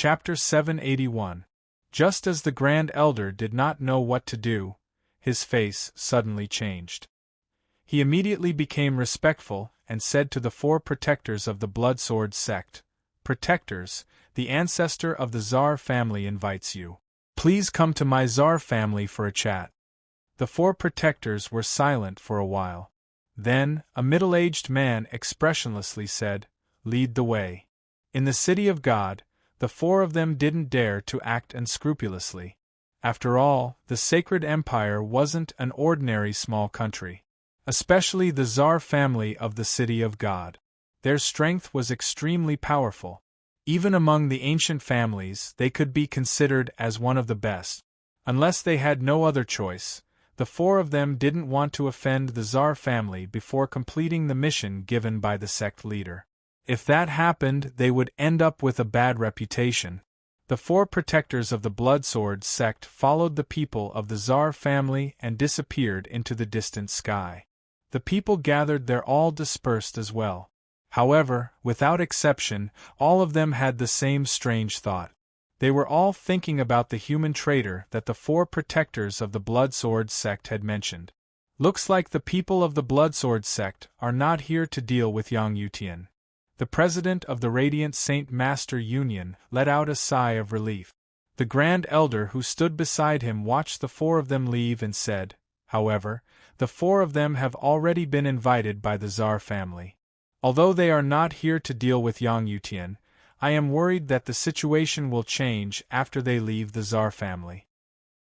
Chapter 781. Just as the Grand Elder did not know what to do, his face suddenly changed. He immediately became respectful and said to the 4 protectors of the Bloodsword sect, "Protectors, the ancestor of the Tsar family invites you. Please come to my Tsar family for a chat." The 4 protectors were silent for a while. Then, a middle-aged man expressionlessly said, "Lead the way." In the city of God, the 4 of them didn't dare to act unscrupulously. After all, the Sacred Empire wasn't an ordinary small country. Especially the Tsar family of the city of God. Their strength was extremely powerful. Even among the ancient families, they could be considered as one of the best. Unless they had no other choice, the 4 of them didn't want to offend the Tsar family before completing the mission given by the sect leader. If that happened, they would end up with a bad reputation. The 4 protectors of the Bloodsword sect followed the people of the Tsar family and disappeared into the distant sky. The people gathered there all dispersed as well. However, without exception, all of them had the same strange thought. They were all thinking about the human traitor that the 4 protectors of the Bloodsword sect had mentioned. Looks like the people of the Bloodsword sect are not here to deal with Yang Yutian. The president of the Radiant Saint Master Union let out a sigh of relief. The Grand Elder who stood beside him watched the 4 of them leave and said, "However, the 4 of them have already been invited by the Tsar family. Although they are not here to deal with Yang Yutian, I am worried that the situation will change after they leave the Tsar family."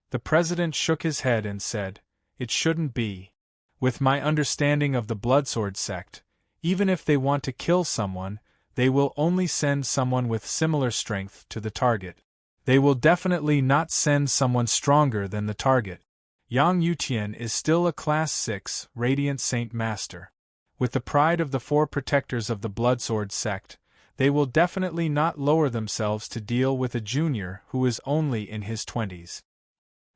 The president shook his head and said, "It shouldn't be. With my understanding of the Bloodsword sect, even if they want to kill someone, they will only send someone with similar strength to the target. They will definitely not send someone stronger than the target. Yang Yutian is still a Class 6 Radiant Saint Master. With the pride of the 4 protectors of the Bloodsword sect, they will definitely not lower themselves to deal with a junior who is only in his 20s.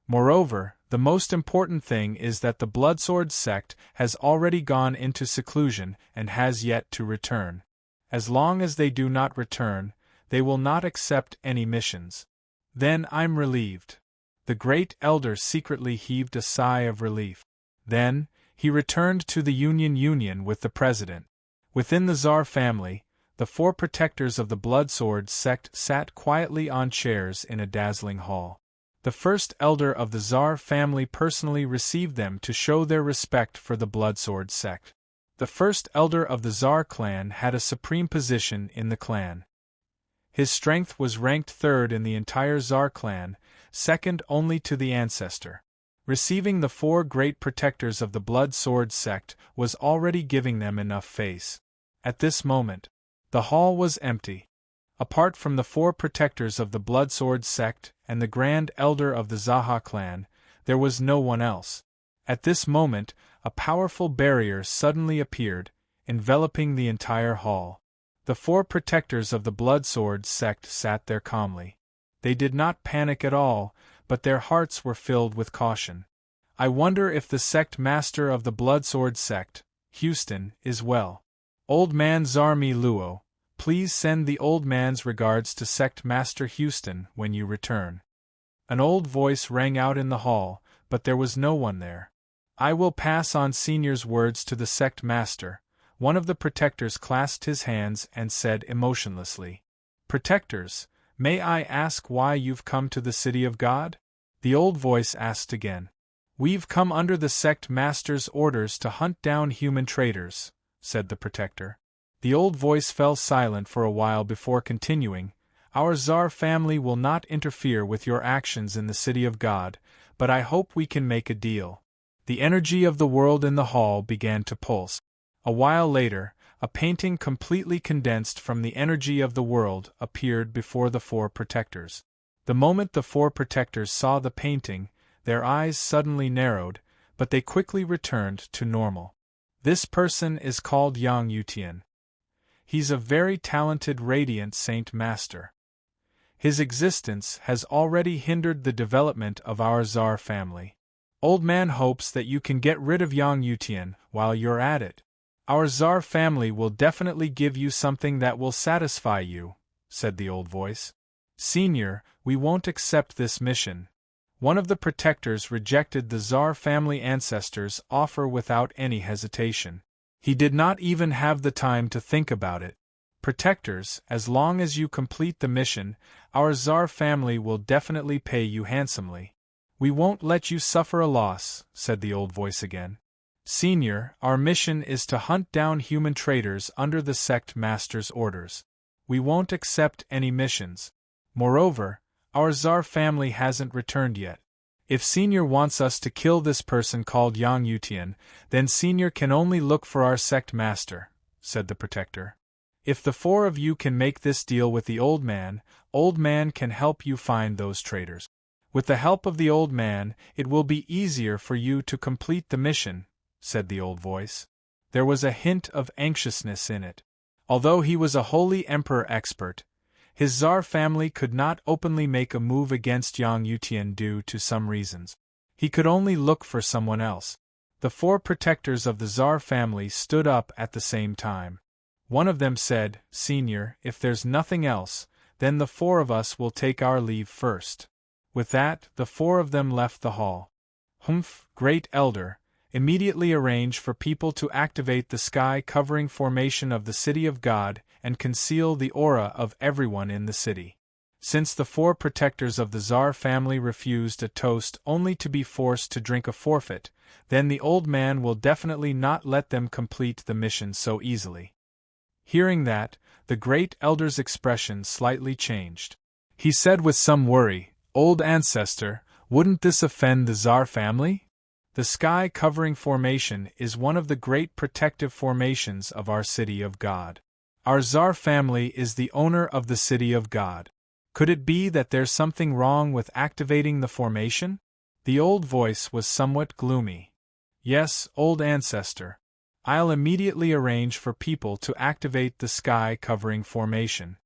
Moreover, the most important thing is that the Bloodsword sect has already gone into seclusion and has yet to return. As long as they do not return, they will not accept any missions. Then I'm relieved." The Great Elder secretly heaved a sigh of relief. Then, he returned to the Union with the president. Within the Tsar family, the 4 protectors of the Bloodsword sect sat quietly on chairs in a dazzling hall. The first elder of the Tsar family personally received them to show their respect for the Bloodsword sect. The first elder of the Tsar clan had a supreme position in the clan. His strength was ranked 3rd in the entire Tsar clan, second only to the ancestor. Receiving the 4 great protectors of the Bloodsword sect was already giving them enough face. At this moment, the hall was empty. Apart from the 4 protectors of the Bloodsword sect and the Grand Elder of the Zaha clan, there was no one else. At this moment, a powerful barrier suddenly appeared, enveloping the entire hall. The 4 protectors of the Bloodsword sect sat there calmly. They did not panic at all, but their hearts were filled with caution. "I wonder if the sect master of the Bloodsword sect, Houston, is well. Old man Zarmi Luo, please send the old man's regards to Sect Master Houston when you return." An old voice rang out in the hall, but there was no one there. "I will pass on Senior's words to the Sect Master." One of the protectors clasped his hands and said emotionlessly, "Protectors, may I ask why you've come to the City of God?" The old voice asked again. "We've come under the Sect Master's orders to hunt down human traitors," said the protector. The old voice fell silent for a while before continuing, "Our Tsar family will not interfere with your actions in the City of God, but I hope we can make a deal." The energy of the world in the hall began to pulse. A while later, a painting completely condensed from the energy of the world appeared before the 4 protectors. The moment the 4 protectors saw the painting, their eyes suddenly narrowed, but they quickly returned to normal. "This person is called Yang Yutian. He's a very talented Radiant Saint Master. His existence has already hindered the development of our Tsar family. Old man hopes that you can get rid of Yang Yutian while you're at it. Our Tsar family will definitely give you something that will satisfy you," said the old voice. Senior, we won't accept this mission. One of the protectors rejected the Tsar family ancestors' offer without any hesitation. He did not even have the time to think about it. Protectors, as long as you complete the mission, our Tsar family will definitely pay you handsomely. We won't let you suffer a loss, said the old voice again. Senior, our mission is to hunt down human traitors under the sect master's orders. We won't accept any missions. Moreover, our Tsar family hasn't returned yet. If Senior wants us to kill this person called Yang Yutian, then Senior can only look for our sect master, said the protector. If the four of you can make this deal with the old man can help you find those traitors. With the help of the old man, it will be easier for you to complete the mission, said the old voice. There was a hint of anxiousness in it. Although he was a holy emperor expert, his Tsar family could not openly make a move against Yang Yutian due to some reasons. He could only look for someone else. The four protectors of the Tsar family stood up at the same time. One of them said, Senior, if there's nothing else, then the four of us will take our leave first. With that, the four of them left the hall. Humph, Great Elder, immediately arrange for people to activate the sky-covering formation of the City of God and conceal the aura of everyone in the city. Since the four protectors of the Tsar family refused a toast only to be forced to drink a forfeit, then the old man will definitely not let them complete the mission so easily. Hearing that, the Great Elder's expression slightly changed. He said with some worry, Old Ancestor, wouldn't this offend the Tsar family? The sky-covering formation is one of the great protective formations of our City of God. Our Tsar family is the owner of the City of God. Could it be that there's something wrong with activating the formation? The old voice was somewhat gloomy. Yes, Old Ancestor. I'll immediately arrange for people to activate the sky-covering formation.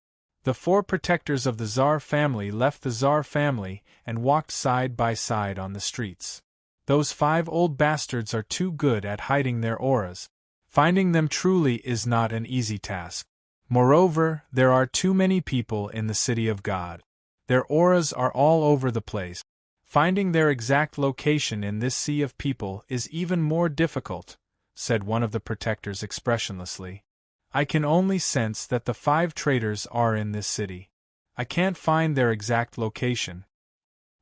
The four protectors of the Tsar family left the Tsar family and walked side by side on the streets. Those 5 old bastards are too good at hiding their auras. Finding them truly is not an easy task. Moreover, there are too many people in the City of God. Their auras are all over the place. Finding their exact location in this sea of people is even more difficult, said one of the protectors expressionlessly. I can only sense that the 5 traitors are in this city. I can't find their exact location.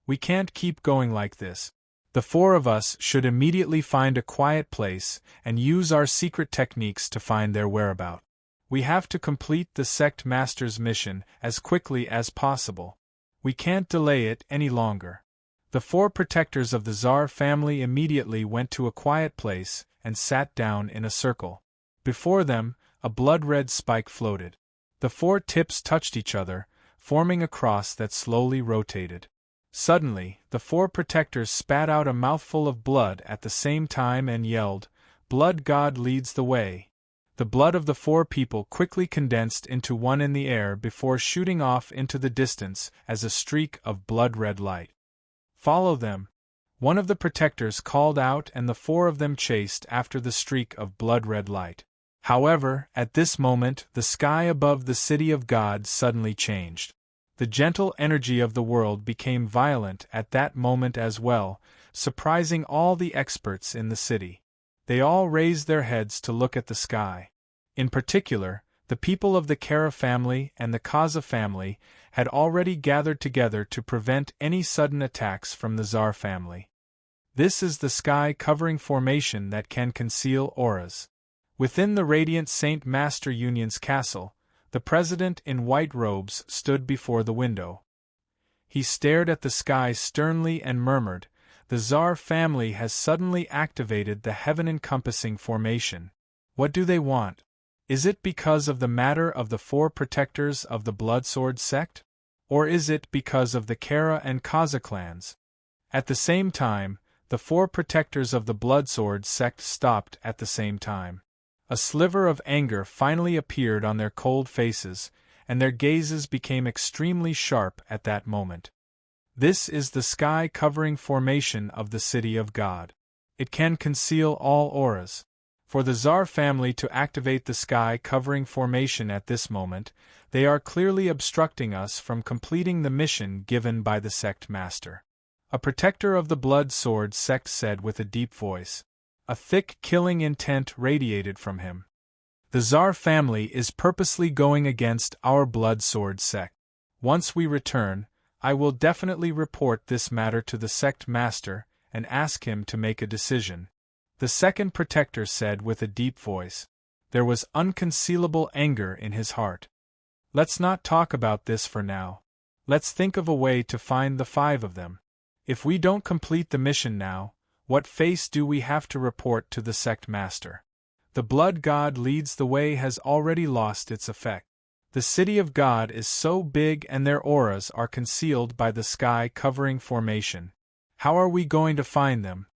We can't keep going like this. The 4 of us should immediately find a quiet place and use our secret techniques to find their whereabouts. We have to complete the sect master's mission as quickly as possible. We can't delay it any longer. The 4 protectors of the Tsar family immediately went to a quiet place and sat down in a circle. Before them, a blood-red spike floated. The 4 tips touched each other, forming a cross that slowly rotated. Suddenly, the 4 protectors spat out a mouthful of blood at the same time and yelled, Blood God leads the way. The blood of the 4 people quickly condensed into one in the air before shooting off into the distance as a streak of blood-red light. Follow them. One of the protectors called out and the 4 of them chased after the streak of blood-red light. However, at this moment, the sky above the City of God suddenly changed. The gentle energy of the world became violent at that moment as well, surprising all the experts in the city. They all raised their heads to look at the sky. In particular, the people of the Kara family and the Kaza family had already gathered together to prevent any sudden attacks from the Tsar family. This is the sky-covering formation that can conceal auras. Within the radiant Saint Master Union's castle, the president in white robes stood before the window. He stared at the sky sternly and murmured, The Tsar family has suddenly activated the heaven-encompassing formation. What do they want? Is it because of the matter of the 4 protectors of the Bloodsword sect? Or is it because of the Kara and Kaza clans? At the same time, the 4 protectors of the Bloodsword sect stopped at the same time. A sliver of anger finally appeared on their cold faces, and their gazes became extremely sharp at that moment. This is the sky-covering formation of the City of God. It can conceal all auras. For the Tsar family to activate the sky covering formation at this moment, they are clearly obstructing us from completing the mission given by the sect master. A protector of the blood sword sect said with a deep voice. A thick, killing intent radiated from him. The Tsar family is purposely going against our blood sword sect. Once we return, I will definitely report this matter to the sect master and ask him to make a decision. The second protector said with a deep voice. There was unconcealable anger in his heart. Let's not talk about this for now. Let's think of a way to find the 5 of them. If we don't complete the mission now, what face do we have to report to the sect master? The blood god leads the way has already lost its effect. The city of God is so big and their auras are concealed by the sky covering formation. How are we going to find them?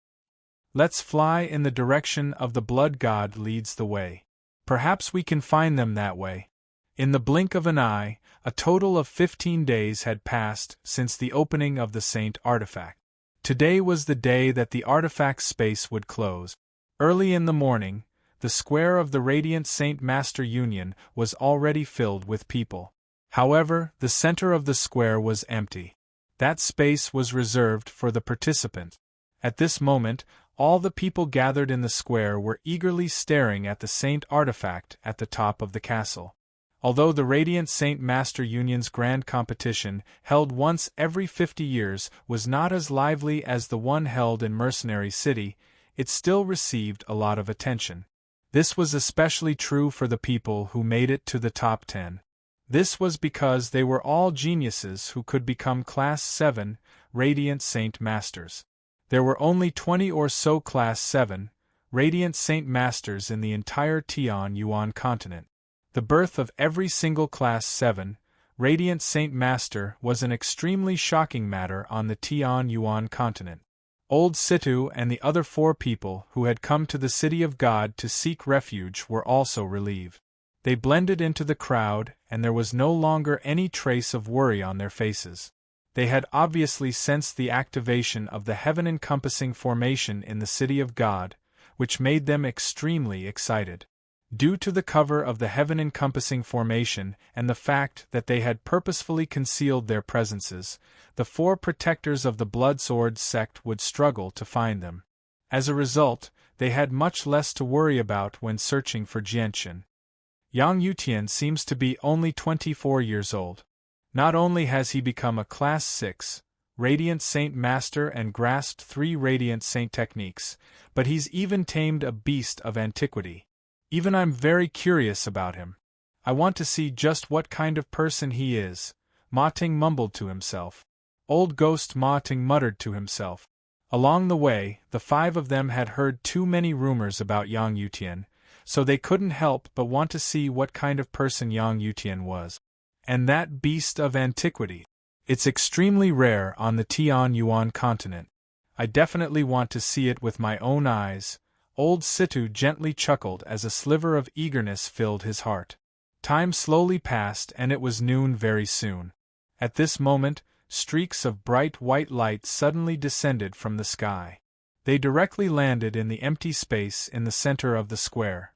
Let's fly in the direction of the blood god leads the way. Perhaps we can find them that way. In the blink of an eye, a total of 15 days had passed since the opening of the Saint artifact. Today was the day that the artifact space would close. Early in the morning, the square of the Radiant Saint Master Union was already filled with people. However, the center of the square was empty. That space was reserved for the participants. At this moment, all the people gathered in the square were eagerly staring at the Saint artifact at the top of the castle. Although the Radiant Saint Master Union's grand competition, held once every 50 years, was not as lively as the one held in Mercenary City, it still received a lot of attention. This was especially true for the people who made it to the top 10. This was because they were all geniuses who could become Class 7 Radiant Saint Masters. There were only 20 or so Class 7 Radiant Saint Masters in the entire Tian Yuan continent. The birth of every single Class 7 Radiant Saint Master was an extremely shocking matter on the Tian Yuan continent. Old Situ and the other 4 people who had come to the City of God to seek refuge were also relieved. They blended into the crowd, and there was no longer any trace of worry on their faces. They had obviously sensed the activation of the heaven-encompassing formation in the City of God, which made them extremely excited. Due to the cover of the heaven-encompassing formation and the fact that they had purposefully concealed their presences, the 4 protectors of the Blood Sword sect would struggle to find them. As a result, they had much less to worry about when searching for Jianchen. Yang Yutian seems to be only 24 years old. Not only has he become a Class 6 Radiant Saint Master and grasped 3 Radiant Saint techniques, but he's even tamed a beast of antiquity. Even I'm very curious about him. I want to see just what kind of person he is, Ma Ting mumbled to himself. Old Ghost Ma Ting muttered to himself. Along the way, the 5 of them had heard too many rumors about Yang Yutian, so they couldn't help but want to see what kind of person Yang Yutian was. And that beast of antiquity. It's extremely rare on the Tian Yuan continent. I definitely want to see it with my own eyes. Old Situ gently chuckled as a sliver of eagerness filled his heart. Time slowly passed and it was noon very soon. At this moment, streaks of bright white light suddenly descended from the sky. They directly landed in the empty space in the center of the square.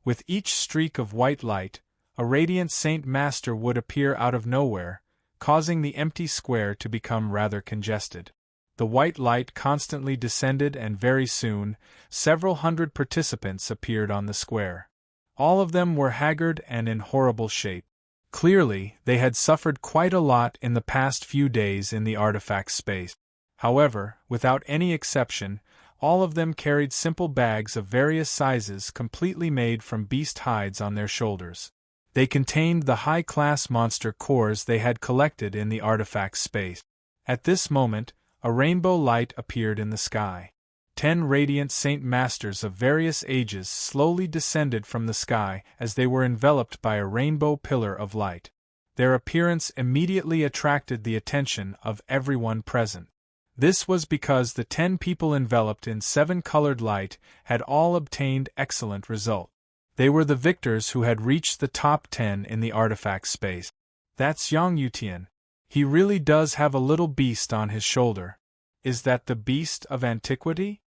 With each streak of white light, a Radiant Saint Master would appear out of nowhere, causing the empty square to become rather congested. The white light constantly descended and very soon, several hundred participants appeared on the square. All of them were haggard and in horrible shape. Clearly, they had suffered quite a lot in the past few days in the artifact space. However, without any exception, all of them carried simple bags of various sizes completely made from beast hides on their shoulders. They contained the high-class monster cores they had collected in the artifact space. At this moment, a rainbow light appeared in the sky. 10 Radiant Saint Masters of various ages slowly descended from the sky as they were enveloped by a rainbow pillar of light. Their appearance immediately attracted the attention of everyone present. This was because the 10 people enveloped in 7-colored light had all obtained excellent results. They were the victors who had reached the top 10 in the artifact space. That's Yang Yutian. He really does have a little beast on his shoulder. Is that the beast of antiquity?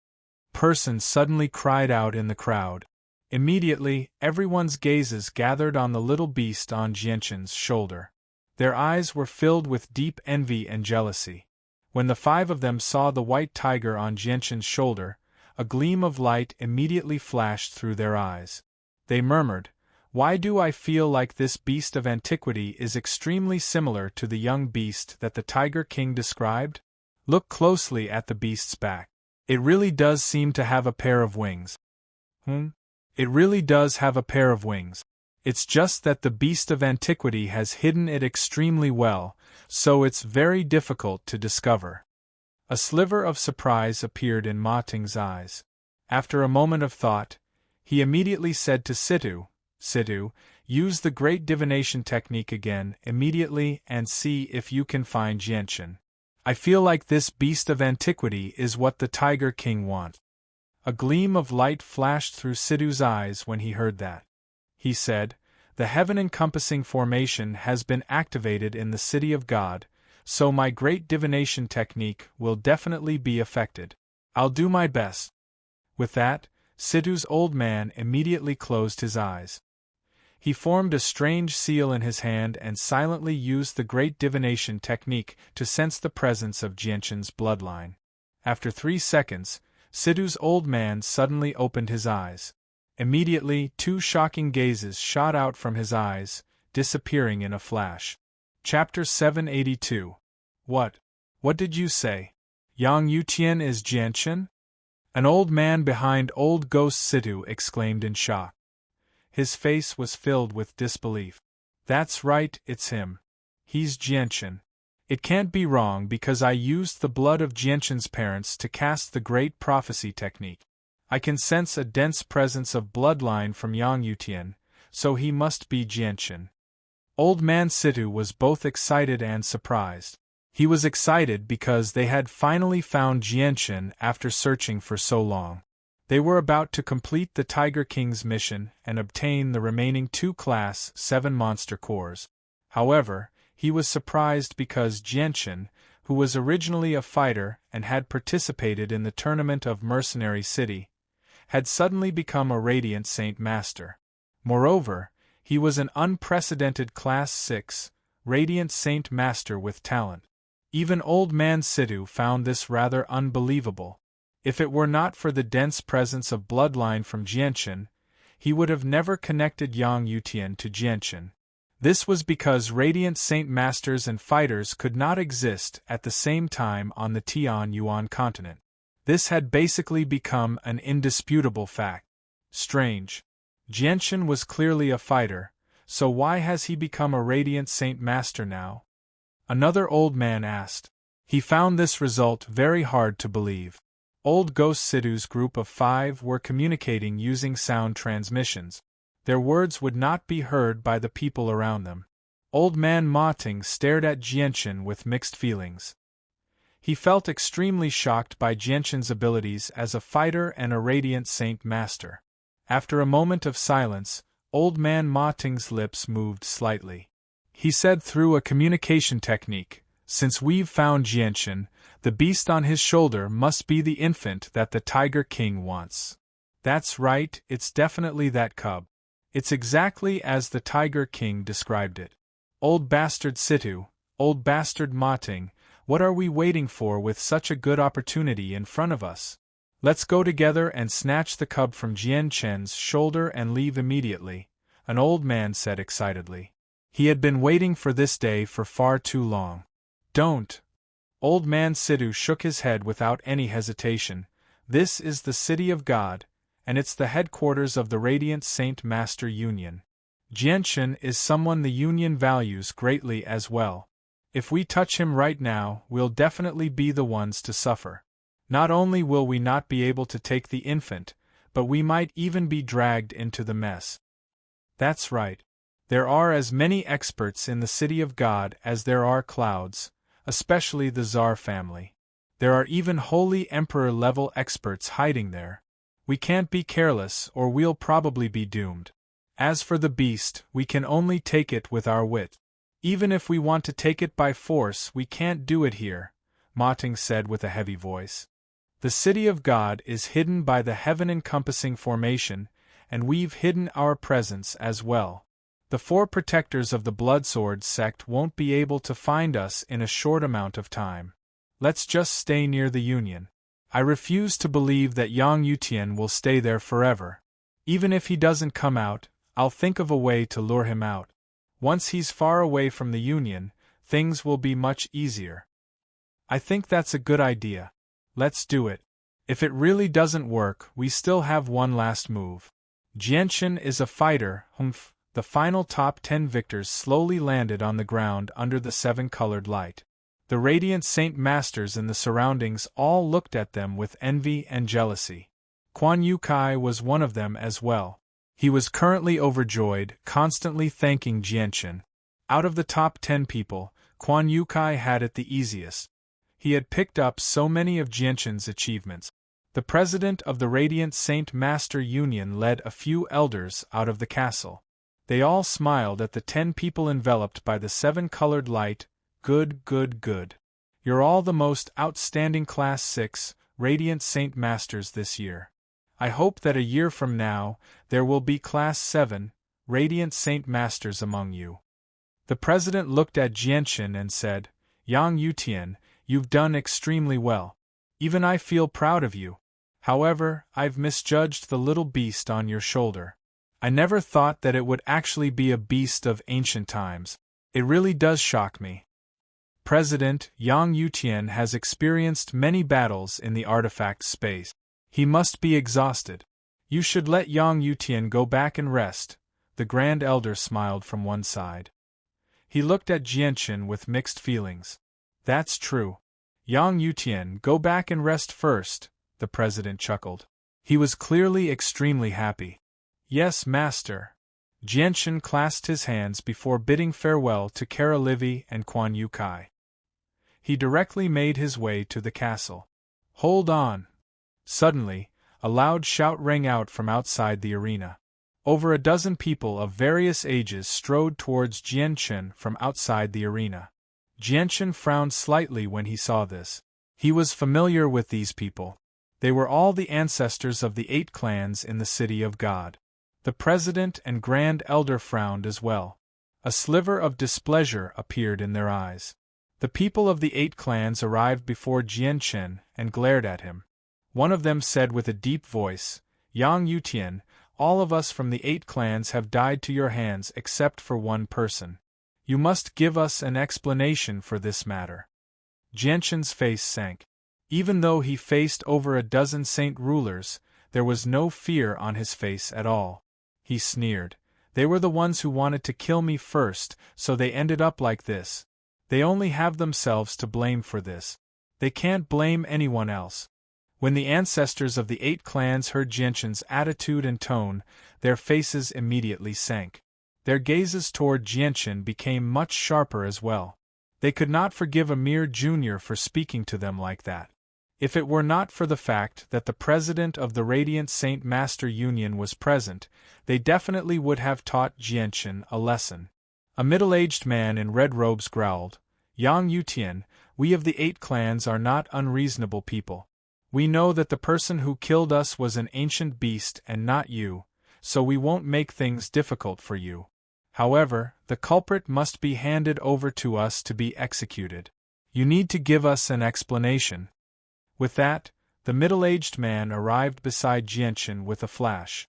Person suddenly cried out in the crowd. Immediately, everyone's gazes gathered on the little beast on Jianshan's shoulder. Their eyes were filled with deep envy and jealousy. When the 5 of them saw the white tiger on Jianshan's shoulder, a gleam of light immediately flashed through their eyes. They murmured, "Why do I feel like this beast of antiquity is extremely similar to the young beast that the Tiger King described? Look closely at the beast's back. It really does seem to have a pair of wings." It really does have a pair of wings. It's just that the beast of antiquity has hidden it extremely well, so it's very difficult to discover. A sliver of surprise appeared in Ma Ting's eyes. After a moment of thought, he immediately said to Situ, "Situ, use the great divination technique again immediately and see if you can find Jianshan. I feel like this beast of antiquity is what the Tiger King wants." A gleam of light flashed through Situ's eyes when he heard that. He said, "The heaven-encompassing formation has been activated in the City of God, so my great divination technique will definitely be affected. I'll do my best." With that, Situ's old man immediately closed his eyes. He formed a strange seal in his hand and silently used the great divination technique to sense the presence of Jianshan's bloodline. After 3 seconds, Situ's old man suddenly opened his eyes. Immediately, 2 shocking gazes shot out from his eyes, disappearing in a flash. Chapter 782. What did you say? Yang Yuqian is Jianshan? An old man behind old ghost Situ exclaimed in shock. His face was filled with disbelief. "That's right, it's him. He's Jianshan. It can't be wrong because I used the blood of Jianshan's parents to cast the great prophecy technique. I can sense a dense presence of bloodline from Yang Yutian, so he must be Jianshan." Old man Situ was both excited and surprised. He was excited because they had finally found Jianshan after searching for so long. They were about to complete the Tiger King's mission and obtain the remaining 2 Class 7 monster cores. However, he was surprised because Jianshan, who was originally a fighter and had participated in the tournament of Mercenary City, had suddenly become a Radiant Saint Master. Moreover, he was an unprecedented Class 6, Radiant Saint Master with talent. Even old man Situ found this rather unbelievable. If it were not for the dense presence of bloodline from Jianshan, he would have never connected Yang Yutian to Jianshan. This was because Radiant Saint Masters and fighters could not exist at the same time on the Tian Yuan continent. This had basically become an indisputable fact. Strange. Jianshan was clearly a fighter, so why has he become a Radiant Saint Master now? Another old man asked. He found this result very hard to believe. Old Ghost Situ's group of 5 were communicating using sound transmissions. Their words would not be heard by the people around them. Old man Ma Ting stared at Jianshan with mixed feelings. He felt extremely shocked by Jianshan's abilities as a fighter and a Radiant Saint Master. After a moment of silence, old man Ma Ting's lips moved slightly. He said through a communication technique, "Since we've found Jianshan, the beast on his shoulder must be the infant that the Tiger King wants." "That's right, it's definitely that cub. It's exactly as the Tiger King described it." "Old bastard Situ, old bastard Ma Ting, what are we waiting for with such a good opportunity in front of us? Let's go together and snatch the cub from Jianshan's shoulder and leave immediately," an old man said excitedly. He had been waiting for this day for far too long. "Don't." Old man Situ shook his head without any hesitation. "This is the City of God, and it's the headquarters of the Radiant Saint Master Union. Jianshan is someone the Union values greatly as well. If we touch him right now, we'll definitely be the ones to suffer. Not only will we not be able to take the infant, but we might even be dragged into the mess." "That's right. There are as many experts in the City of God as there are clouds, especially the Tsar family. There are even holy emperor-level experts hiding there. We can't be careless or we'll probably be doomed. As for the beast, we can only take it with our wit. Even if we want to take it by force, we can't do it here," Ma Ting said with a heavy voice. "The City of God is hidden by the heaven-encompassing formation, and we've hidden our presence as well. The 4 protectors of the Bloodsword sect won't be able to find us in a short amount of time. Let's just stay near the Union. I refuse to believe that Yang Yutian will stay there forever. Even if he doesn't come out, I'll think of a way to lure him out. Once he's far away from the Union, things will be much easier. I think that's a good idea. Let's do it. If it really doesn't work, we still have one last move. Jianchen is a fighter. Humph. The final top 10 victors slowly landed on the ground under the 7-colored light. The Radiant Saint Masters in the surroundings all looked at them with envy and jealousy. Quan Yukai was one of them as well. He was currently overjoyed, constantly thanking Jianchen. Out of the top 10 people, Quan Yukai had it the easiest. He had picked up so many of Jianchen's achievements. The president of the Radiant Saint Master Union led a few elders out of the castle. They all smiled at the 10 people enveloped by the 7-colored light. Good, good, good. You're all the most outstanding Class 6 Radiant Saint Masters this year. I hope that a year from now, there will be Class 7 Radiant Saint Masters among you. The president looked at Jianchen and said, Yang Yutian, you've done extremely well. Even I feel proud of you. However, I've misjudged the little beast on your shoulder. I never thought that it would actually be a beast of ancient times. It really does shock me. President Yang Yutian has experienced many battles in the artifact space. He must be exhausted. You should let Yang Yutian go back and rest. The Grand Elder smiled from one side. He looked at Jianchen with mixed feelings. That's true. Yang Yutian, go back and rest first, the president chuckled. He was clearly extremely happy. Yes, master. Jianchen clasped his hands before bidding farewell to Kara Livy and Quan Yukai. He directly made his way to the castle. Hold on! Suddenly, a loud shout rang out from outside the arena. Over a dozen people of various ages strode towards Jianchen from outside the arena. Jianchen frowned slightly when he saw this. He was familiar with these people. They were all the ancestors of the 8 clans in the City of God. The president and Grand Elder frowned as well. A sliver of displeasure appeared in their eyes. The people of the 8 clans arrived before Jianchen and glared at him. One of them said with a deep voice, Yang Yutian, all of us from the 8 clans have died to your hands except for one person. You must give us an explanation for this matter. Jianchen's face sank. Even though he faced over a dozen saint rulers, there was no fear on his face at all. He sneered. They were the ones who wanted to kill me first, so they ended up like this. They only have themselves to blame for this. They can't blame anyone else. When the ancestors of the 8 clans heard Jianchen's attitude and tone, their faces immediately sank. Their gazes toward Jianchen became much sharper as well. They could not forgive a mere junior for speaking to them like that. If it were not for the fact that the president of the Radiant Saint Master Union was present, they definitely would have taught Jianchen a lesson. A middle-aged man in red robes growled, Yang Yutian, we of the 8 clans are not unreasonable people. We know that the person who killed us was an ancient beast and not you, so we won't make things difficult for you. However, the culprit must be handed over to us to be executed. You need to give us an explanation. With that, the middle-aged man arrived beside Jianchen with a flash.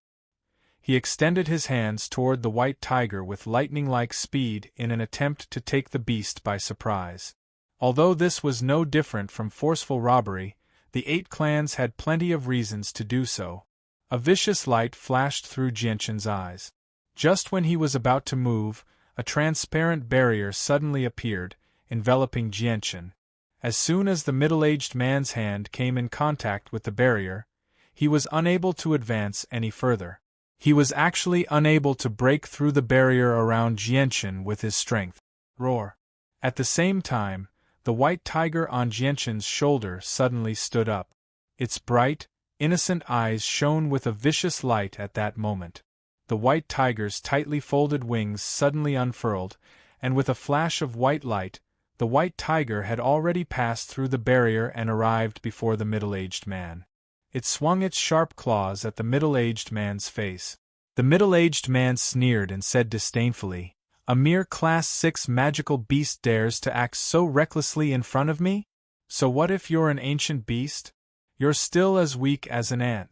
He extended his hands toward the white tiger with lightning-like speed in an attempt to take the beast by surprise. Although this was no different from forceful robbery, the 8 clans had plenty of reasons to do so. A vicious light flashed through Jianchen's eyes. Just when he was about to move, a transparent barrier suddenly appeared, enveloping Jianchen. As soon as the middle-aged man's hand came in contact with the barrier, he was unable to advance any further. He was actually unable to break through the barrier around Jianchen with his strength. Roar! At the same time, the white tiger on Jianchen's shoulder suddenly stood up. Its bright, innocent eyes shone with a vicious light at that moment. The white tiger's tightly folded wings suddenly unfurled, and with a flash of white light, the white tiger had already passed through the barrier and arrived before the middle-aged man. It swung its sharp claws at the middle-aged man's face. The middle-aged man sneered and said disdainfully, "A mere Class 6 magical beast dares to act so recklessly in front of me? So what if you're an ancient beast? You're still as weak as an ant."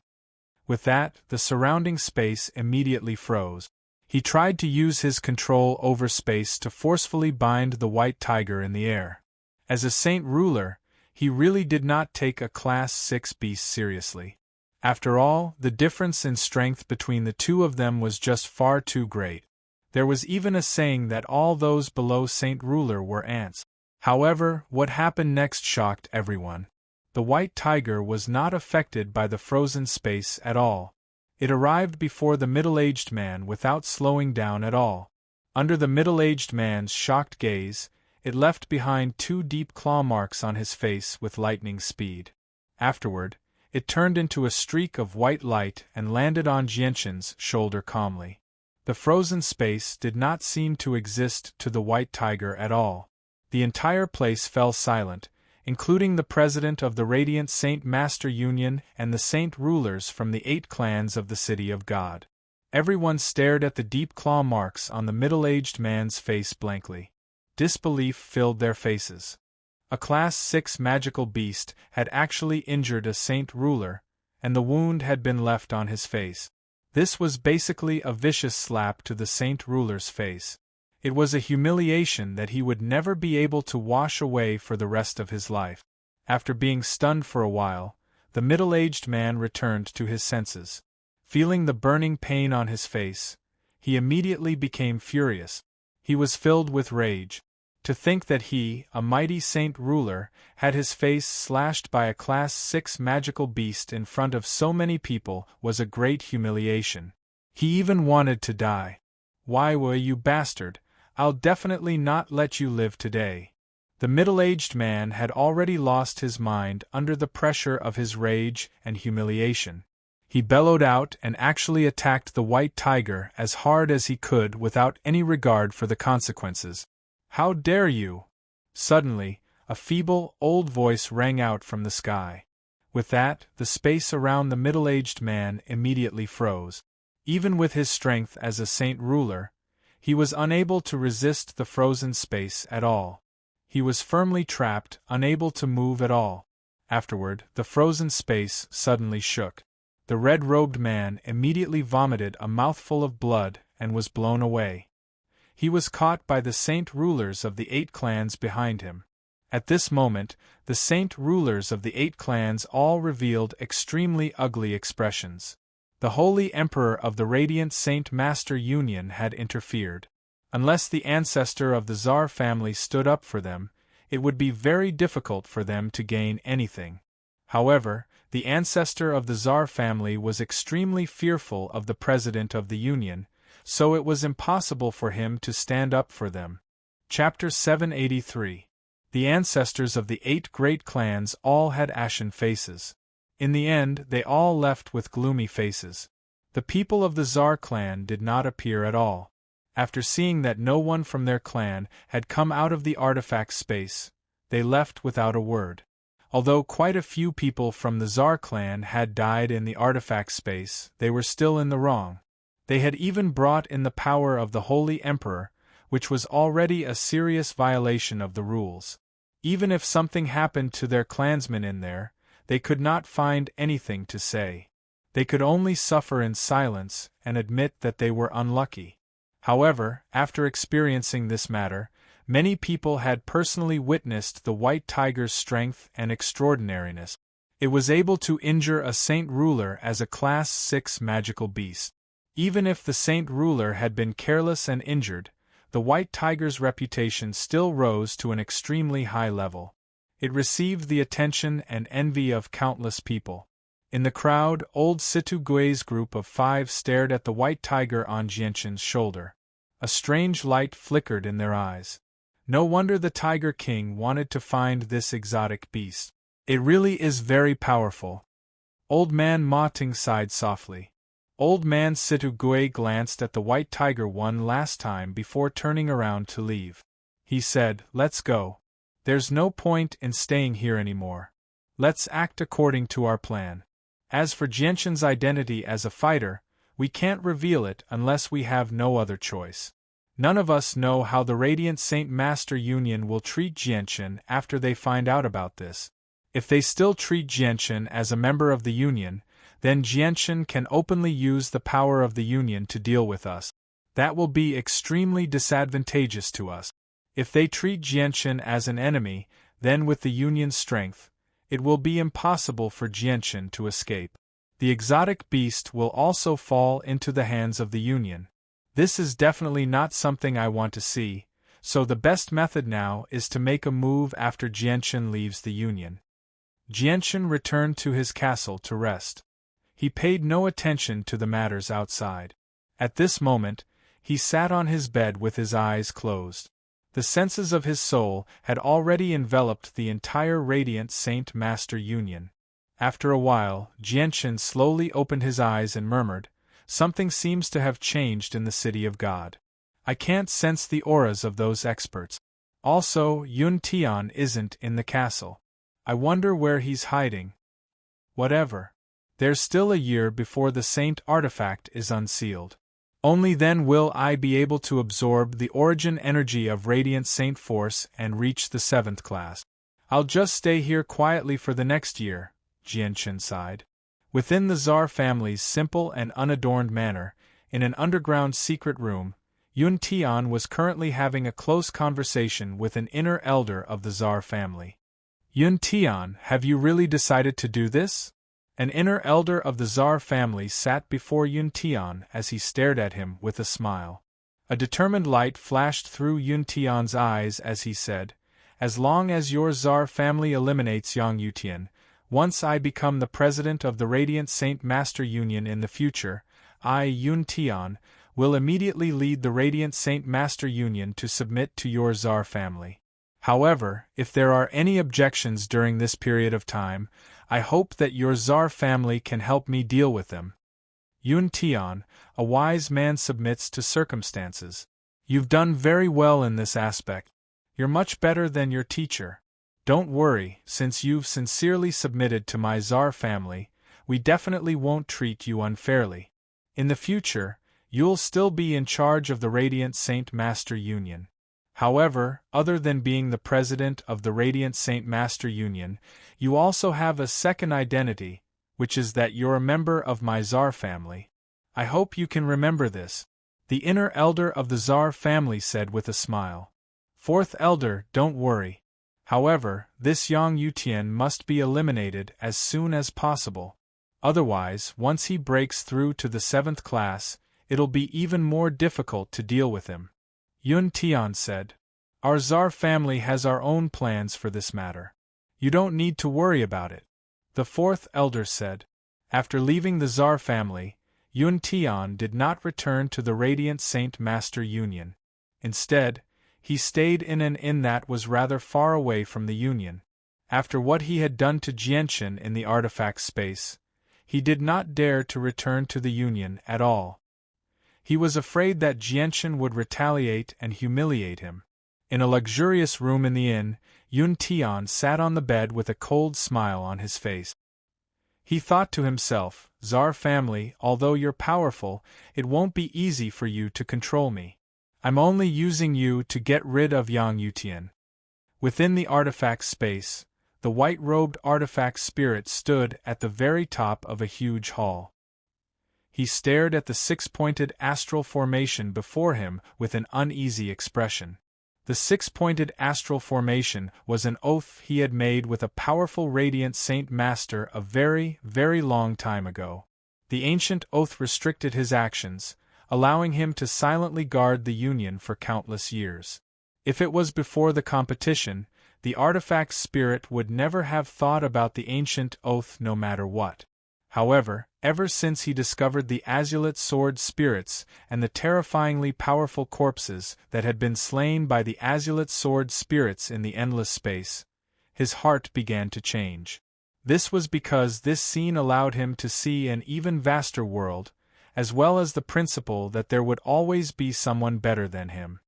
With that, the surrounding space immediately froze. He tried to use his control over space to forcefully bind the white tiger in the air. As a saint ruler, he really did not take a Class 6 beast seriously. After all, the difference in strength between the two of them was just far too great. There was even a saying that all those below Saint Ruler were ants. However, what happened next shocked everyone. The white tiger was not affected by the frozen space at all. It arrived before the middle-aged man without slowing down at all. Under the middle-aged man's shocked gaze, it left behind 2 deep claw marks on his face with lightning speed. Afterward, it turned into a streak of white light and landed on Jianshan's shoulder calmly. The frozen space did not seem to exist to the white tiger at all. The entire place fell silent, including the president of the Radiant Saint Master Union and the saint rulers from the 8 clans of the City of God. Everyone stared at the deep claw marks on the middle-aged man's face blankly. Disbelief filled their faces. A Class 6 magical beast had actually injured a saint ruler, and the wound had been left on his face. This was basically a vicious slap to the saint ruler's face. It was a humiliation that he would never be able to wash away for the rest of his life. After being stunned for a while, the middle-aged man returned to his senses. Feeling the burning pain on his face, he immediately became furious. He was filled with rage. To think that he, a mighty saint ruler, had his face slashed by a Class 6 magical beast in front of so many people was a great humiliation. He even wanted to die. "Why, you bastard, I'll definitely not let you live today." The middle-aged man had already lost his mind under the pressure of his rage and humiliation. He bellowed out and actually attacked the white tiger as hard as he could without any regard for the consequences. "How dare you!" Suddenly, a feeble, old voice rang out from the sky. With that, the space around the middle-aged man immediately froze. Even with his strength as a saint ruler, he was unable to resist the frozen space at all. He was firmly trapped, unable to move at all. Afterward, the frozen space suddenly shook. The red-robed man immediately vomited a mouthful of blood and was blown away. He was caught by the saint rulers of the 8 clans behind him. At this moment, the saint rulers of the 8 clans all revealed extremely ugly expressions. The Holy Emperor of the Radiant Saint Master Union had interfered. Unless the ancestor of the Tsar family stood up for them, it would be very difficult for them to gain anything. However, the ancestor of the Tsar family was extremely fearful of the president of the Union, so it was impossible for him to stand up for them. Chapter 783. The ancestors of the 8 great clans all had ashen faces. In the end, they all left with gloomy faces. The people of the Tsar clan did not appear at all. After seeing that no one from their clan had come out of the artifact space, they left without a word. Although quite a few people from the Tsar clan had died in the artifact space, they were still in the wrong. They had even brought in the power of the Holy Emperor, which was already a serious violation of the rules. Even if something happened to their clansmen in there, they could not find anything to say. They could only suffer in silence and admit that they were unlucky. However, after experiencing this matter, many people had personally witnessed the white tiger's strength and extraordinariness. It was able to injure a saint ruler as a Class 6 magical beast. Even if the saint ruler had been careless and injured, the white tiger's reputation still rose to an extremely high level. It received the attention and envy of countless people. In the crowd, old Situ Gui's group of 5 stared at the white tiger on Jianshan's shoulder. A strange light flickered in their eyes. No wonder the Tiger King wanted to find this exotic beast. It really is very powerful. Old man Ma Ting sighed softly. Old man Situ Gui glanced at the white tiger one last time before turning around to leave. He said, "Let's go. There's no point in staying here anymore. Let's act according to our plan. As for Jianshan's identity as a fighter, We can't reveal it unless we have no other choice. None of us know how the Radiant Saint Master Union will treat Jianchen after they find out about this. If they still treat Jianchen as a member of the Union, then Jianchen can openly use the power of the Union to deal with us. That will be extremely disadvantageous to us. If they treat Jianchen as an enemy, then with the Union's strength, it will be impossible for Jianchen to escape. The exotic beast will also fall into the hands of the Union. This is definitely not something I want to see, so the best method now is to make a move after Jianchen leaves the Union. Jianchen returned to his castle to rest. He paid no attention to the matters outside. At this moment, he sat on his bed with his eyes closed. The senses of his soul had already enveloped the entire Radiant Saint Master Union. After a while, Jianchen slowly opened his eyes and murmured, "Something seems to have changed in the City of God. I can't sense the auras of those experts. Also, Yun Tian isn't in the castle. I wonder where he's hiding. Whatever. There's still a year before the Saint artifact is unsealed. Only then will I be able to absorb the origin energy of Radiant Saint Force and reach the 7th class. I'll just stay here quietly for the next year," Jianchen sighed. Within the Tsar family's simple and unadorned manor, in an underground secret room, Yun Tian was currently having a close conversation with an inner elder of the Tsar family. "Yun Tian, have you really decided to do this?" An inner elder of the Tsar family sat before Yun Tian as he stared at him with a smile. A determined light flashed through Yun Tian's eyes as he said, "As long as your Tsar family eliminates Yang Yutian, once I become the president of the Radiant Saint Master Union in the future, I, Yun Tian, will immediately lead the Radiant Saint Master Union to submit to your Tsar family. However, if there are any objections during this period of time, I hope that your Tsar family can help me deal with them." Yun Tian, a wise man, submits to circumstances. "You've done very well in this aspect. You're much better than your teacher. Don't worry, since you've sincerely submitted to my Tsar family, we definitely won't treat you unfairly. In the future, you'll still be in charge of the Radiant Saint Master Union. However, other than being the president of the Radiant Saint Master Union, you also have a second identity, which is that you're a member of my Tsar family. I hope you can remember this," the inner elder of the Tsar family said with a smile. "Fourth elder, don't worry. However, this Yang Yutian must be eliminated as soon as possible. Otherwise, once he breaks through to the 7th class, it'll be even more difficult to deal with him." Yun Tian said, "Our Tsar family has our own plans for this matter. You don't need to worry about it," the 4th elder said. After leaving the Tsar family, Yun Tian did not return to the Radiant Saint Master Union. Instead, he stayed in an inn that was rather far away from the Union. After what he had done to Jianchen in the artifact space, he did not dare to return to the Union at all. He was afraid that Jianchen would retaliate and humiliate him. In a luxurious room in the inn, Yun Tian sat on the bed with a cold smile on his face. He thought to himself, "Tsar family, although you're powerful, it won't be easy for you to control me. I'm only using you to get rid of Yang Yutian." Within the artifact space, the white-robed artifact spirit stood at the very top of a huge hall. He stared at the six-pointed astral formation before him with an uneasy expression. The six-pointed astral formation was an oath he had made with a powerful Radiant Saint Master a very, very long time ago. The ancient oath restricted his actions, allowing him to silently guard the Union for countless years. If it was before the competition, the artifact spirit would never have thought about the ancient oath no matter what. However, ever since he discovered the azulate sword spirits and the terrifyingly powerful corpses that had been slain by the azulate sword spirits in the endless space, his heart began to change. This was because this scene allowed him to see an even vaster world, as well as the principle that there would always be someone better than him.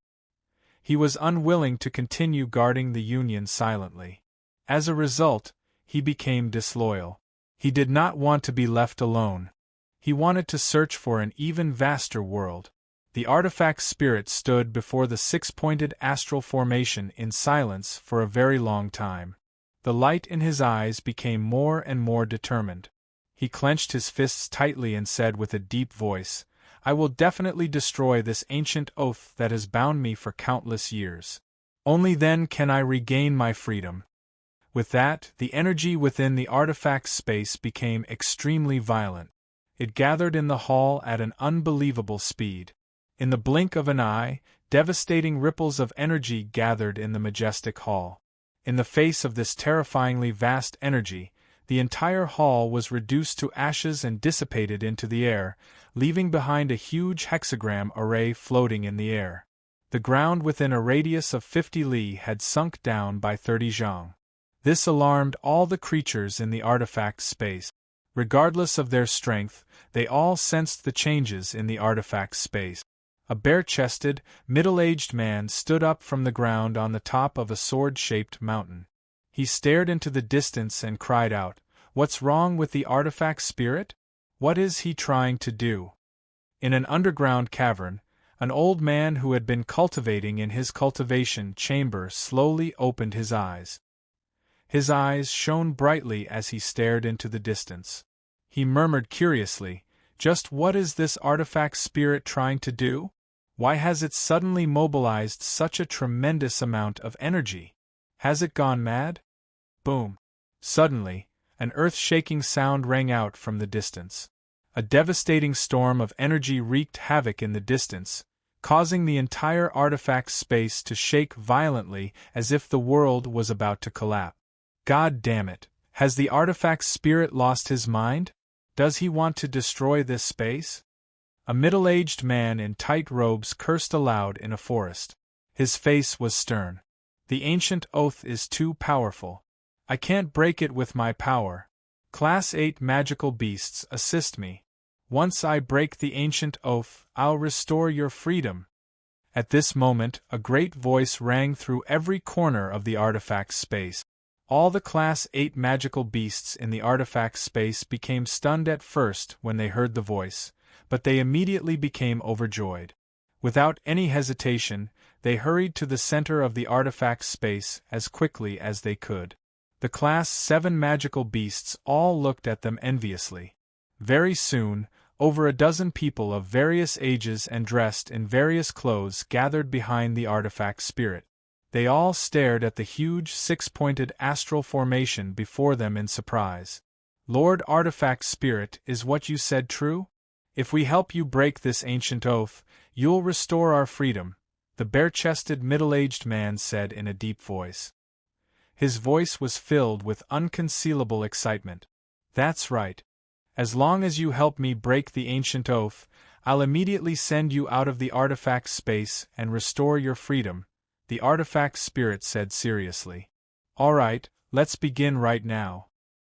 He was unwilling to continue guarding the Union silently. As a result, he became disloyal. He did not want to be left alone. He wanted to search for an even vaster world. The artifact spirit stood before the six-pointed astral formation in silence for a very long time. The light in his eyes became more and more determined. He clenched his fists tightly and said with a deep voice, "I will definitely destroy this ancient oath that has bound me for countless years. Only then can I regain my freedom." With that, the energy within the artifact's space became extremely violent. It gathered in the hall at an unbelievable speed. In the blink of an eye, devastating ripples of energy gathered in the majestic hall. In the face of this terrifyingly vast energy, the entire hall was reduced to ashes and dissipated into the air, leaving behind a huge hexagram array floating in the air. The ground within a radius of 50 li had sunk down by 30 zhang. This alarmed all the creatures in the artifact space. Regardless of their strength, they all sensed the changes in the artifact space. A bare-chested, middle-aged man stood up from the ground on the top of a sword-shaped mountain. He stared into the distance and cried out, "What's wrong with the artifact spirit? What is he trying to do?" In an underground cavern, an old man who had been cultivating in his cultivation chamber slowly opened his eyes. His eyes shone brightly as he stared into the distance. He murmured curiously, "Just what is this artifact spirit trying to do? Why has it suddenly mobilized such a tremendous amount of energy? Has it gone mad?" Boom! Suddenly, an earth-shaking sound rang out from the distance. A devastating storm of energy wreaked havoc in the distance, causing the entire artifact space to shake violently as if the world was about to collapse. God damn it! Has the artifact spirit lost his mind? Does he want to destroy this space? A middle-aged man in tight robes cursed aloud in a forest. His face was stern. "The ancient oath is too powerful. I can't break it with my power. Class 8 magical beasts assist me. Once I break the ancient oath, I'll restore your freedom." At this moment, a great voice rang through every corner of the artifact space. All the Class 8 magical beasts in the artifact space became stunned at first when they heard the voice, but they immediately became overjoyed. Without any hesitation, they hurried to the center of the artifact space as quickly as they could. The Class 7 magical beasts all looked at them enviously. Very soon, over a dozen people of various ages and dressed in various clothes gathered behind the artifact spirit. They all stared at the huge six-pointed astral formation before them in surprise. "Lord Artifact Spirit, is what you said true? If we help you break this ancient oath, you'll restore our freedom," the bare-chested middle-aged man said in a deep voice. His voice was filled with unconcealable excitement. "That's right. As long as you help me break the ancient oath, I'll immediately send you out of the artifact space and restore your freedom," the artifact spirit said seriously. "All right, let's begin right now."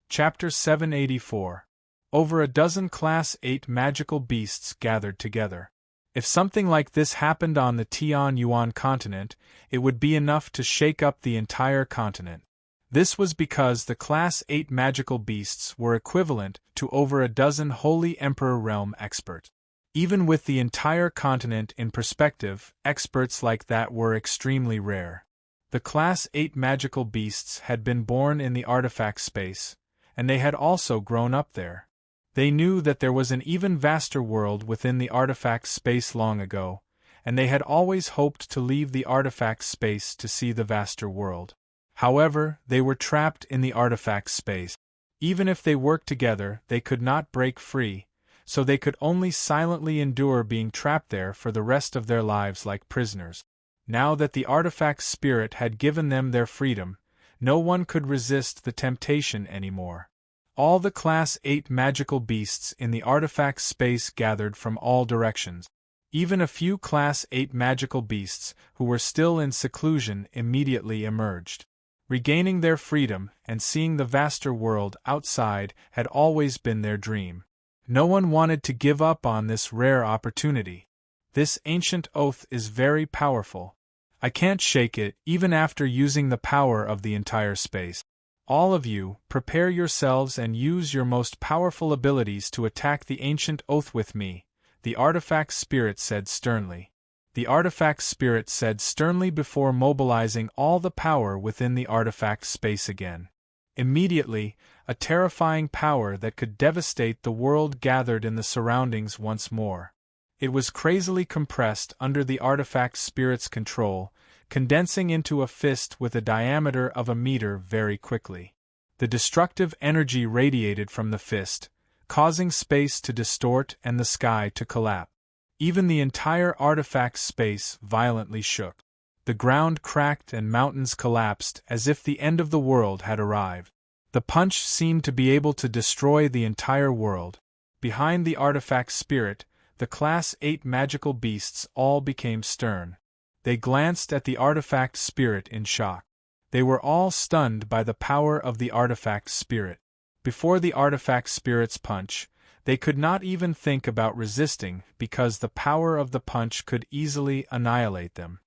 Chapter 784. Over a dozen Class 8 magical beasts gathered together. If something like this happened on the Tianyuan continent, it would be enough to shake up the entire continent. This was because the Class 8 magical beasts were equivalent to over a dozen Holy Emperor Realm experts. Even with the entire continent in perspective, experts like that were extremely rare. The Class 8 magical beasts had been born in the artifact space, and they had also grown up there. They knew that there was an even vaster world within the artifact space long ago, and they had always hoped to leave the artifact space to see the vaster world. However, they were trapped in the artifact space. Even if they worked together, they could not break free, so they could only silently endure being trapped there for the rest of their lives like prisoners. Now that the artifact spirit had given them their freedom, no one could resist the temptation anymore. All the Class 8 magical beasts in the artifact space gathered from all directions. Even a few Class 8 magical beasts, who were still in seclusion, immediately emerged. Regaining their freedom and seeing the vaster world outside had always been their dream. No one wanted to give up on this rare opportunity. This ancient oath is very powerful. I can't shake it, even after using the power of the entire space. All of you, prepare yourselves and use your most powerful abilities to attack the ancient oath with me, the artifact spirit said sternly. The artifact spirit said sternly before mobilizing all the power within the artifact space again. Immediately, a terrifying power that could devastate the world gathered in the surroundings once more. It was crazily compressed under the artifact spirit's control, condensing into a fist with a diameter of a meter very quickly. The destructive energy radiated from the fist, causing space to distort and the sky to collapse. Even the entire artifact space violently shook. The ground cracked and mountains collapsed as if the end of the world had arrived. The punch seemed to be able to destroy the entire world. Behind the artifact spirit, the Class 8 magical beasts all became stern. They glanced at the artifact spirit in shock. They were all stunned by the power of the artifact spirit. Before the artifact spirit's punch, they could not even think about resisting because the power of the punch could easily annihilate them.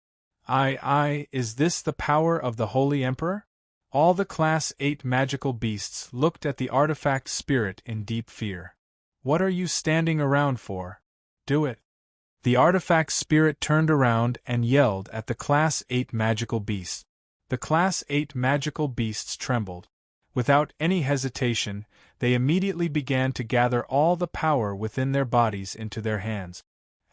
Is this the power of the Holy Emperor? All the Class 8 magical beasts looked at the artifact spirit in deep fear. What are you standing around for? Do it. The artifact spirit turned around and yelled at the Class 8 magical beasts. The Class 8 magical beasts trembled. Without any hesitation, they immediately began to gather all the power within their bodies into their hands.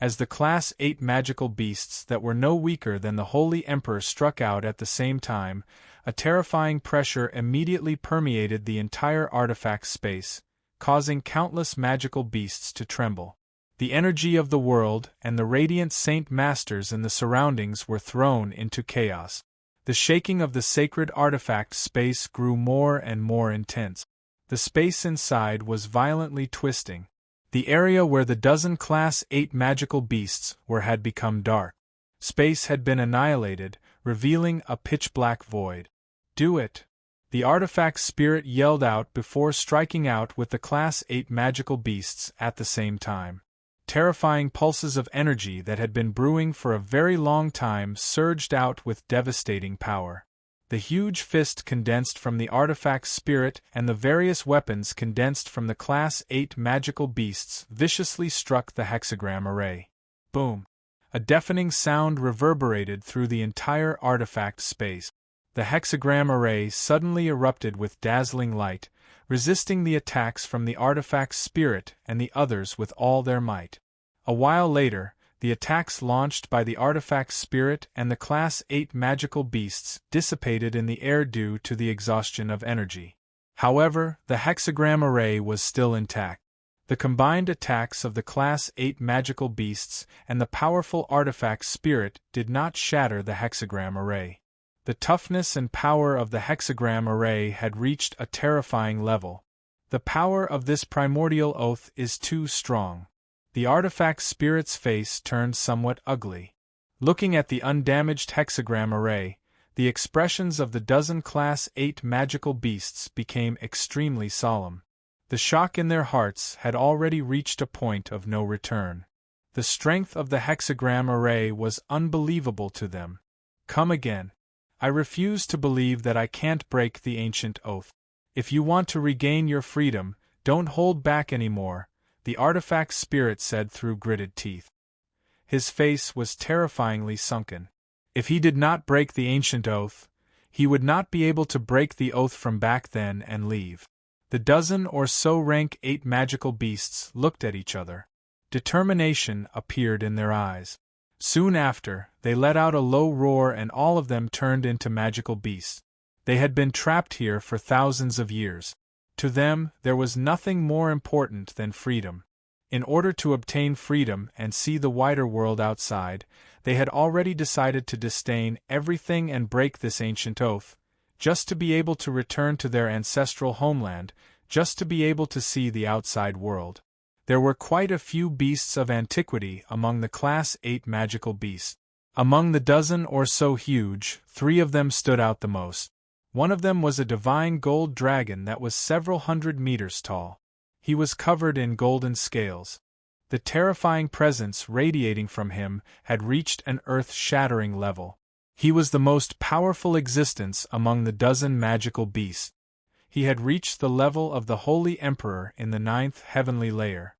As the Class 8 magical beasts that were no weaker than the Holy Emperor struck out at the same time, a terrifying pressure immediately permeated the entire artifact space, causing countless magical beasts to tremble. The energy of the world and the radiant Saint Masters in the surroundings were thrown into chaos. The shaking of the sacred artifact space grew more and more intense. The space inside was violently twisting. The area where the dozen Class 8 magical beasts were had become dark. Space had been annihilated, revealing a pitch-black void. Do it! The artifact spirit yelled out before striking out with the Class 8 magical beasts at the same time. Terrifying pulses of energy that had been brewing for a very long time surged out with devastating power. The huge fist condensed from the artifact spirit and the various weapons condensed from the Class 8 magical beasts viciously struck the hexagram array. Boom! A deafening sound reverberated through the entire artifact space. The hexagram array suddenly erupted with dazzling light, resisting the attacks from the artifact spirit and the others with all their might. A while later, the attacks launched by the artifact spirit and the Class 8 magical beasts dissipated in the air due to the exhaustion of energy. However, the hexagram array was still intact. The combined attacks of the Class 8 magical beasts and the powerful artifact spirit did not shatter the hexagram array. The toughness and power of the hexagram array had reached a terrifying level. The power of this primordial oath is too strong. The artifact spirit's face turned somewhat ugly. Looking at the undamaged hexagram array, the expressions of the dozen Class 8 magical beasts became extremely solemn. The shock in their hearts had already reached a point of no return. The strength of the hexagram array was unbelievable to them. Come again. I refuse to believe that I can't break the ancient oath. If you want to regain your freedom, don't hold back anymore, the artifact spirit said through gritted teeth. His face was terrifyingly sunken. If he did not break the ancient oath, he would not be able to break the oath from back then and leave. The dozen or so rank 8 magical beasts looked at each other. Determination appeared in their eyes. Soon after, they let out a low roar and all of them turned into magical beasts. They had been trapped here for thousands of years. To them, there was nothing more important than freedom. In order to obtain freedom and see the wider world outside, they had already decided to disdain everything and break this ancient oath, just to be able to return to their ancestral homeland, just to be able to see the outside world. There were quite a few beasts of antiquity among the Class 8 magical beasts. Among the dozen or so huge, 3 of them stood out the most. One of them was a divine gold dragon that was several hundred meters tall. He was covered in golden scales. The terrifying presence radiating from him had reached an earth-shattering level. He was the most powerful existence among the dozen magical beasts. he had reached the level of the Holy Emperor in the 9th heavenly layer.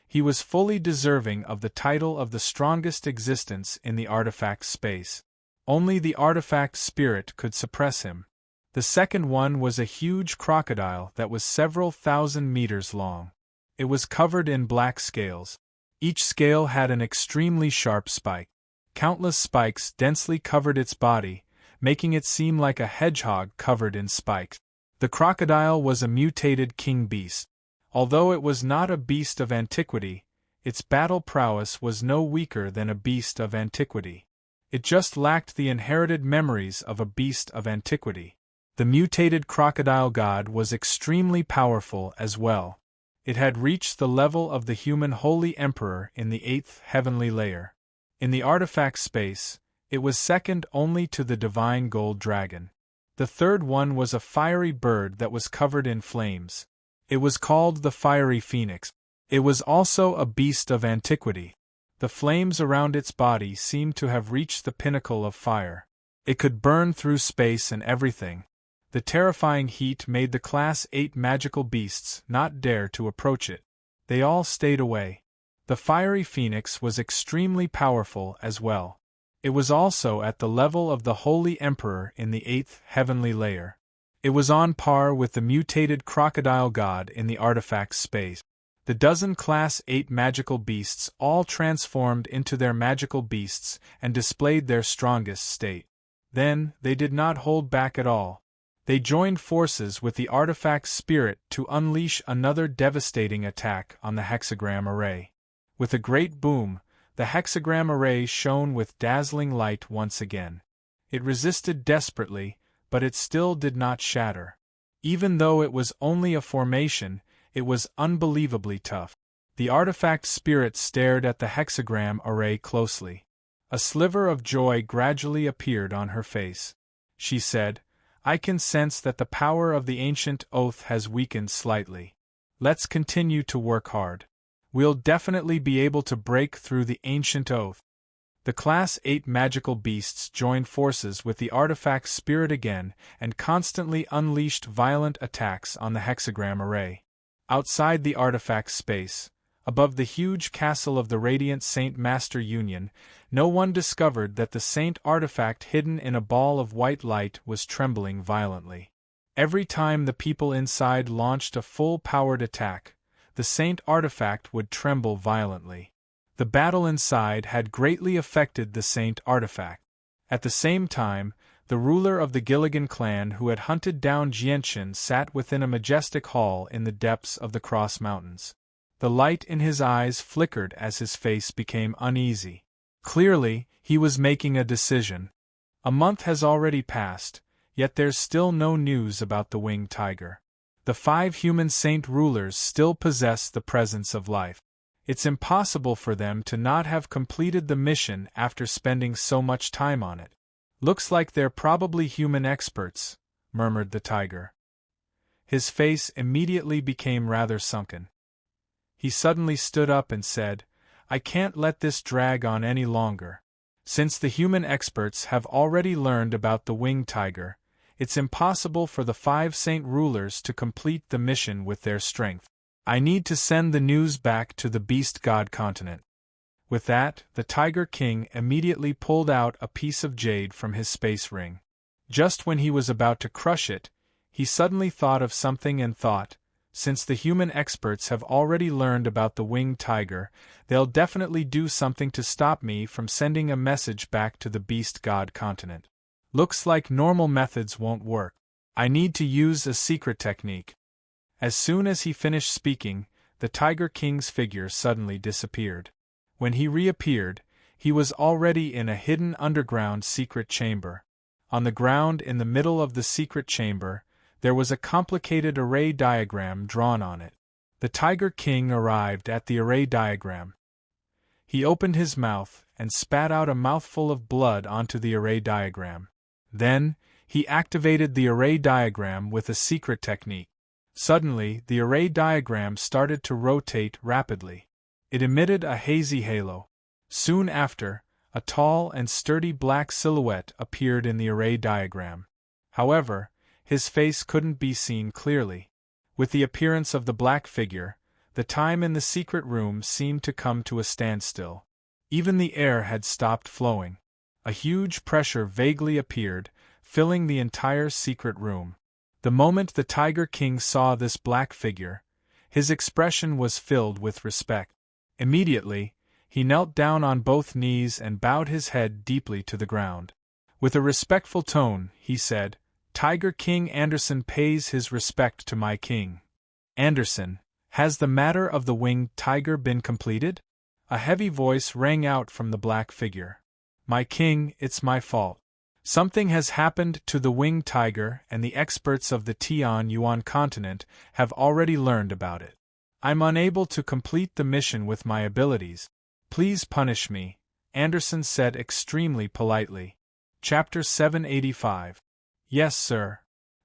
He was fully deserving of the title of the strongest existence in the artifact space. Only the artifact spirit could suppress him. The second one was a huge crocodile that was several thousand meters long. It was covered in black scales. Each scale had an extremely sharp spike. Countless spikes densely covered its body, making it seem like a hedgehog covered in spikes. The crocodile was a mutated king beast. Although it was not a beast of antiquity, its battle prowess was no weaker than a beast of antiquity. It just lacked the inherited memories of a beast of antiquity. The mutated crocodile god was extremely powerful as well. It had reached the level of the human Holy Emperor in the 8th heavenly layer. In the artifact space, it was second only to the divine gold dragon. The third one was a fiery bird that was covered in flames. It was called the fiery phoenix. It was also a beast of antiquity. The flames around its body seemed to have reached the pinnacle of fire. It could burn through space and everything. The terrifying heat made the Class 8 magical beasts not dare to approach it. They all stayed away. The fiery phoenix was extremely powerful as well. It was also at the level of the Holy Emperor in the 8th heavenly layer. It was on par with the mutated crocodile god in the artifact space. The dozen Class 8 magical beasts all transformed into their magical beasts and displayed their strongest state. Then, they did not hold back at all. They joined forces with the artifact spirit to unleash another devastating attack on the hexagram array. With a great boom, the hexagram array shone with dazzling light once again. It resisted desperately, but it still did not shatter. Even though it was only a formation, it was unbelievably tough. The artifact spirit stared at the hexagram array closely. A sliver of joy gradually appeared on her face. She said, "I can sense that the power of the ancient oath has weakened slightly. Let's continue to work hard. We'll definitely be able to break through the ancient oath." The Class 8 magical beasts joined forces with the artifact spirit again and constantly unleashed violent attacks on the hexagram array. Outside the artifact space, above the huge castle of the Radiant Saint Master Union, no one discovered that the Saint artifact hidden in a ball of white light was trembling violently. Every time the people inside launched a full-powered attack, the Saint artifact would tremble violently. The battle inside had greatly affected the Saint artifact. At the same time, the ruler of the Gilligan clan who had hunted down Jianchen sat within a majestic hall in the depths of the Cross Mountains. The light in his eyes flickered as his face became uneasy. Clearly, he was making a decision. A month has already passed, yet there's still no news about the winged tiger. The 5 human saint rulers still possess the presence of life. It's impossible for them to not have completed the mission after spending so much time on it. "Looks like they're probably human experts," murmured the tiger. His face immediately became rather sunken. He suddenly stood up and said, "I can't let this drag on any longer. Since the human experts have already learned about the winged tiger, it's impossible for the 5 saint rulers to complete the mission with their strength. I need to send the news back to the Beast God continent." With that, the Tiger King immediately pulled out a piece of jade from his space ring. Just when he was about to crush it, he suddenly thought of something and thought, "Since the human experts have already learned about the winged tiger, they'll definitely do something to stop me from sending a message back to the Beast God continent. Looks like normal methods won't work. I need to use a secret technique." As soon as he finished speaking, the Tiger King's figure suddenly disappeared. When he reappeared, he was already in a hidden underground secret chamber. On the ground in the middle of the secret chamber, there was a complicated array diagram drawn on it. The Tiger King arrived at the array diagram. He opened his mouth and spat out a mouthful of blood onto the array diagram. Then, he activated the array diagram with a secret technique. Suddenly, the array diagram started to rotate rapidly. It emitted a hazy halo. Soon after, a tall and sturdy black silhouette appeared in the array diagram. However, His face couldn't be seen clearly. With the appearance of the black figure, the time in the secret room seemed to come to a standstill. Even the air had stopped flowing. A huge pressure vaguely appeared, filling the entire secret room. The moment the Tiger King saw this black figure, his expression was filled with respect. Immediately, he knelt down on both knees and bowed his head deeply to the ground. With a respectful tone, he said, "Tiger King Anderson pays his respect to my king. Anderson, has the matter of the winged tiger been completed?" A heavy voice rang out from the black figure. "My king, it's my fault. Something has happened to the winged tiger and the experts of the Tian-Yuan continent have already learned about it. I'm unable to complete the mission with my abilities. Please punish me," Anderson said extremely politely. Chapter 785. Yes, sir.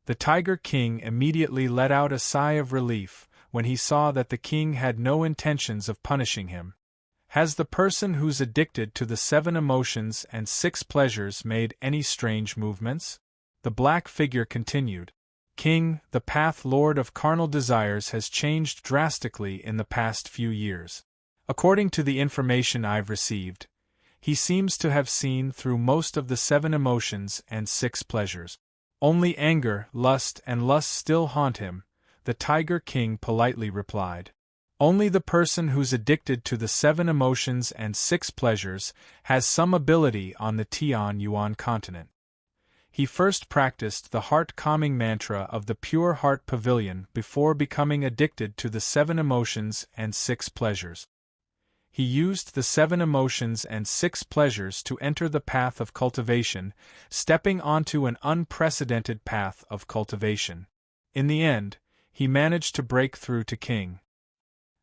The Tiger King immediately let out a sigh of relief when he saw that the king had no intentions of punishing him. Has the person who's addicted to the 7 emotions and 6 pleasures made any strange movements? The black figure continued. King, the path lord of carnal desires has changed drastically in the past few years. According to the information I've received, he seems to have seen through most of the 7 emotions and 6 pleasures. Only anger, lust, and lust still haunt him, the Tiger King politely replied. Only the person who's addicted to the 7 emotions and 6 pleasures has some ability on the Tian-Yuan continent. He first practiced the heart-calming mantra of the Pure Heart Pavilion before becoming addicted to the 7 emotions and 6 pleasures. He used the 7 emotions and 6 pleasures to enter the path of cultivation, stepping onto an unprecedented path of cultivation. In the end, he managed to break through to King.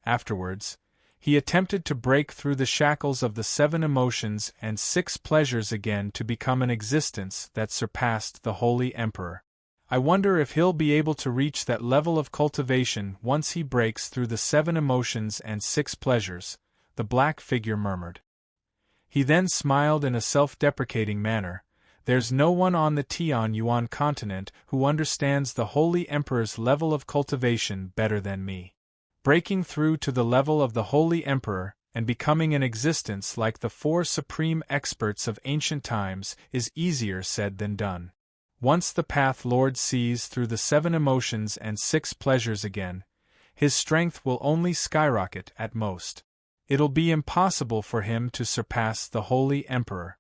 Afterwards, he attempted to break through the shackles of the 7 emotions and 6 pleasures again to become an existence that surpassed the Holy Emperor. I wonder if he'll be able to reach that level of cultivation once he breaks through the 7 emotions and 6 pleasures, the black figure murmured. He then smiled in a self-deprecating manner. There's no one on the Tian-Yuan continent who understands the Holy Emperor's level of cultivation better than me. Breaking through to the level of the Holy Emperor and becoming an existence like the 4 supreme experts of ancient times is easier said than done. Once the Path Lord sees through the 7 emotions and 6 pleasures again, his strength will only skyrocket at most. It'll be impossible for him to surpass the Holy Emperor.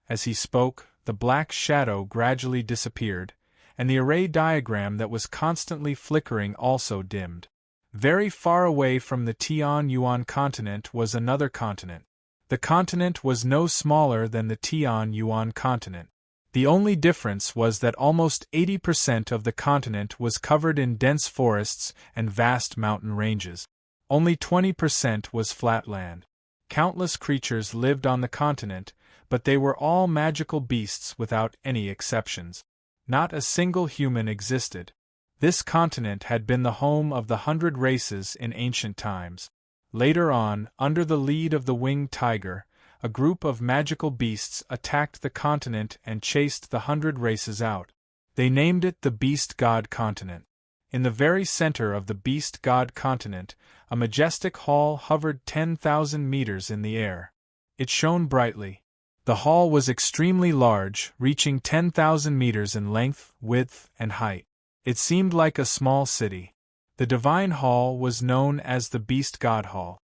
As he spoke, the black shadow gradually disappeared, and the array diagram that was constantly flickering also dimmed. Very far away from the Tian-Yuan continent was another continent. The continent was no smaller than the Tian-Yuan continent. The only difference was that almost 80% of the continent was covered in dense forests and vast mountain ranges. Only 20% was flat land. Countless creatures lived on the continent, but they were all magical beasts without any exceptions. Not a single human existed. This continent had been the home of the 100 races in ancient times. Later on, under the lead of the winged tiger, a group of magical beasts attacked the continent and chased the 100 races out. They named it the Beast God Continent. In the very center of the Beast God Continent, a majestic hall hovered 10,000 meters in the air. It shone brightly. The hall was extremely large, reaching 10,000 meters in length, width, and height. It seemed like a small city. The Divine Hall was known as the Beast God Hall.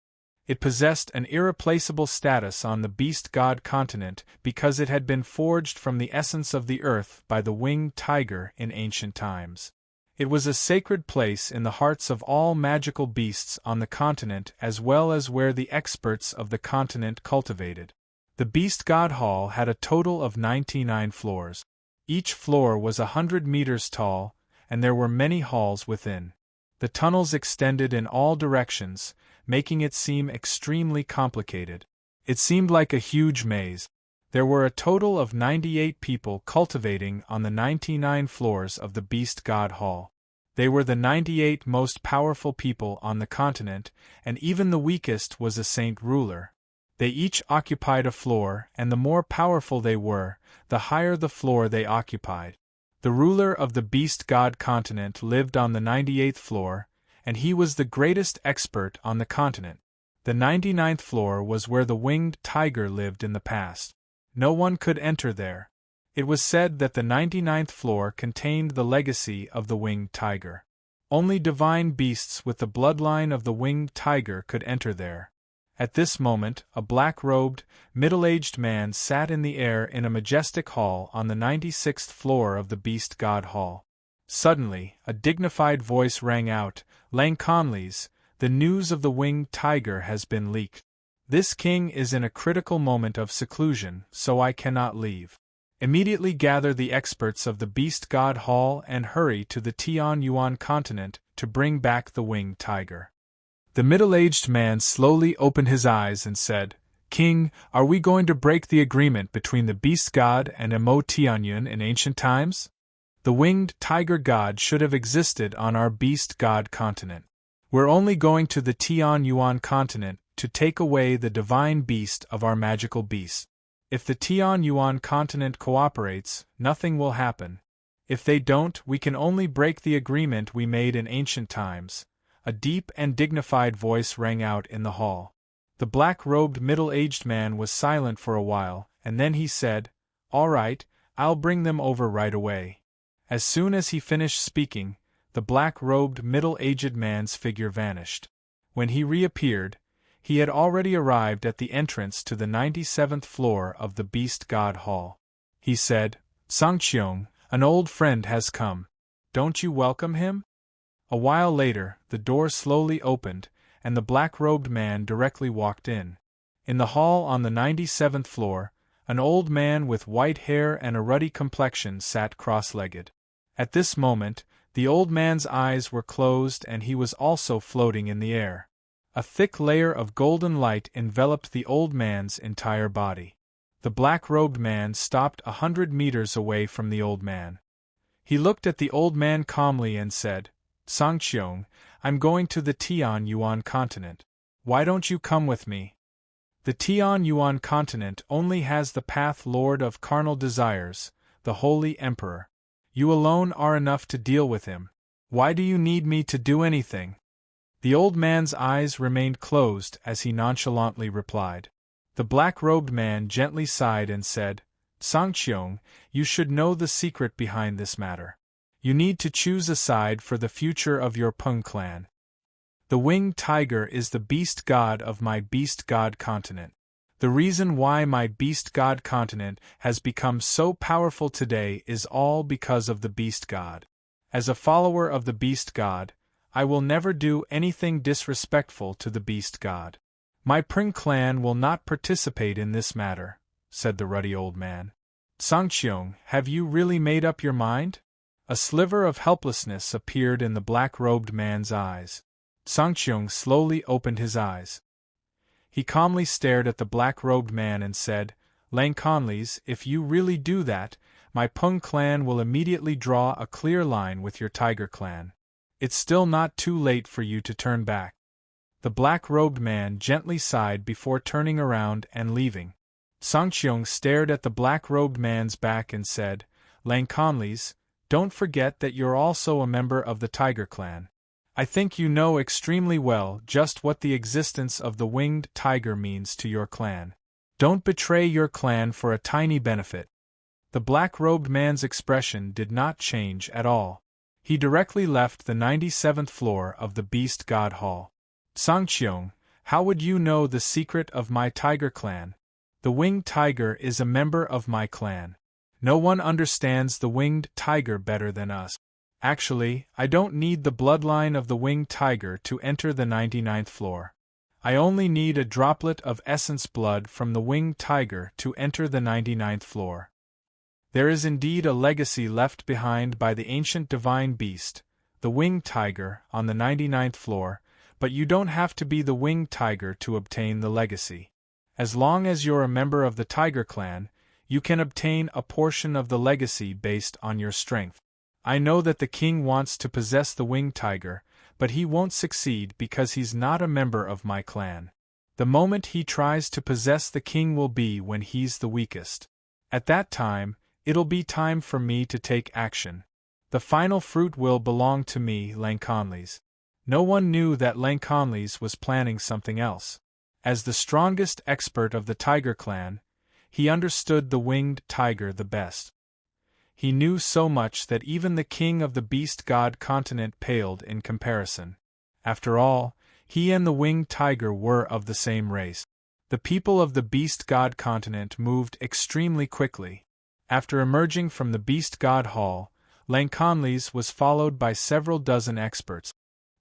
It possessed an irreplaceable status on the Beast God Continent because it had been forged from the essence of the earth by the winged tiger in ancient times. It was a sacred place in the hearts of all magical beasts on the continent as well as where the experts of the continent cultivated. The Beast God Hall had a total of 99 floors. Each floor was 100 meters tall, and there were many halls within. The tunnels extended in all directions, making it seem extremely complicated. It seemed like a huge maze. There were a total of 98 people cultivating on the 99 floors of the Beast God Hall. They were the 98 most powerful people on the continent, and even the weakest was a saint ruler. They each occupied a floor, and the more powerful they were, the higher the floor they occupied. The ruler of the Beast God continent lived on the 98th floor, and he was the greatest expert on the continent. The 99th floor was where the winged tiger lived in the past. No one could enter there. It was said that the 99th floor contained the legacy of the winged tiger. Only divine beasts with the bloodline of the winged tiger could enter there. At this moment, a black-robed, middle-aged man sat in the air in a majestic hall on the 96th floor of the Beast God Hall. Suddenly, a dignified voice rang out, "Lang Conleys, the news of the winged tiger has been leaked. This king is in a critical moment of seclusion, so I cannot leave. Immediately gather the experts of the Beast God Hall and hurry to the Tian Yuan continent to bring back the winged tiger." The middle-aged man slowly opened his eyes and said, "King, are we going to break the agreement between the Beast God and Mo Tianyun in ancient times? The winged tiger god should have existed on our Beast God continent. We're only going to the Tian Yuan continent to take away the divine beast of our magical beast. If the Tian Yuan continent cooperates, nothing will happen. If they don't, we can only break the agreement we made in ancient times." A deep and dignified voice rang out in the hall. The black-robed middle-aged man was silent for a while, and then he said, "All right, I'll bring them over right away." As soon as he finished speaking, the black-robed middle-aged man's figure vanished. When he reappeared, he had already arrived at the entrance to the 97th floor of the Beast God Hall. He said, "Sangqiong, an old friend has come. Don't you welcome him?" A while later, the door slowly opened, and the black-robed man directly walked in. In the hall on the 97th floor, an old man with white hair and a ruddy complexion sat cross-legged. At this moment, the old man's eyes were closed and he was also floating in the air. A thick layer of golden light enveloped the old man's entire body. The black-robed man stopped 100 meters away from the old man. He looked at the old man calmly and said, "Sangqiong, I'm going to the Tian Yuan continent. Why don't you come with me? The Tian Yuan continent only has the Path Lord of Carnal Desires, the Holy Emperor. You alone are enough to deal with him. Why do you need me to do anything?" The old man's eyes remained closed as he nonchalantly replied. The black-robed man gently sighed and said, "Sangqiong, you should know the secret behind this matter. You need to choose a side for the future of your Peng clan. The winged tiger is the beast god of my beast god continent. The reason why my beast god continent has become so powerful today is all because of the beast god. As a follower of the beast god, I will never do anything disrespectful to the beast god. My Peng clan will not participate in this matter," said the ruddy old man. "Sangqiong, have you really made up your mind?" A sliver of helplessness appeared in the black-robed man's eyes. Sangqiong slowly opened his eyes. He calmly stared at the black-robed man and said, "Lang Conleys, if you really do that, my Peng clan will immediately draw a clear line with your tiger clan. It's still not too late for you to turn back." The black-robed man gently sighed before turning around and leaving. Sangqiong stared at the black-robed man's back and said, "Lang Conleys, don't forget that you're also a member of the Tiger Clan. I think you know extremely well just what the existence of the winged tiger means to your clan. Don't betray your clan for a tiny benefit." The black-robed man's expression did not change at all. He directly left the 97th floor of the Beast God Hall. "Sangqiong, how would you know the secret of my tiger clan? The winged tiger is a member of my clan. No one understands the winged tiger better than us. Actually, I don't need the bloodline of the winged tiger to enter the 99th floor. I only need a droplet of essence blood from the winged tiger to enter the 99th floor. There is indeed a legacy left behind by the ancient divine beast, the winged tiger, on the 99th floor, but you don't have to be the winged tiger to obtain the legacy. As long as you're a member of the Tiger Clan, you can obtain a portion of the legacy based on your strength. I know that the king wants to possess the winged tiger, but he won't succeed because he's not a member of my clan. The moment he tries to possess the king will be when he's the weakest. At that time, It'll be time for me to take action. The final fruit will belong to me, Lanconles. No one knew that Lanconles was planning something else. As the strongest expert of the tiger clan, he understood the winged tiger the best. He knew so much that even the king of the beast god continent paled in comparison. After all, he and the winged tiger were of the same race. The people of the beast god continent moved extremely quickly. After emerging from the beast god hall, Lanconles was followed by several dozen experts.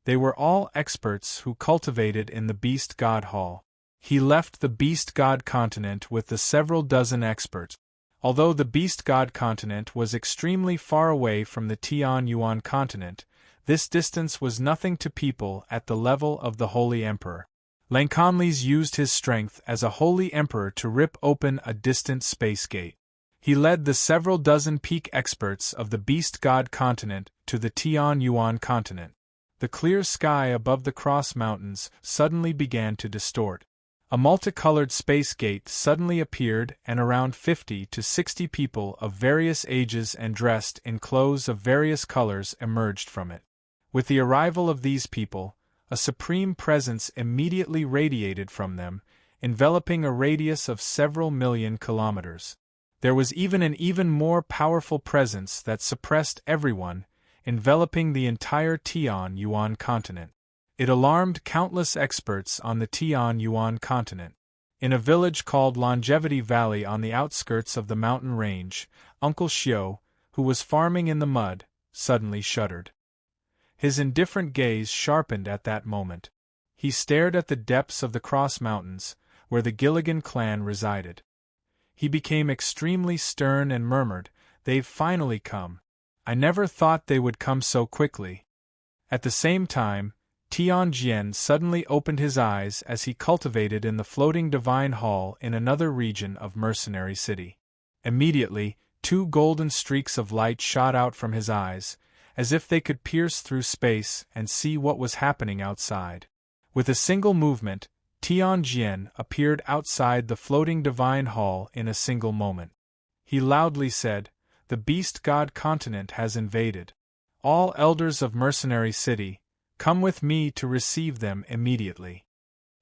They were all experts who cultivated in the beast god hall. He left the beast god continent with the several dozen experts. Although the beast god continent was extremely far away from the Tian Yuan continent, this distance was nothing to people at the level of the Holy Emperor. Lanconles used his strength as a Holy Emperor to rip open a distant space gate. He led the several dozen peak experts of the beast god continent to the Tian Yuan continent. The clear sky above the Cross Mountains suddenly began to distort. A multicolored space gate suddenly appeared and around 50 to 60 people of various ages and dressed in clothes of various colors emerged from it. With the arrival of these people, a supreme presence immediately radiated from them, enveloping a radius of several million kilometers. There was even an even more powerful presence that suppressed everyone, enveloping the entire Tian Yuan continent. It alarmed countless experts on the Tian Yuan continent. In a village called Longevity Valley on the outskirts of the mountain range, Uncle Xiao, who was farming in the mud, suddenly shuddered. His indifferent gaze sharpened at that moment. He stared at the depths of the Cross Mountains, where the Gilligan clan resided. He became extremely stern and murmured, "They've finally come. I never thought they would come so quickly." At the same time, Tianjian suddenly opened his eyes as he cultivated in the floating divine hall in another region of Mercenary City. Immediately, 2 golden streaks of light shot out from his eyes, as if they could pierce through space and see what was happening outside. With a single movement, Tianjian appeared outside the floating divine hall in a single moment. He loudly said, "The beast god continent has invaded. All elders of Mercenary City, come with me to receive them immediately."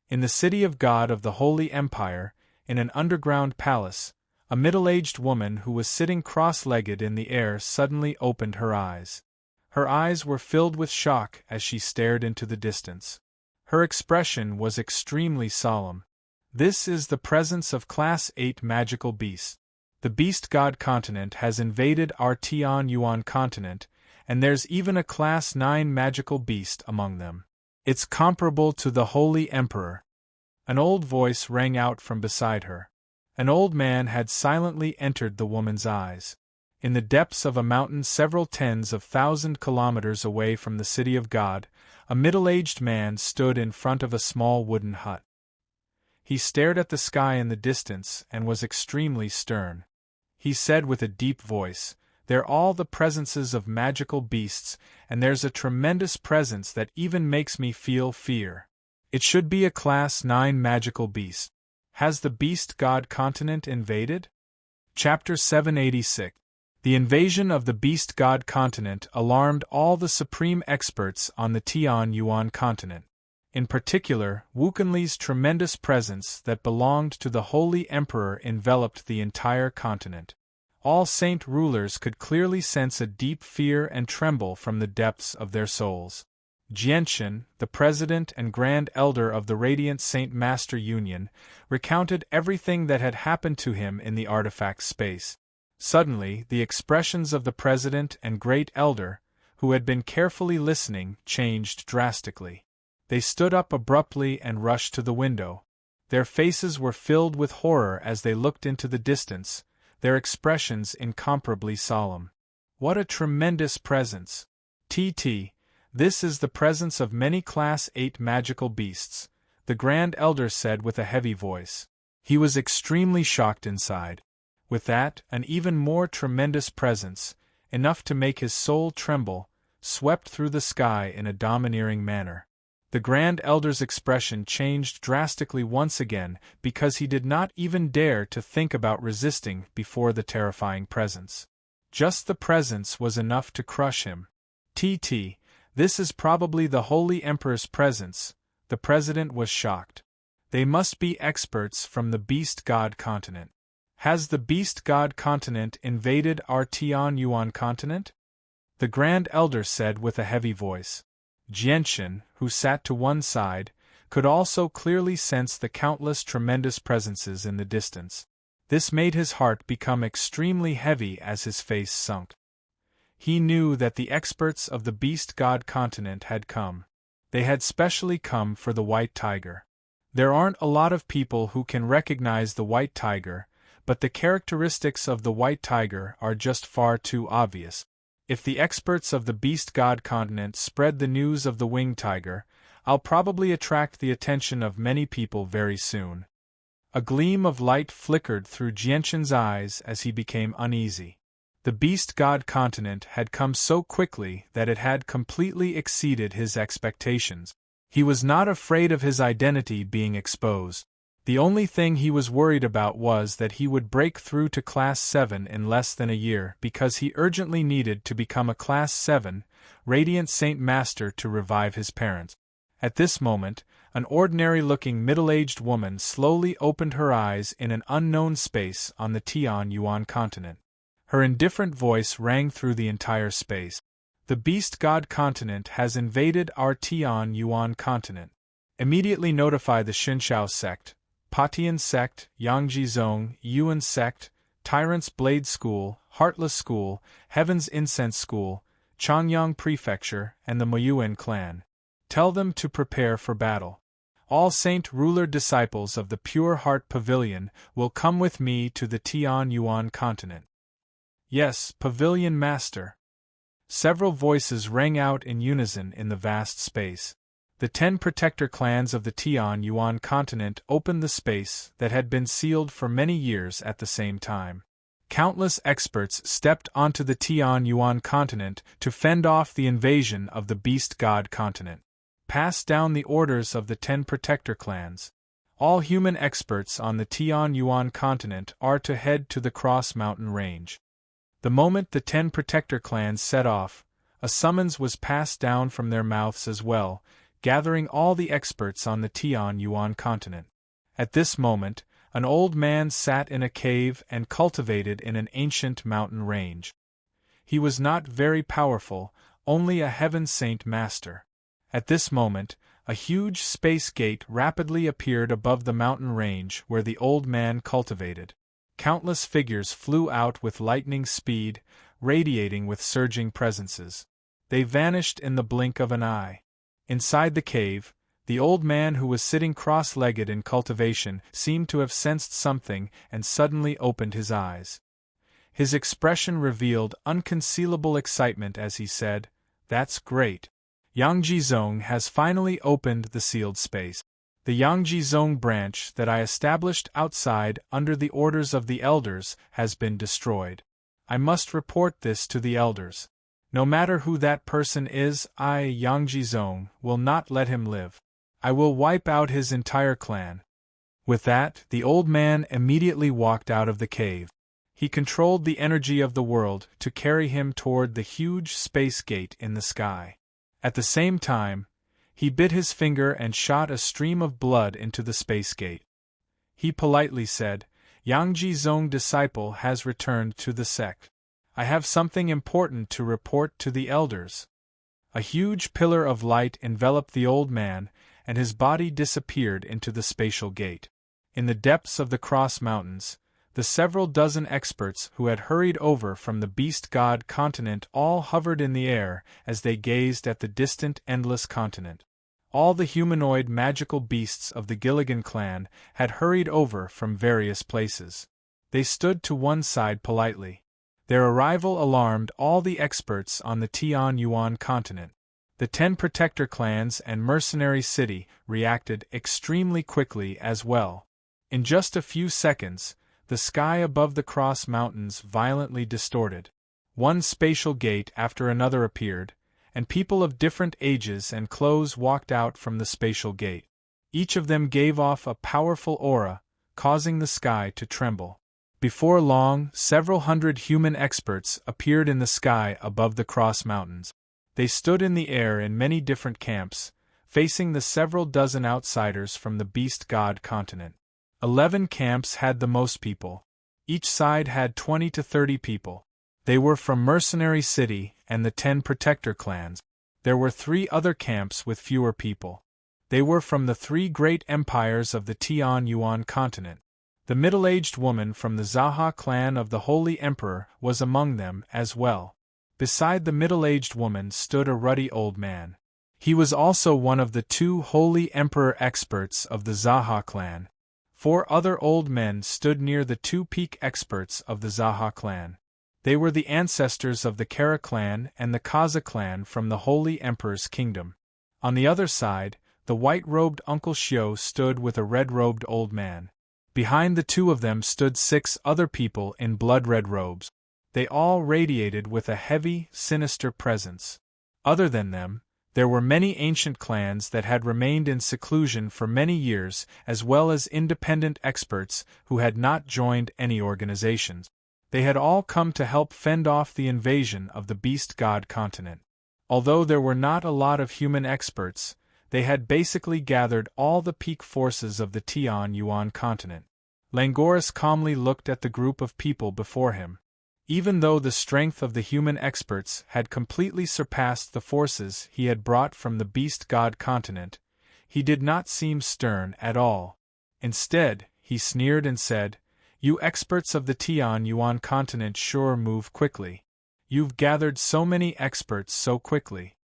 In the city of God of the Holy Empire, in an underground palace, a middle-aged woman who was sitting cross-legged in the air suddenly opened her eyes. Her eyes were filled with shock as she stared into the distance. Her expression was extremely solemn. "This is the presence of Class 8 magical beasts. The beast god continent has invaded our Tian Yuan continent, and there's even a Class 9 magical beast among them. It's comparable to the Holy Emperor." An old voice rang out from beside her. An old man had silently entered the woman's eyes. In the depths of a mountain several tens of thousand kilometers away from the city of God, a middle-aged man stood in front of a small wooden hut. He stared at the sky in the distance and was extremely stern. He said with a deep voice, "They're all the presences of magical beasts, and there's a tremendous presence that even makes me feel fear. It should be a Class 9 magical beast. Has the beast god continent invaded?" Chapter 786. The invasion of the beast god continent alarmed all the supreme experts on the Tian Yuan continent. In particular, Wukenli's tremendous presence that belonged to the Holy Emperor enveloped the entire continent. All saint rulers could clearly sense a deep fear and tremble from the depths of their souls. Jianshan, the president and grand elder of the Radiant Saint Master Union, recounted everything that had happened to him in the artifact space. Suddenly, the expressions of the president and great elder, who had been carefully listening, changed drastically. They stood up abruptly and rushed to the window. Their faces were filled with horror as they looked into the distance, their expressions incomparably solemn. "What a tremendous presence! This is the presence of many Class 8 magical beasts," the Grand Elder said with a heavy voice. He was extremely shocked inside. With that, an even more tremendous presence, enough to make his soul tremble, swept through the sky in a domineering manner. The Grand Elder's expression changed drastically once again because he did not even dare to think about resisting before the terrifying presence. Just the presence was enough to crush him. This is probably the Holy Emperor's presence, the president was shocked. They must be experts from the Beast God continent. Has the Beast God continent invaded our Tian Yuan continent? The Grand Elder said with a heavy voice. Jianxin, who sat to one side, could also clearly sense the countless tremendous presences in the distance. This made his heart become extremely heavy as his face sunk. He knew that the experts of the Beast God continent had come. They had specially come for the White Tiger. There aren't a lot of people who can recognize the White Tiger, but the characteristics of the White Tiger are just far too obvious. If the experts of the Beast God continent spread the news of the Winged Tiger, I'll probably attract the attention of many people very soon. A gleam of light flickered through Jianxin's eyes as he became uneasy. The Beast God continent had come so quickly that it had completely exceeded his expectations. He was not afraid of his identity being exposed. The only thing he was worried about was that he would break through to Class 7 in less than a year because he urgently needed to become a Class 7, Radiant Saint Master to revive his parents. At this moment, an ordinary-looking middle-aged woman slowly opened her eyes in an unknown space on the Tian Yuan continent. Her indifferent voice rang through the entire space. The Beast God continent has invaded our Tian Yuan continent. Immediately notify the Xinshao sect, Patian sect, Yangji Zong, Yuan sect, Tyrant's Blade School, Heartless School, Heaven's Incense School, Changyang Prefecture, and the Moyuan clan. Tell them to prepare for battle. All Saint Ruler disciples of the Pure Heart Pavilion will come with me to the Tian Yuan continent. Yes, Pavilion Master. Several voices rang out in unison in the vast space. The 10 protector clans of the Tian Yuan continent opened the space that had been sealed for many years at the same time. Countless experts stepped onto the Tian Yuan continent to fend off the invasion of the Beast God continent. Pass down the orders of the 10 protector clans. All human experts on the Tian Yuan continent are to head to the Cross Mountain Range. The moment the 10 protector clans set off, a summons was passed down from their mouths as well, gathering all the experts on the Tian Yuan continent. At this moment, an old man sat in a cave and cultivated in an ancient mountain range. He was not very powerful, only a Heaven Saint Master. At this moment, a huge space gate rapidly appeared above the mountain range where the old man cultivated. Countless figures flew out with lightning speed, radiating with surging presences. They vanished in the blink of an eye. Inside the cave, the old man who was sitting cross-legged in cultivation seemed to have sensed something and suddenly opened his eyes. His expression revealed unconcealable excitement as he said, "That's great. Yangji Zong has finally opened the sealed space. The Yangji Zong branch that I established outside under the orders of the elders has been destroyed. I must report this to the elders. No matter who that person is, I, Yangji Zong, will not let him live. I will wipe out his entire clan." With that, the old man immediately walked out of the cave. He controlled the energy of the world to carry him toward the huge space gate in the sky. At the same time, he bit his finger and shot a stream of blood into the space gate. He politely said, "Yangji Zong disciple has returned to the sect. I have something important to report to the elders." A huge pillar of light enveloped the old man, and his body disappeared into the spatial gate. In the depths of the Cross Mountains, the several dozen experts who had hurried over from the Beast God continent all hovered in the air as they gazed at the distant endless continent. All the humanoid magical beasts of the Gilligan clan had hurried over from various places. They stood to one side politely. Their arrival alarmed all the experts on the Tian Yuan continent. The 10 protector clans and mercenary city reacted extremely quickly as well. In just a few seconds, the sky above the Cross Mountains violently distorted. One spatial gate after another appeared, and people of different ages and clothes walked out from the spatial gate. Each of them gave off a powerful aura, causing the sky to tremble. Before long, several hundred human experts appeared in the sky above the Cross Mountains. They stood in the air in many different camps, facing the several dozen outsiders from the Beast God continent. 11 camps had the most people. Each side had 20 to 30 people. They were from Mercenary City and the 10 Protector clans. There were 3 other camps with fewer people. They were from the 3 great empires of the Tian-Yuan continent. The middle-aged woman from the Zaha clan of the Holy Emperor was among them as well. Beside the middle-aged woman stood a ruddy old man. He was also one of the 2 Holy Emperor experts of the Zaha clan. 4 other old men stood near the 2 peak experts of the Zaha clan. They were the ancestors of the Kara clan and the Kaza clan from the Holy Emperor's kingdom. On the other side, the white-robed Uncle Xiao stood with a red-robed old man. Behind the 2 of them stood 6 other people in blood-red robes. They all radiated with a heavy, sinister presence. Other than them, there were many ancient clans that had remained in seclusion for many years, as well as independent experts who had not joined any organizations. They had all come to help fend off the invasion of the Beast God continent. Although there were not a lot of human experts, they had basically gathered all the peak forces of the Tian-Yuan continent. Langoris calmly looked at the group of people before him. Even though the strength of the human experts had completely surpassed the forces he had brought from the Beast God continent, he did not seem stern at all. Instead, he sneered and said, "You experts of the Tian-Yuan continent sure move quickly. You've gathered so many experts so quickly.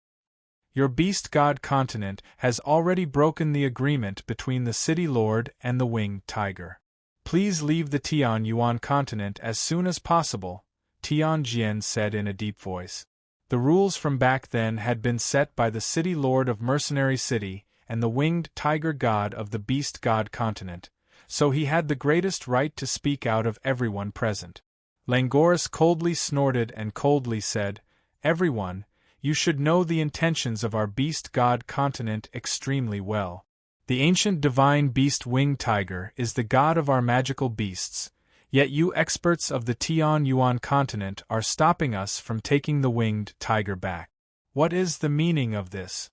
Your Beast God continent has already broken the agreement between the City Lord and the Winged Tiger. Please leave the Tian-Yuan continent as soon as possible," Tian Jian said in a deep voice. The rules from back then had been set by the City Lord of Mercenary City and the Winged Tiger God of the Beast God continent, so he had the greatest right to speak out of everyone present. Langoris coldly snorted and coldly said, "Everyone, you should know the intentions of our Beast God continent extremely well. The ancient divine beast Winged Tiger is the god of our magical beasts, yet you experts of the Tian-Yuan continent are stopping us from taking the Winged Tiger back. What is the meaning of this?"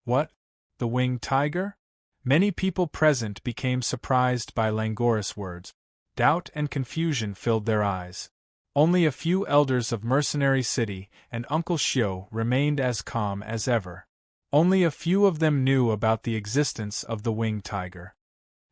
"What? The Winged Tiger?" Many people present became surprised by Langoris' words. Doubt and confusion filled their eyes. Only a few elders of Mercenary City and Uncle Xiao remained as calm as ever. Only a few of them knew about the existence of the Winged Tiger.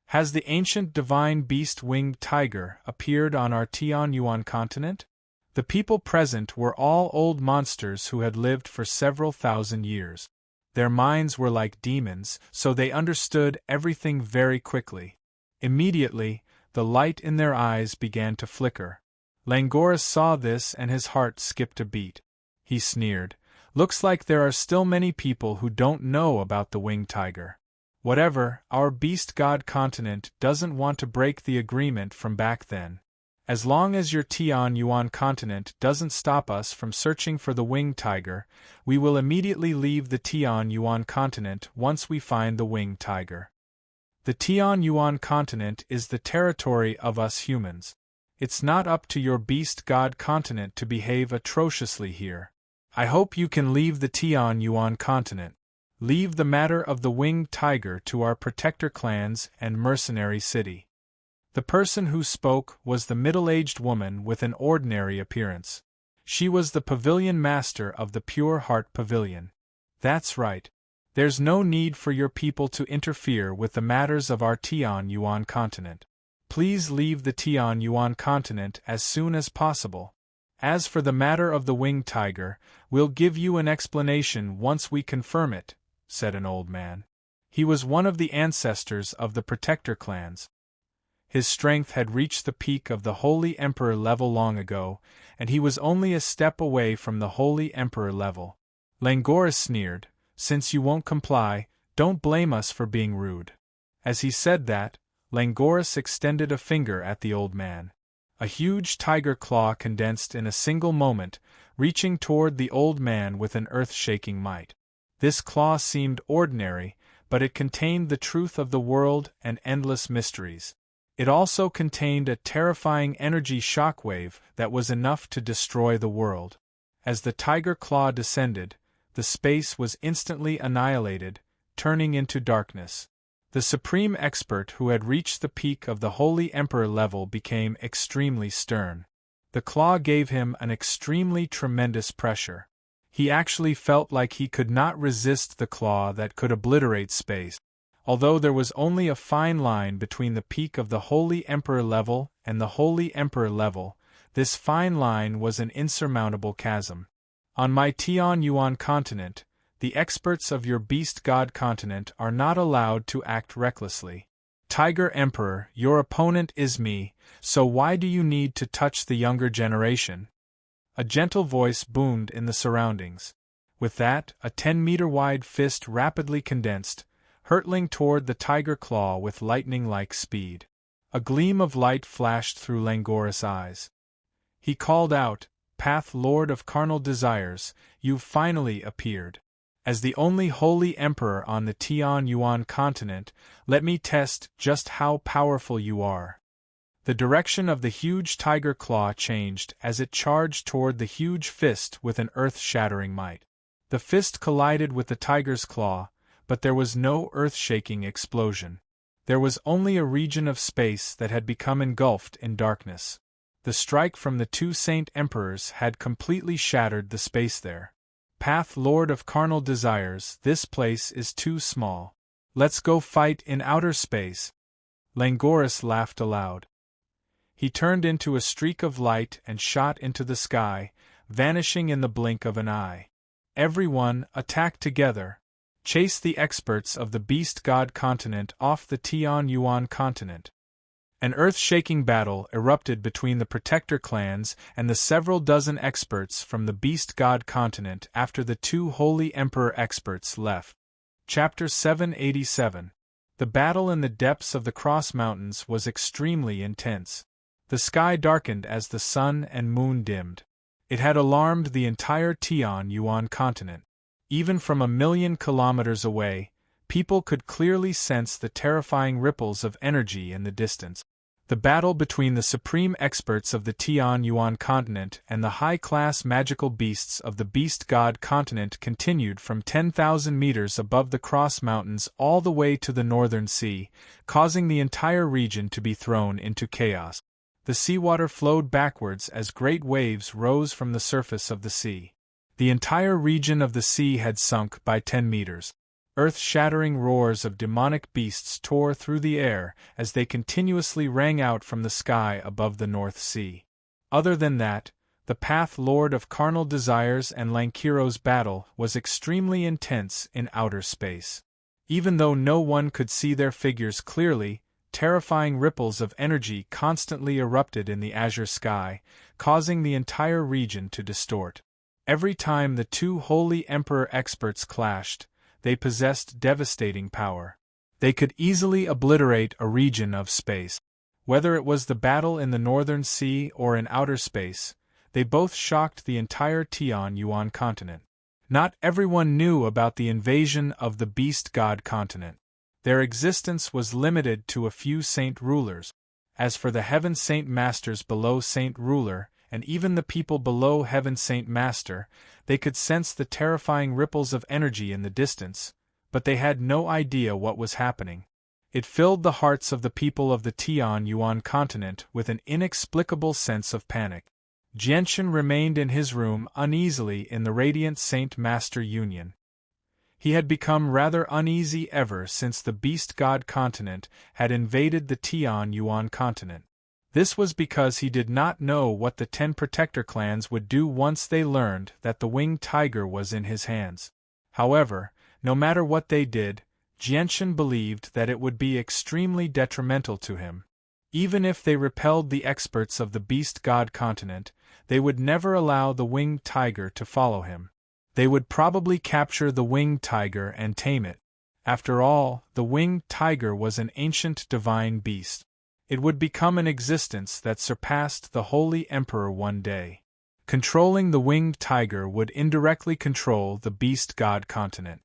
"Has the ancient divine beast Winged Tiger appeared on our Tian-Yuan continent?" The people present were all old monsters who had lived for several thousand years. Their minds were like demons, so they understood everything very quickly. Immediately, the light in their eyes began to flicker. Langoris saw this and his heart skipped a beat. He sneered, "Looks like there are still many people who don't know about the Winged Tiger. Whatever, our Beast God continent doesn't want to break the agreement from back then. As long as your Tian-Yuan continent doesn't stop us from searching for the Winged Tiger, we will immediately leave the Tian-Yuan continent once we find the Winged Tiger. The Tian-Yuan continent is the territory of us humans. It's not up to your Beast God continent to behave atrociously here. I hope you can leave the Tian-Yuan continent. Leave the matter of the Winged Tiger to our protector clans and Mercenary City." The person who spoke was the middle-aged woman with an ordinary appearance. She was the pavilion master of the Pure Heart Pavilion. "That's right. There's no need for your people to interfere with the matters of our Tian-Yuan continent. Please leave the Tian-Yuan continent as soon as possible. As for the matter of the Winged Tiger, we'll give you an explanation once we confirm it," said an old man. He was one of the ancestors of the Protector clans. His strength had reached the peak of the Holy Emperor level long ago, and he was only a step away from the Holy Emperor level. Langoris sneered, "Since you won't comply, don't blame us for being rude." As he said that, Langoris extended a finger at the old man. A huge tiger claw condensed in a single moment, reaching toward the old man with an earth-shaking might. This claw seemed ordinary, but it contained the truth of the world and endless mysteries. It also contained a terrifying energy shockwave that was enough to destroy the world. As the tiger claw descended, the space was instantly annihilated, turning into darkness. The supreme expert who had reached the peak of the Holy Emperor level became extremely stern. The claw gave him an extremely tremendous pressure. He actually felt like he could not resist the claw that could obliterate space. Although there was only a fine line between the peak of the Holy Emperor level and the Holy Emperor level, this fine line was an insurmountable chasm. On my Tian Yuan continent, the experts of your Beast God continent are not allowed to act recklessly. Tiger Emperor, your opponent is me, so why do you need to touch the younger generation? A gentle voice boomed in the surroundings. With that, a 10-meter-wide fist rapidly condensed, hurtling toward the tiger claw with lightning-like speed. A gleam of light flashed through Langoris' eyes. He called out, "Path Lord of Carnal Desires, you've finally appeared. As the only Holy Emperor on the Tian Yuan continent, let me test just how powerful you are." The direction of the huge tiger claw changed as it charged toward the huge fist with an earth-shattering might. The fist collided with the tiger's claw, but there was no earth-shaking explosion. There was only a region of space that had become engulfed in darkness. The strike from the two Saint Emperors had completely shattered the space there. Path Lord of Carnal Desires, this place is too small. Let's go fight in outer space. Langoris laughed aloud. He turned into a streak of light and shot into the sky, vanishing in the blink of an eye. Everyone, attack together. Chase the experts of the Beast God continent off the Tian Yuan continent. An earth-shaking battle erupted between the Protector clans and the several dozen experts from the Beast God continent after the two Holy Emperor experts left. Chapter 787. The battle in the depths of the Cross Mountains was extremely intense. The sky darkened as the sun and moon dimmed. It had alarmed the entire Tian Yuan continent. Even from 1,000,000 kilometers away, people could clearly sense the terrifying ripples of energy in the distance. The battle between the supreme experts of the Tian Yuan continent and the high-class magical beasts of the Beast God continent continued from 10,000 meters above the Cross Mountains all the way to the Northern Sea, causing the entire region to be thrown into chaos. The seawater flowed backwards as great waves rose from the surface of the sea. The entire region of the sea had sunk by 10 meters. Earth-shattering roars of demonic beasts tore through the air as they continuously rang out from the sky above the North Sea. Other than that, the Path Lord of Carnal Desires and Lankiro's battle was extremely intense in outer space. Even though no one could see their figures clearly, terrifying ripples of energy constantly erupted in the azure sky, causing the entire region to distort. Every time the two Holy Emperor experts clashed, they possessed devastating power. They could easily obliterate a region of space. Whether it was the battle in the Northern Sea or in outer space, they both shocked the entire Tian Yuan continent. Not everyone knew about the invasion of the Beast God continent. Their existence was limited to a few saint rulers. As for the Heaven Saint Masters below Saint Ruler, and even the people below Heaven Saint Master, they could sense the terrifying ripples of energy in the distance, but they had no idea what was happening. It filled the hearts of the people of the Tian Yuan continent with an inexplicable sense of panic. Jianshan remained in his room uneasily in the Radiant Saint Master Union. He had become rather uneasy ever since the Beast God continent had invaded the Tian Yuan continent. This was because he did not know what the 10 Protector clans would do once they learned that the winged tiger was in his hands. However, no matter what they did, Jianshan believed that it would be extremely detrimental to him. Even if they repelled the experts of the Beast God continent, they would never allow the winged tiger to follow him. They would probably capture the winged tiger and tame it. After all, the winged tiger was an ancient divine beast. It would become an existence that surpassed the Holy Emperor one day. Controlling the winged tiger would indirectly control the beast god continent.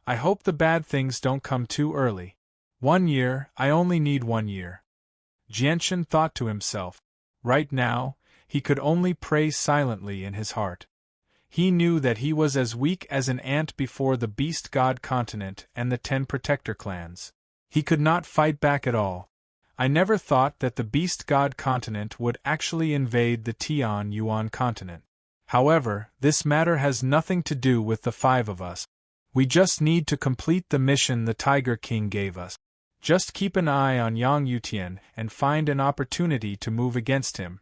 I hope the bad things don't come too early. 1 year, I only need 1 year. Jianshan thought to himself. Right now, he could only pray silently in his heart. He knew that he was as weak as an ant before the beast god continent and the 10 protector clans. He could not fight back at all. I never thought that the beast god continent would actually invade the Tian Yuan continent. However, this matter has nothing to do with the 5 of us. We just need to complete the mission the Tiger King gave us. Just keep an eye on Yang Yutian and find an opportunity to move against him.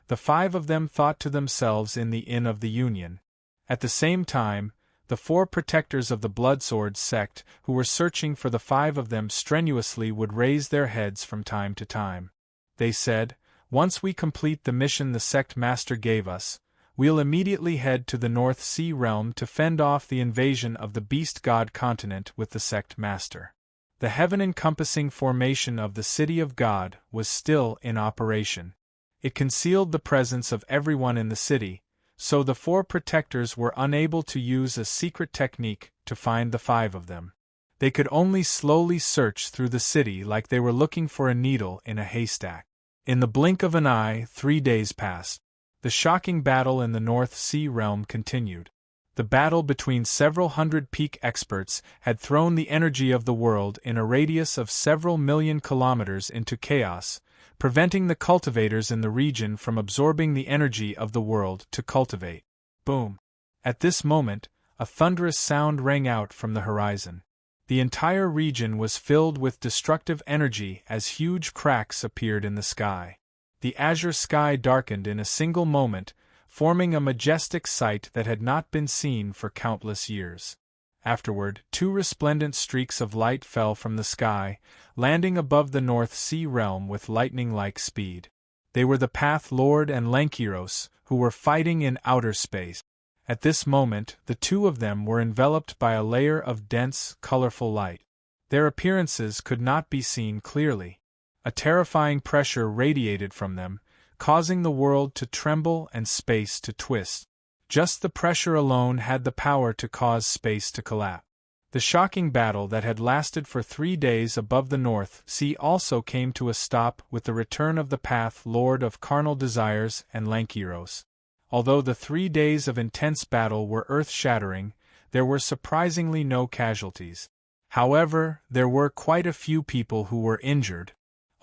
The 5 of them thought to themselves in the Inn of the Union. At the same time, the 4 protectors of the Bloodsword sect who were searching for the 5 of them strenuously would raise their heads from time to time. They said, once we complete the mission the sect master gave us, we'll immediately head to the North Sea realm to fend off the invasion of the beast god continent with the sect master. The heaven-encompassing formation of the City of God was still in operation. It concealed the presence of everyone in the city, so the 4 protectors were unable to use a secret technique to find the 5 of them. They could only slowly search through the city like they were looking for a needle in a haystack. In the blink of an eye, 3 days passed. The shocking battle in the North Sea realm continued. The battle between several hundred peak experts had thrown the energy of the world in a radius of several million kilometers into chaos, preventing the cultivators in the region from absorbing the energy of the world to cultivate. Boom! At this moment, a thunderous sound rang out from the horizon. The entire region was filled with destructive energy as huge cracks appeared in the sky. The azure sky darkened in a single moment, forming a majestic sight that had not been seen for countless years. Afterward, 2 resplendent streaks of light fell from the sky, landing above the North Sea realm with lightning-like speed. They were the Path Lord and Lankiros, who were fighting in outer space. At this moment, the 2 of them were enveloped by a layer of dense, colorful light. Their appearances could not be seen clearly. A terrifying pressure radiated from them, causing the world to tremble and space to twist. Just the pressure alone had the power to cause space to collapse. The shocking battle that had lasted for 3 days above the North Sea also came to a stop with the return of the Path Lord of Carnal Desires and Lankiros. Although the 3 days of intense battle were earth-shattering, there were surprisingly no casualties. However, there were quite a few people who were injured.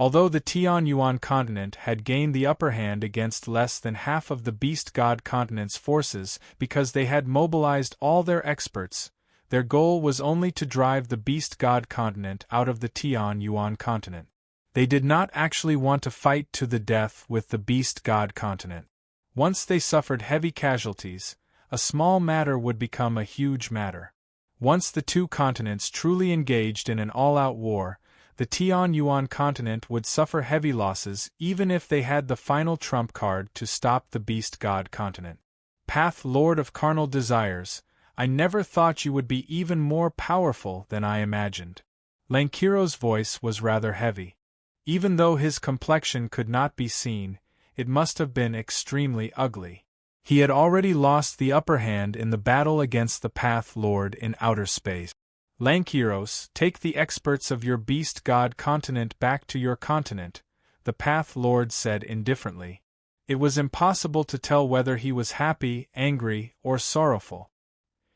Although the Tian Yuan continent had gained the upper hand against less than half of the Beast God continent's forces because they had mobilized all their experts, their goal was only to drive the Beast God continent out of the Tian Yuan continent. They did not actually want to fight to the death with the Beast God continent. Once they suffered heavy casualties, a small matter would become a huge matter. Once the 2 continents truly engaged in an all-out war, the Tian Yuan continent would suffer heavy losses even if they had the final trump card to stop the Beast God continent. Path Lord of Carnal Desires, I never thought you would be even more powerful than I imagined. Lankiro's voice was rather heavy. Even though his complexion could not be seen, it must have been extremely ugly. He had already lost the upper hand in the battle against the Path Lord in outer space. Lankiros, take the experts of your Beast God continent back to your continent, the Path Lord said indifferently. It was impossible to tell whether he was happy, angry, or sorrowful.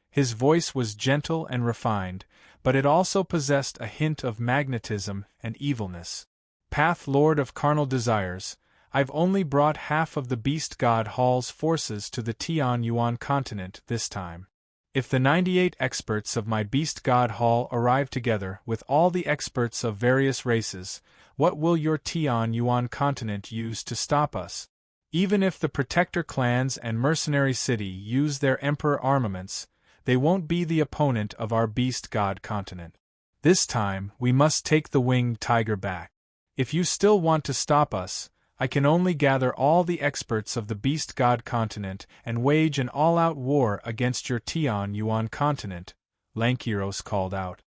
His voice was gentle and refined, but it also possessed a hint of magnetism and evilness. Path Lord of Carnal Desires, I've only brought half of the Beast God Hall's forces to the Tian Yuan continent this time. If the 98 experts of my Beast God Hall arrive together with all the experts of various races, what will your Tian Yuan continent use to stop us? Even if the Protector clans and Mercenary City use their Emperor armaments, they won't be the opponent of our Beast God continent. This time, we must take the winged tiger back. If you still want to stop us, I can only gather all the experts of the Beast God continent and wage an all-out war against your Tian Yuan continent, Lankiros called out.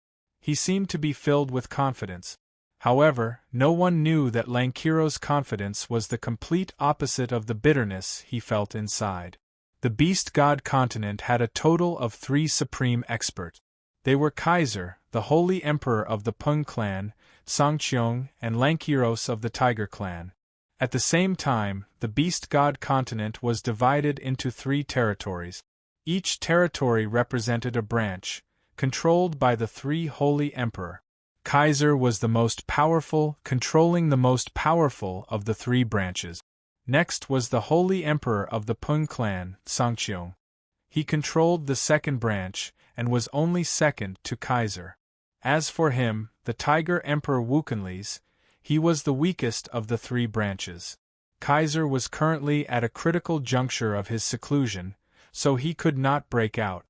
He seemed to be filled with confidence. However, no one knew that Lankiro's confidence was the complete opposite of the bitterness he felt inside. The Beast God continent had a total of 3 supreme experts. They were Kaiser, the Holy Emperor of the Pung clan, Songqiong, and Lankiros of the Tiger clan. At the same time, the Beast God continent was divided into 3 territories. Each territory represented a branch, controlled by the 3 Holy Emperor. Kaiser was the most powerful, controlling the most powerful of the 3 branches. Next was the Holy Emperor of the Pung clan, Songqiong. He controlled the 2nd branch, and was only second to Kaiser. As for him, the Tiger Emperor Wukenlis, he was the weakest of the 3 branches. Kaiser was currently at a critical juncture of his seclusion, so he could not break out.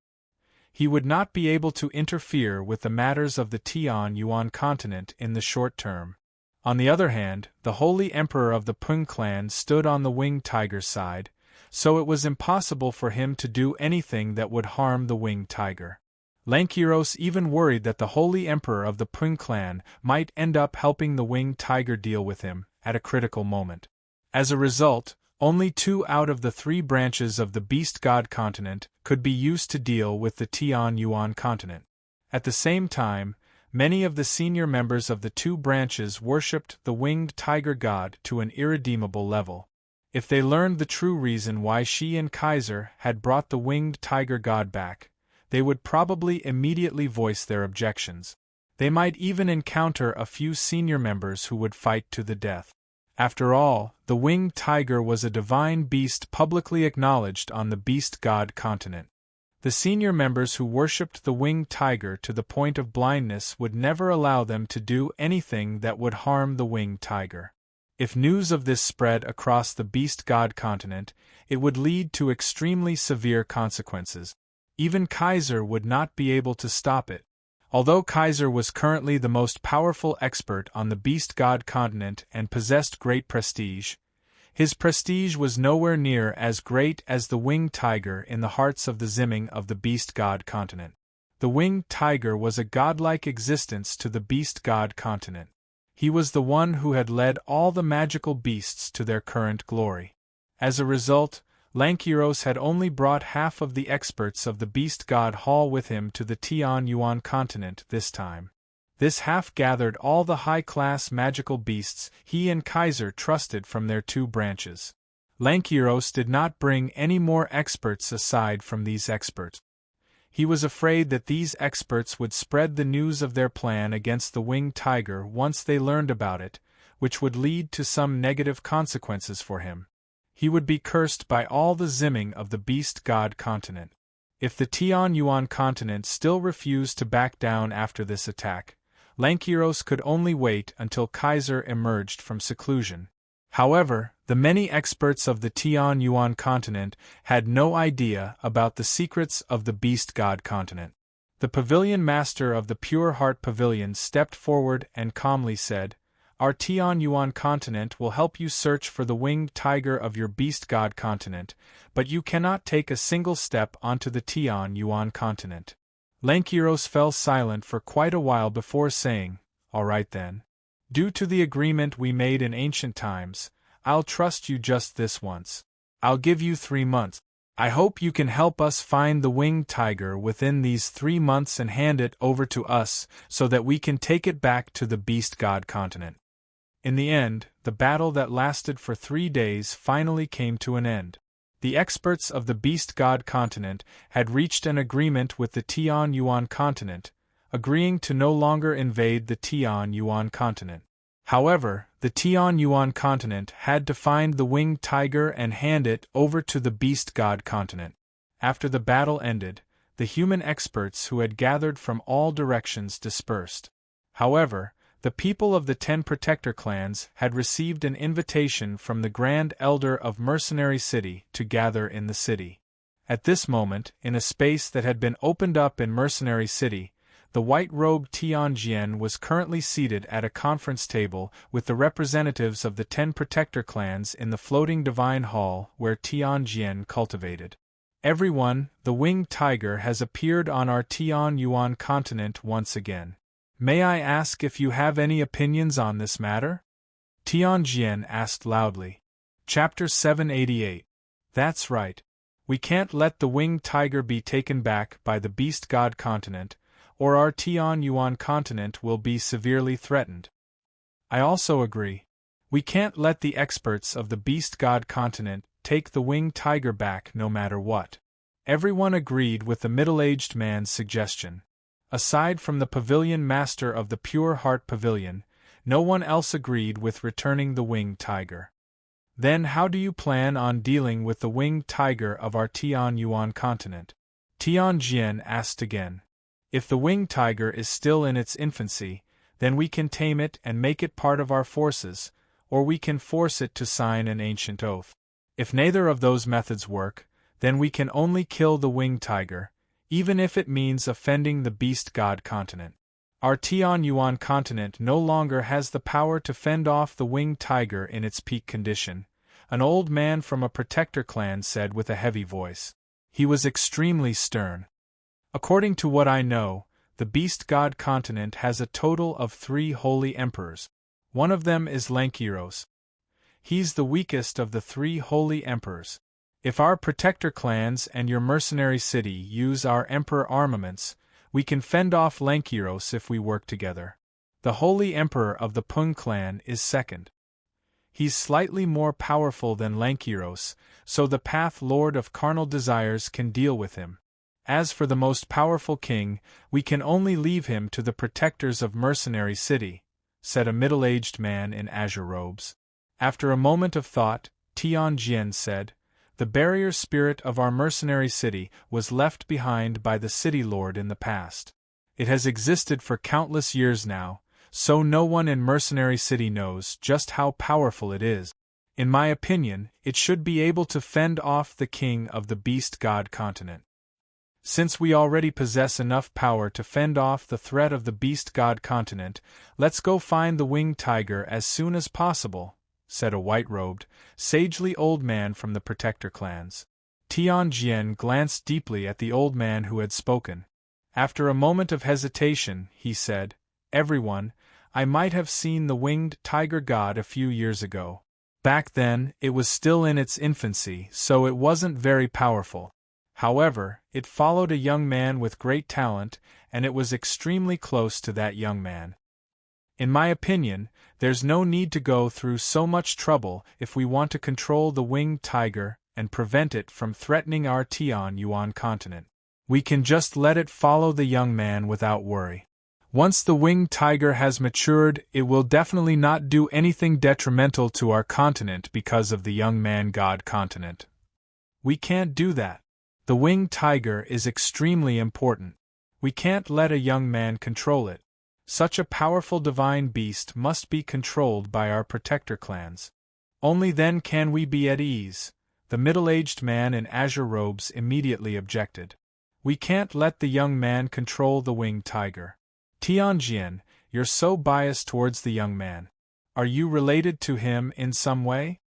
He would not be able to interfere with the matters of the Tian-Yuan continent in the short term. On the other hand, the Holy Emperor of the Pung clan stood on the Winged Tiger's side, so it was impossible for him to do anything that would harm the Winged Tiger. Lankiros even worried that the Holy Emperor of the Pung clan might end up helping the Winged Tiger deal with him at a critical moment. As a result, only 2 out of the 3 branches of the Beast God continent could be used to deal with the Tian-Yuan continent. At the same time, many of the senior members of the 2 branches worshipped the Winged Tiger God to an irredeemable level. If they learned the true reason why she and Kaiser had brought the Winged Tiger God back, they would probably immediately voice their objections. They might even encounter a few senior members who would fight to the death. After all, the Winged Tiger was a divine beast publicly acknowledged on the Beast God continent. The senior members who worshipped the Winged Tiger to the point of blindness would never allow them to do anything that would harm the Winged Tiger. If news of this spread across the Beast God continent, it would lead to extremely severe consequences. Even Kaiser would not be able to stop it. Although Kaiser was currently the most powerful expert on the Beast God continent and possessed great prestige, his prestige was nowhere near as great as the Winged Tiger in the hearts of the Zimming of the Beast God continent. The Winged Tiger was a godlike existence to the Beast God continent. He was the one who had led all the magical beasts to their current glory. As a result, Lankiros had only brought half of the experts of the Beast God Hall with him to the Tian-Yuan continent this time. This half gathered all the high-class magical beasts he and Kaiser trusted from their 2 branches. Lankiros did not bring any more experts aside from these experts. He was afraid that these experts would spread the news of their plan against the Winged Tiger once they learned about it, which would lead to some negative consequences for him. He would be cursed by all the Zimming of the Beast God continent. If the Tian-Yuan continent still refused to back down after this attack, Lankiros could only wait until Kaiser emerged from seclusion. However, the many experts of the Tian-Yuan continent had no idea about the secrets of the Beast God continent. The pavilion master of the Pure Heart Pavilion stepped forward and calmly said, "Our Tian-Yuan continent will help you search for the Winged Tiger of your Beast God continent, but you cannot take a single step onto the Tian-Yuan continent." Lankiros fell silent for quite a while before saying, "All right then. Due to the agreement we made in ancient times, I'll trust you just this once. I'll give you 3 months. I hope you can help us find the Winged Tiger within these 3 months and hand it over to us so that we can take it back to the Beast God continent." In the end, the battle that lasted for 3 days finally came to an end. The experts of the Beast God continent had reached an agreement with the Tian-Yuan continent, agreeing to no longer invade the Tian-Yuan continent. However, the Tian-Yuan continent had to find the Winged Tiger and hand it over to the Beast God continent. After the battle ended, the human experts who had gathered from all directions dispersed. However, the people of the 10 protector clans had received an invitation from the Grand Elder of Mercenary City to gather in the city. At this moment, in a space that had been opened up in Mercenary City, the white-robed Tianjian was currently seated at a conference table with the representatives of the 10 protector clans in the floating divine hall where Tianjian cultivated. "Everyone, the Winged Tiger has appeared on our Tian-Yuan continent once again. May I ask if you have any opinions on this matter? Tianjian asked loudly. Chapter 788. That's right. We can't let the winged tiger be taken back by the beast god continent, or our Tian Yuan continent will be severely threatened. I also agree. We can't let the experts of the beast god continent take the winged tiger back no matter what. Everyone agreed with the middle-aged man's suggestion. Aside from the pavilion master of the Pure Heart Pavilion, no one else agreed with returning the winged tiger. Then how do you plan on dealing with the winged tiger of our Tian Yuan continent? Tianjian asked again. If the winged tiger is still in its infancy, then we can tame it and make it part of our forces, or we can force it to sign an ancient oath. If neither of those methods work, then we can only kill the winged tiger, even if it means offending the beast god continent. Our Tian Yuan continent no longer has the power to fend off the winged tiger in its peak condition, an old man from a protector clan said with a heavy voice. He was extremely stern. According to what I know, the beast god continent has a total of 3 holy emperors. One of them is Lankiros. He's the weakest of the 3 holy emperors. If our protector clans and your mercenary city use our emperor armaments, we can fend off Lankiros if we work together. The holy emperor of the Pung clan is second. He's slightly more powerful than Lankiros, so the Path Lord of Carnal Desires can deal with him. As for the most powerful king, we can only leave him to the protectors of Mercenary City, said a middle-aged man in azure robes. After a moment of thought, Tianjian said, the barrier spirit of our mercenary city was left behind by the city lord in the past. It has existed for countless years now, so no one in Mercenary City knows just how powerful it is. In my opinion, it should be able to fend off the king of the beast god continent. Since we already possess enough power to fend off the threat of the beast god continent, let's go find the winged tiger as soon as possible, said a white-robed, sagely old man from the protector clans. Tianjian glanced deeply at the old man who had spoken. After a moment of hesitation, he said, Everyone, I might have seen the winged tiger god a few years ago. Back then, it was still in its infancy, so it wasn't very powerful. However, it followed a young man with great talent, and it was extremely close to that young man. In my opinion, there's no need to go through so much trouble if we want to control the winged tiger and prevent it from threatening our Tian Yuan continent. We can just let it follow the young man without worry. Once the winged tiger has matured, it will definitely not do anything detrimental to our continent because of the young man god continent. We can't do that. The winged tiger is extremely important. We can't let a young man control it. Such a powerful divine beast must be controlled by our protector clans. Only then can we be at ease. The middle-aged man in azure robes immediately objected. We can't let the young man control the winged tiger. Tianjian, you're so biased towards the young man. Are you related to him in some way?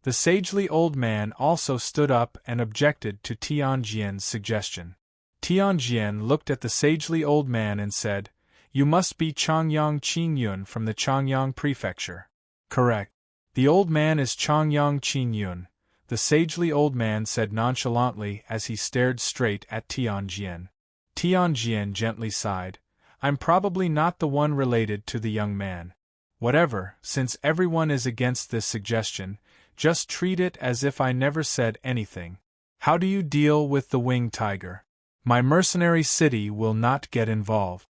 The sagely old man also stood up and objected to Tianjian's suggestion. Tianjian looked at the sagely old man and said, You must be Changyang Qingyun from the Changyang Prefecture. Correct. The old man is Changyang Qingyun, the sagely old man said nonchalantly as he stared straight at Tianjian. Tianjian gently sighed. I'm probably not the one related to the young man. Whatever, since everyone is against this suggestion, just treat it as if I never said anything. How do you deal with the winged tiger? My mercenary city will not get involved.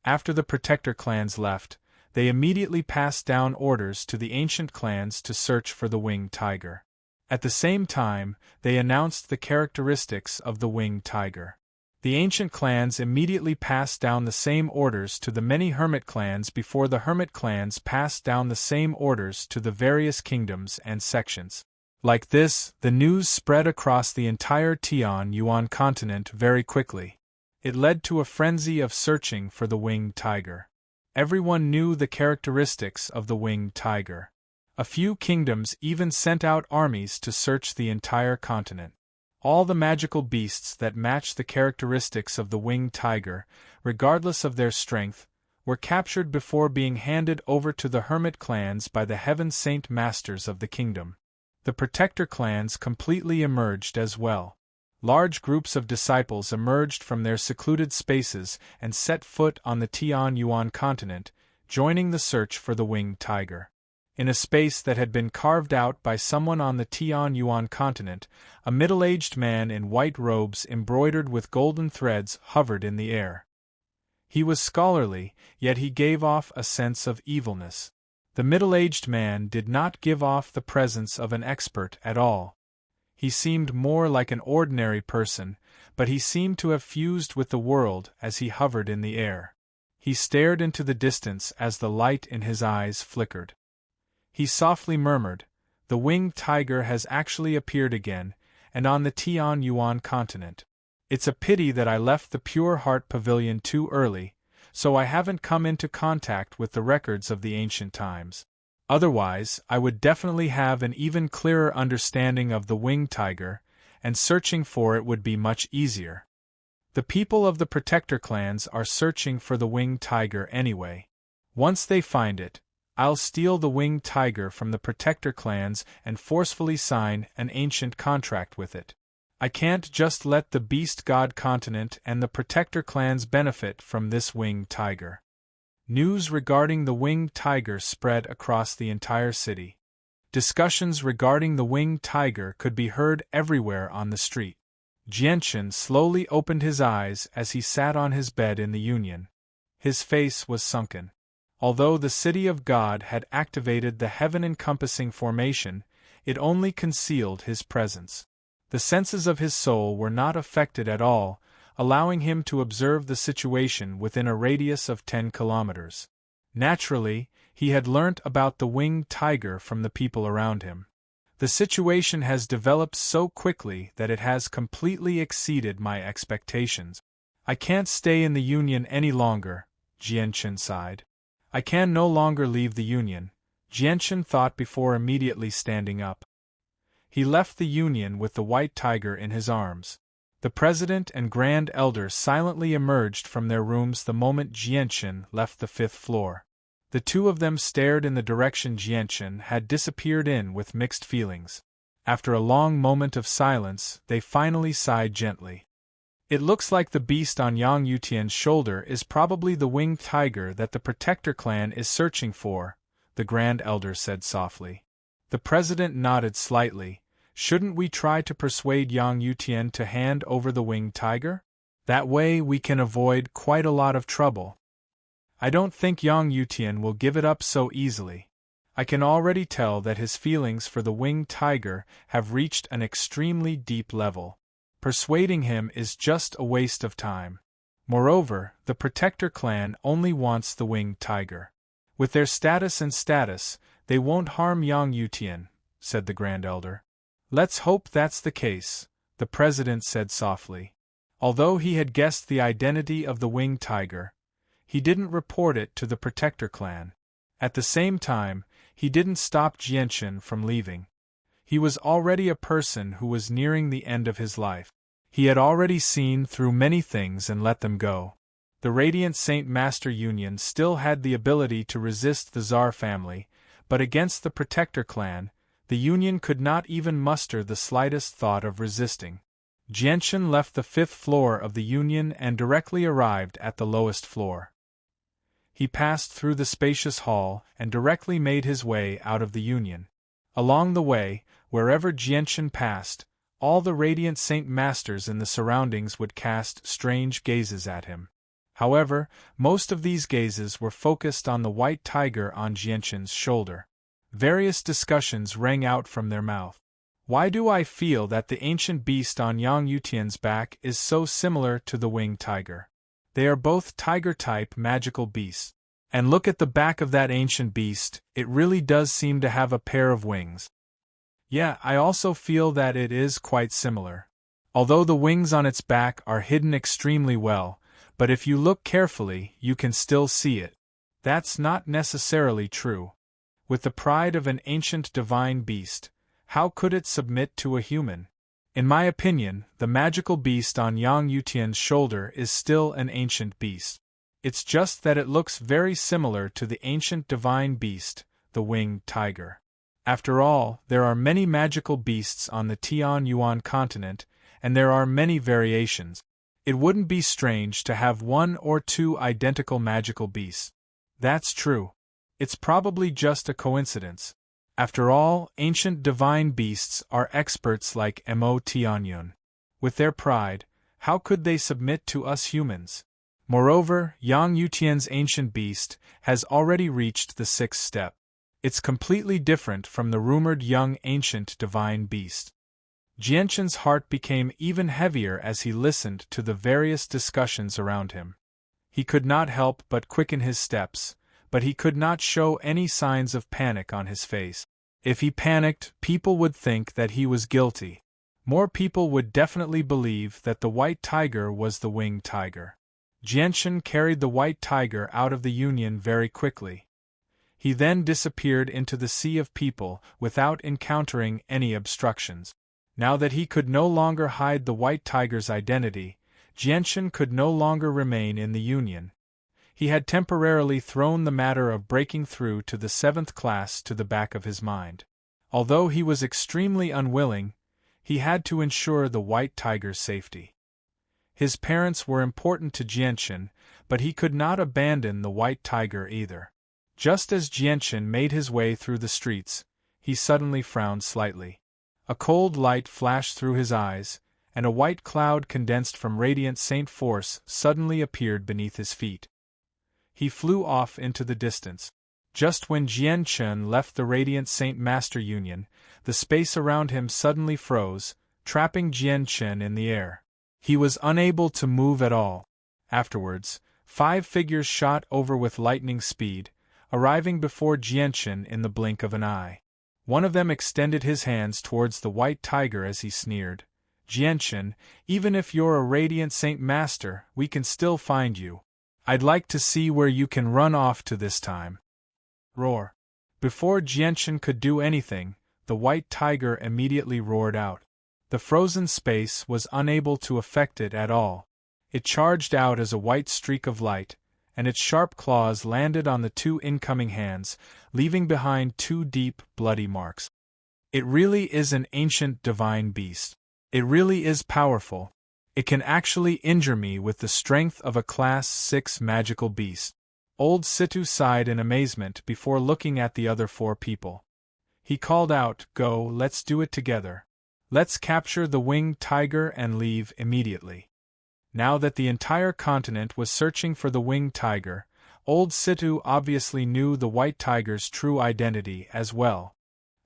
After the protector clans left, they immediately passed down orders to the ancient clans to search for the winged tiger. At the same time, they announced the characteristics of the winged tiger. The ancient clans immediately passed down the same orders to the many hermit clans before the hermit clans passed down the same orders to the various kingdoms and sections. Like this, the news spread across the entire Tian Yuan continent very quickly. It led to a frenzy of searching for the winged tiger. Everyone knew the characteristics of the winged tiger. A few kingdoms even sent out armies to search the entire continent. All the magical beasts that match the characteristics of the winged tiger, regardless of their strength, were captured before being handed over to the hermit clans by the Heaven Saint Masters of the kingdom. The protector clans completely emerged as well. Large groups of disciples emerged from their secluded spaces and set foot on the Tianyuan continent, joining the search for the winged tiger. In a space that had been carved out by someone on the Tianyuan continent, a middle-aged man in white robes embroidered with golden threads hovered in the air. He was scholarly, yet he gave off a sense of evilness. The middle-aged man did not give off the presence of an expert at all. He seemed more like an ordinary person, but he seemed to have fused with the world as he hovered in the air. He stared into the distance as the light in his eyes flickered. He softly murmured, "The winged tiger has actually appeared again, and on the Tianyuan continent. It's a pity that I left the Pure Heart Pavilion too early, so I haven't come into contact with the records of the ancient times. Otherwise, I would definitely have an even clearer understanding of the winged tiger, and searching for it would be much easier. The people of the protector clans are searching for the winged tiger anyway. Once they find it, I'll steal the winged tiger from the protector clans and forcefully sign an ancient contract with it. I can't just let the beast god continent and the protector clans benefit from this winged tiger." News regarding the winged tiger spread across the entire city. Discussions regarding the winged tiger could be heard everywhere on the street. Jianchen slowly opened his eyes as he sat on his bed in the Union. His face was sunken. Although the City of God had activated the heaven-encompassing formation, it only concealed his presence. The senses of his soul were not affected at all, allowing him to observe the situation within a radius of 10 kilometers. Naturally, he had learnt about the winged tiger from the people around him. The situation has developed so quickly that it has completely exceeded my expectations. I can't stay in the Union any longer, Jianchen sighed. I can no longer leave the Union, Jianchen thought before immediately standing up. He left the Union with the white tiger in his arms. The President and Grand Elder silently emerged from their rooms the moment Jianchen left the 5th floor. The two of them stared in the direction Jianchen had disappeared in with mixed feelings. After a long moment of silence, they finally sighed gently. "It looks like the beast on Yang Yutian's shoulder is probably the winged tiger that the Protector clan is searching for," the Grand Elder said softly. The President nodded slightly. "Shouldn't we try to persuade Yang Yutian to hand over the winged tiger? That way we can avoid quite a lot of trouble." "I don't think Yang Yutian will give it up so easily. I can already tell that his feelings for the winged tiger have reached an extremely deep level. Persuading him is just a waste of time. Moreover, the Protector clan only wants the winged tiger. With their status, they won't harm Yang Yutian," said the Grand Elder. "Let's hope that's the case," the President said softly. Although he had guessed the identity of the winged tiger, he didn't report it to the Protector clan. At the same time, he didn't stop Jianchen from leaving. He was already a person who was nearing the end of his life. He had already seen through many things and let them go. The Radiant Saint Master Union still had the ability to resist the Tsar family, but against the Protector clan, the Union could not even muster the slightest thought of resisting. Jianchen left the 5th floor of the Union and directly arrived at the lowest floor. He passed through the spacious hall and directly made his way out of the Union. Along the way, wherever Jianchen passed, all the Radiant Saint Masters in the surroundings would cast strange gazes at him. However, most of these gazes were focused on the white tiger on Jianchen's shoulder. Various discussions rang out from their mouth. "Why do I feel that the ancient beast on Yang Yutian's back is so similar to the winged tiger? They are both tiger-type magical beasts. And look at the back of that ancient beast, it really does seem to have a pair of wings. Yeah, I also feel that it is quite similar. Although the wings on its back are hidden extremely well, but if you look carefully, you can still see it. That's not necessarily true. With the pride of an ancient divine beast, how could it submit to a human? In my opinion, the magical beast on Yang Yutian's shoulder is still an ancient beast. It's just that it looks very similar to the ancient divine beast, the winged tiger. After all, there are many magical beasts on the Tian Yuan continent, and there are many variations. It wouldn't be strange to have one or two identical magical beasts. That's true. It's probably just a coincidence. After all, ancient divine beasts are experts like Mo Tianyun. With their pride, how could they submit to us humans? Moreover, Yang Yutian's ancient beast has already reached the 6th step. It's completely different from the rumored young ancient divine beast. Jianshan's heart became even heavier as he listened to the various discussions around him. He could not help but quicken his steps, but he could not show any signs of panic on his face. If he panicked, people would think that he was guilty. More people would definitely believe that the white tiger was the winged tiger. Jianshan carried the white tiger out of the Union very quickly. He then disappeared into the sea of people without encountering any obstructions. Now that he could no longer hide the white tiger's identity, Jianshan could no longer remain in the Union. He had temporarily thrown the matter of breaking through to the 7th class to the back of his mind. Although he was extremely unwilling, he had to ensure the white tiger's safety. His parents were important to Jianshan, but he could not abandon the white tiger either. Just as Jianshan made his way through the streets, he suddenly frowned slightly. A cold light flashed through his eyes, and a white cloud condensed from radiant Saint Force suddenly appeared beneath his feet. He flew off into the distance. Just when Jianshan left the Radiant Saint Master Union, the space around him suddenly froze, trapping Jianshan in the air. He was unable to move at all. Afterwards, 5 figures shot over with lightning speed, arriving before Jianshan in the blink of an eye. One of them extended his hands towards the white tiger as he sneered, "Jianshan, even if you're a Radiant Saint Master, we can still find you. I'd like to see where you can run off to this time." Roar. Before Jianshan could do anything, the white tiger immediately roared out. The frozen space was unable to affect it at all. It charged out as a white streak of light, and its sharp claws landed on the 2 incoming hands, leaving behind 2 deep, bloody marks. It really is an ancient divine beast. It really is powerful. It can actually injure me with the strength of a Class 6 magical beast. Old Situ sighed in amazement before looking at the other 4 people. He called out, "Go, let's do it together. Let's capture the winged tiger and leave immediately." Now that the entire continent was searching for the winged tiger, Old Situ obviously knew the white tiger's true identity as well.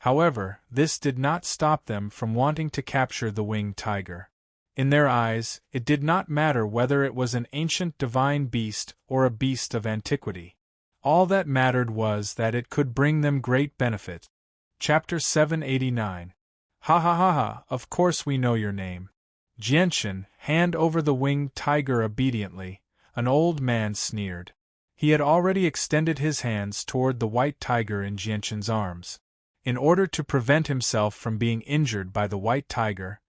However, this did not stop them from wanting to capture the winged tiger. In their eyes, it did not matter whether it was an ancient divine beast or a beast of antiquity. All that mattered was that it could bring them great benefit. Chapter 789. Ha ha ha ha, of course we know your name. Jianshan, hand over the winged tiger obediently, an old man sneered. He had already extended his hands toward the white tiger in Jianshan's arms. In order to prevent himself from being injured by the white tiger,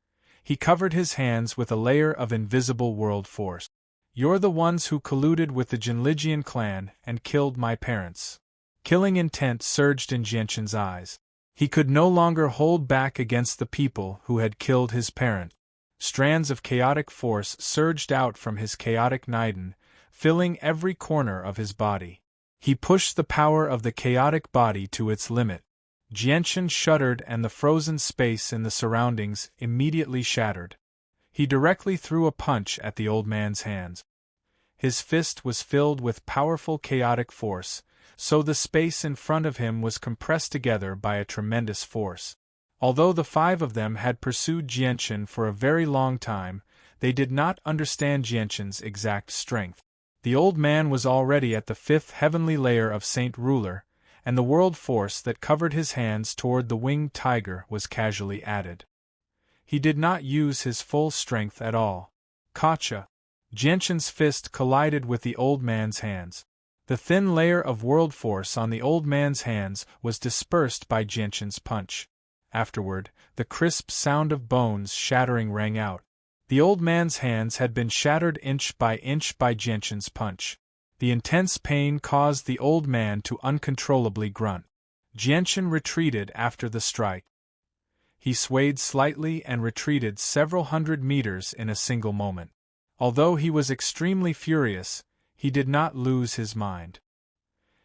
he covered his hands with a layer of invisible world force. "You're the ones who colluded with the Jinlijian clan and killed my parents." Killing intent surged in Jianshan's eyes. He could no longer hold back against the people who had killed his parent. Strands of chaotic force surged out from his chaotic Niden, filling every corner of his body. He pushed the power of the chaotic body to its limit. Jianshan shuddered and the frozen space in the surroundings immediately shattered. He directly threw a punch at the old man's hands. His fist was filled with powerful chaotic force, so the space in front of him was compressed together by a tremendous force. Although the 5 of them had pursued Jianshan for a very long time, they did not understand Jianshan's exact strength. The old man was already at the 5th heavenly layer of Saint Ruler, and the world force that covered his hands toward the winged tiger was casually added. He did not use his full strength at all. Gotcha! Jianshan's fist collided with the old man's hands. The thin layer of world force on the old man's hands was dispersed by Jianshan's punch. Afterward, the crisp sound of bones shattering rang out. The old man's hands had been shattered inch by Jianshan's punch. The intense pain caused the old man to uncontrollably grunt. Jianchen retreated after the strike. He swayed slightly and retreated several hundred meters in a single moment. Although he was extremely furious, he did not lose his mind.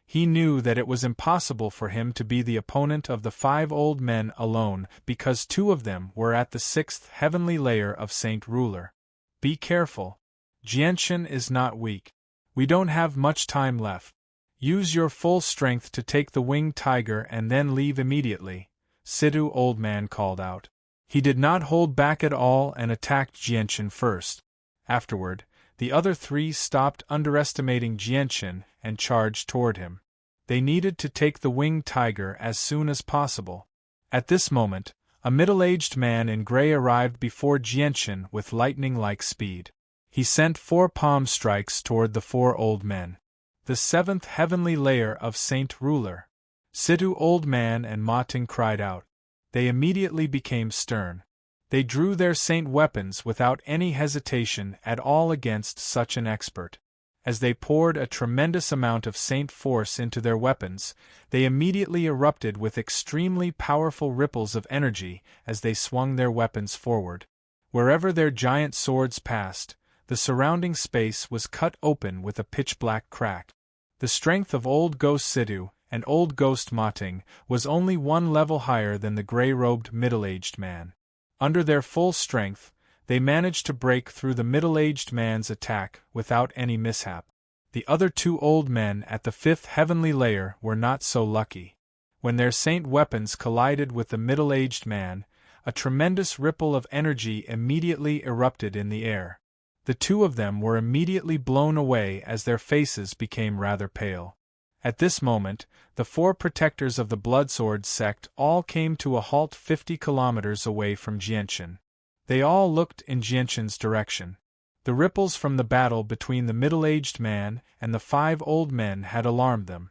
He knew that it was impossible for him to be the opponent of the 5 old men alone because 2 of them were at the 6th heavenly layer of Saint Ruler. Be careful. Jianchen is not weak. We don't have much time left. Use your full strength to take the winged tiger and then leave immediately, Sidhu old man called out. He did not hold back at all and attacked Jianchen first. Afterward, the other 3 stopped underestimating Jianchen and charged toward him. They needed to take the winged tiger as soon as possible. At this moment, a middle-aged man in gray arrived before Jianchen with lightning-like speed. He sent 4 palm strikes toward the 4 old men. The 7th heavenly layer of Saint Ruler. Sidhu old man and Ma Ting cried out. They immediately became stern. They drew their saint weapons without any hesitation at all against such an expert. As they poured a tremendous amount of saint force into their weapons, they immediately erupted with extremely powerful ripples of energy as they swung their weapons forward. Wherever their giant swords passed, the surrounding space was cut open with a pitch-black crack. The strength of Old Ghost Sidhu and Old Ghost Ma Ting was only 1 level higher than the gray-robed middle-aged man. Under their full strength, they managed to break through the middle-aged man's attack without any mishap. The other 2 old men at the 5th heavenly layer were not so lucky. When their saint weapons collided with the middle-aged man, a tremendous ripple of energy immediately erupted in the air. The 2 of them were immediately blown away as their faces became rather pale. At this moment, the 4 protectors of the Bloodsword sect all came to a halt 50 kilometers away from Jianchen. They all looked in Jianchen's direction. The ripples from the battle between the middle-aged man and the 5 old men had alarmed them.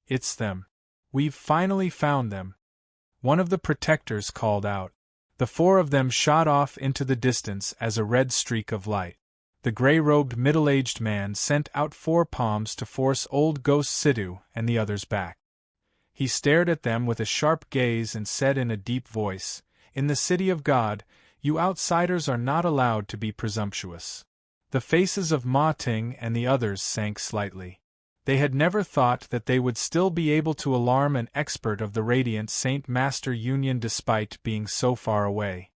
It's them. We've finally found them. One of the protectors called out. The 4 of them shot off into the distance as a red streak of light. The gray-robed middle-aged man sent out 4 palms to force Old Ghost Sidhu and the others back. He stared at them with a sharp gaze and said in a deep voice, "In the city of God, you outsiders are not allowed to be presumptuous." The faces of Ma Ting and the others sank slightly. They had never thought that they would still be able to alarm an expert of the Radiant Saint Master Union despite being so far away.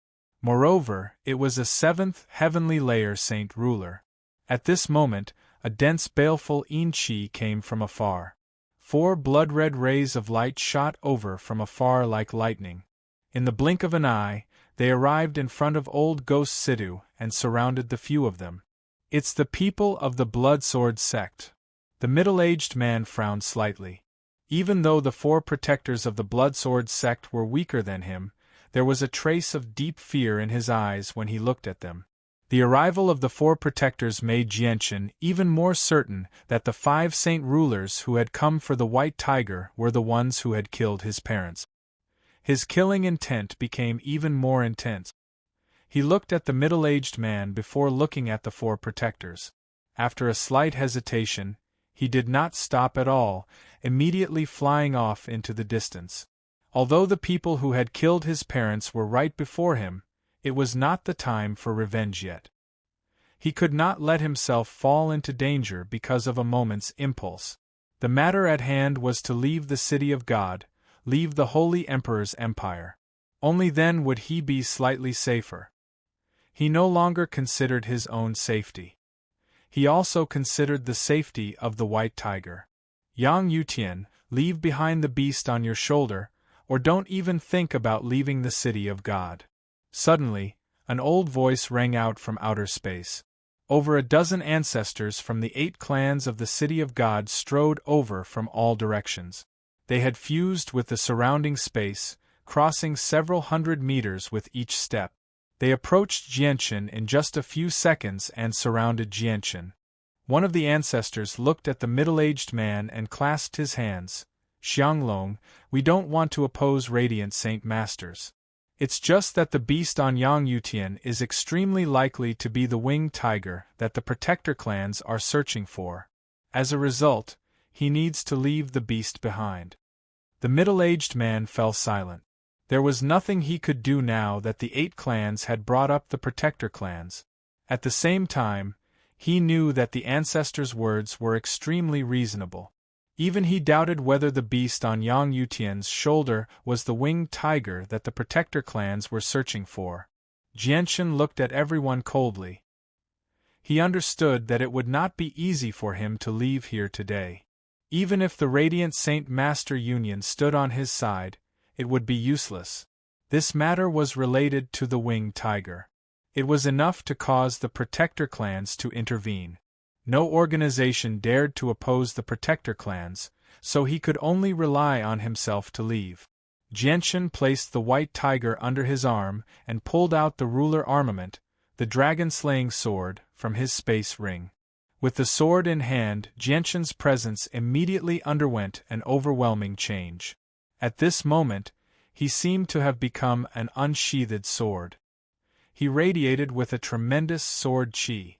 Moreover, it was a 7th heavenly layer Saint Ruler. At this moment, a dense baleful Yin-Chi came from afar. 4 blood-red rays of light shot over from afar like lightning. In the blink of an eye, they arrived in front of Old Ghost Sidhu and surrounded the few of them. It's the people of the Bloodsword sect. The middle-aged man frowned slightly. Even though the 4 protectors of the Bloodsword sect were weaker than him, there was a trace of deep fear in his eyes when he looked at them. The arrival of the 4 protectors made Jianchen even more certain that the 5 saint rulers who had come for the white tiger were the ones who had killed his parents. His killing intent became even more intense. He looked at the middle-aged man before looking at the 4 protectors. After a slight hesitation, he did not stop at all, immediately flying off into the distance. Although the people who had killed his parents were right before him, it was not the time for revenge yet. He could not let himself fall into danger because of a moment's impulse. The matter at hand was to leave the city of God, leave the Holy Emperor's empire. Only then would he be slightly safer. He no longer considered his own safety. He also considered the safety of the white tiger. Yang Yutian, leave behind the beast on your shoulder, or don't even think about leaving the city of God. Suddenly, an old voice rang out from outer space. Over a dozen ancestors from the 8 clans of the city of God strode over from all directions. They had fused with the surrounding space, crossing several hundred meters with each step. They approached Jianchen in just a few seconds and surrounded Jianchen. One of the ancestors looked at the middle-aged man and clasped his hands. Xianglong, we don't want to oppose Radiant Saint Masters. It's just that the beast on Yang Yutian is extremely likely to be the winged tiger that the protector clans are searching for. As a result, he needs to leave the beast behind. The middle-aged man fell silent. There was nothing he could do now that the 8 clans had brought up the protector clans. At the same time, he knew that the ancestors' words were extremely reasonable. Even he doubted whether the beast on Yang Yutian's shoulder was the winged tiger that the protector clans were searching for. Jianshan looked at everyone coldly. He understood that it would not be easy for him to leave here today. Even if the Radiant Saint Master Union stood on his side, it would be useless. This matter was related to the winged tiger. It was enough to cause the protector clans to intervene. No organization dared to oppose the protector clans, so he could only rely on himself to leave. Jianshan placed the white tiger under his arm and pulled out the ruler armament, the dragon-slaying sword, from his space ring. With the sword in hand, Jianshan's presence immediately underwent an overwhelming change. At this moment, he seemed to have become an unsheathed sword. He radiated with a tremendous sword chi.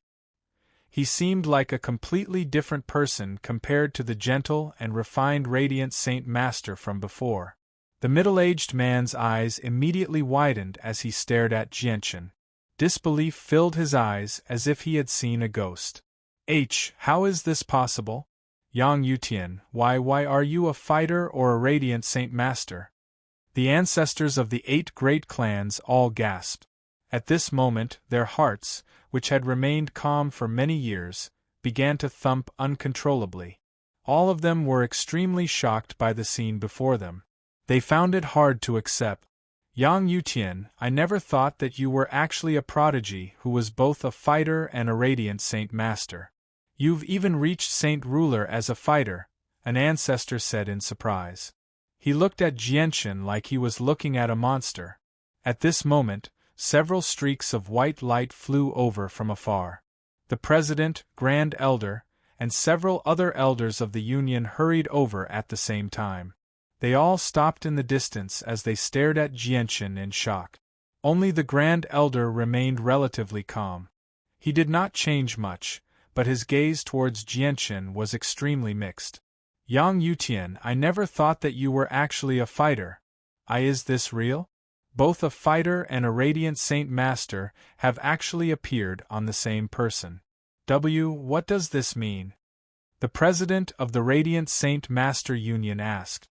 He seemed like a completely different person compared to the gentle and refined Radiant Saint Master from before. The middle-aged man's eyes immediately widened as he stared at Jianshan. Disbelief filled his eyes as if he had seen a ghost. How is this possible? Yang Yutian, why are you a fighter or a Radiant Saint Master? The ancestors of the 8 great clans all gasped. At this moment, their hearts, which had remained calm for many years, began to thump uncontrollably. All of them were extremely shocked by the scene before them. They found it hard to accept. Yang Yutian, I never thought that you were actually a prodigy who was both a fighter and a Radiant Saint Master. You've even reached Saint Ruler as a fighter, an ancestor said in surprise. He looked at Jianshan like he was looking at a monster. At this moment, several streaks of white light flew over from afar. The President, Grand Elder, and several other elders of the Union hurried over at the same time. They all stopped in the distance as they stared at Jianshan in shock. Only the Grand Elder remained relatively calm. He did not change much, but his gaze towards Jianshan was extremely mixed. Yang Yutian, I never thought that you were actually a fighter. Is this real? Both a fighter and a Radiant Saint Master have actually appeared on the same person. What does this mean? The President of the Radiant Saint Master Union asked.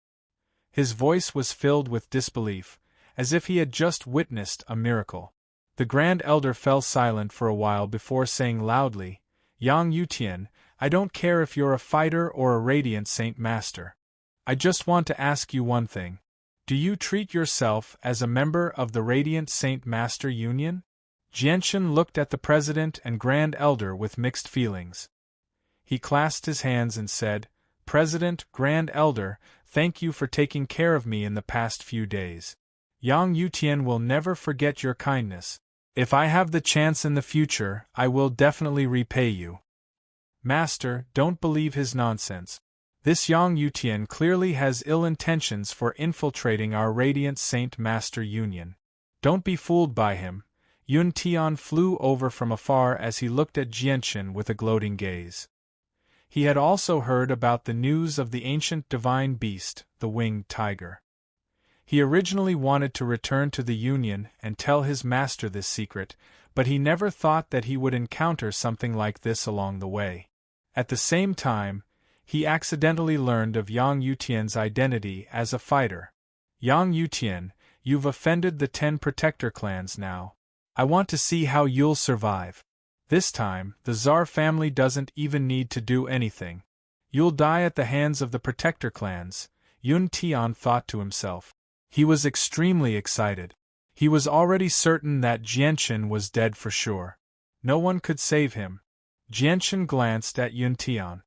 His voice was filled with disbelief, as if he had just witnessed a miracle. The Grand Elder fell silent for a while before saying loudly, Yang Yutian, I don't care if you're a fighter or a Radiant Saint Master. I just want to ask you one thing. Do you treat yourself as a member of the Radiant Saint Master Union? Jianshan looked at the President and Grand Elder with mixed feelings. He clasped his hands and said, President, Grand Elder, thank you for taking care of me in the past few days. Yang Yutian will never forget your kindness. If I have the chance in the future, I will definitely repay you. Master, don't believe his nonsense. This Yang Yutian clearly has ill intentions for infiltrating our Radiant Saint Master Union. Don't be fooled by him. Yun Tian flew over from afar as he looked at Jianshan with a gloating gaze. He had also heard about the news of the ancient divine beast, the winged tiger. He originally wanted to return to the Union and tell his master this secret, but he never thought that he would encounter something like this along the way. At the same time, he accidentally learned of Yang Yutian's identity as a fighter. Yang Yutian, you've offended the 10 protector clans now. I want to see how you'll survive. This time, the Tsar family doesn't even need to do anything. You'll die at the hands of the protector clans, Yun Tian thought to himself. He was extremely excited. He was already certain that Jianshan was dead for sure. No one could save him. Jianshan glanced at Yun Tian.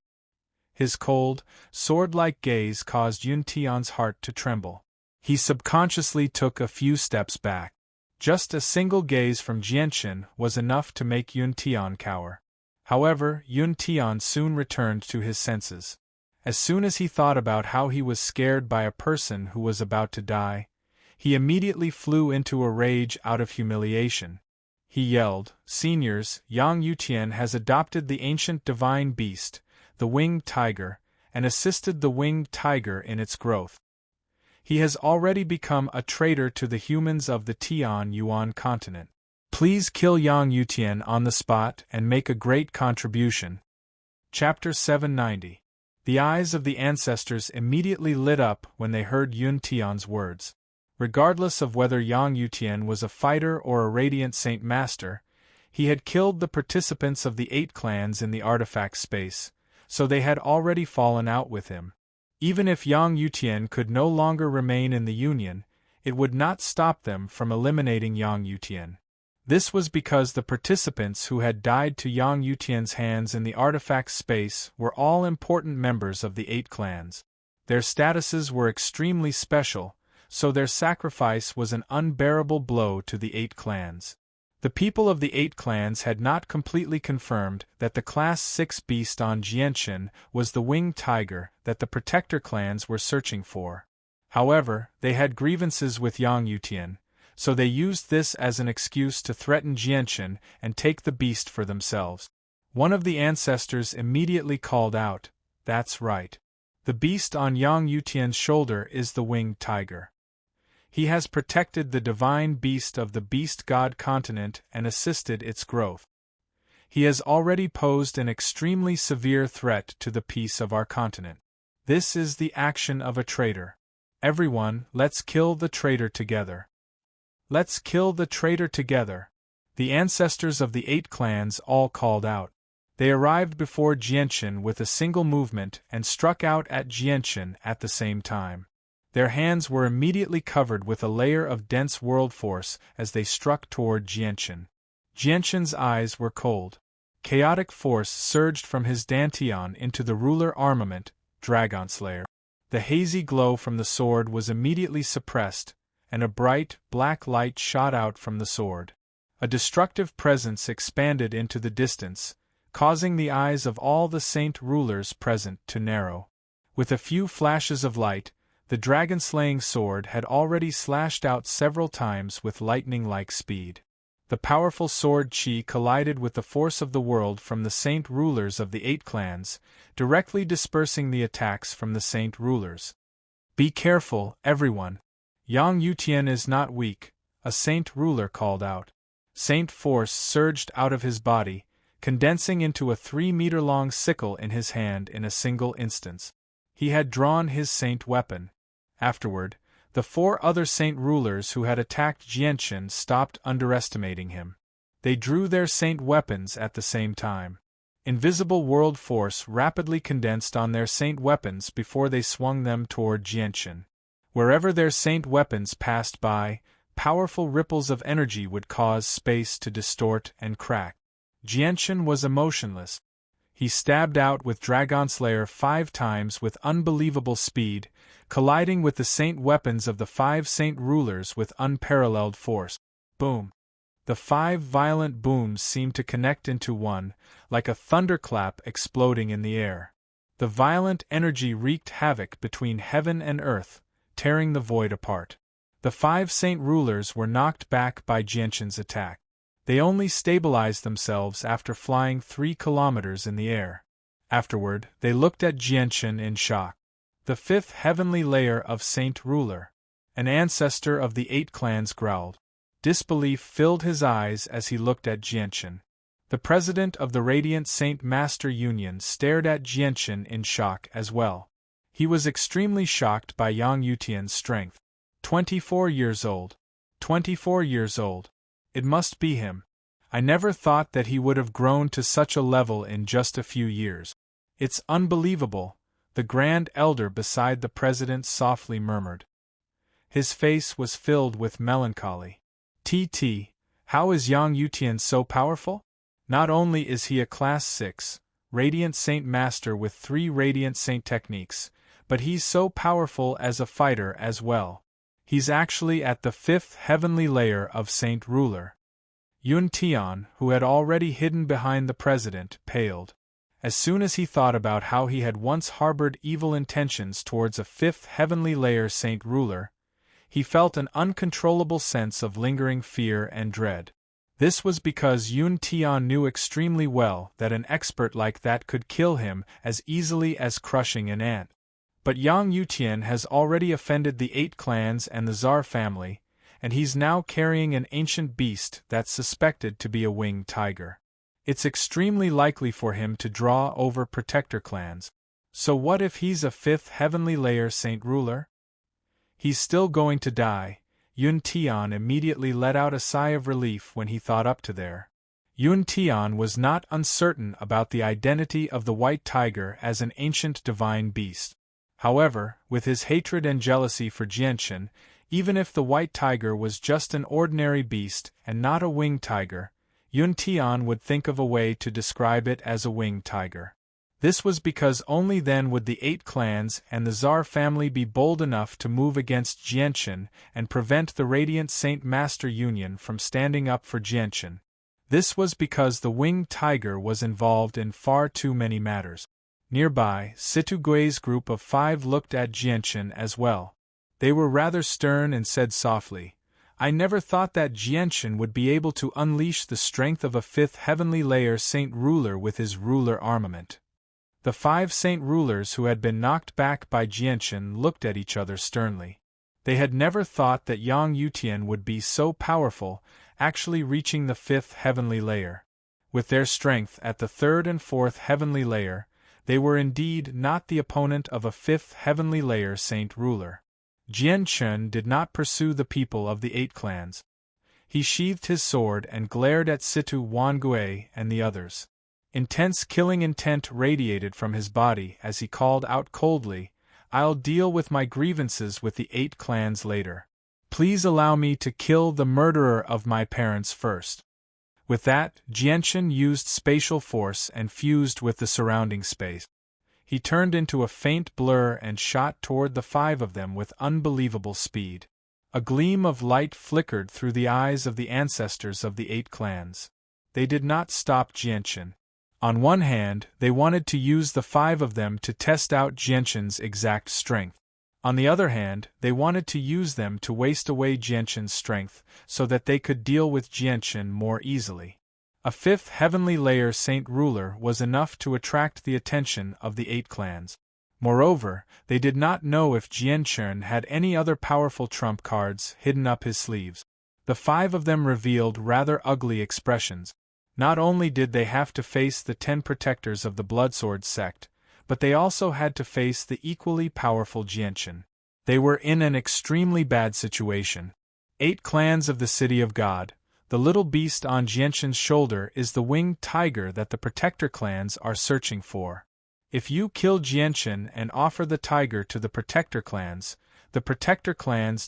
His cold, sword-like gaze caused Yun Tian's heart to tremble. He subconsciously took a few steps back. Just a single gaze from Jianshan was enough to make Yun Tian cower. However, Yun Tian soon returned to his senses. As soon as he thought about how he was scared by a person who was about to die, he immediately flew into a rage out of humiliation. He yelled, Seniors, Yang Yutian has adopted the ancient divine beast, the winged tiger, and assisted the winged tiger in its growth. He has already become a traitor to the humans of the Tian Yuan continent. Please kill Yang Yutian on the spot and make a great contribution. Chapter 790. The eyes of the ancestors immediately lit up when they heard Yun Tian's words. Regardless of whether Yang Yutian was a fighter or a radiant Saint Master, he had killed the participants of the 8 clans in the artifact space, so they had already fallen out with him. Even if Yang Yutian could no longer remain in the Union, it would not stop them from eliminating Yang Yutian. This was because the participants who had died to Yang Yutian's hands in the artifact space were all important members of the 8 clans. Their statuses were extremely special, so their sacrifice was an unbearable blow to the 8 clans. The people of the 8 clans had not completely confirmed that the Class 6 beast on Jianshan was the winged tiger that the Protector clans were searching for. However, they had grievances with Yang Yutian, so they used this as an excuse to threaten Jianshan and take the beast for themselves. One of the ancestors immediately called out, "That's right. The beast on Yang Yutian's shoulder is the winged tiger. He has protected the divine beast of the beast god continent and assisted its growth. He has already posed an extremely severe threat to the peace of our continent. This is the action of a traitor. Everyone, let's kill the traitor together. Let's kill the traitor together." The ancestors of the 8 clans all called out. They arrived before Jianshan with a single movement and struck out at Jianshan at the same time. Their hands were immediately covered with a layer of dense world force as they struck toward Jianshan. Jianshan's eyes were cold. Chaotic force surged from his dantian into the ruler armament, Dragon Slayer. The hazy glow from the sword was immediately suppressed, and a bright, black light shot out from the sword. A destructive presence expanded into the distance, causing the eyes of all the saint rulers present to narrow. With a few flashes of light, the dragon-slaying sword had already slashed out several times with lightning-like speed. The powerful sword chi collided with the force of the world from the saint rulers of the 8 clans, directly dispersing the attacks from the saint rulers. "Be careful, everyone. Yang Yutian is not weak," a saint ruler called out. Saint force surged out of his body, condensing into a 3-meter-long sickle in his hand in a single instance. He had drawn his saint weapon. Afterward, the 4 other saint rulers who had attacked Jianshan stopped underestimating him. They drew their saint weapons at the same time. Invisible world force rapidly condensed on their saint weapons before they swung them toward Jianshan. Wherever their saint weapons passed by, powerful ripples of energy would cause space to distort and crack. Jianshan was emotionless. He stabbed out with Dragon Slayer 5 times with unbelievable speed, colliding with the saint weapons of the 5 saint rulers with unparalleled force. Boom! The 5 violent booms seemed to connect into one, like a thunderclap exploding in the air. The violent energy wreaked havoc between heaven and earth, tearing the void apart. The 5 saint rulers were knocked back by Jianshan's attack. They only stabilized themselves after flying 3 kilometers in the air. Afterward, they looked at Jianshan in shock. The 5th heavenly layer of Saint Ruler. An ancestor of the 8 clans growled. Disbelief filled his eyes as he looked at Jianshan. The president of the Radiant Saint Master Union stared at Jianshan in shock as well. He was extremely shocked by Yang Yutian's strength. 24 years old. 24 years old. It must be him. I never thought that he would have grown to such a level in just a few years. It's unbelievable, the Grand Elder beside the president softly murmured. His face was filled with melancholy. TT, how is Yang Yutian so powerful? Not only is he a Class 6, Radiant Saint Master with 3 Radiant Saint techniques, but he's so powerful as a fighter as well. He's actually at the 5th heavenly layer of Saint Ruler. Yun Tian, who had already hidden behind the president, paled. As soon as he thought about how he had once harbored evil intentions towards a 5th heavenly layer Saint Ruler, he felt an uncontrollable sense of lingering fear and dread. This was because Yun Tian knew extremely well that an expert like that could kill him as easily as crushing an ant. But Yang Yutian has already offended the 8 clans and the Tsar family, and he's now carrying an ancient beast that's suspected to be a winged tiger. It's extremely likely for him to draw over protector clans. So what if he's a 5th heavenly layer saint ruler? He's still going to die. Yun Tian immediately let out a sigh of relief when he thought up to there. Yun Tian was not uncertain about the identity of the white tiger as an ancient divine beast. However, with his hatred and jealousy for Jianchen, even if the white tiger was just an ordinary beast and not a winged tiger, Yun Tian would think of a way to describe it as a winged tiger. This was because only then would the 8 clans and the Tsar family be bold enough to move against Jianchen and prevent the Radiant Saint Master Union from standing up for Jianchen. This was because the winged tiger was involved in far too many matters. Nearby, Situ Gui's group of 5 looked at Jianchen as well. They were rather stern and said softly, "I never thought that Jianchen would be able to unleash the strength of a 5th heavenly layer saint ruler with his ruler armament." The 5 saint rulers who had been knocked back by Jianchen looked at each other sternly. They had never thought that Yang Yutian would be so powerful, actually reaching the 5th heavenly layer. With their strength at the 3rd and 4th heavenly layer, they were indeed not the opponent of a 5th heavenly layer saint ruler. Jianchen did not pursue the people of the 8 clans. He sheathed his sword and glared at Situ Wangui and the others. Intense killing intent radiated from his body as he called out coldly, "I'll deal with my grievances with the 8 clans later. Please allow me to kill the murderer of my parents first." With that, Jianchen used spatial force and fused with the surrounding space. He turned into a faint blur and shot toward the 5 of them with unbelievable speed. A gleam of light flickered through the eyes of the ancestors of the 8 clans. They did not stop Jianchen. On one hand, they wanted to use the 5 of them to test out Jianchen's exact strength. On the other hand, they wanted to use them to waste away Jianchen's strength, so that they could deal with Jianchen more easily. A 5th heavenly layer saint ruler was enough to attract the attention of the 8 clans. Moreover, they did not know if Jianchen had any other powerful trump cards hidden up his sleeves. The 5 of them revealed rather ugly expressions. Not only did they have to face the 10 protectors of the Bloodsword sect, but they also had to face the equally powerful Jianchen. They were in an extremely bad situation. 8 clans of the City of God. The little beast on Jianchen's shoulder is the winged tiger that the protector clans are searching for. If you kill Jianchen and offer the tiger to the protector clans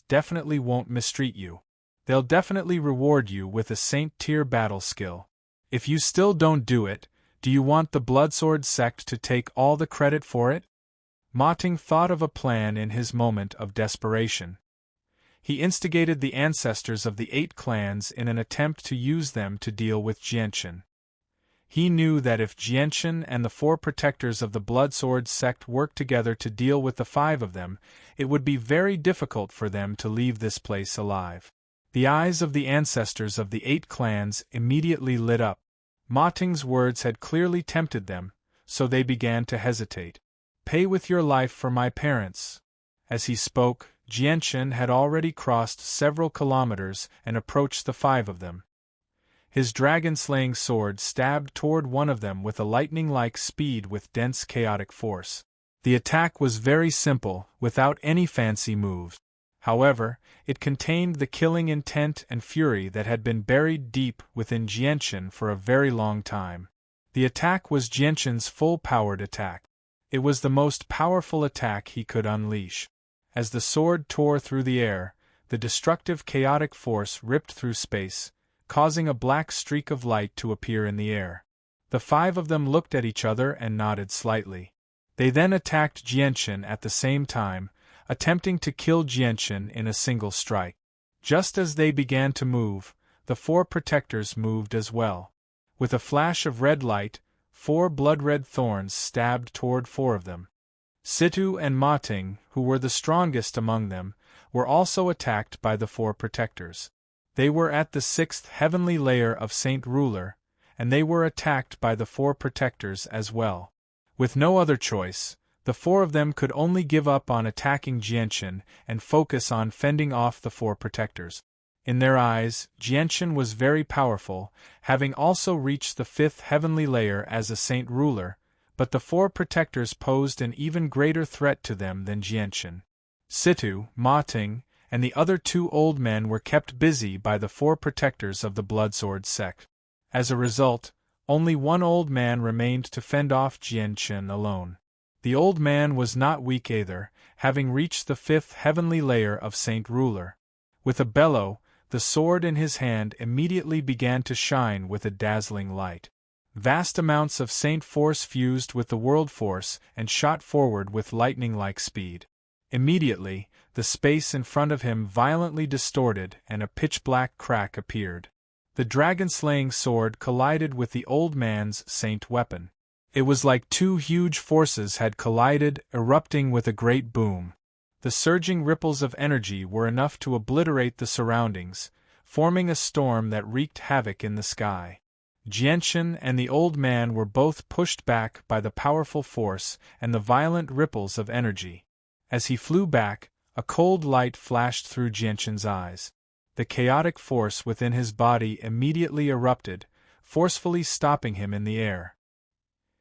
definitely won't mistreat you. They'll definitely reward you with a saint-tier battle skill. If you still don't do it, do you want the Bloodsword sect to take all the credit for it? Ma Ting thought of a plan in his moment of desperation. He instigated the ancestors of the 8 clans in an attempt to use them to deal with Jianchen. He knew that if Jianchen and the 4 protectors of the Bloodsword sect worked together to deal with the 5 of them, it would be very difficult for them to leave this place alive. The eyes of the ancestors of the 8 clans immediately lit up. Ma Ting's words had clearly tempted them, so they began to hesitate. "Pay with your life for my parents." As he spoke, Jianchen had already crossed several kilometers and approached the 5 of them. His dragon-slaying sword stabbed toward one of them with a lightning-like speed with dense chaotic force. The attack was very simple, without any fancy moves. However, it contained the killing intent and fury that had been buried deep within Jianchen for a very long time. The attack was Jianchen's full-powered attack. It was the most powerful attack he could unleash. As the sword tore through the air, the destructive chaotic force ripped through space, causing a black streak of light to appear in the air. The 5 of them looked at each other and nodded slightly. They then attacked Jianchen at the same time, attempting to kill Jianchen in a single strike. Just as they began to move, the 4 protectors moved as well. With a flash of red light, 4 blood-red thorns stabbed toward 4 of them. Situ and Ma Ting, who were the strongest among them, were also attacked by the 4 protectors. They were at the 6th heavenly layer of Saint Ruler, and they were attacked by the 4 protectors as well. With no other choice, the 4 of them could only give up on attacking Jianchen and focus on fending off the 4 protectors. In their eyes, Jianchen was very powerful, having also reached the 5th heavenly layer as a Saint Ruler, but the 4 protectors posed an even greater threat to them than Jianchen. Situ, Ma Ting, and the other 2 old men were kept busy by the 4 protectors of the Bloodsword sect. As a result, only one old man remained to fend off Jianchen alone. The old man was not weak either, having reached the 5th heavenly layer of Saint Ruler. With a bellow, the sword in his hand immediately began to shine with a dazzling light. Vast amounts of Saint Force fused with the World Force and shot forward with lightning-like speed. Immediately, the space in front of him violently distorted and a pitch-black crack appeared. The dragon-slaying sword collided with the old man's saint weapon. It was like 2 huge forces had collided, erupting with a great boom. The surging ripples of energy were enough to obliterate the surroundings, forming a storm that wreaked havoc in the sky. Jianchen and the old man were both pushed back by the powerful force and the violent ripples of energy. As he flew back, a cold light flashed through Jianchen's eyes. The chaotic force within his body immediately erupted, forcefully stopping him in the air.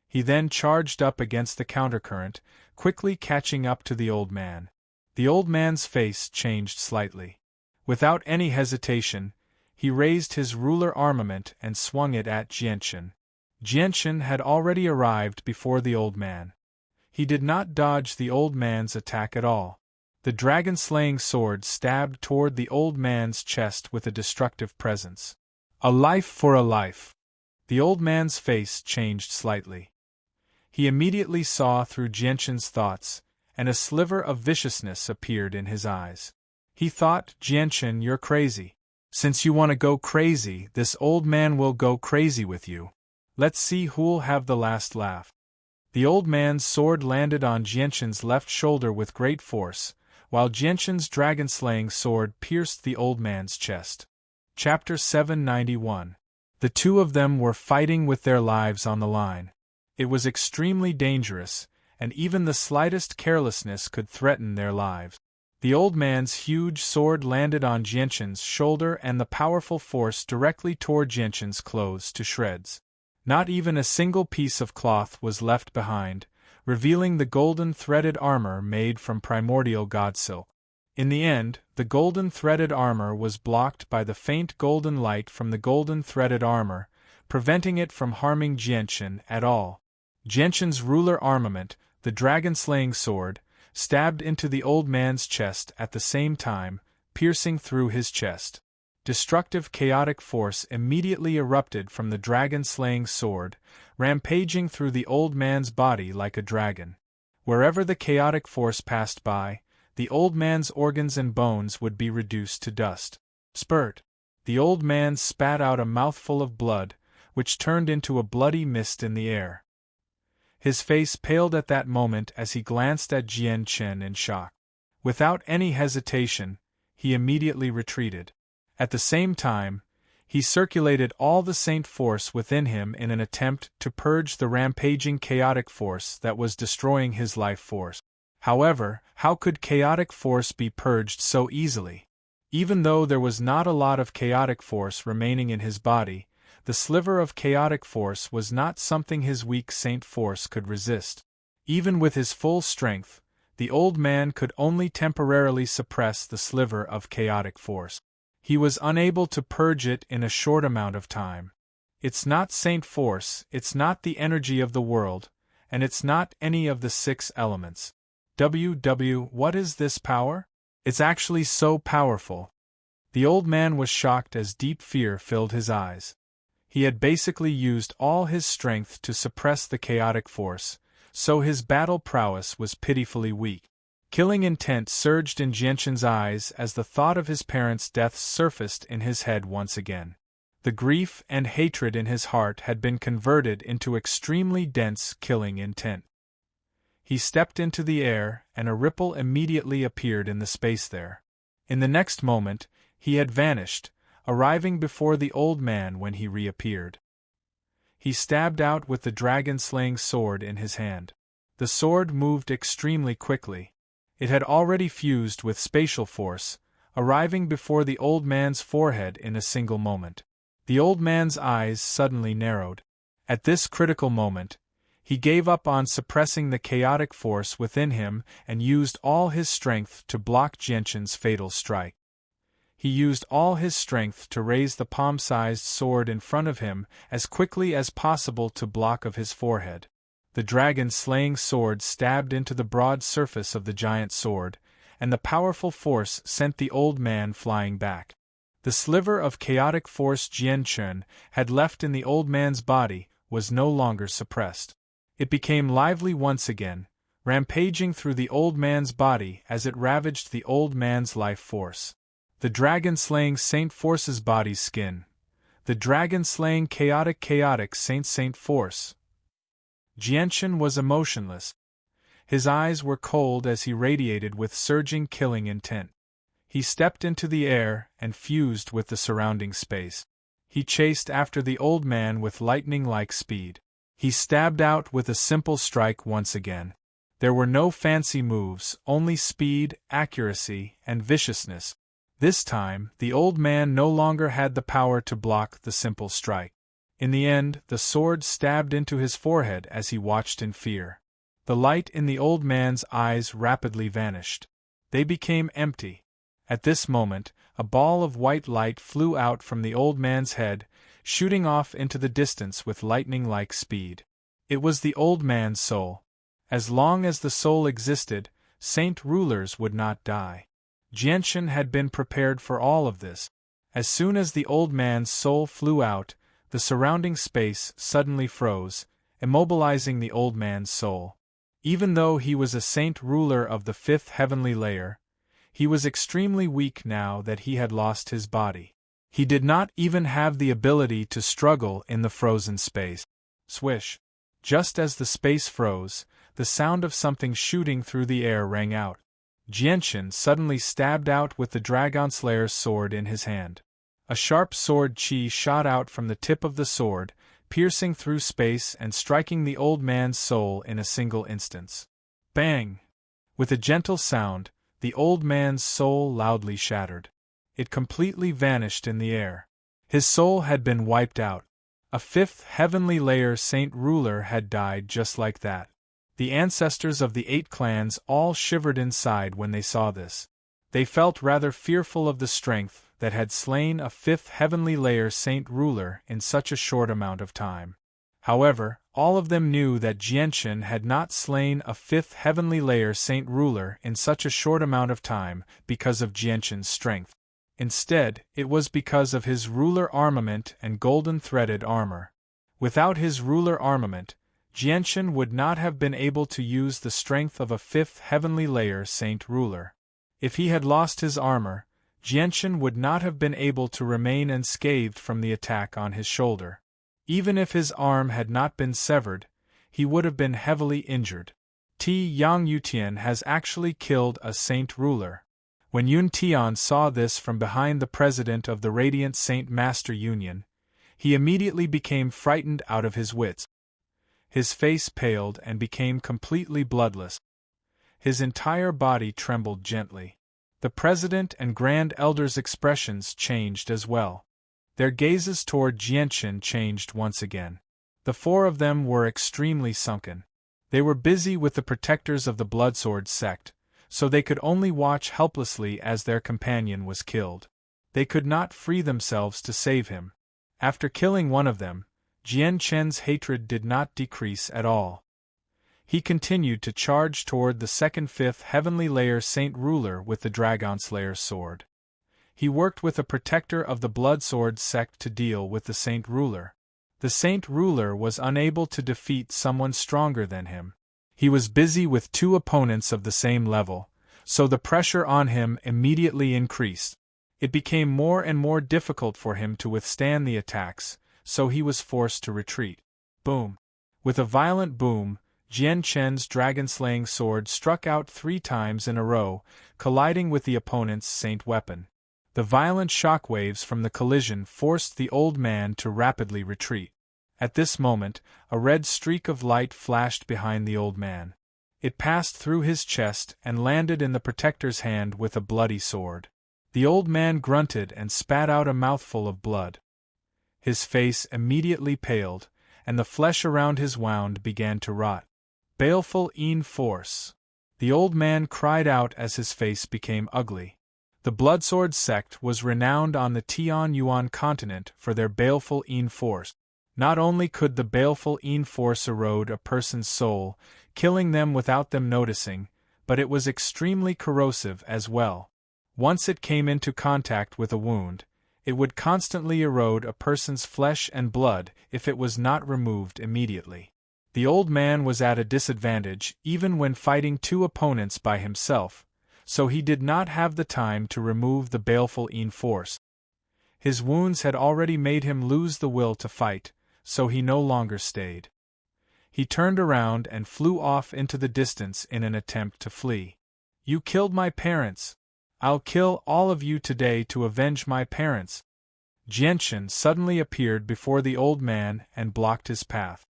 He then charged up against the countercurrent, quickly catching up to the old man. The old man's face changed slightly. Without any hesitation, he raised his ruler armament and swung it at Jianchen. Jianchen had already arrived before the old man. He did not dodge the old man's attack at all. The dragon-slaying sword stabbed toward the old man's chest with a destructive presence. A life for a life. The old man's face changed slightly. He immediately saw through Jianchen's thoughts, and a sliver of viciousness appeared in his eyes. He thought, Jianchen, you're crazy. Since you want to go crazy, this old man will go crazy with you. Let's see who'll have the last laugh. The old man's sword landed on Jianchen's left shoulder with great force, while Jianchen's dragon-slaying sword pierced the old man's chest. Chapter 791. The 2 of them were fighting with their lives on the line. It was extremely dangerous, and even the slightest carelessness could threaten their lives. The old man's huge sword landed on Jianchen's shoulder and the powerful force directly tore Jianchen's clothes to shreds. Not even a single piece of cloth was left behind, revealing the golden threaded armor made from primordial god silk. In the end, the golden threaded armor was blocked by the faint golden light from the golden threaded armor, preventing it from harming Jianchen at all. Jianchen's ruler armament, the dragon-slaying sword, stabbed into the old man's chest at the same time, piercing through his chest. Destructive chaotic force immediately erupted from the dragon-slaying sword, rampaging through the old man's body like a dragon. Wherever the chaotic force passed by, the old man's organs and bones would be reduced to dust. Spurt! The old man spat out a mouthful of blood, which turned into a bloody mist in the air. His face paled at that moment as he glanced at Jianchen in shock. Without any hesitation, he immediately retreated. At the same time, he circulated all the saint force within him in an attempt to purge the rampaging chaotic force that was destroying his life force. However, how could chaotic force be purged so easily? Even though there was not a lot of chaotic force remaining in his body, the sliver of chaotic force was not something his weak saint force could resist. Even with his full strength, the old man could only temporarily suppress the sliver of chaotic force. He was unable to purge it in a short amount of time. It's not saint force, it's not the energy of the world, and it's not any of the 6 elements. What is this power? It's actually so powerful. The old man was shocked as deep fear filled his eyes. He had basically used all his strength to suppress the chaotic force, so his battle prowess was pitifully weak. Killing intent surged in Jianchen's eyes as the thought of his parents' deaths surfaced in his head once again. The grief and hatred in his heart had been converted into extremely dense killing intent. He stepped into the air, and a ripple immediately appeared in the space there. In the next moment, he had vanished, arriving before the old man when he reappeared. He stabbed out with the dragon-slaying sword in his hand. The sword moved extremely quickly. It had already fused with spatial force, arriving before the old man's forehead in a single moment. The old man's eyes suddenly narrowed. At this critical moment, he gave up on suppressing the chaotic force within him and used all his strength to block Jianshan's fatal strike. He used all his strength to raise the palm-sized sword in front of him as quickly as possible to block of his forehead. The dragon-slaying sword stabbed into the broad surface of the giant sword, and the powerful force sent the old man flying back. The sliver of chaotic force Jianshan had left in the old man's body was no longer suppressed. It became lively once again, rampaging through the old man's body as it ravaged the old man's life force. The dragon-slaying Saint Force's body's skin. The dragon-slaying chaotic Saint Force. Jianshan was emotionless. His eyes were cold as he radiated with surging killing intent. He stepped into the air and fused with the surrounding space. He chased after the old man with lightning-like speed. He stabbed out with a simple strike once again. There were no fancy moves, only speed, accuracy, and viciousness. This time, the old man no longer had the power to block the simple strike. In the end, the sword stabbed into his forehead as he watched in fear. The light in the old man's eyes rapidly vanished. They became empty. At this moment, a ball of white light flew out from the old man's head, shooting off into the distance with lightning-like speed. It was the old man's soul. As long as the soul existed, saint rulers would not die. Jianshan had been prepared for all of this. As soon as the old man's soul flew out, the surrounding space suddenly froze, immobilizing the old man's soul. Even though he was a saint ruler of the fifth heavenly layer, he was extremely weak now that he had lost his body. He did not even have the ability to struggle in the frozen space. Swish! Just as the space froze, the sound of something shooting through the air rang out. Jianshan suddenly stabbed out with the Dragon Slayer's sword in his hand. A sharp sword chi shot out from the tip of the sword, piercing through space and striking the old man's soul in a single instance. Bang! With a gentle sound, the old man's soul loudly shattered. It completely vanished in the air. His soul had been wiped out. A fifth heavenly layer saint ruler had died just like that. The ancestors of the 8 clans all shivered inside when they saw this. They felt rather fearful of the strength that had slain a fifth heavenly layer saint ruler in such a short amount of time. However, all of them knew that Jianshan had not slain a fifth heavenly layer saint ruler in such a short amount of time because of Jianshan's strength. Instead, it was because of his ruler armament and golden-threaded armor. Without his ruler armament, Jianshan would not have been able to use the strength of a fifth heavenly layer saint ruler. If he had lost his armor, Jianshan would not have been able to remain unscathed from the attack on his shoulder. Even if his arm had not been severed, he would have been heavily injured. Yang Yutian has actually killed a saint ruler. When Yun Tian saw this from behind the president of the Radiant Saint Master Union, he immediately became frightened out of his wits. His face paled and became completely bloodless. His entire body trembled gently. The president and grand elder's expressions changed as well. Their gazes toward Jianshan changed once again. The 4 of them were extremely sunken. They were busy with the protectors of the Bloodsword sect, so they could only watch helplessly as their companion was killed. They could not free themselves to save him. After killing one of them, Jianshan's hatred did not decrease at all. He continued to charge toward the second fifth heavenly layer saint ruler with the Dragon Slayer's sword. He worked with a protector of the Bloodsword sect to deal with the saint ruler. The saint ruler was unable to defeat someone stronger than him. He was busy with 2 opponents of the same level, so the pressure on him immediately increased. It became more and more difficult for him to withstand the attacks, so he was forced to retreat. Boom! With a violent boom, Jianshan's dragon-slaying sword struck out 3 times in a row, colliding with the opponent's saint weapon. The violent shock waves from the collision forced the old man to rapidly retreat. At this moment, a red streak of light flashed behind the old man. It passed through his chest and landed in the protector's hand with a bloody sword. The old man grunted and spat out a mouthful of blood. His face immediately paled, and the flesh around his wound began to rot. Baleful force! The old man cried out as his face became ugly. The Bloodsword sect was renowned on the Tian-Yuan continent for their baleful force. Not only could the baleful force erode a person's soul, killing them without them noticing, but it was extremely corrosive as well. Once it came into contact with a wound, it would constantly erode a person's flesh and blood if it was not removed immediately. The old man was at a disadvantage even when fighting two opponents by himself, so he did not have the time to remove the baleful force. His wounds had already made him lose the will to fight, so he no longer stayed. He turned around and flew off into the distance in an attempt to flee. "You killed my parents! I'll kill all of you today to avenge my parents!" Jianchen suddenly appeared before the old man and blocked his path.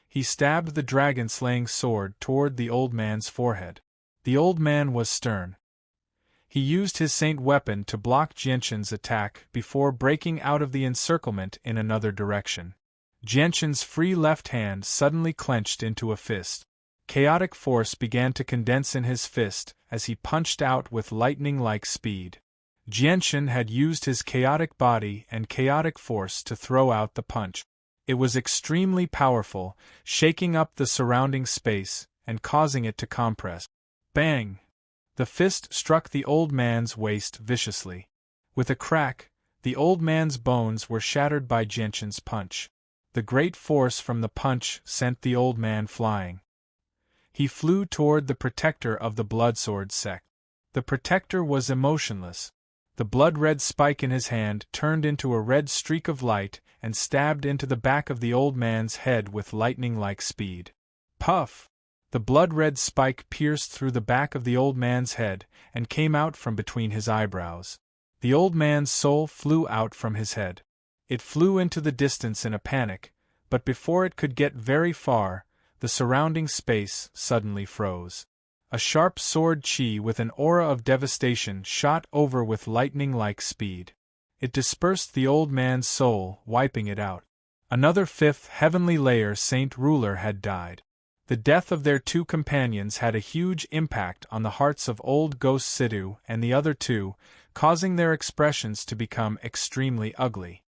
He stabbed the dragon-slaying sword toward the old man's forehead. The old man was stern. He used his saint weapon to block Jianchen's attack before breaking out of the encirclement in another direction. Jianchen's free left hand suddenly clenched into a fist. Chaotic force began to condense in his fist as he punched out with lightning-like speed. Jianchen had used his chaotic body and chaotic force to throw out the punch. It was extremely powerful, shaking up the surrounding space and causing it to compress. Bang! The fist struck the old man's waist viciously. With a crack, the old man's bones were shattered by Jianchen's punch. The great force from the punch sent the old man flying. He flew toward the protector of the Bloodsword sect. The protector was emotionless. The blood-red spike in his hand turned into a red streak of light and stabbed into the back of the old man's head with lightning-like speed. Puff! The blood-red spike pierced through the back of the old man's head and came out from between his eyebrows. The old man's soul flew out from his head. It flew into the distance in a panic, but before it could get very far, the surrounding space suddenly froze. A sharp sword chi with an aura of devastation shot over with lightning-like speed. It dispersed the old man's soul, wiping it out. Another fifth heavenly layer saint ruler had died. The death of their two companions had a huge impact on the hearts of old Ghost Sidhu and the other two, causing their expressions to become extremely ugly.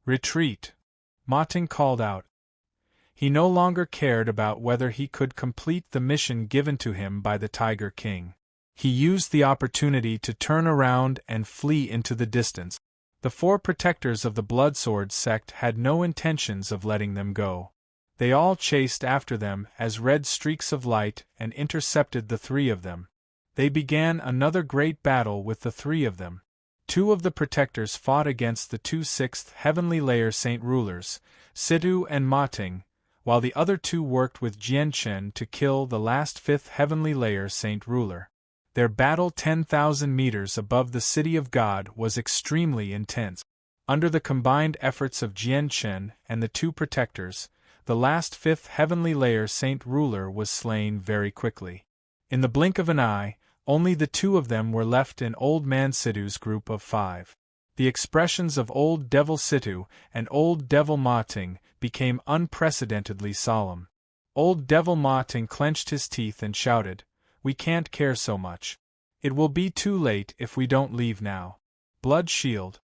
"Retreat!" Mating called out. He no longer cared about whether he could complete the mission given to him by the Tiger King. He used the opportunity to turn around and flee into the distance. The four protectors of the Bloodsword sect had no intentions of letting them go. They all chased after them as red streaks of light and intercepted the three of them. They began another great battle with the three of them. Two of the protectors fought against the two sixth heavenly layer saint rulers, Sidhu and Mating, while the other two worked with Jianchen to kill the last fifth heavenly layer saint ruler. Their battle 10,000 meters above the city of God was extremely intense. Under the combined efforts of Jianchen and the two protectors, the last fifth heavenly layer saint ruler was slain very quickly. In the blink of an eye, only the two of them were left in Old Man Sidhu's group of 5. The expressions of Old Devil Sidhu and Old Devil Mating became unprecedentedly solemn. Old Devil Mating clenched his teeth and shouted, "We can't care so much. It will be too late if we don't leave now." Blood shield.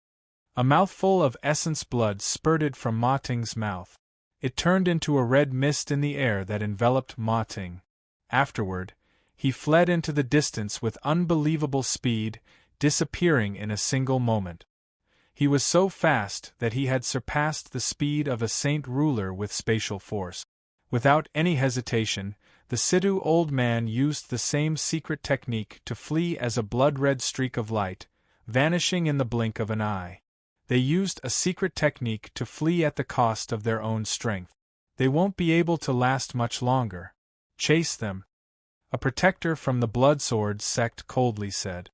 A mouthful of essence blood spurted from Mating's mouth. It turned into a red mist in the air that enveloped Mating. Afterward, he fled into the distance with unbelievable speed, disappearing in a single moment. He was so fast that he had surpassed the speed of a saint ruler with spatial force. Without any hesitation, the Sidhu old man used the same secret technique to flee as a blood-red streak of light, vanishing in the blink of an eye. They used a secret technique to flee at the cost of their own strength. They won't be able to last much longer. Chase them. A protector from the Bloodsword sect coldly said.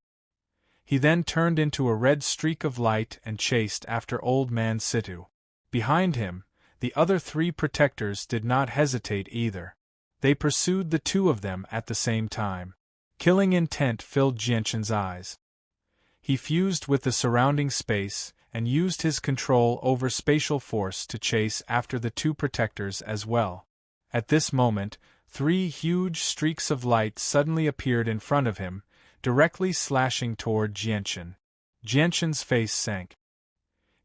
He then turned into a red streak of light and chased after Old Man Situ. Behind him, the other 3 protectors did not hesitate either. They pursued the 2 of them at the same time. Killing intent filled Jianshan's eyes. He fused with the surrounding space and used his control over spatial force to chase after the 2 protectors as well. At this moment, 3 huge streaks of light suddenly appeared in front of him, directly slashing toward Jianshan. Jianshan's face sank.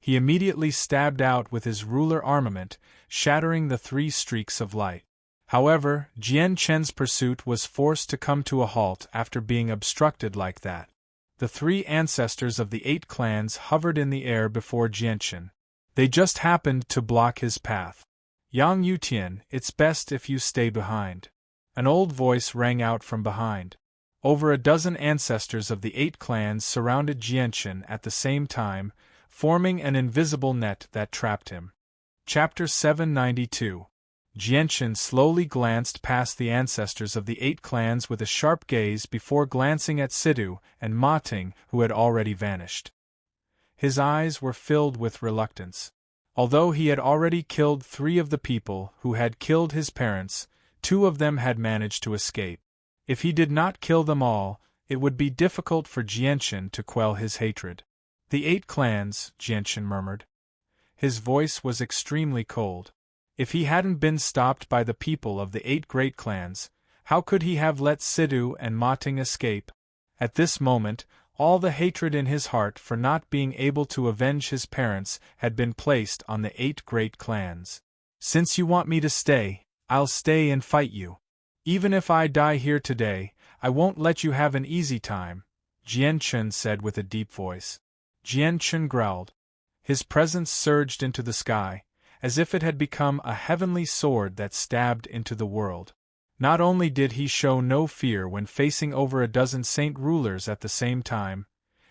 He immediately stabbed out with his ruler armament, shattering the 3 streaks of light. However, Jianshan's pursuit was forced to come to a halt after being obstructed like that. The 3 ancestors of the 8 clans hovered in the air before Jianshan. They just happened to block his path. Yang Yutian, it's best if you stay behind. An old voice rang out from behind. Over a dozen ancestors of the 8 clans surrounded Jianshan at the same time, forming an invisible net that trapped him. Chapter 792. Jianshan slowly glanced past the ancestors of the 8 clans with a sharp gaze before glancing at Situ and Ma Ting, who had already vanished. His eyes were filled with reluctance. Although he had already killed 3 of the people who had killed his parents, 2 of them had managed to escape. If he did not kill them all, it would be difficult for Jianshan to quell his hatred. The 8 clans, Jianshan murmured. His voice was extremely cold. If he hadn't been stopped by the people of the 8 great clans, how could he have let Situ and Ma Ting escape? At this moment, all the hatred in his heart for not being able to avenge his parents had been placed on the 8 great clans. Since you want me to stay, I'll stay and fight you. Even if I die here today, I won't let you have an easy time, Jianshan said with a deep voice. Jianshan growled. His presence surged into the sky, as if it had become a heavenly sword that stabbed into the world. Not only did he show no fear when facing over a dozen saint rulers at the same time,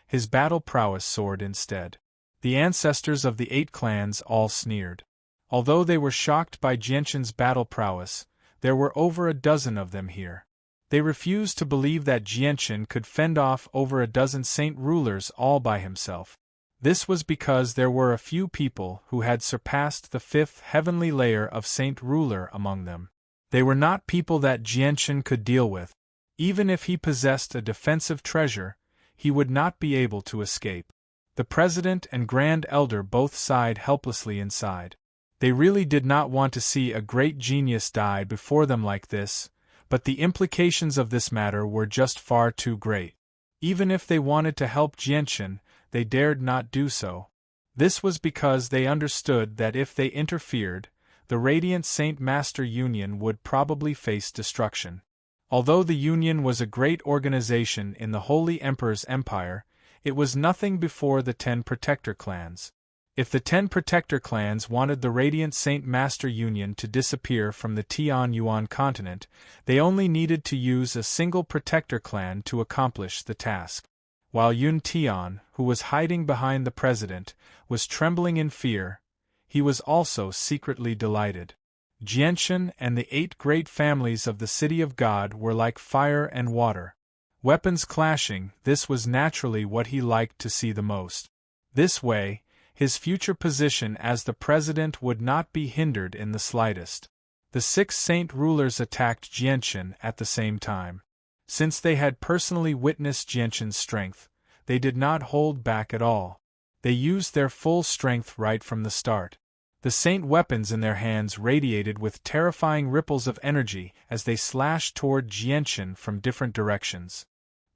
his battle prowess soared instead. The ancestors of the 8 clans all sneered. Although they were shocked by Jianshan's battle prowess, there were over a dozen of them here. They refused to believe that Jianshan could fend off over a dozen saint rulers all by himself. This was because there were a few people who had surpassed the 5th heavenly layer of saint ruler among them. They were not people that Jianshan could deal with. Even if he possessed a defensive treasure, he would not be able to escape. The president and grand elder both sighed helplessly inside. They really did not want to see a great genius die before them like this, but the implications of this matter were just far too great. Even if they wanted to help Jianshan, they dared not do so. This was because they understood that if they interfered, the Radiant Saint Master Union would probably face destruction. Although the Union was a great organization in the Holy Emperor's empire, it was nothing before the 10 Protector clans. If the 10 Protector clans wanted the Radiant Saint Master Union to disappear from the Tianyuan continent, they only needed to use a single Protector clan to accomplish the task. While Yun Tian, who was hiding behind the president, was trembling in fear, he was also secretly delighted. Jianshan and the 8 great families of the City of God were like fire and water. Weapons clashing, this was naturally what he liked to see the most. This way, his future position as the president would not be hindered in the slightest. The 6 saint rulers attacked Jianshan at the same time. Since they had personally witnessed Jianshan's strength, they did not hold back at all. They used their full strength right from the start. The saint weapons in their hands radiated with terrifying ripples of energy as they slashed toward Jianshan from different directions.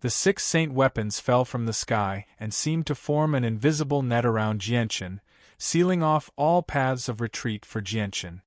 The 6 saint weapons fell from the sky and seemed to form an invisible net around Jianshan, sealing off all paths of retreat for Jianshan.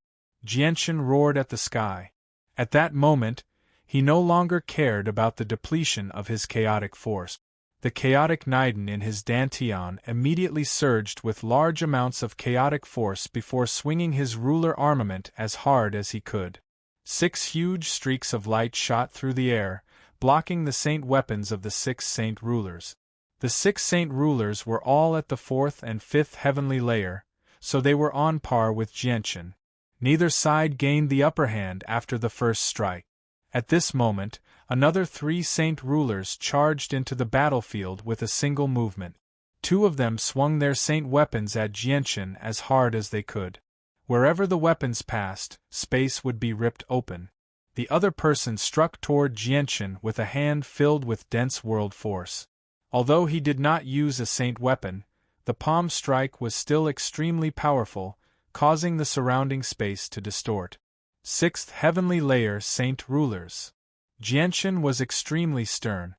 Jianshan roared at the sky. At that moment, he no longer cared about the depletion of his chaotic force. The chaotic Niden in his dantian immediately surged with large amounts of chaotic force before swinging his ruler armament as hard as he could. 6 huge streaks of light shot through the air, blocking the saint weapons of the 6 saint rulers. The 6 saint rulers were all at the 4th and 5th heavenly layer, so they were on par with Jianshan. Neither side gained the upper hand after the first strike. At this moment, another 3 saint rulers charged into the battlefield with a single movement. 2 of them swung their saint weapons at Jianchen as hard as they could. Wherever the weapons passed, space would be ripped open. The other person struck toward Jianchen with a hand filled with dense world force. Although he did not use a saint weapon, the palm strike was still extremely powerful, causing the surrounding space to distort. 6th Heavenly Layer Saint Rulers. Jianchen was extremely stern.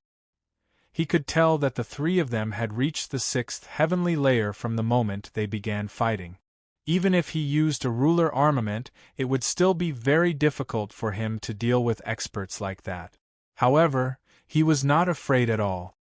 He could tell that the 3 of them had reached the 6th heavenly layer from the moment they began fighting. Even if he used a ruler armament, it would still be very difficult for him to deal with experts like that. However, he was not afraid at all.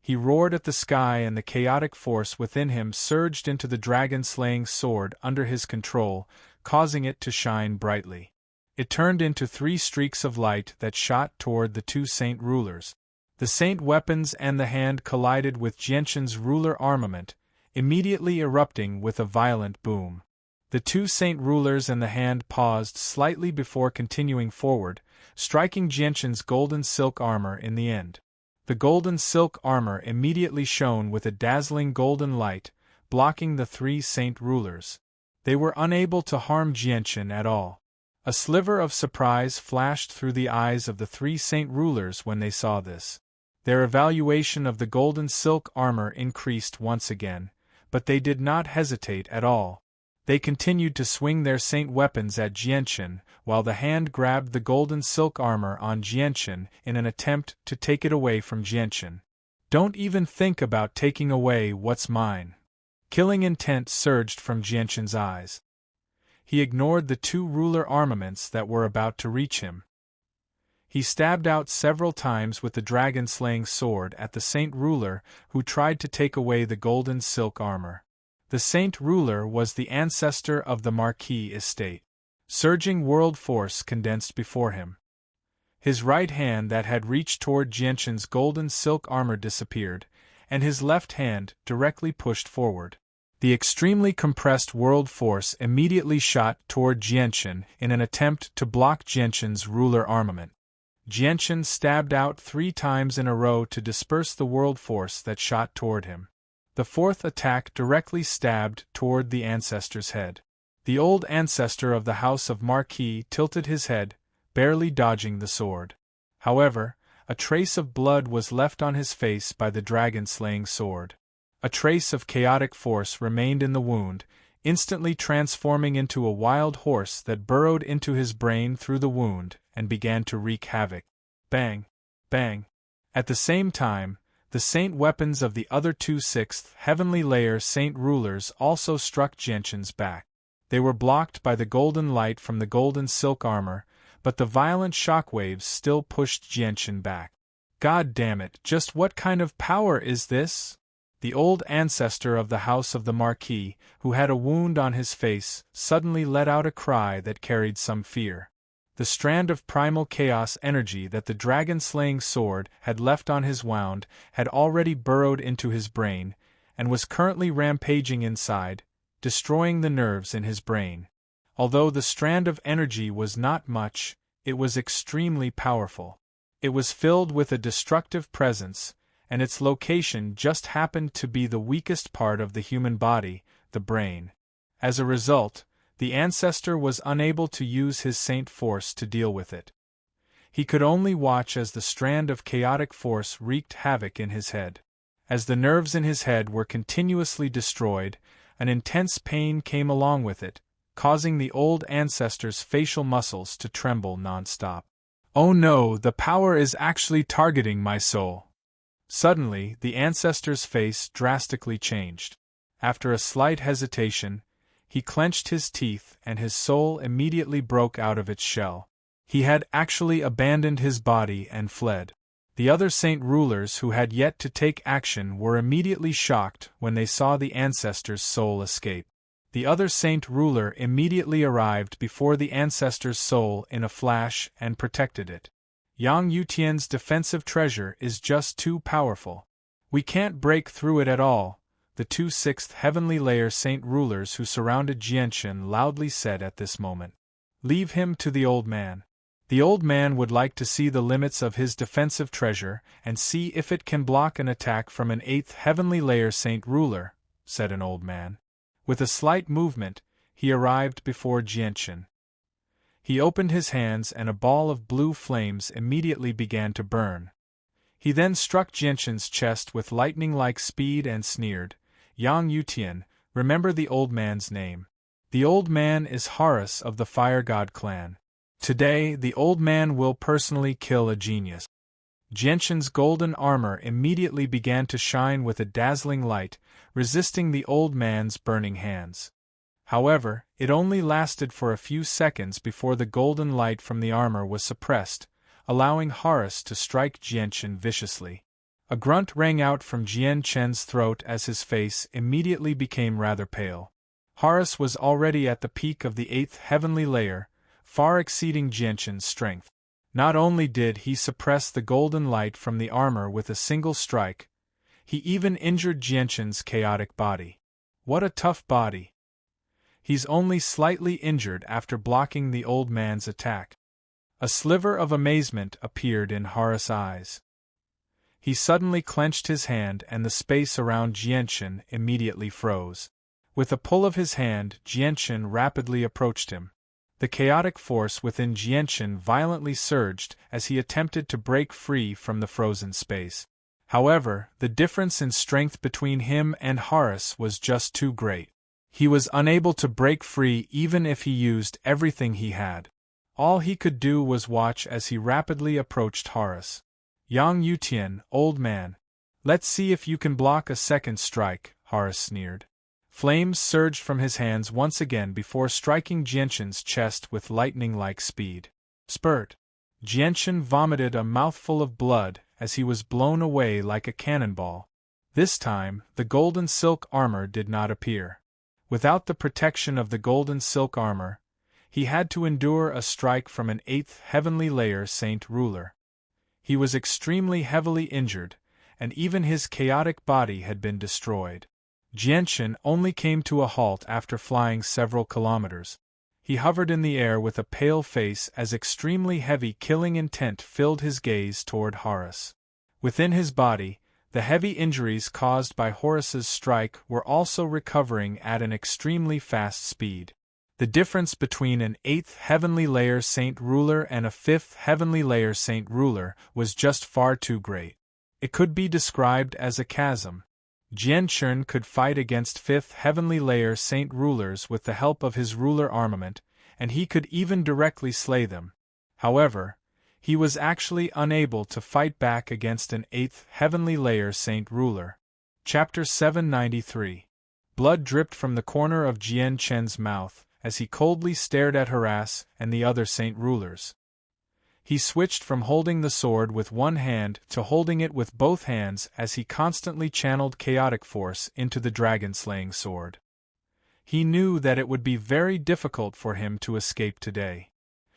He roared at the sky, and the chaotic force within him surged into the dragon-slaying sword under his control, causing it to shine brightly. It turned into 3 streaks of light that shot toward the 2 saint rulers. The saint weapons and the hand collided with Jianchen's ruler armament, immediately erupting with a violent boom. The 2 saint rulers and the hand paused slightly before continuing forward, striking Jianchen's golden silk armor in the end. The golden silk armor immediately shone with a dazzling golden light, blocking the 3 saint rulers. They were unable to harm Jianchen at all. A sliver of surprise flashed through the eyes of the 3 saint rulers when they saw this. Their evaluation of the golden silk armor increased once again, but they did not hesitate at all. They continued to swing their saint weapons at Jianchen, while the hand grabbed the golden silk armor on Jianchen in an attempt to take it away from Jianchen. "Don't even think about taking away what's mine." Killing intent surged from Jianchen's eyes. He ignored the 2 ruler armaments that were about to reach him. He stabbed out several times with the dragon-slaying sword at the saint ruler who tried to take away the golden silk armor. The saint ruler was the ancestor of the Marquis estate. Surging world force condensed before him. His right hand that had reached toward Jianchen's golden silk armor disappeared, and his left hand directly pushed forward. The extremely compressed world force immediately shot toward Jianchen in an attempt to block Jianchen's ruler armament. Jianchen stabbed out 3 times in a row to disperse the world force that shot toward him. The 4th attack directly stabbed toward the ancestor's head. The old ancestor of the House of Marquis tilted his head, barely dodging the sword. However, a trace of blood was left on his face by the dragon-slaying sword. A trace of chaotic force remained in the wound, instantly transforming into a wild horse that burrowed into his brain through the wound and began to wreak havoc. Bang! Bang! At the same time, the saint weapons of the other 2 6th heavenly layer saint rulers also struck Jianchen's back. They were blocked by the golden light from the golden silk armor, but the violent shockwaves still pushed Jianchen back. God damn it, just what kind of power is this? The old ancestor of the House of the Marquis, who had a wound on his face, suddenly let out a cry that carried some fear. The strand of primal chaos energy that the dragon-slaying sword had left on his wound had already burrowed into his brain, and was currently rampaging inside, destroying the nerves in his brain. Although the strand of energy was not much, it was extremely powerful. It was filled with a destructive presence, and its location just happened to be the weakest part of the human body, the brain. As a result, the ancestor was unable to use his saint force to deal with it. He could only watch as the strand of chaotic force wreaked havoc in his head. As the nerves in his head were continuously destroyed, an intense pain came along with it, causing the old ancestor's facial muscles to tremble non-stop. Oh no, the power is actually targeting my soul. Suddenly, the ancestor's face drastically changed. After a slight hesitation, he clenched his teeth and his soul immediately broke out of its shell. He had actually abandoned his body and fled. The other saint rulers who had yet to take action were immediately shocked when they saw the ancestor's soul escape. The other saint ruler immediately arrived before the ancestor's soul in a flash and protected it. Yang Yutian's defensive treasure is just too powerful. We can't break through it at all, the 2 6th heavenly layer saint rulers who surrounded Jianchen loudly said at this moment. Leave him to the old man. The old man would like to see the limits of his defensive treasure and see if it can block an attack from an 8th heavenly layer Saint Ruler, said an old man. With a slight movement, he arrived before Jianchen. He opened his hands and a ball of blue flames immediately began to burn. He then struck Jianchen's chest with lightning-like speed and sneered, "Yang Yutian, remember the old man's name. The old man is Horus of the Fire God clan. Today, the old man will personally kill a genius." Jianchen's golden armor immediately began to shine with a dazzling light, resisting the old man's burning hands. However, it only lasted for a few seconds before the golden light from the armor was suppressed, allowing Horus to strike Jianchen viciously. A grunt rang out from Jianchen's throat as his face immediately became rather pale. Horus was already at the peak of the 8th heavenly layer, far exceeding Jianchen's strength. Not only did he suppress the golden light from the armor with a single strike, he even injured Jianchen's chaotic body. What a tough body! He's only slightly injured after blocking the old man's attack. A sliver of amazement appeared in Horus' eyes. He suddenly clenched his hand and the space around Jianchen immediately froze. With a pull of his hand, Jianchen rapidly approached him. The chaotic force within Jianchen violently surged as he attempted to break free from the frozen space. However, the difference in strength between him and Horus was just too great. He was unable to break free even if he used everything he had. All he could do was watch as he rapidly approached Horus. "Yang Yutian, old man. Let's see if you can block a second strike," Horus sneered. Flames surged from his hands once again before striking Jianchen's chest with lightning-like speed. Spurt! Jianchen vomited a mouthful of blood as he was blown away like a cannonball. This time, the golden silk armor did not appear. Without the protection of the golden silk armor, he had to endure a strike from an 8th heavenly layer Saint Ruler. He was extremely heavily injured, and even his chaotic body had been destroyed. Jianchen only came to a halt after flying several kilometers. He hovered in the air with a pale face as extremely heavy killing intent filled his gaze toward Horus. Within his body, the heavy injuries caused by Horus's strike were also recovering at an extremely fast speed. The difference between an 8th heavenly layer Saint Ruler and a 5th heavenly layer Saint Ruler was just far too great. It could be described as a chasm. Jianchen could fight against 5th heavenly layer Saint Rulers with the help of his ruler armament, and he could even directly slay them. However, he was actually unable to fight back against an 8th heavenly layer Saint Ruler. Chapter 793. Blood dripped from the corner of Jianchen's mouth as he coldly stared at Horus and the other Saint Rulers. He switched from holding the sword with one hand to holding it with both hands as he constantly channeled chaotic force into the dragon-slaying sword. He knew that it would be very difficult for him to escape today.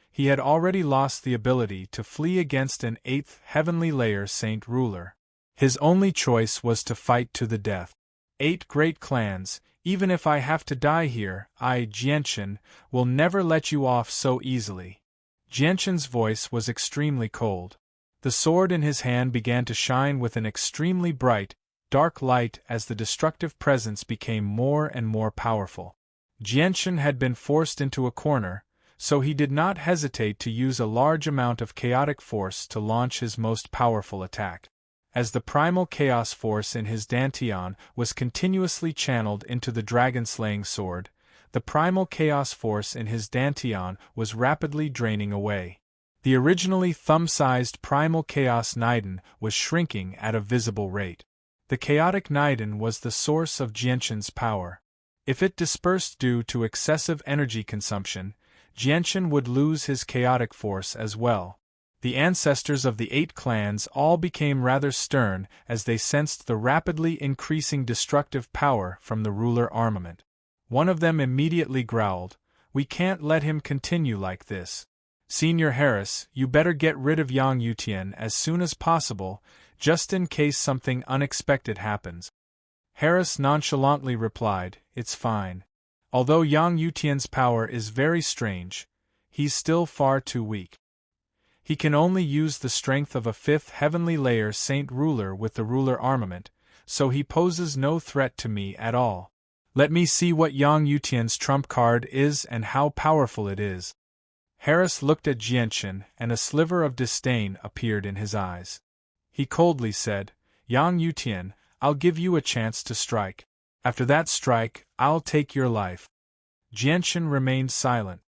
He had already lost the ability to flee against an 8th heavenly layer Saint Ruler. His only choice was to fight to the death. 8 great clans, even if I have to die here, I, Jianchen, will never let you off so easily. Jianchen's voice was extremely cold. The sword in his hand began to shine with an extremely bright, dark light as the destructive presence became more and more powerful. Jianchen had been forced into a corner, so he did not hesitate to use a large amount of chaotic force to launch his most powerful attack. As the primal chaos force in his dantian was continuously channeled into the dragon-slaying sword, the primal chaos force in his dantian was rapidly draining away. The originally thumb-sized primal chaos Niden was shrinking at a visible rate. The chaotic Niden was the source of Jianchen's power. If it dispersed due to excessive energy consumption, Jianchen would lose his chaotic force as well. The ancestors of the 8 clans all became rather stern as they sensed the rapidly increasing destructive power from the ruler armament. One of them immediately growled, "We can't let him continue like this. Senior Harris, you better get rid of Yang Yutian as soon as possible, just in case something unexpected happens." Harris nonchalantly replied, "It's fine. Although Yang Yutian's power is very strange, he's still far too weak." He can only use the strength of a fifth heavenly layer saint ruler with the ruler armament, so he poses no threat to me at all. Let me see what Yang Yutian's trump card is and how powerful it is. Harris looked at Jianchen, and a sliver of disdain appeared in his eyes. He coldly said, Yang Yutian, I'll give you a chance to strike. After that strike, I'll take your life. Jianchen remained silent.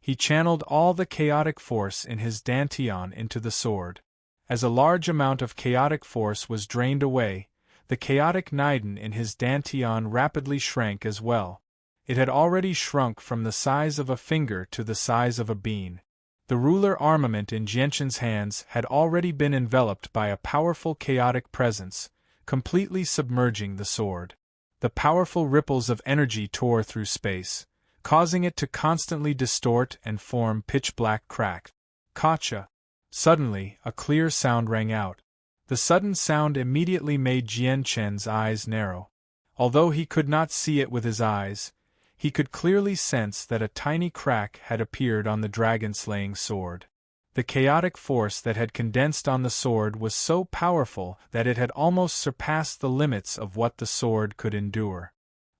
He channeled all the chaotic force in his dantian into the sword. As a large amount of chaotic force was drained away, the chaotic Niden in his dantian rapidly shrank as well. It had already shrunk from the size of a finger to the size of a bean. The ruler armament in Jianchen's hands had already been enveloped by a powerful chaotic presence, completely submerging the sword. The powerful ripples of energy tore through space, causing it to constantly distort and form pitch-black crack. Kacha! Suddenly, a clear sound rang out. The sudden sound immediately made Jianchen's eyes narrow. Although he could not see it with his eyes, he could clearly sense that a tiny crack had appeared on the dragon-slaying sword. The chaotic force that had condensed on the sword was so powerful that it had almost surpassed the limits of what the sword could endure.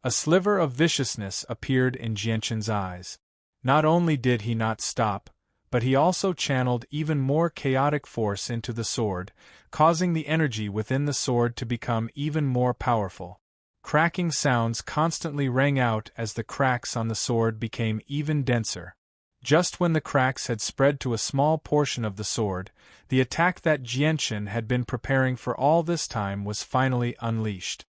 A sliver of viciousness appeared in Jianchen's eyes. Not only did he not stop, but he also channeled even more chaotic force into the sword, causing the energy within the sword to become even more powerful. Cracking sounds constantly rang out as the cracks on the sword became even denser. Just when the cracks had spread to a small portion of the sword, the attack that Jianchen had been preparing for all this time was finally unleashed.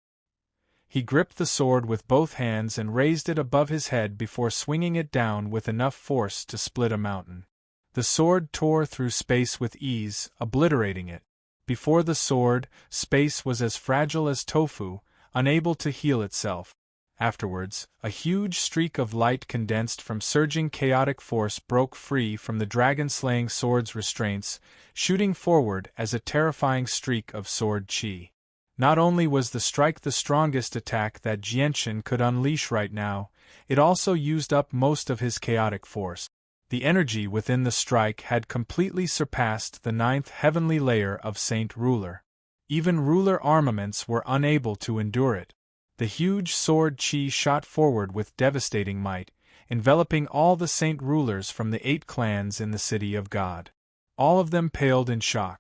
He gripped the sword with both hands and raised it above his head before swinging it down with enough force to split a mountain. The sword tore through space with ease, obliterating it. Before the sword, space was as fragile as tofu, unable to heal itself. Afterwards, a huge streak of light condensed from surging chaotic force broke free from the dragon-slaying sword's restraints, shooting forward as a terrifying streak of sword chi. Not only was the strike the strongest attack that Jianchen could unleash right now, it also used up most of his chaotic force. The energy within the strike had completely surpassed the 9th heavenly layer of Saint Ruler. Even ruler armaments were unable to endure it. The huge sword chi shot forward with devastating might, enveloping all the saint rulers from the 8 clans in the City of God. All of them paled in shock.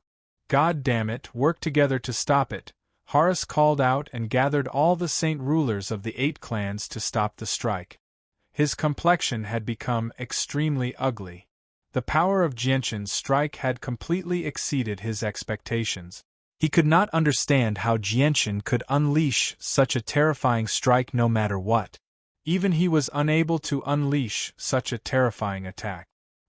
God damn it, work together to stop it, Horus called out and gathered all the saint rulers of the 8 clans to stop the strike. His complexion had become extremely ugly. The power of Jianchen's strike had completely exceeded his expectations. He could not understand how Jianchen could unleash such a terrifying strike no matter what. Even he was unable to unleash such a terrifying attack.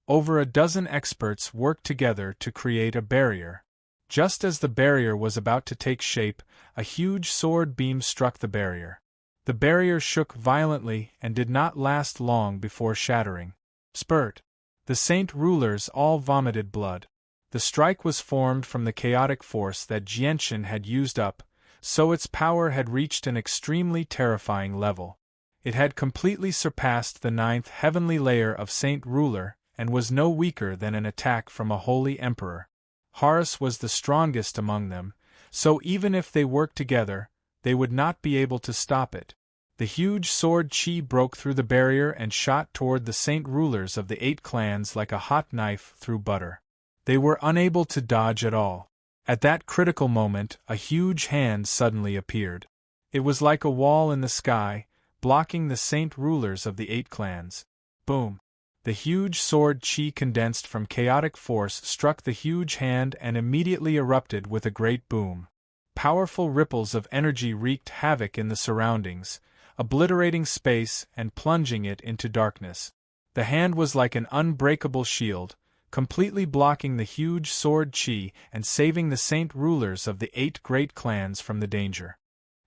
Over a dozen experts worked together to create a barrier. Just as the barrier was about to take shape, a huge sword beam struck the barrier. The barrier shook violently and did not last long before shattering. Spurt! The saint rulers all vomited blood. The strike was formed from the chaotic force that Jianchen had used up, so its power had reached an extremely terrifying level. It had completely surpassed the 9th heavenly layer of Saint Ruler, and was no weaker than an attack from a holy emperor. Horus was the strongest among them, so even if they worked together, they would not be able to stop it. The huge sword chi broke through the barrier and shot toward the saint rulers of the 8 clans like a hot knife through butter. They were unable to dodge at all. At that critical moment, a huge hand suddenly appeared. It was like a wall in the sky, blocking the saint rulers of the 8 clans. Boom! The huge sword chi condensed from chaotic force struck the huge hand and immediately erupted with a great boom. Powerful ripples of energy wreaked havoc in the surroundings, obliterating space and plunging it into darkness. The hand was like an unbreakable shield, completely blocking the huge sword chi and saving the saint rulers of the 8 great clans from the danger.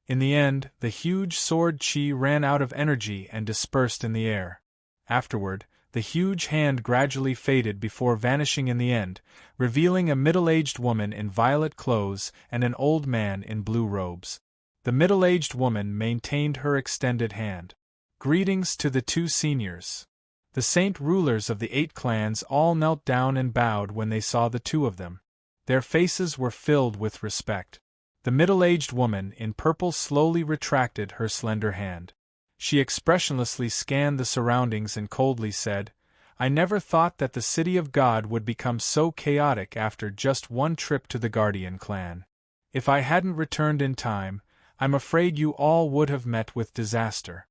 In the end, the huge sword chi ran out of energy and dispersed in the air. Afterward, the huge hand gradually faded before vanishing in the end, revealing a middle-aged woman in violet clothes and an old man in blue robes. The middle-aged woman maintained her extended hand. Greetings to the 2 seniors. The saint rulers of the 8 clans all knelt down and bowed when they saw the two of them. Their faces were filled with respect. The middle-aged woman in purple slowly retracted her slender hand. She expressionlessly scanned the surroundings and coldly said, "I never thought that the city of God would become so chaotic after just one trip to the Guardian clan. If I hadn't returned in time, I'm afraid you all would have met with disaster."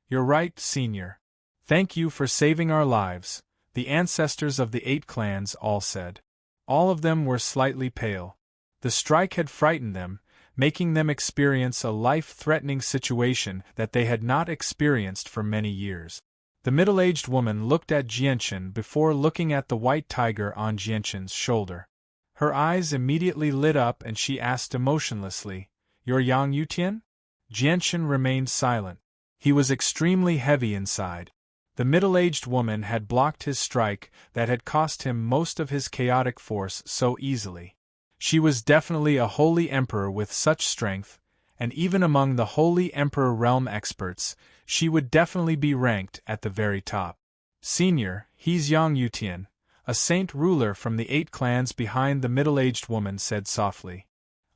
"You're right, Senior. Thank you for saving our lives," the ancestors of the 8 clans all said. All of them were slightly pale. The strike had frightened them, making them experience a life-threatening situation that they had not experienced for many years. The middle-aged woman looked at Jianchen before looking at the white tiger on Jianchen's shoulder. Her eyes immediately lit up and she asked emotionlessly, "You're Yang Yutian?" Jianchen remained silent. He was extremely heavy inside. The middle-aged woman had blocked his strike that had cost him most of his chaotic force so easily. She was definitely a holy emperor with such strength, and even among the holy emperor realm experts, she would definitely be ranked at the very top. "Senior, he's Yang Yutian, a saint ruler from the 8 clans behind," the middle-aged woman said softly.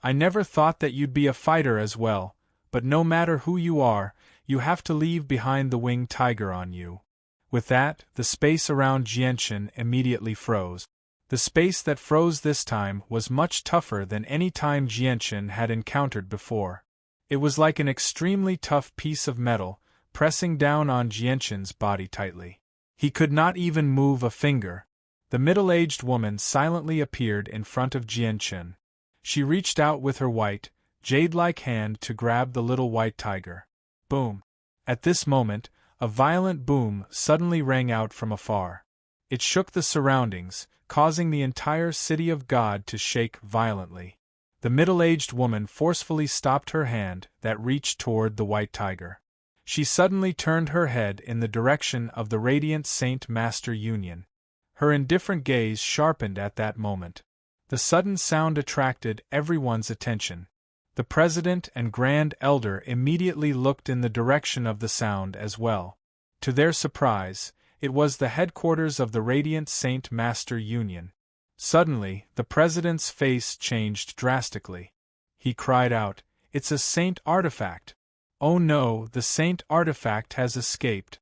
"I never thought that you'd be a fighter as well, but no matter who you are, you have to leave behind the winged tiger on you." With that, the space around Jianchen immediately froze. The space that froze this time was much tougher than any time Jianchen had encountered before. It was like an extremely tough piece of metal, pressing down on Jianchen's body tightly. He could not even move a finger. The middle-aged woman silently appeared in front of Jianchen. She reached out with her white, jade-like hand to grab the little white tiger. Boom! At this moment, a violent boom suddenly rang out from afar. It shook the surroundings, causing the entire city of God to shake violently. The middle-aged woman forcefully stopped her hand that reached toward the white tiger. She suddenly turned her head in the direction of the radiant Saint Master Union. Her indifferent gaze sharpened at that moment. The sudden sound attracted everyone's attention. The President and Grand Elder immediately looked in the direction of the sound as well. To their surprise, it was the headquarters of the Radiant Saint Master Union. Suddenly, the President's face changed drastically. He cried out, "It's a saint artifact! Oh no, the saint artifact has escaped!"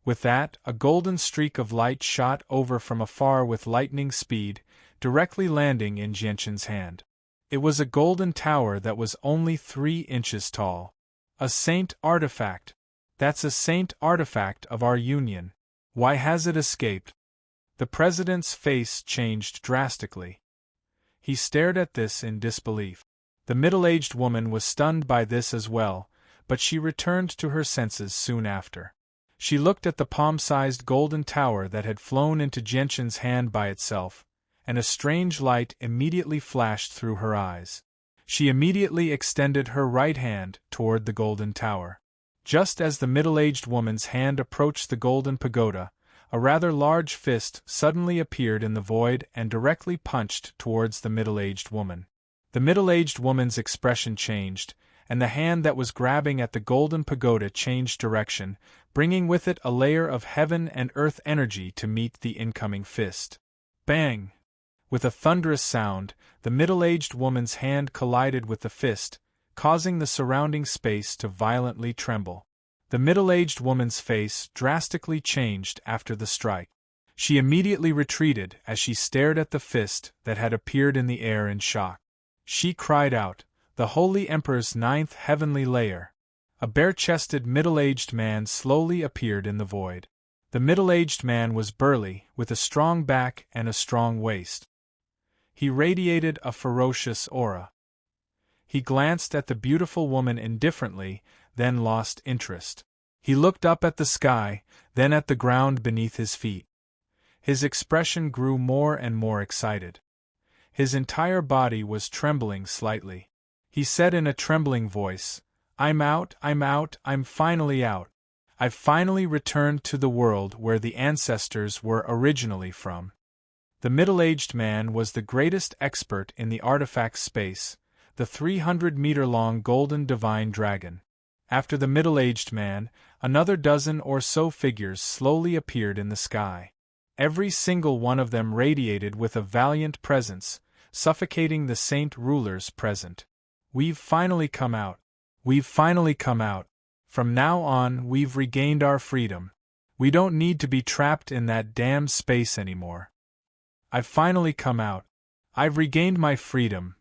With that, a golden streak of light shot over from afar with lightning speed, directly landing in Jianchen's hand. It was a golden tower that was only 3 inches tall. A saint artifact! That's a saint artifact of our union. Why has it escaped? The President's face changed drastically. He stared at this in disbelief. The middle-aged woman was stunned by this as well, but she returned to her senses soon after. She looked at the palm-sized golden tower that had flown into Jianchen's hand by itself, and a strange light immediately flashed through her eyes. She immediately extended her right hand toward the golden tower. Just as the middle-aged woman's hand approached the golden pagoda, a rather large fist suddenly appeared in the void and directly punched towards the middle-aged woman. The middle-aged woman's expression changed, and the hand that was grabbing at the golden pagoda changed direction, bringing with it a layer of heaven and earth energy to meet the incoming fist. Bang! With a thunderous sound, the middle-aged woman's hand collided with the fist, causing the surrounding space to violently tremble. The middle-aged woman's face drastically changed after the strike. She immediately retreated as she stared at the fist that had appeared in the air in shock. She cried out, "The Holy Emperor's 9th heavenly layer!" A bare-chested middle-aged man slowly appeared in the void. The middle-aged man was burly, with a strong back and a strong waist. He radiated a ferocious aura. He glanced at the beautiful woman indifferently, then lost interest. He looked up at the sky, then at the ground beneath his feet. His expression grew more and more excited. His entire body was trembling slightly. He said in a trembling voice, I'm out, I'm finally out. I've finally returned to the world where the ancestors were originally from." The middle-aged man was the greatest expert in the artifact space, the 300-meter-long golden divine dragon. After the middle-aged man, another dozen or so figures slowly appeared in the sky. Every single one of them radiated with a valiant presence, suffocating the saint rulers present. "We've finally come out. We've finally come out. From now on, we've regained our freedom. We don't need to be trapped in that damn space anymore. I've finally come out. I've regained my freedom.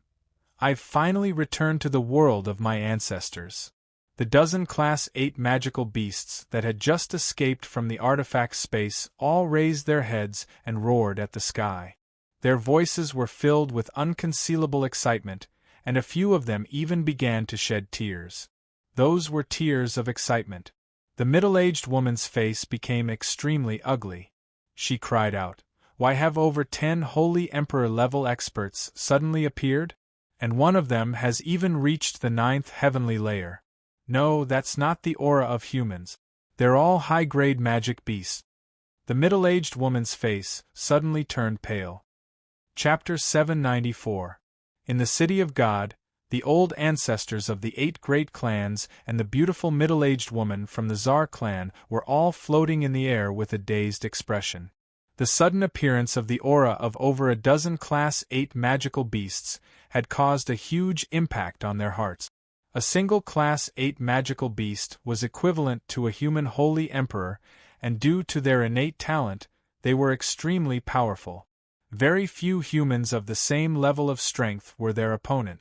I've finally returned to the world of my ancestors." The dozen Class 8 magical beasts that had just escaped from the artifact space all raised their heads and roared at the sky. Their voices were filled with unconcealable excitement, and a few of them even began to shed tears. Those were tears of excitement. The middle-aged woman's face became extremely ugly. She cried out, "Why have over 10 holy Emperor-level experts suddenly appeared? And one of them has even reached the 9th heavenly layer. No, that's not the aura of humans. They're all high-grade magic beasts." The middle-aged woman's face suddenly turned pale. Chapter 794. In the City of God, the old ancestors of the 8 great clans and the beautiful middle-aged woman from the Tsar clan were all floating in the air with a dazed expression. The sudden appearance of the aura of over a dozen Class 8 magical beasts had caused a huge impact on their hearts. A single Class 8 magical beast was equivalent to a human holy emperor, and due to their innate talent, they were extremely powerful. Very few humans of the same level of strength were their opponent.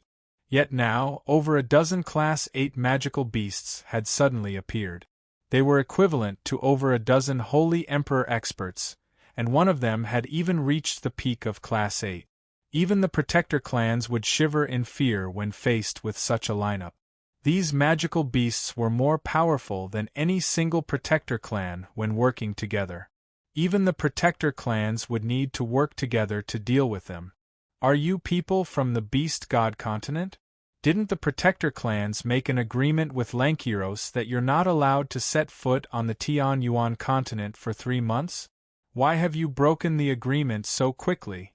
Yet now, over a dozen Class 8 magical beasts had suddenly appeared. They were equivalent to over a dozen holy emperor experts, and one of them had even reached the peak of Class 8. Even the Protector clans would shiver in fear when faced with such a lineup. These magical beasts were more powerful than any single Protector clan when working together. Even the Protector clans would need to work together to deal with them. Are you people from the Beast God continent? Didn't the Protector clans make an agreement with Lankiros that you're not allowed to set foot on the Tian Yuan continent for 3 months? Why have you broken the agreement so quickly?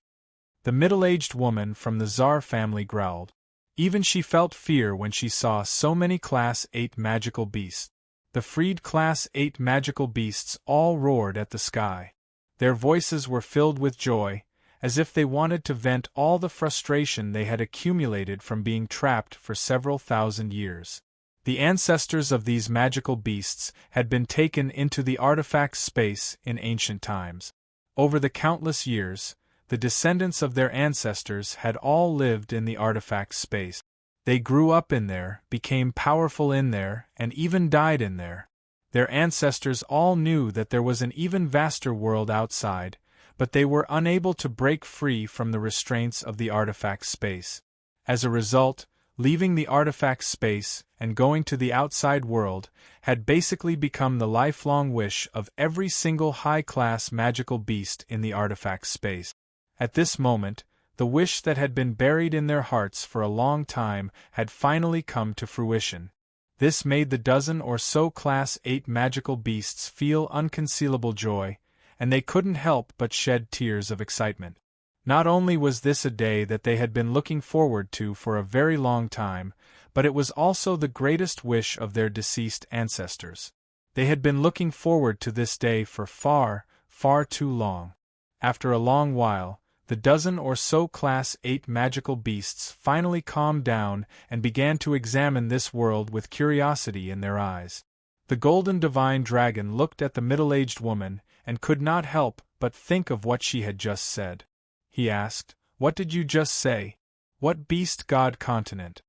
The middle-aged woman from the Tsar family growled. Even she felt fear when she saw so many Class 8 magical beasts. The freed Class 8 magical beasts all roared at the sky. Their voices were filled with joy, as if they wanted to vent all the frustration they had accumulated from being trapped for several thousand years. The ancestors of these magical beasts had been taken into the artifact space in ancient times. Over the countless years, the descendants of their ancestors had all lived in the artifact space. They grew up in there, became powerful in there, and even died in there. Their ancestors all knew that there was an even vaster world outside, but they were unable to break free from the restraints of the artifact space. As a result, leaving the artifact space and going to the outside world had basically become the lifelong wish of every single high-class magical beast in the artifact space. At this moment, the wish that had been buried in their hearts for a long time had finally come to fruition. This made the dozen or so Class 8 magical beasts feel unconcealable joy, and they couldn't help but shed tears of excitement. Not only was this a day that they had been looking forward to for a very long time, but it was also the greatest wish of their deceased ancestors. They had been looking forward to this day for far, far too long. After a long while, the dozen or so Class 8 magical beasts finally calmed down and began to examine this world with curiosity in their eyes. The golden divine dragon looked at the middle-aged woman and could not help but think of what she had just said. He asked, "What did you just say? What beast god continent?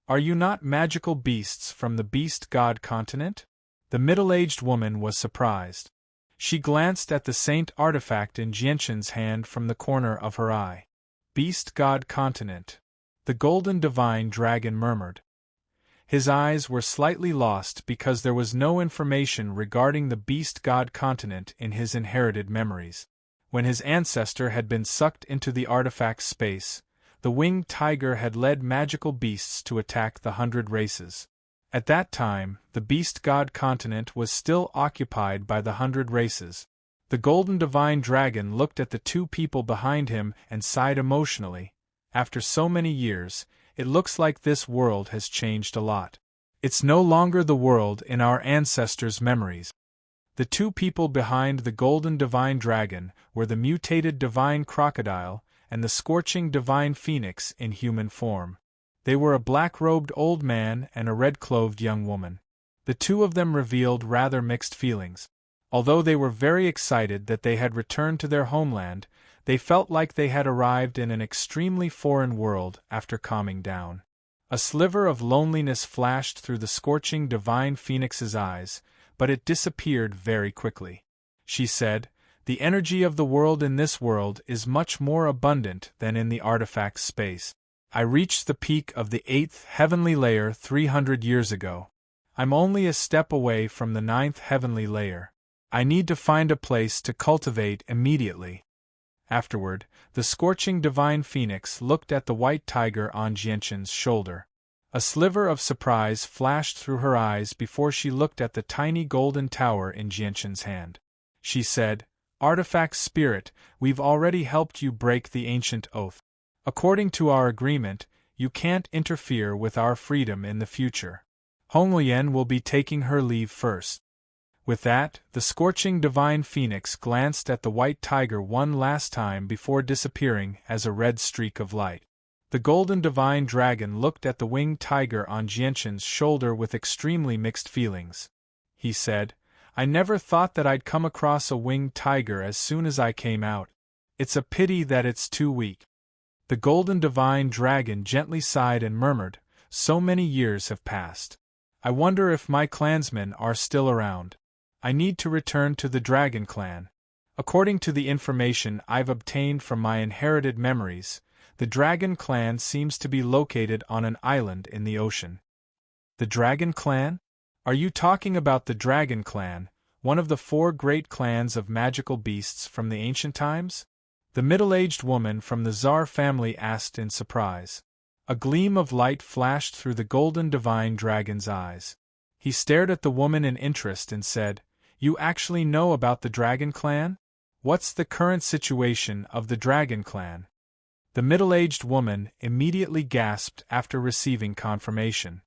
Are you not magical beasts from the beast god continent?" The middle-aged woman was surprised. She glanced at the saint artifact in Jianshan's hand from the corner of her eye. "Beast God continent," the golden divine dragon murmured. His eyes were slightly lost because there was no information regarding the beast god continent in his inherited memories. When his ancestor had been sucked into the artifact space, the winged tiger had led magical beasts to attack the 100 races. At that time, the Beast God continent was still occupied by the 100 races. The golden divine dragon looked at the 2 people behind him and sighed emotionally. After so many years, it looks like this world has changed a lot. It's no longer the world in our ancestors' memories. The two people behind the golden divine dragon were the mutated divine crocodile and the scorching divine phoenix in human form. They were a black-robed old man and a red-clothed young woman. The two of them revealed rather mixed feelings. Although they were very excited that they had returned to their homeland, they felt like they had arrived in an extremely foreign world after calming down. A sliver of loneliness flashed through the scorching divine phoenix's eyes, but it disappeared very quickly. She said, "The energy of the world in this world is much more abundant than in the artifact's space. I reached the peak of the 8th heavenly layer 300 years ago. I'm only a step away from the 9th heavenly layer. I need to find a place to cultivate immediately." Afterward, the scorching divine phoenix looked at the white tiger on Jianqin's shoulder. A sliver of surprise flashed through her eyes before she looked at the tiny golden tower in Jianqin's hand. She said, "Artifact Spirit, we've already helped you break the ancient oath. According to our agreement, you can't interfere with our freedom in the future. Honglian will be taking her leave first." With that, the scorching divine phoenix glanced at the white tiger one last time before disappearing as a red streak of light. The golden divine dragon looked at the winged tiger on Jianqin's shoulder with extremely mixed feelings. He said, "I never thought that I'd come across a winged tiger as soon as I came out. It's a pity that it's too weak." The golden divine dragon gently sighed and murmured, "So many years have passed. I wonder if my clansmen are still around. I need to return to the Dragon Clan. According to the information I've obtained from my inherited memories, the Dragon Clan seems to be located on an island in the ocean." The Dragon Clan? Are you talking about the Dragon Clan, one of the 4 great clans of magical beasts from the ancient times? The middle-aged woman from the Tsar family asked in surprise. A gleam of light flashed through the golden divine dragon's eyes. He stared at the woman in interest and said, "You actually know about the Dragon Clan? What's the current situation of the Dragon Clan?" The middle-aged woman immediately gasped after receiving confirmation.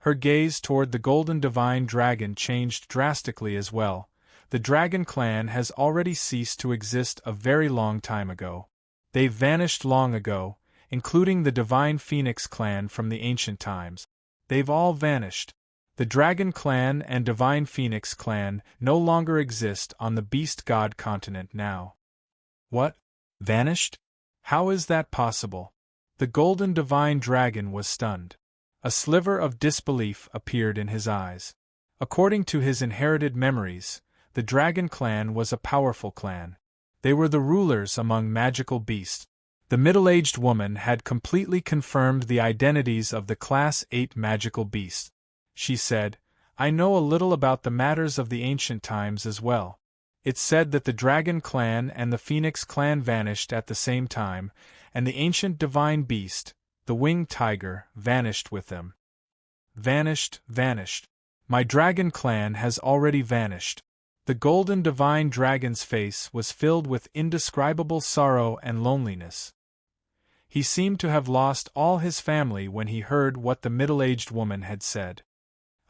Her gaze toward the golden divine dragon changed drastically as well. The Dragon Clan has already ceased to exist a very long time ago. They've vanished long ago, including the Divine Phoenix clan from the ancient times. They've all vanished. The Dragon Clan and Divine Phoenix clan no longer exist on the Beast God continent now. What? Vanished? How is that possible? The golden divine dragon was stunned. A sliver of disbelief appeared in his eyes. According to his inherited memories, the Dragon Clan was a powerful clan. They were the rulers among magical beasts. The middle-aged woman had completely confirmed the identities of the Class 8 magical beasts. She said, "I know a little about the matters of the ancient times as well. It's said that the Dragon Clan and the Phoenix Clan vanished at the same time, and the ancient divine beast, the winged tiger, vanished with them." Vanished, vanished. My Dragon Clan has already vanished. The golden divine dragon's face was filled with indescribable sorrow and loneliness. He seemed to have lost all his family when he heard what the middle-aged woman had said.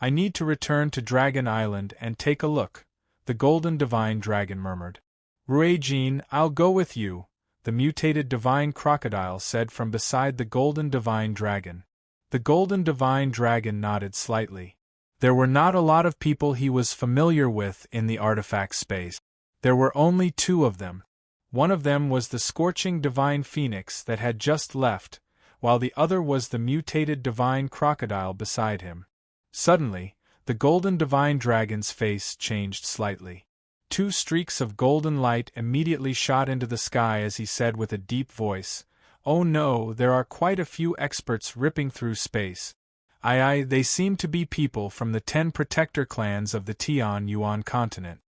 "I need to return to Dragon Island and take a look," the golden divine dragon murmured. "Ruijin, I'll go with you," the mutated divine crocodile said from beside the golden divine dragon. The golden divine dragon nodded slightly. There were not a lot of people he was familiar with in the artifact space. There were only 2 of them. One of them was the scorching divine phoenix that had just left, while the other was the mutated divine crocodile beside him. Suddenly, the golden divine dragon's face changed slightly. 2 streaks of golden light immediately shot into the sky as he said with a deep voice, "Oh no, there are quite a few experts ripping through space. Aye, they seem to be people from the 10 protector clans of the Tian Yuan continent.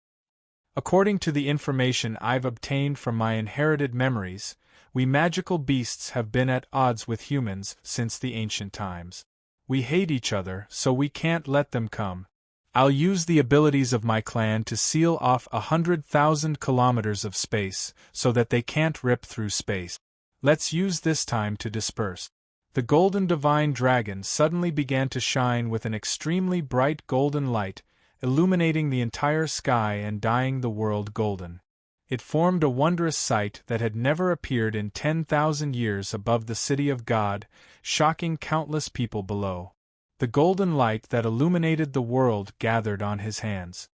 According to the information I've obtained from my inherited memories, we magical beasts have been at odds with humans since the ancient times. We hate each other, so we can't let them come. I'll use the abilities of my clan to seal off 100,000 kilometers of space so that they can't rip through space. Let's use this time to disperse." The golden divine dragon suddenly began to shine with an extremely bright golden light, illuminating the entire sky and dyeing the world golden. It formed a wondrous sight that had never appeared in 10,000 years above the city of God, shocking countless people below. The golden light that illuminated the world gathered on his hands.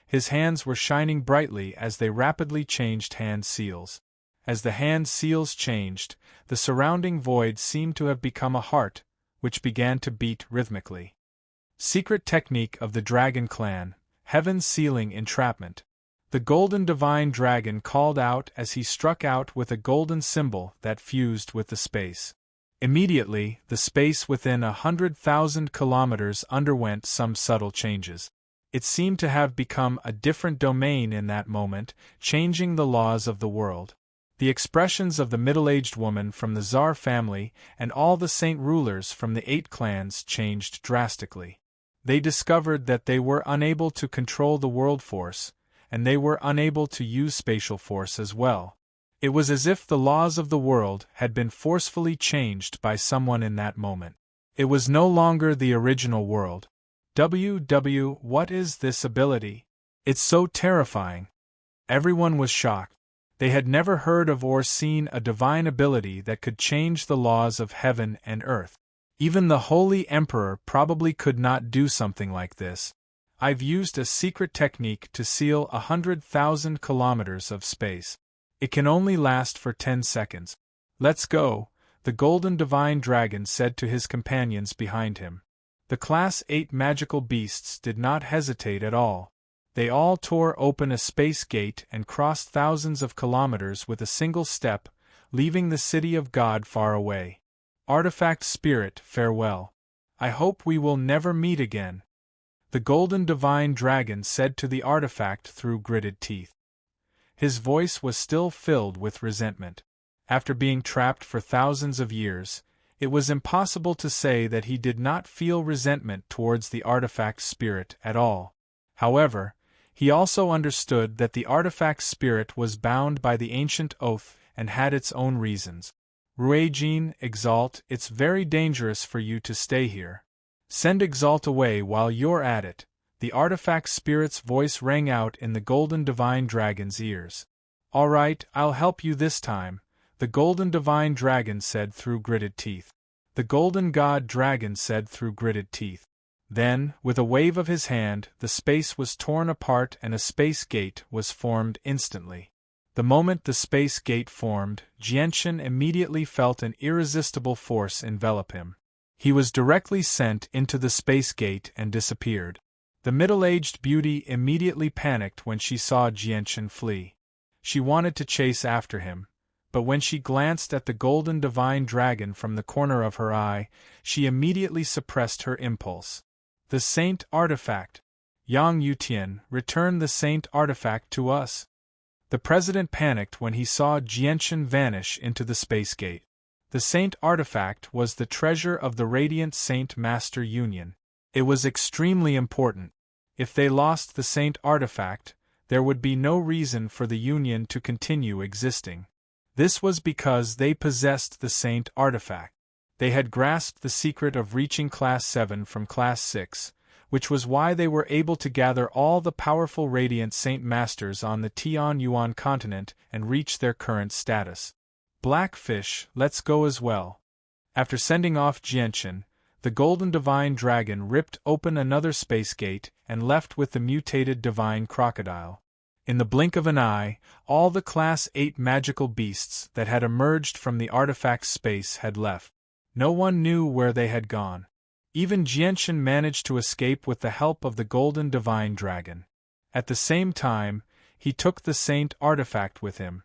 His hands were shining brightly as they rapidly changed hand seals. As the hand seals changed, the surrounding void seemed to have become a heart, which began to beat rhythmically. Secret technique of the Dragon Clan, Heaven's Sealing Entrapment. The golden divine dragon called out as he struck out with a golden symbol that fused with the space. Immediately, the space within 100,000 kilometers underwent some subtle changes. It seemed to have become a different domain in that moment, changing the laws of the world. The expressions of the middle-aged woman from the Tsar family and all the saint rulers from the 8 clans changed drastically. They discovered that they were unable to control the world force, and they were unable to use spatial force as well. It was as if the laws of the world had been forcefully changed by someone in that moment. It was no longer the original world. What is this ability? It's so terrifying. Everyone was shocked. They had never heard of or seen a divine ability that could change the laws of heaven and earth. Even the Holy Emperor probably could not do something like this. I've used a secret technique to seal 100,000 kilometers of space. It can only last for 10 seconds. Let's go, the golden divine dragon said to his companions behind him. The Class 8 magical beasts did not hesitate at all. They all tore open a space gate and crossed thousands of kilometers with a single step, leaving the city of God far away. Artifact Spirit, farewell. I hope we will never meet again. The golden divine dragon said to the artifact through gritted teeth. His voice was still filled with resentment. After being trapped for thousands of years, it was impossible to say that he did not feel resentment towards the artifact spirit at all. However, he also understood that the artifact spirit was bound by the ancient oath and had its own reasons. Ruijin, Exalt, it's very dangerous for you to stay here. Send Exalt away while you're at it, the artifact spirit's voice rang out in the golden divine dragon's ears. All right, I'll help you this time, the golden divine dragon said through gritted teeth. The golden god dragon said through gritted teeth. Then, with a wave of his hand, the space was torn apart and a space gate was formed instantly. The moment the space gate formed, Jianshan immediately felt an irresistible force envelop him. He was directly sent into the space gate and disappeared. The middle-aged beauty immediately panicked when she saw Jianshan flee. She wanted to chase after him, but when she glanced at the golden divine dragon from the corner of her eye, she immediately suppressed her impulse. The Saint Artifact. Yang Yutian, return the Saint Artifact to us. The president panicked when he saw Jianshan vanish into the space gate. The Saint Artifact was the treasure of the Radiant Saint Master Union. It was extremely important. If they lost the Saint Artifact, there would be no reason for the Union to continue existing. This was because they possessed the Saint Artifact. They had grasped the secret of reaching Class 7 from Class 6, which was why they were able to gather all the powerful Radiant Saint Masters on the Tian Yuan continent and reach their current status. Blackfish, let's go as well. After sending off Jianshan, the golden divine dragon ripped open another space gate and left with the mutated divine crocodile. In the blink of an eye, all the Class 8 magical beasts that had emerged from the artifact space had left. No one knew where they had gone. Even Jianshan managed to escape with the help of the golden divine dragon. At the same time, he took the Saint Artifact with him.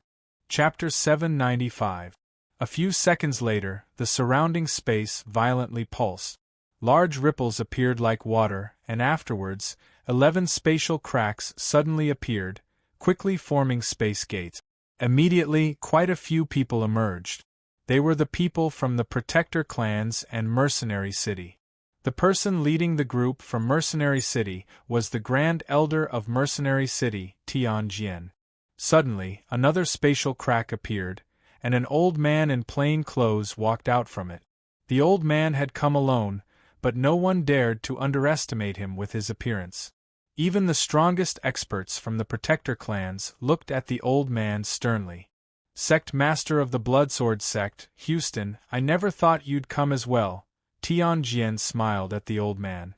Chapter 795. A few seconds later, the surrounding space violently pulsed. Large ripples appeared like water, and afterwards, 11 spatial cracks suddenly appeared, quickly forming space gates. Immediately, quite a few people emerged. They were the people from the Protector clans and Mercenary City. The person leading the group from Mercenary City was the Grand Elder of Mercenary City, Tianjian. Suddenly, another spatial crack appeared, and an old man in plain clothes walked out from it. The old man had come alone, but no one dared to underestimate him with his appearance. Even the strongest experts from the Protector clans looked at the old man sternly. Sect Master of the Bloodsword Sect, Houston, I never thought you'd come as well. Tianjian smiled at the old man.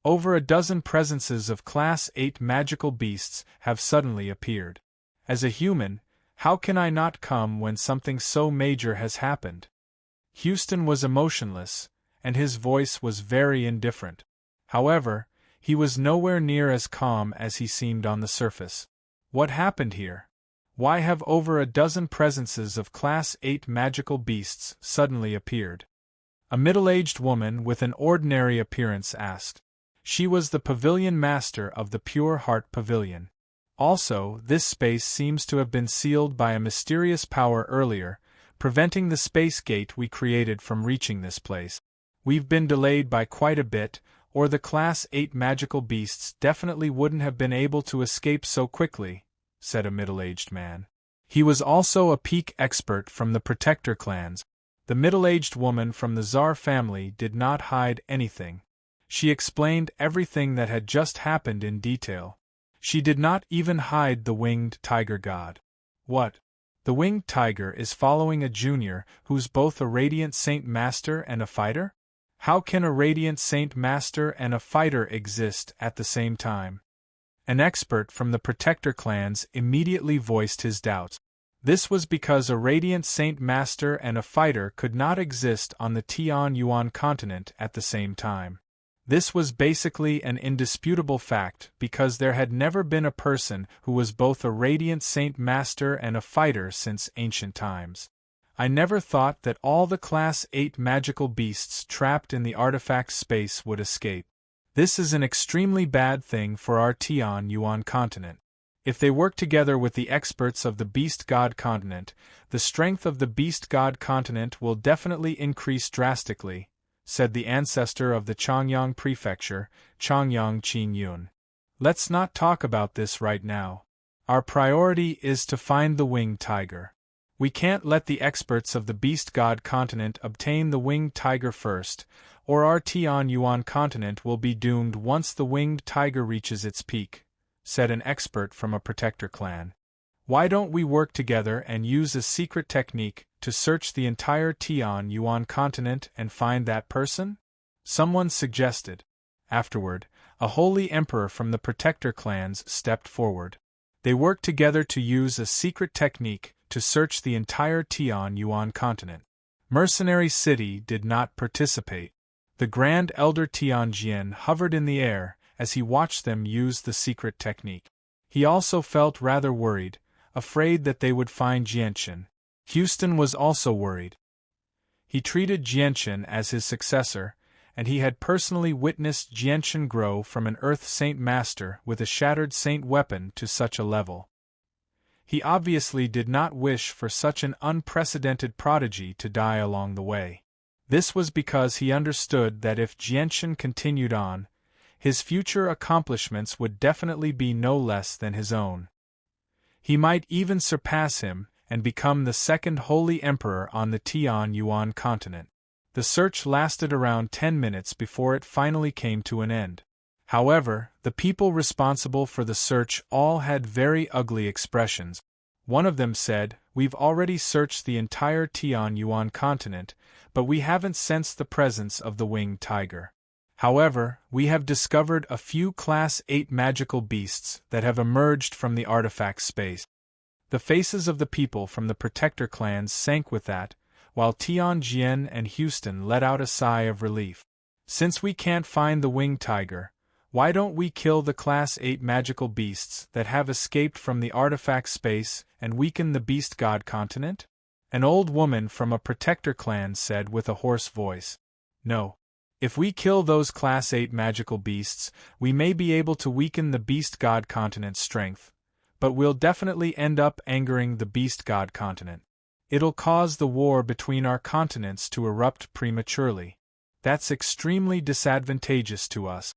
Over a dozen presences of Class 8 magical beasts have suddenly appeared. As a human, how can I not come when something so major has happened? Houston was emotionless, and his voice was very indifferent. However, he was nowhere near as calm as he seemed on the surface. What happened here? Why have over a dozen presences of Class 8 magical beasts suddenly appeared? A middle-aged woman with an ordinary appearance asked. She was the pavilion master of the Pure Heart Pavilion. Also, this space seems to have been sealed by a mysterious power earlier, preventing the space gate we created from reaching this place. We've been delayed by quite a bit, or the Class 8 magical beasts definitely wouldn't have been able to escape so quickly, said a middle-aged man. He was also a peak expert from the Protector clans. The middle-aged woman from the Tsar family did not hide anything. She explained everything that had just happened in detail. She did not even hide the winged tiger god. What? The winged tiger is following a junior who's both a Radiant Saint Master and a fighter? How can a Radiant Saint Master and a fighter exist at the same time? An expert from the Protector clans immediately voiced his doubts. This was because a Radiant Saint Master and a fighter could not exist on the Tian Yuan continent at the same time. This was basically an indisputable fact because there had never been a person who was both a Radiant Saint Master and a fighter since ancient times. I never thought that all the Class 8 magical beasts trapped in the artifact space would escape. This is an extremely bad thing for our Tian Yuan continent. If they work together with the experts of the Beast God continent, the strength of the Beast God continent will definitely increase drastically, said the ancestor of the Changyang Prefecture, Changyang Qingyun. Let's not talk about this right now. Our priority is to find the winged tiger. We can't let the experts of the Beast God continent obtain the winged tiger first, or our Tian Yuan continent will be doomed once the winged tiger reaches its peak, said an expert from a Protector clan. Why don't we work together and use a secret technique to search the entire Tian Yuan continent and find that person? Someone suggested. Afterward, a holy emperor from the Protector clans stepped forward. They worked together to use a secret technique to search the entire Tian Yuan continent. Mercenary City did not participate. The Grand Elder Tianjian hovered in the air as he watched them use the secret technique. He also felt rather worried, afraid that they would find Jianchen. Houston was also worried. He treated Jianchen as his successor, and he had personally witnessed Jianchen grow from an Earth Saint Master with a Shattered Saint weapon to such a level. He obviously did not wish for such an unprecedented prodigy to die along the way. This was because he understood that if Jianchen continued on, his future accomplishments would definitely be no less than his own. He might even surpass him and become the second holy emperor on the Tian Yuan continent. The search lasted around 10 minutes before it finally came to an end. However, the people responsible for the search all had very ugly expressions. One of them said, "We've already searched the entire Tian Yuan continent, but we haven't sensed the presence of the winged tiger. However, we have discovered a few Class 8 magical beasts that have emerged from the artifact space." The faces of the people from the Protector clans sank with that, while Tianjian and Houston let out a sigh of relief. Since we can't find the winged tiger, why don't we kill the Class 8 magical beasts that have escaped from the artifact space and weaken the Beast God continent? An old woman from a Protector clan said with a hoarse voice. No. If we kill those Class 8 magical beasts, we may be able to weaken the Beast God continent's strength, but we'll definitely end up angering the Beast God continent. It'll cause the war between our continents to erupt prematurely. That's extremely disadvantageous to us.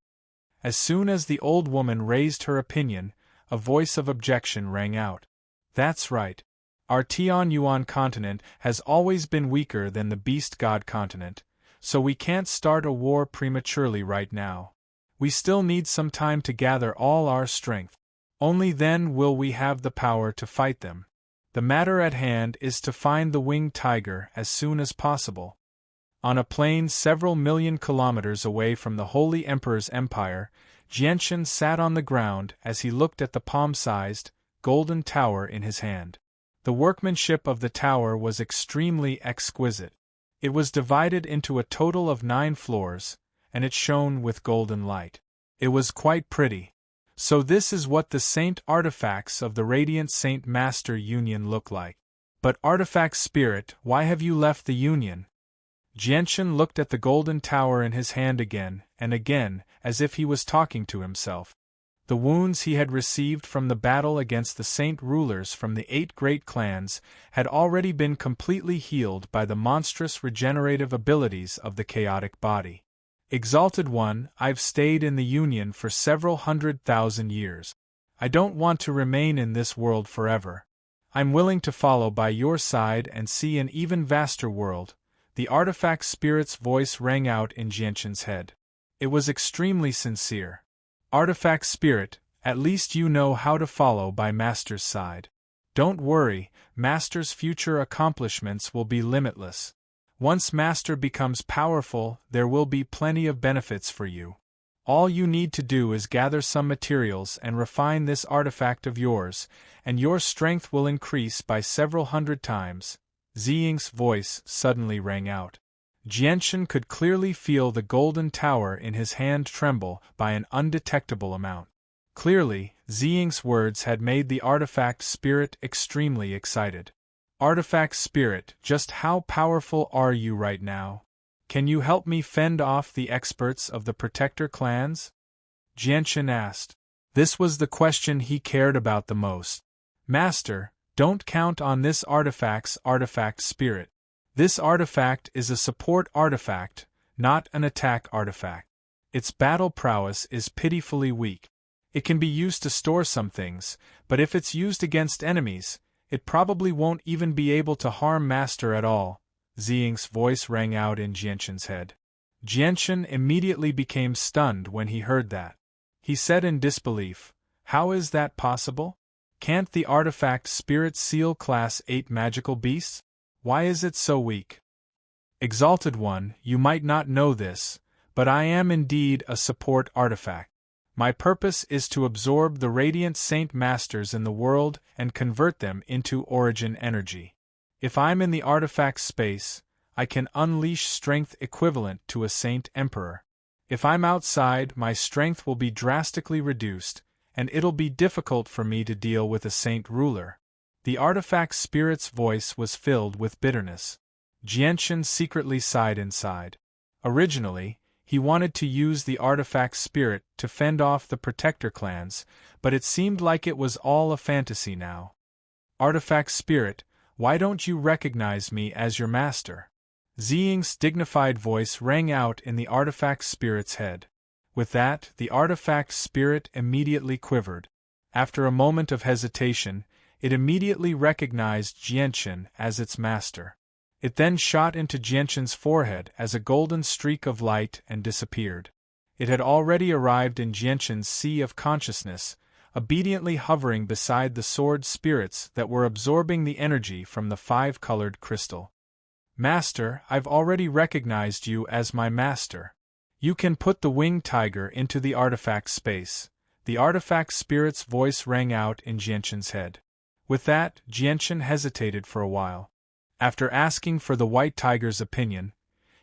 As soon as the old woman raised her opinion, a voice of objection rang out. That's right. Our Tian Yuan continent has always been weaker than the Beast God continent, so we can't start a war prematurely right now. We still need some time to gather all our strength. Only then will we have the power to fight them. The matter at hand is to find the winged tiger as soon as possible. On a plain several million kilometers away from the Holy Emperor's empire, Jianchen sat on the ground as he looked at the palm-sized, golden tower in his hand. The workmanship of the tower was extremely exquisite. It was divided into a total of 9 floors, and it shone with golden light. It was quite pretty. So this is what the saint artifacts of the Radiant Saint Master Union look like. But Artifact Spirit, why have you left the Union? Jianchen looked at the golden tower in his hand again and again, as if he was talking to himself. The wounds he had received from the battle against the saint rulers from the 8 great clans had already been completely healed by the monstrous regenerative abilities of the chaotic body. Exalted One, I've stayed in the Union for several 100,000 years. I don't want to remain in this world forever. I'm willing to follow by your side and see an even vaster world. The Artifact Spirit's voice rang out in Jianchen's head. It was extremely sincere. Artifact Spirit, at least you know how to follow by Master's side. Don't worry, Master's future accomplishments will be limitless. Once Master becomes powerful, there will be plenty of benefits for you. All you need to do is gather some materials and refine this artifact of yours, and your strength will increase by several 100 times. Ziying's voice suddenly rang out. Jianchen could clearly feel the golden tower in his hand tremble by an undetectable amount. Clearly, Ziying's words had made the Artifact Spirit extremely excited. Artifact Spirit, just how powerful are you right now? Can you help me fend off the experts of the Protector clans? Jianchen asked. This was the question he cared about the most. Master, don't count on this artifact's Artifact Spirit. This artifact is a support artifact, not an attack artifact. Its battle prowess is pitifully weak. It can be used to store some things, but if it's used against enemies, it probably won't even be able to harm Master at all. Ziying's voice rang out in Jianchen's head. Jianchen immediately became stunned when he heard that. He said in disbelief, how is that possible? Can't the Artifact Spirit seal Class 8 magical beasts? Why is it so weak? Exalted One, you might not know this, but I am indeed a support artifact. My purpose is to absorb the Radiant Saint Masters in the world and convert them into origin energy. If I'm in the artifact space, I can unleash strength equivalent to a Saint Emperor. If I'm outside, my strength will be drastically reduced, and it'll be difficult for me to deal with a Saint Ruler. The Artifact Spirit's voice was filled with bitterness. Jianchen secretly sighed inside. Originally, he wanted to use the Artifact Spirit to fend off the Protector clans, but it seemed like it was all a fantasy now. Artifact Spirit, why don't you recognize me as your master? Ziying's dignified voice rang out in the Artifact Spirit's head. With that, the Artifact Spirit immediately quivered. After a moment of hesitation, it immediately recognized Jianchen as its master. It then shot into Jianchen's forehead as a golden streak of light and disappeared. It had already arrived in Jianchen's sea of consciousness, obediently hovering beside the sword spirits that were absorbing the energy from the 5-colored crystal. Master, I've already recognized you as my master. You can put the winged tiger into the artifact space. The Artifact Spirit's voice rang out in Jianchen's head. With that, Jianchen hesitated for a while. After asking for the white tiger's opinion,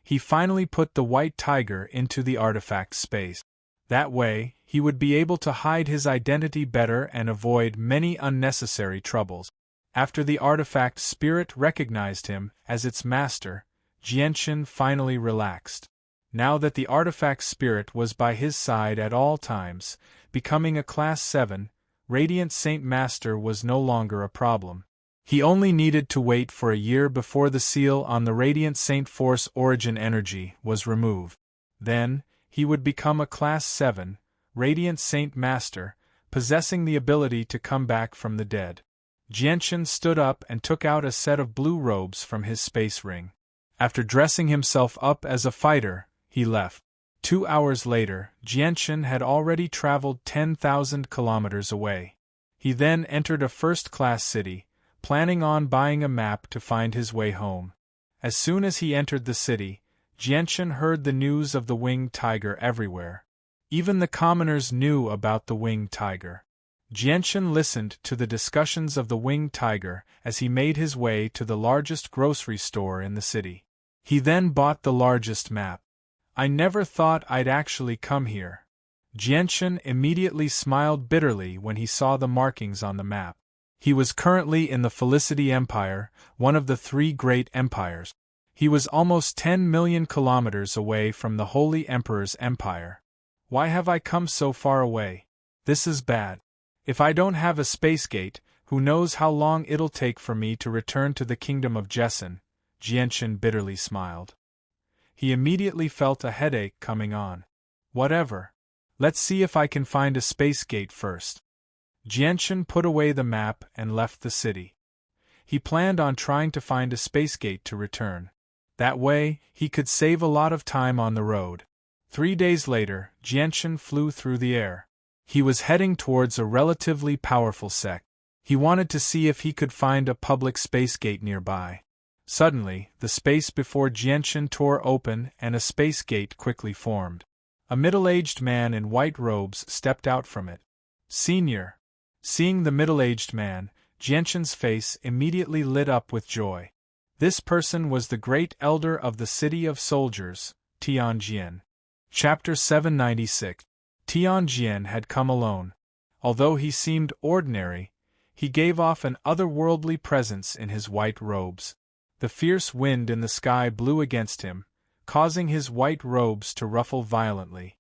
he finally put the white tiger into the artifact space. That way, he would be able to hide his identity better and avoid many unnecessary troubles. After the Artifact Spirit recognized him as its master, Jianchen finally relaxed. Now that the Artifact Spirit was by his side at all times, becoming a Class 7, Radiant Saint Master was no longer a problem. He only needed to wait for a year before the seal on the Radiant Saint Force origin energy was removed. Then, he would become a Class 7, Radiant Saint Master, possessing the ability to come back from the dead. Jianchen stood up and took out a set of blue robes from his space ring. After dressing himself up as a fighter, he left. 2 hours later, Jianshan had already traveled 10,000 kilometers away. He then entered a first-class city, planning on buying a map to find his way home. As soon as he entered the city, Jianshan heard the news of the winged tiger everywhere. Even the commoners knew about the winged tiger. Jianshan listened to the discussions of the winged tiger as he made his way to the largest grocery store in the city. He then bought the largest map. I never thought I'd actually come here. Jianshan immediately smiled bitterly when he saw the markings on the map. He was currently in the Felicity Empire, one of the 3 great empires. He was almost 10 million kilometers away from the Holy Emperor's empire. Why have I come so far away? This is bad. If I don't have a space gate, who knows how long it'll take for me to return to the kingdom of Jessen, Jianshan bitterly smiled. He immediately felt a headache coming on. Whatever. Let's see if I can find a space gate first. Jianshan put away the map and left the city. He planned on trying to find a space gate to return. That way, he could save a lot of time on the road. 3 days later, Jianshan flew through the air. He was heading towards a relatively powerful sect. He wanted to see if he could find a public space gate nearby. Suddenly, the space before Jianshan tore open and a space gate quickly formed. A middle-aged man in white robes stepped out from it. Senior. Seeing the middle-aged man, Jianshan's face immediately lit up with joy. This person was the great elder of the City of Soldiers, Tianjian. Chapter 796. Tianjian had come alone. Although he seemed ordinary, he gave off an otherworldly presence in his white robes. The fierce wind in the sky blew against him, causing his white robes to ruffle violently.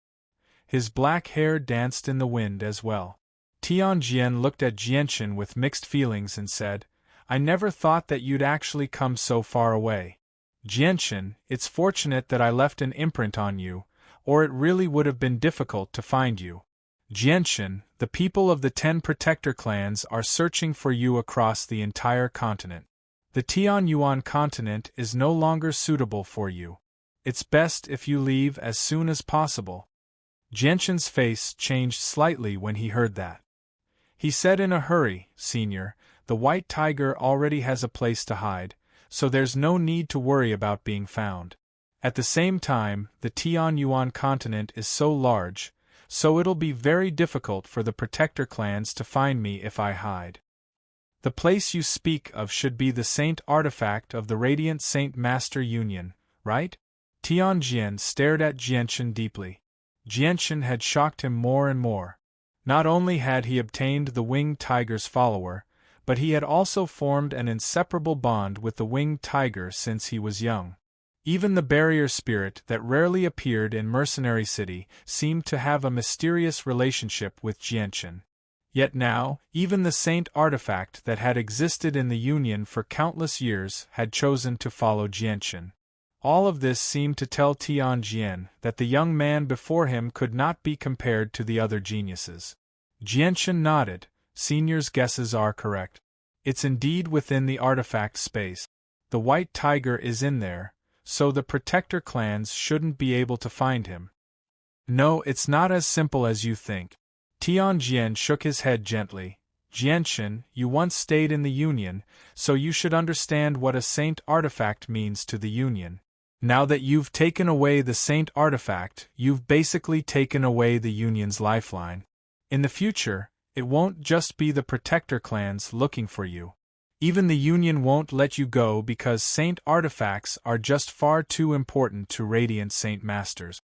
His black hair danced in the wind as well. Tianjian looked at Jianshan with mixed feelings and said, I never thought that you'd actually come so far away. Jianshan, it's fortunate that I left an imprint on you, or it really would have been difficult to find you. Jianshan, the people of the 10 protector clans are searching for you across the entire continent. The Tianyuan continent is no longer suitable for you. It's best if you leave as soon as possible. Jianshan's face changed slightly when he heard that. He said in a hurry, Senior, the white tiger already has a place to hide, so there's no need to worry about being found. At the same time, the Tianyuan continent is so large, so it'll be very difficult for the protector clans to find me if I hide. The place you speak of should be the Saint artifact of the Radiant Saint Master Union, right? Tianjian stared at Jianshan deeply. Jianshan had shocked him more and more. Not only had he obtained the winged tiger's follower, but he had also formed an inseparable bond with the winged tiger since he was young. Even the barrier spirit that rarely appeared in Mercenary City seemed to have a mysterious relationship with Jianshan. Yet now, even the Saint artifact that had existed in the Union for countless years had chosen to follow Jianshan. All of this seemed to tell Tianjian that the young man before him could not be compared to the other geniuses. Jianshan nodded. Senior's guesses are correct. It's indeed within the artifact space. The white tiger is in there, so the protector clans shouldn't be able to find him. No, it's not as simple as you think. Tianjian shook his head gently. Jianshan, you once stayed in the Union, so you should understand what a Saint artifact means to the Union. Now that you've taken away the Saint artifact, you've basically taken away the Union's lifeline. In the future, it won't just be the protector clans looking for you. Even the Union won't let you go because Saint artifacts are just far too important to Radiant Saint Masters.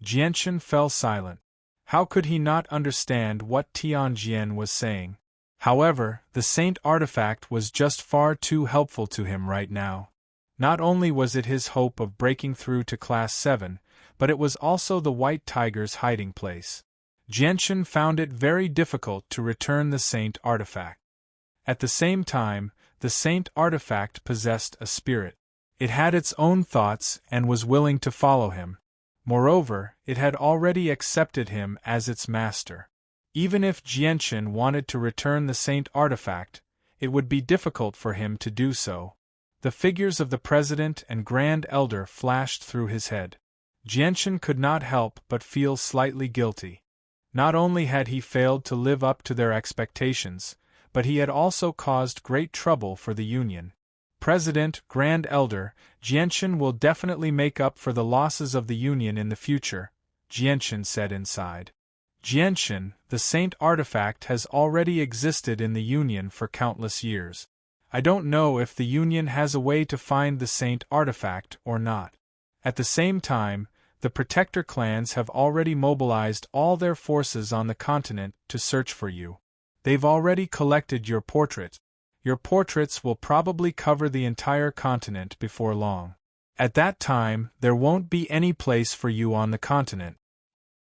Jianshan fell silent. How could he not understand what Tianjian was saying? However, the Saint artifact was just far too helpful to him right now. Not only was it his hope of breaking through to Class 7, but it was also the White Tiger's hiding place. Jianshan found it very difficult to return the Saint artifact. At the same time, the Saint artifact possessed a spirit. It had its own thoughts and was willing to follow him. Moreover, it had already accepted him as its master. Even if Jianshan wanted to return the Saint artifact, it would be difficult for him to do so. The figures of the president and grand elder flashed through his head. Jianchen could not help but feel slightly guilty. Not only had he failed to live up to their expectations, but he had also caused great trouble for the Union. President, Grand Elder, Jianchen will definitely make up for the losses of the Union in the future, Jianchen said inside. Jianchen, the saint artifact has already existed in the Union for countless years. I don't know if the Union has a way to find the saint artifact or not. At the same time, the Protector clans have already mobilized all their forces on the continent to search for you. They've already collected your portraits. Your portraits will probably cover the entire continent before long. At that time, there won't be any place for you on the continent.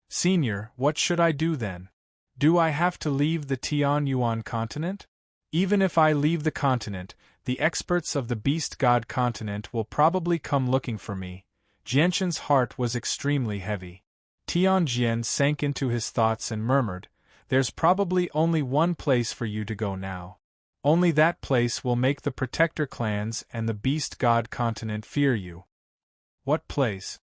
Senior, what should I do then? Do I have to leave the Tianyuan continent? Even if I leave the continent, the experts of the Beast God continent will probably come looking for me. Jianchen's heart was extremely heavy. Tianjian sank into his thoughts and murmured, "There's probably only one place for you to go now. Only that place will make the Protector clans and the Beast God continent fear you." What place?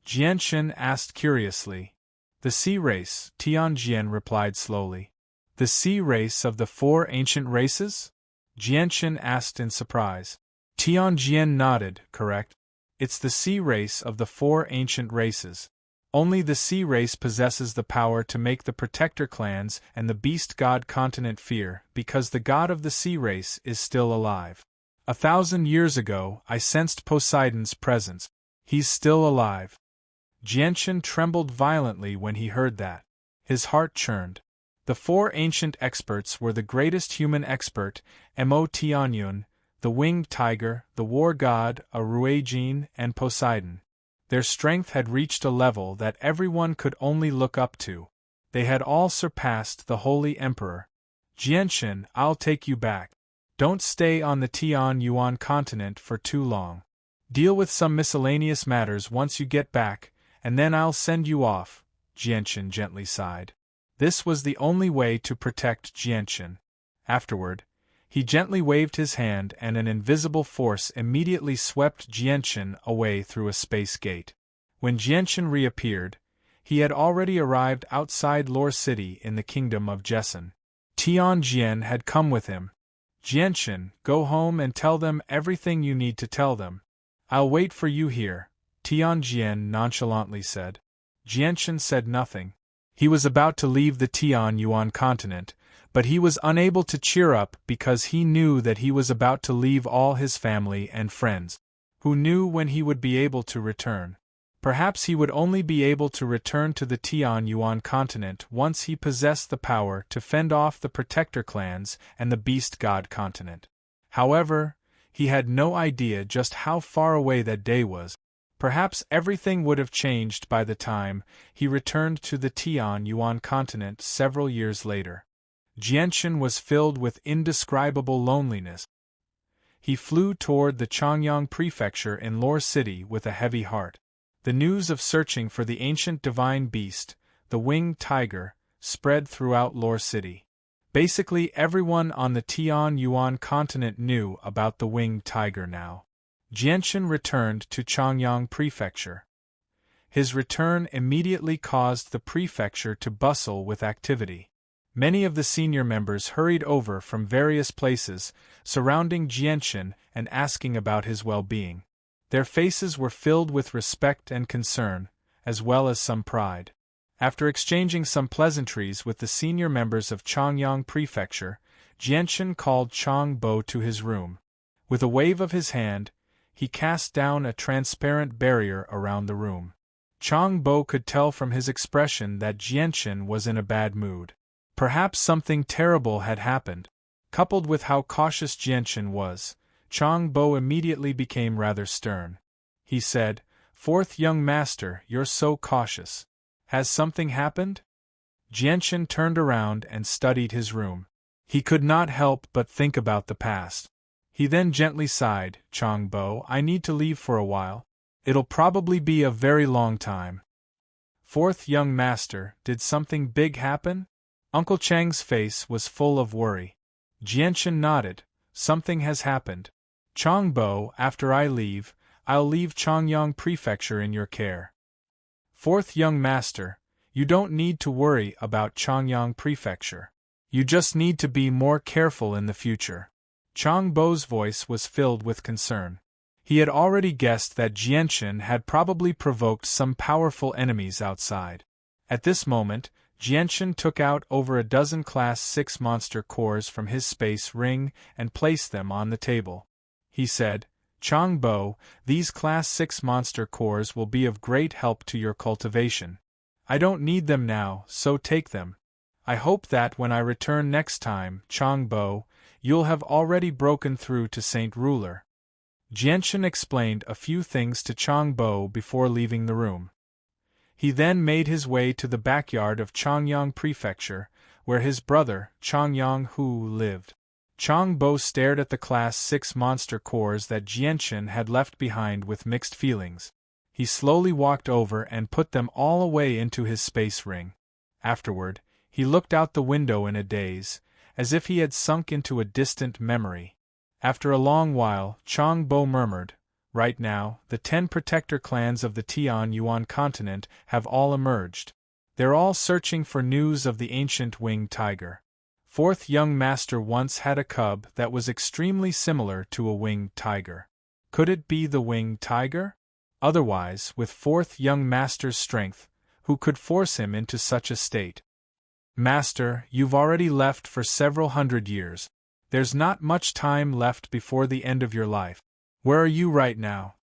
Jianchen asked curiously. The sea race, Tianjian replied slowly. The sea race of the 4 ancient races? Jianchen asked in surprise. Tianjian nodded, correct. It's the sea race of the 4 ancient races. Only the sea race possesses the power to make the Protector clans and the Beast God continent fear, because the god of the sea race is still alive. 1,000 years ago, I sensed Poseidon's presence. He's still alive. Jianchen trembled violently when he heard that. His heart churned. The 4 ancient experts were the greatest human expert, Mo Tianyun, the winged tiger, the war god, Aruejin, and Poseidon. Their strength had reached a level that everyone could only look up to. They had all surpassed the Holy Emperor. Jianchen, I'll take you back. Don't stay on the Tianyuan continent for too long. Deal with some miscellaneous matters once you get back, and then I'll send you off, Jianchen gently sighed. This was the only way to protect Jianchen. Afterward, he gently waved his hand and an invisible force immediately swept Jianchen away through a space gate. When Jianchen reappeared, he had already arrived outside Lore City in the kingdom of Jessen. Tianjian had come with him. Jianchen, go home and tell them everything you need to tell them. I'll wait for you here, Tianjian nonchalantly said. Jianchen said nothing. He was about to leave the Tianyuan continent, but he was unable to cheer up because he knew that he was about to leave all his family and friends. Who knew when he would be able to return? Perhaps he would only be able to return to the Tianyuan continent once he possessed the power to fend off the Protector clans and the Beast God continent. However, he had no idea just how far away that day was. Perhaps everything would have changed by the time he returned to the Tianyuan continent several years later. Jianchen was filled with indescribable loneliness. He flew toward the Changyang prefecture in Lore City with a heavy heart. The news of searching for the ancient divine beast, the winged tiger, spread throughout Lore City. Basically everyone on the Tianyuan continent knew about the winged tiger now. Jianchen returned to Changyang prefecture. His return immediately caused the prefecture to bustle with activity. Many of the senior members hurried over from various places, surrounding Jianchen and asking about his well-being. Their faces were filled with respect and concern, as well as some pride. After exchanging some pleasantries with the senior members of Changyang Prefecture, Jianchen called Chang Bo to his room. With a wave of his hand, he cast down a transparent barrier around the room. Chang Bo could tell from his expression that Jianchen was in a bad mood. Perhaps something terrible had happened. Coupled with how cautious Jianchen was, Chang Bo immediately became rather stern. He said, "Fourth young master, you're so cautious. Has something happened?" Jianchen turned around and studied his room. He could not help but think about the past. He then gently sighed, "Chang Bo, I need to leave for a while. It'll probably be a very long time." "Fourth young master, did something big happen?" Uncle Chang's face was full of worry. Jianchen nodded. "Something has happened. Changbo, after I leave, I'll leave Changyang Prefecture in your care. Fourth young master, you don't need to worry about Changyang Prefecture. You just need to be more careful in the future. Changbo's voice was filled with concern. He had already guessed that Jianshan had probably provoked some powerful enemies outside. At this moment, Jianshan took out over a dozen Class 6 monster cores from his space ring and placed them on the table. He said, Changbo, these Class 6 monster cores will be of great help to your cultivation. I don't need them now, so take them. I hope that when I return next time, Changbo, you'll have already broken through to Saint Ruler. Jianshan explained a few things to Changbo before leaving the room. He then made his way to the backyard of Changyang Prefecture, where his brother, Changyang Hu, lived. Changbo stared at the Class 6 monster cores that Jianshan had left behind with mixed feelings. He slowly walked over and put them all away into his space ring. Afterward, he looked out the window in a daze, as if he had sunk into a distant memory. After a long while, Changbo murmured, Right now, the 10 protector clans of the Tianyuan continent have all emerged. They're all searching for news of the ancient winged tiger. Fourth young master once had a cub that was extremely similar to a winged tiger. Could it be the winged tiger? Otherwise, with fourth young master's strength, who could force him into such a state? Master, you've already left for several hundred years. There's not much time left before the end of your life. Where are you right now?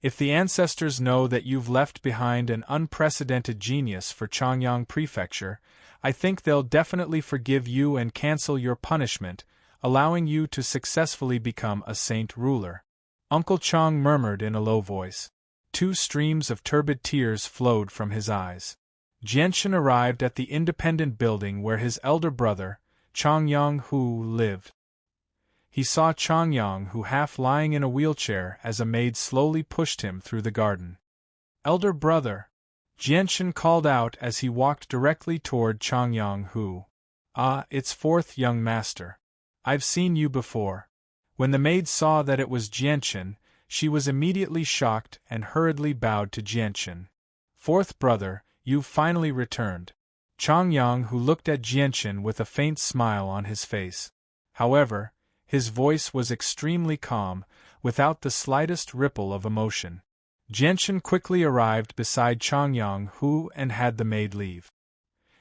If the ancestors know that you've left behind an unprecedented genius for Changyang Prefecture, I think they'll definitely forgive you and cancel your punishment, allowing you to successfully become a saint ruler. Uncle Chang murmured in a low voice. 2 streams of turbid tears flowed from his eyes. Jianshan arrived at the independent building where his elder brother, Changyang Hu, lived. He saw Changyang Hu half lying in a wheelchair as a maid slowly pushed him through the garden. Elder brother, Jianshan called out as he walked directly toward Changyang Hu. Ah, it's fourth young master. I've seen you before. When the maid saw that it was Jianshan, she was immediately shocked and hurriedly bowed to Jianshan. Fourth brother, you've finally returned. Changyang Hu looked at Jianshan with a faint smile on his face. However, his voice was extremely calm, without the slightest ripple of emotion. Jianshan quickly arrived beside Changyang Hu and had the maid leave.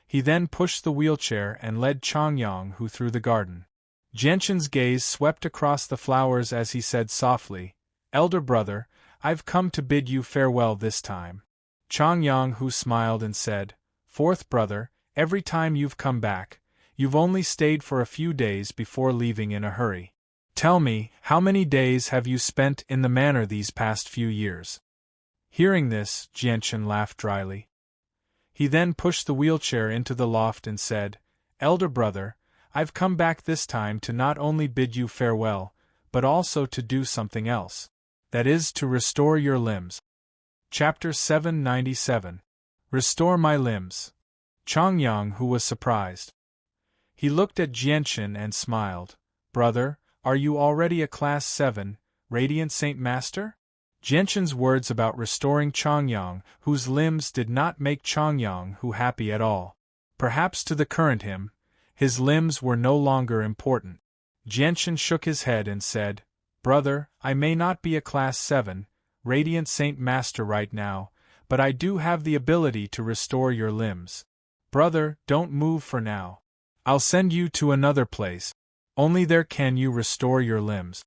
He then pushed the wheelchair and led Changyang Hu through the garden. Jianshan's gaze swept across the flowers as he said softly, Elder brother, I've come to bid you farewell this time. Changyang Hu smiled and said, Fourth brother, every time you've come back, you've only stayed for a few days before leaving in a hurry. Tell me, how many days have you spent in the manor these past few years? Hearing this, Jianshan laughed dryly. He then pushed the wheelchair into the loft and said, Elder brother, I've come back this time to not only bid you farewell, but also to do something else. That is, to restore your limbs. Chapter 797. Restore my limbs. Changyang Hu was surprised. He looked at Jianshan and smiled. Brother, are you already a Class 7, Radiant Saint Master? Jianshan's words about restoring Changyang Hu's limbs did not make Changyang Hu happy at all. Perhaps to the current him, his limbs were no longer important. Jianshan shook his head and said, Brother, I may not be a Class 7, Radiant Saint Master right now, but I do have the ability to restore your limbs. Brother, don't move for now. I'll send you to another place. Only there can you restore your limbs.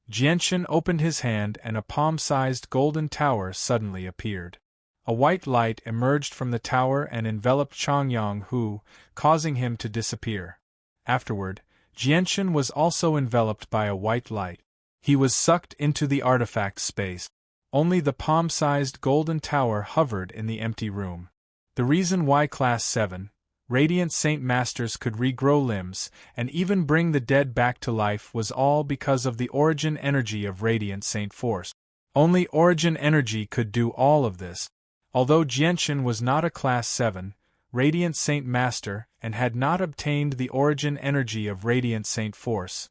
Jianshan opened his hand and a palm-sized golden tower suddenly appeared. A white light emerged from the tower and enveloped Changyang Hu, causing him to disappear. Afterward, Jianshan was also enveloped by a white light. He was sucked into the artifact space. Only the palm-sized golden tower hovered in the empty room. The reason why Class 7, Radiant Saint Masters could regrow limbs and even bring the dead back to life was all because of the origin energy of Radiant Saint Force. Only origin energy could do all of this. Although Jianshan was not a Class 7, Radiant Saint Master and had not obtained the origin energy of Radiant Saint Force,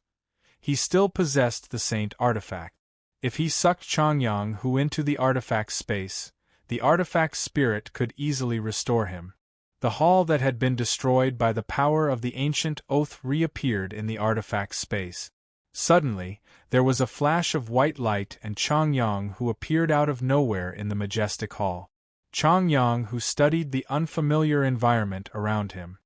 He still possessed the saint artifact. If he sucked Changyang Hu into the artifact space, the artifact's spirit could easily restore him. The hall that had been destroyed by the power of the ancient oath reappeared in the artifact space. Suddenly, there was a flash of white light and Changyang Hu appeared out of nowhere in the majestic hall. Changyang Hu studied the unfamiliar environment around him.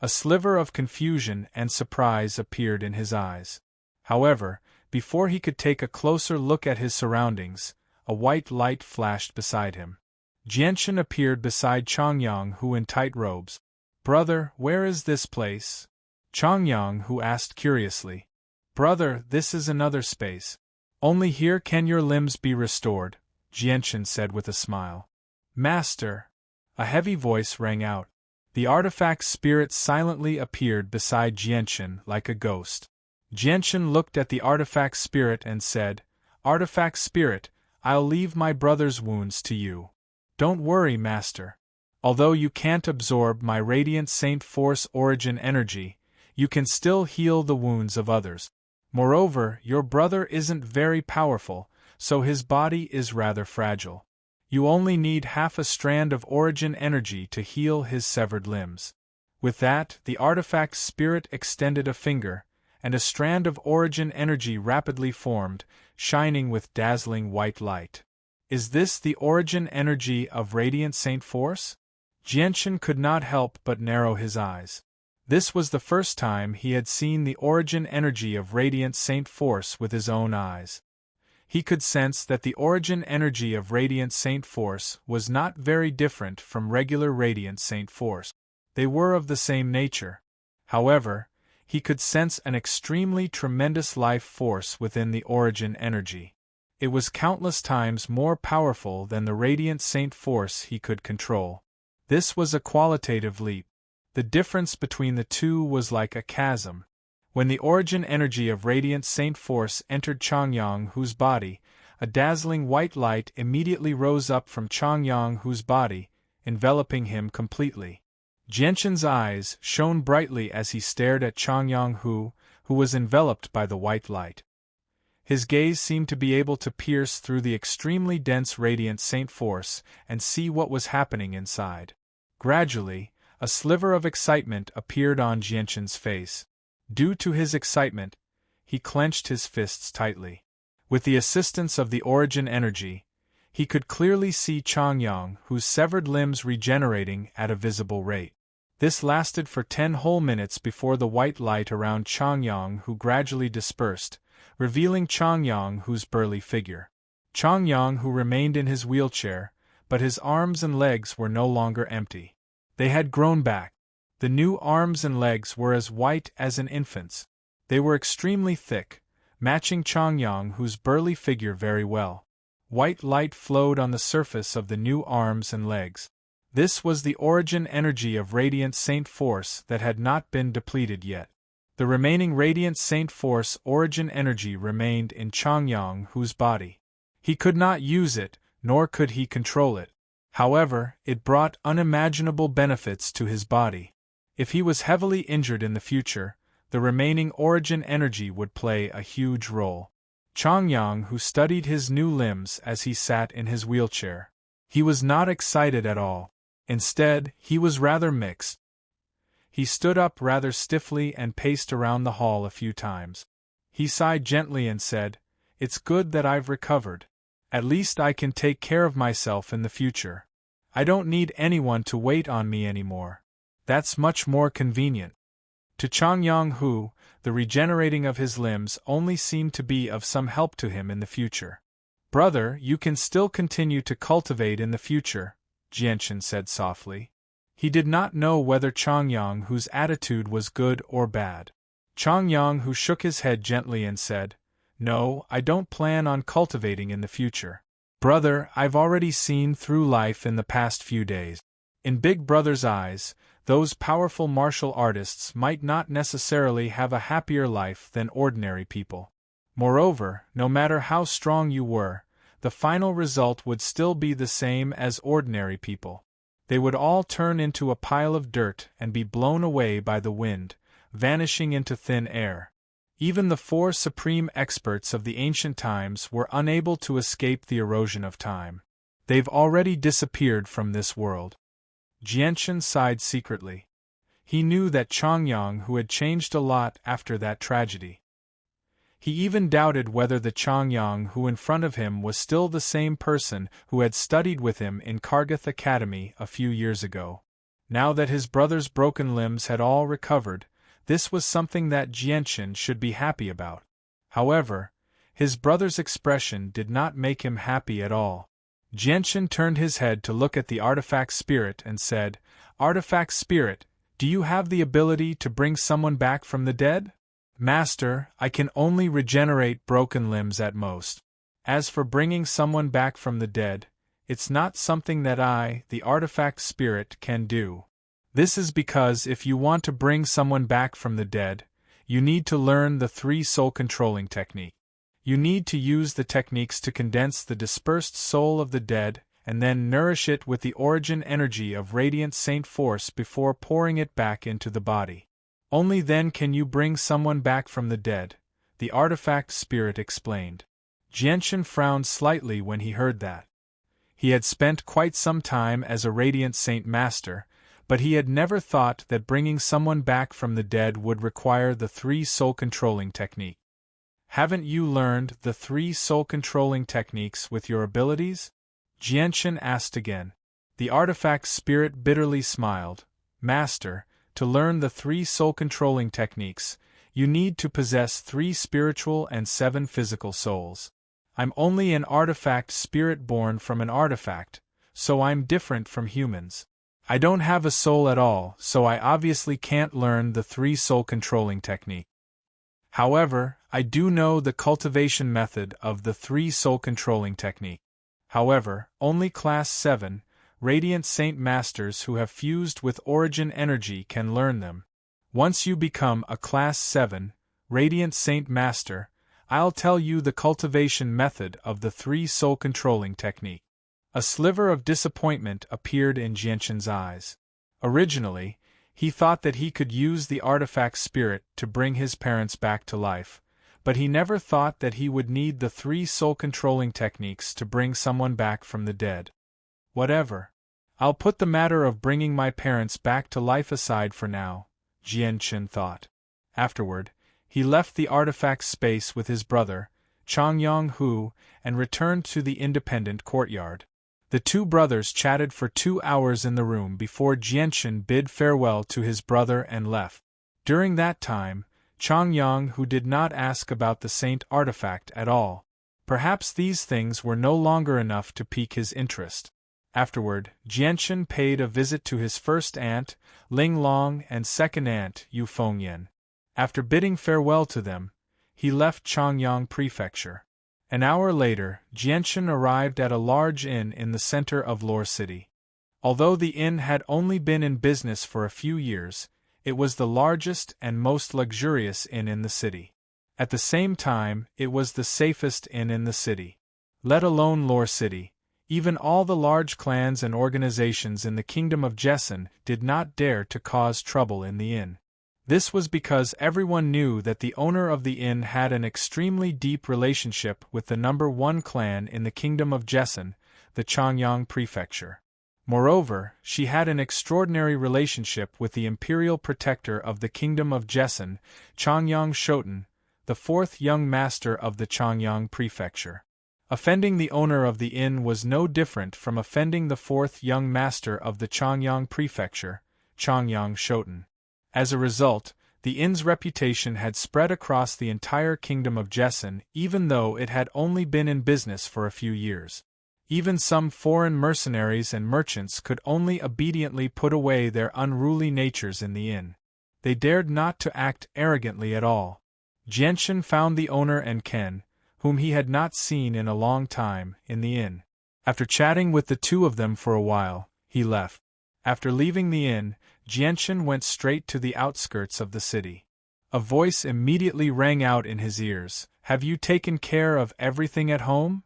A sliver of confusion and surprise appeared in his eyes. However, before he could take a closer look at his surroundings, a white light flashed beside him. Jianshan appeared beside Changyang Hu in tight robes. "Brother, where is this place?" Changyang Hu asked curiously. "Brother, this is another space. Only here can your limbs be restored," Jianshan said with a smile. "Master!" A heavy voice rang out. The artifact's spirit silently appeared beside Jianshan like a ghost. Jianshan looked at the artifact spirit and said, "Artifact spirit, I'll leave my brother's wounds to you. Don't worry, Master. Although you can't absorb my Radiant Saint Force origin energy, you can still heal the wounds of others. Moreover, your brother isn't very powerful, so his body is rather fragile. You only need half a strand of origin energy to heal his severed limbs." With that, the artifact spirit extended a finger, and a strand of origin energy rapidly formed, shining with dazzling white light. "Is this the origin energy of Radiant Saint Force?" Jianshan could not help but narrow his eyes. This was the first time he had seen the origin energy of Radiant Saint Force with his own eyes. He could sense that the origin energy of Radiant Saint Force was not very different from regular Radiant Saint Force. They were of the same nature. However, he could sense an extremely tremendous life force within the origin energy. It was countless times more powerful than the Radiant Saint Force he could control. This was a qualitative leap. The difference between the two was like a chasm. When the origin energy of Radiant Saint Force entered Changyang Hu's body, a dazzling white light immediately rose up from Changyang Hu's body, enveloping him completely. Jianshan's eyes shone brightly as he stared at Changyang Hu, who was enveloped by the white light. His gaze seemed to be able to pierce through the extremely dense Radiant Saint Force and see what was happening inside. Gradually, a sliver of excitement appeared on Jianshan's face. Due to his excitement, he clenched his fists tightly. With the assistance of the origin energy, he could clearly see Changyang Hu's severed limbs regenerating at a visible rate. This lasted for 10 whole minutes before the white light around Changyang Hu gradually dispersed, revealing Changyang Hu's burly figure. Changyang Hu remained in his wheelchair, but his arms and legs were no longer empty. They had grown back. The new arms and legs were as white as an infant's. They were extremely thick, matching Changyang Hu's burly figure very well. White light flowed on the surface of the new arms and legs. This was the origin energy of Radiant Saint Force that had not been depleted yet. The remaining Radiant Saint Force origin energy remained in Changyang Hu's body. He could not use it, nor could he control it. However, it brought unimaginable benefits to his body. If he was heavily injured in the future, the remaining origin energy would play a huge role. Changyang Hu studied his new limbs as he sat in his wheelchair. He was not excited at all. Instead, he was rather mixed. He stood up rather stiffly and paced around the hall a few times. He sighed gently and said, "It's good that I've recovered. At least I can take care of myself in the future. I don't need anyone to wait on me anymore. That's much more convenient." To Changyang Hu, the regenerating of his limbs only seemed to be of some help to him in the future. "Brother, you can still continue to cultivate in the future," Jianshan said softly. He did not know whether Changyang Hu's attitude was good or bad. Changyang Hu shook his head gently and said, "No, I don't plan on cultivating in the future. Brother, I've already seen through life in the past few days. In Big Brother's eyes, those powerful martial artists might not necessarily have a happier life than ordinary people. Moreover, no matter how strong you were, the final result would still be the same as ordinary people. They would all turn into a pile of dirt and be blown away by the wind, vanishing into thin air. Even the four supreme experts of the ancient times were unable to escape the erosion of time. They've already disappeared from this world. Jianshan sighed secretly. He knew that Chongyang who had changed a lot after that tragedy. He even doubted whether the Chongyang who in front of him was still the same person who had studied with him in Kargath Academy a few years ago. Now that his brother's broken limbs had all recovered, this was something that Jianshan should be happy about. However, his brother's expression did not make him happy at all. Jianshan turned his head to look at the artifact spirit and said, "Artifact spirit, do you have the ability to bring someone back from the dead?" "Master, I can only regenerate broken limbs at most. As for bringing someone back from the dead, it's not something that I, the artifact spirit, can do. This is because if you want to bring someone back from the dead, you need to learn the 3 soul controlling technique. You need to use the techniques to condense the dispersed soul of the dead and then nourish it with the origin energy of radiant saint force before pouring it back into the body. Only then can you bring someone back from the dead," the artifact spirit explained. Jianshan frowned slightly when he heard that. He had spent quite some time as a radiant saint master, but he had never thought that bringing someone back from the dead would require the 3 soul controlling technique. "Haven't you learned the 3 soul controlling techniques with your abilities?" Jianshan asked again. The artifact spirit bitterly smiled. "Master, to learn the 3 soul controlling techniques, you need to possess 3 spiritual and 7 physical souls. I'm only an artifact spirit born from an artifact, so I'm different from humans. I don't have a soul at all, so I obviously can't learn the 3 soul controlling technique. However, I do know the cultivation method of the 3 soul controlling technique. However, only Class 7, Radiant Saint Masters who have fused with origin energy can learn them. Once you become a Class 7, Radiant Saint Master, I'll tell you the cultivation method of the 3 soul controlling technique." A sliver of disappointment appeared in Jianshan's eyes. Originally, he thought that he could use the artifact spirit to bring his parents back to life, but he never thought that he would need the 3 soul controlling techniques to bring someone back from the dead. "Whatever. I'll put the matter of bringing my parents back to life aside for now," Jianshan thought. Afterward, he left the artifact space with his brother, Chongyang Hu, and returned to the independent courtyard. The 2 brothers chatted for 2 hours in the room before Jianshan bid farewell to his brother and left. During that time, Chongyang Hu did not ask about the saint artifact at all. Perhaps these things were no longer enough to pique his interest. Afterward, Jianshan paid a visit to his first aunt, Ling Long, and second aunt, Yu Fengyan. After bidding farewell to them, he left Chongyang Prefecture. An hour later, Jianshan arrived at a large inn in the center of Lore City. Although the inn had only been in business for a few years, it was the largest and most luxurious inn in the city. At the same time, it was the safest inn in the city. Let alone Lore City, even all the large clans and organizations in the Kingdom of Jessen did not dare to cause trouble in the inn. This was because everyone knew that the owner of the inn had an extremely deep relationship with the #1 clan in the Kingdom of Jessen, the Chongyang Prefecture. Moreover, she had an extraordinary relationship with the imperial protector of the Kingdom of Jessen, Chongyang Shoten, the 4th young master of the Chongyang Prefecture. Offending the owner of the inn was no different from offending the 4th young master of the Chongyang Prefecture, Chongyang Shoten. As a result, the inn's reputation had spread across the entire Kingdom of Jessen even though it had only been in business for a few years. Even some foreign mercenaries and merchants could only obediently put away their unruly natures in the inn. They dared not to act arrogantly at all. Jianshan found the owner and Ken, whom he had not seen in a long time, in the inn. After chatting with the 2 of them for a while, he left. After leaving the inn, Jianshan went straight to the outskirts of the city. A voice immediately rang out in his ears. "Have you taken care of everything at home?"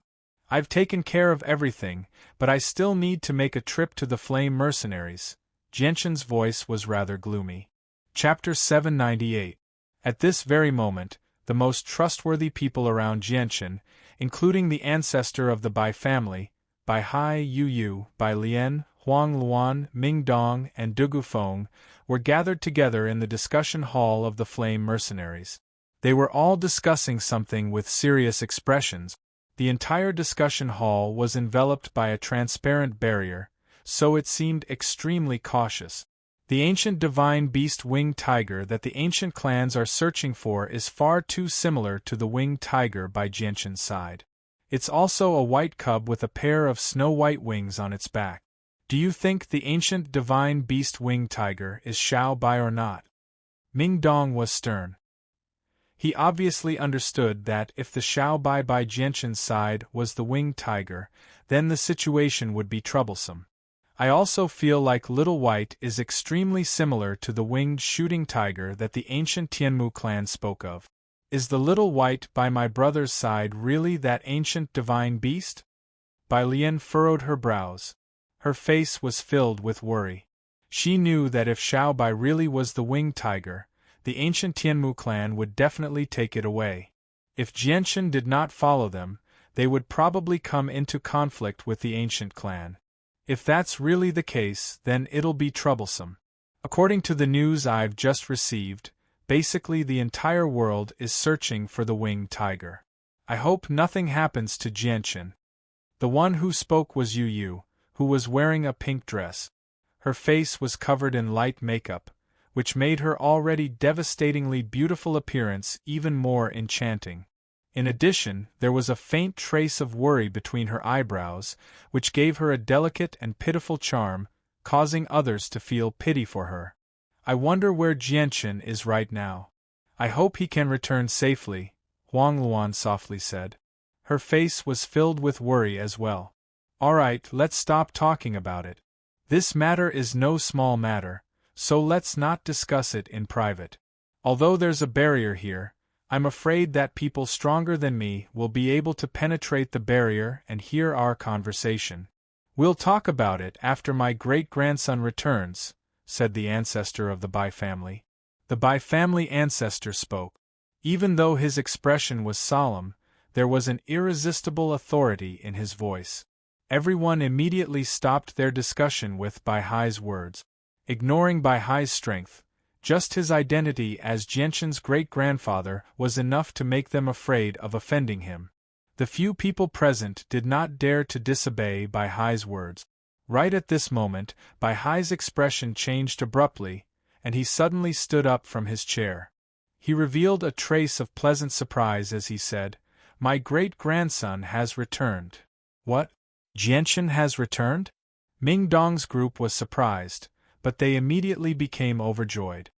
"I've taken care of everything, but I still need to make a trip to the Flame Mercenaries." Jianshan's voice was rather gloomy. Chapter 798. At this very moment, the most trustworthy people around Jianchen, including the ancestor of the Bai family, Bai Hai Yu, Bai Lian, Huang Luan, Ming Dong, and Dugu Feng, were gathered together in the discussion hall of the Flame Mercenaries. They were all discussing something with serious expressions. The entire discussion hall was enveloped by a transparent barrier, so it seemed extremely cautious. The ancient divine beast winged tiger that the ancient clans are searching for is far too similar to the winged tiger by Jianchen's side. It's also a white cub with a pair of snow-white wings on its back. Do you think the ancient divine beast winged tiger is Xiao Bai or not? Ming Dong was stern. He obviously understood that if the Xiao Bai by Jianchen's side was the winged tiger, then the situation would be troublesome. I also feel like Little White is extremely similar to the winged shooting tiger that the ancient Tianmu clan spoke of. Is the Little White by my brother's side really that ancient divine beast? Bai Lian furrowed her brows. Her face was filled with worry. She knew that if Xiao Bai really was the winged tiger, the ancient Tianmu clan would definitely take it away. If Jianshan did not follow them, they would probably come into conflict with the ancient clan. If that's really the case, then it'll be troublesome. According to the news I've just received, basically the entire world is searching for the winged tiger. I hope nothing happens to Jianshan. The one who spoke was Yu, who was wearing a pink dress. Her face was covered in light makeup, which made her already devastatingly beautiful appearance even more enchanting. In addition, there was a faint trace of worry between her eyebrows, which gave her a delicate and pitiful charm, causing others to feel pity for her. I wonder where Jianshan is right now. I hope he can return safely, Huang Luan softly said. Her face was filled with worry as well. All right, let's stop talking about it. This matter is no small matter, so let's not discuss it in private. Although there's a barrier here, I'm afraid that people stronger than me will be able to penetrate the barrier and hear our conversation. We'll talk about it after my great-grandson returns, said the ancestor of the Bai family. The Bai family ancestor spoke. Even though his expression was solemn, there was an irresistible authority in his voice. Everyone immediately stopped their discussion with Bai Hai's words. Ignoring Bai Hai's strength, just his identity as Jianshan's great-grandfather was enough to make them afraid of offending him. The few people present did not dare to disobey Bai Hai's words. Right at this moment, Bai Hai's expression changed abruptly, and he suddenly stood up from his chair. He revealed a trace of pleasant surprise as he said, "My great-grandson has returned." What? Jianshan has returned? Ming Dong's group was surprised, but they immediately became overjoyed.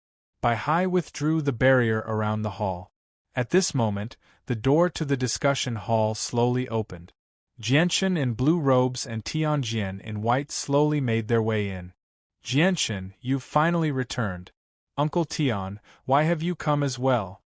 Bai Hai withdrew the barrier around the hall. At this moment, the door to the discussion hall slowly opened. Jianshan in blue robes and Tianjian in white slowly made their way in. Jianshan, you've finally returned. Uncle Tian, why have you come as well?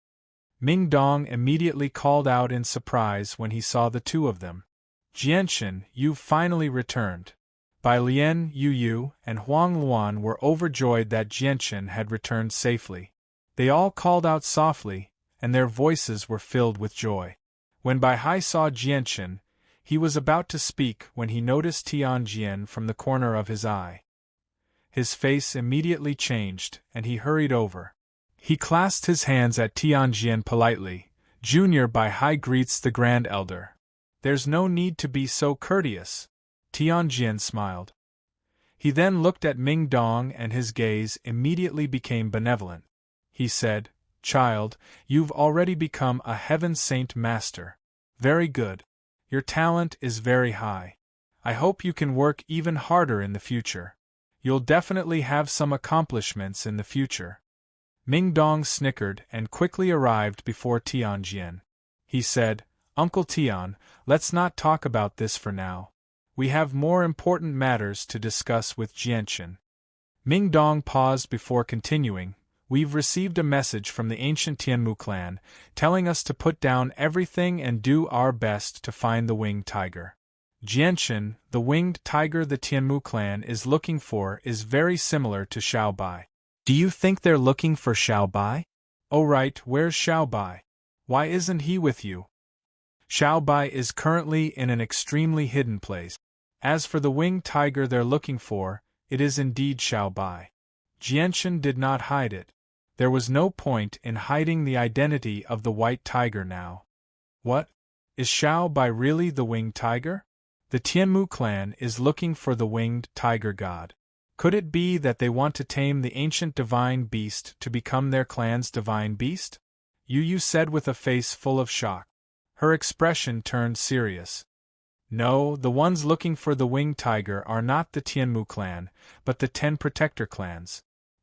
Ming Dong immediately called out in surprise when he saw the two of them. Jianshan, you've finally returned. Bai Lian, Yu, and Huang Luan were overjoyed that Jianshan had returned safely. They all called out softly, and their voices were filled with joy. When Bai Hai saw Jianshan, he was about to speak when he noticed Tianjian from the corner of his eye. His face immediately changed, and he hurried over. He clasped his hands at Tianjian politely. Junior Bai Hai greets the Grand Elder. There's no need to be so courteous. Tianjian smiled. He then looked at Ming Dong and his gaze immediately became benevolent. He said, "Child, you've already become a Heaven Saint Master. Very good. Your talent is very high. I hope you can work even harder in the future. You'll definitely have some accomplishments in the future." Ming Dong snickered and quickly arrived before Tianjian. He said, "Uncle Tian, let's not talk about this for now. We have more important matters to discuss with Jianshan." Ming Dong paused before continuing. "We've received a message from the ancient Tianmu clan, telling us to put down everything and do our best to find the winged tiger. Jianshan, the winged tiger the Tianmu clan is looking for is very similar to Xiao Bai. Do you think they're looking for Xiao Bai? Oh right, where's Xiao Bai? Why isn't he with you? Xiaobai is currently in an extremely hidden place. As for the winged tiger they're looking for, it is indeed Xiaobai. Jianshan did not hide it. There was no point in hiding the identity of the white tiger now. What? Is Xiaobai really the winged tiger? The Tianmu clan is looking for the winged tiger god. Could it be that they want to tame the ancient divine beast to become their clan's divine beast? Yu said with a face full of shock. Her expression turned serious. No, the ones looking for the winged tiger are not the Tianmu clan, but the 10 protector clans.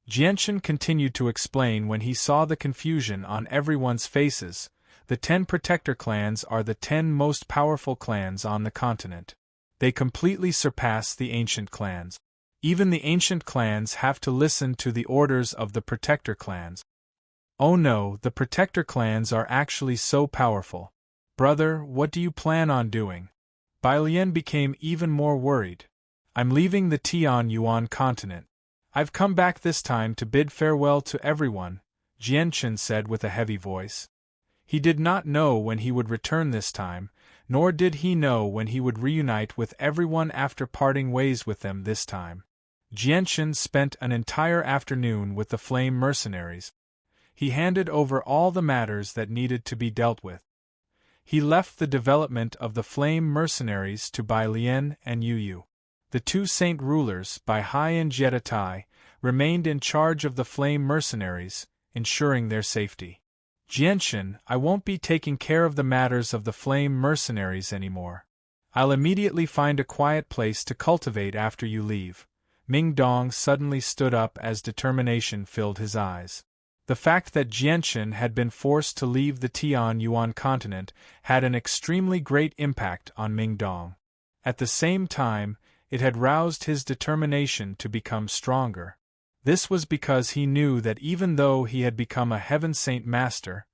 Jianshan continued to explain when he saw the confusion on everyone's faces. The 10 protector clans are the 10 most powerful clans on the continent. They completely surpass the ancient clans. Even the ancient clans have to listen to the orders of the protector clans. Oh no, the protector clans are actually so powerful. Brother, what do you plan on doing? Bai Lian became even more worried. I'm leaving the Tian Yuan continent. I've come back this time to bid farewell to everyone, Jianshan said with a heavy voice. He did not know when he would return this time, nor did he know when he would reunite with everyone after parting ways with them this time. Jianshan spent an entire afternoon with the Flame Mercenaries. He handed over all the matters that needed to be dealt with. He left the development of the Flame Mercenaries to Bai Lian and Yu. The 2 saint rulers, Bai Hai and Jietai, remained in charge of the Flame Mercenaries, ensuring their safety. Jianshan, I won't be taking care of the matters of the Flame Mercenaries anymore. I'll immediately find a quiet place to cultivate after you leave. Ming Dong suddenly stood up as determination filled his eyes. The fact that Jianshan had been forced to leave the Tian Yuan continent had an extremely great impact on Ming Dong. At the same time, it had roused his determination to become stronger. This was because he knew that even though he had become a Heaven Saint Master,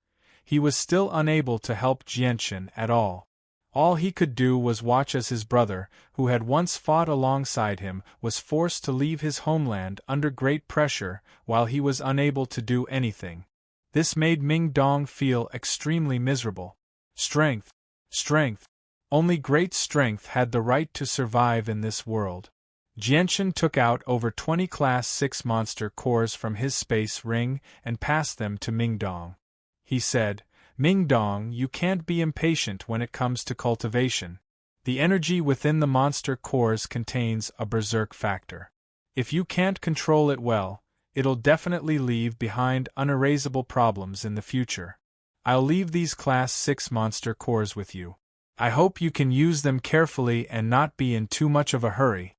he was still unable to help Jianshan at all. All he could do was watch as his brother, who had once fought alongside him, was forced to leave his homeland under great pressure while he was unable to do anything. This made Ming Dong feel extremely miserable. Strength. Strength. Only great strength had the right to survive in this world. Jianshan took out over 20 Class 6 monster cores from his space ring and passed them to Ming Dong. He said, Ming Dong, you can't be impatient when it comes to cultivation. The energy within the monster cores contains a berserk factor. If you can't control it well, it'll definitely leave behind unerasable problems in the future. I'll leave these Class 6 monster cores with you. I hope you can use them carefully and not be in too much of a hurry.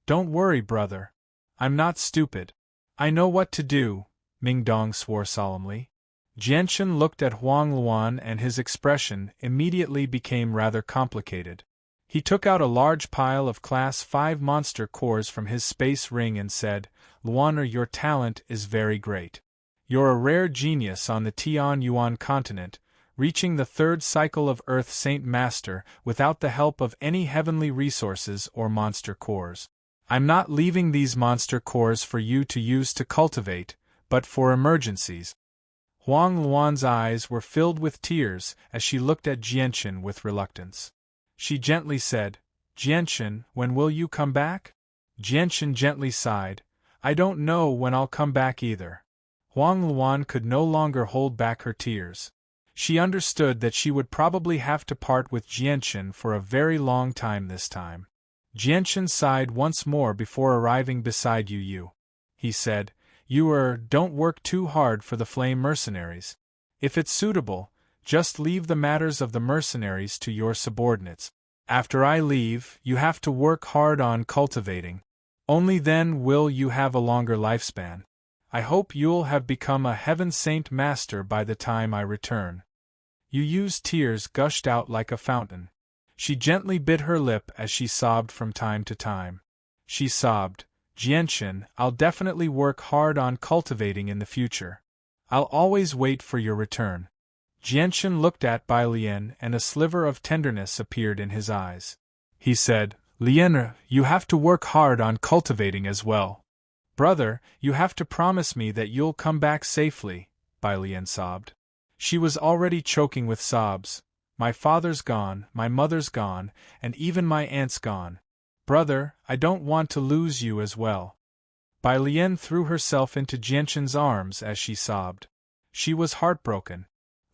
Don't worry, brother. I'm not stupid. I know what to do, Ming Dong swore solemnly. Jianshan looked at Huang Luan and his expression immediately became rather complicated. He took out a large pile of Class 5 monster cores from his space ring and said, Luaner, your talent is very great. You're a rare genius on the Tian Yuan continent, reaching the 3rd cycle of Earth Saint Master without the help of any heavenly resources or monster cores. I'm not leaving these monster cores for you to use to cultivate, but for emergencies. Huang Luan's eyes were filled with tears as she looked at Jianshan with reluctance. She gently said, Jianshan, when will you come back? Jianshan gently sighed, I don't know when I'll come back either. Huang Luan could no longer hold back her tears. She understood that she would probably have to part with Jianshan for a very long time this time. Jianshan sighed once more before arriving beside Yu. He said, don't work too hard for the Flame Mercenaries. If it's suitable, just leave the matters of the mercenaries to your subordinates. After I leave, you have to work hard on cultivating. Only then will you have a longer lifespan. I hope you'll have become a Heaven Saint Master by the time I return. Yu's tears gushed out like a fountain. She gently bit her lip as she sobbed from time to time. She sobbed, Jianshan, I'll definitely work hard on cultivating in the future. I'll always wait for your return. Jianshan looked at Bai Lian and a sliver of tenderness appeared in his eyes. He said, Lian, you have to work hard on cultivating as well. Brother, you have to promise me that you'll come back safely, Bai Lian sobbed. She was already choking with sobs. My father's gone, my mother's gone, and even my aunt's gone. Brother, I don't want to lose you as well. Bai Lian threw herself into Jianxin's arms as she sobbed. She was heartbroken.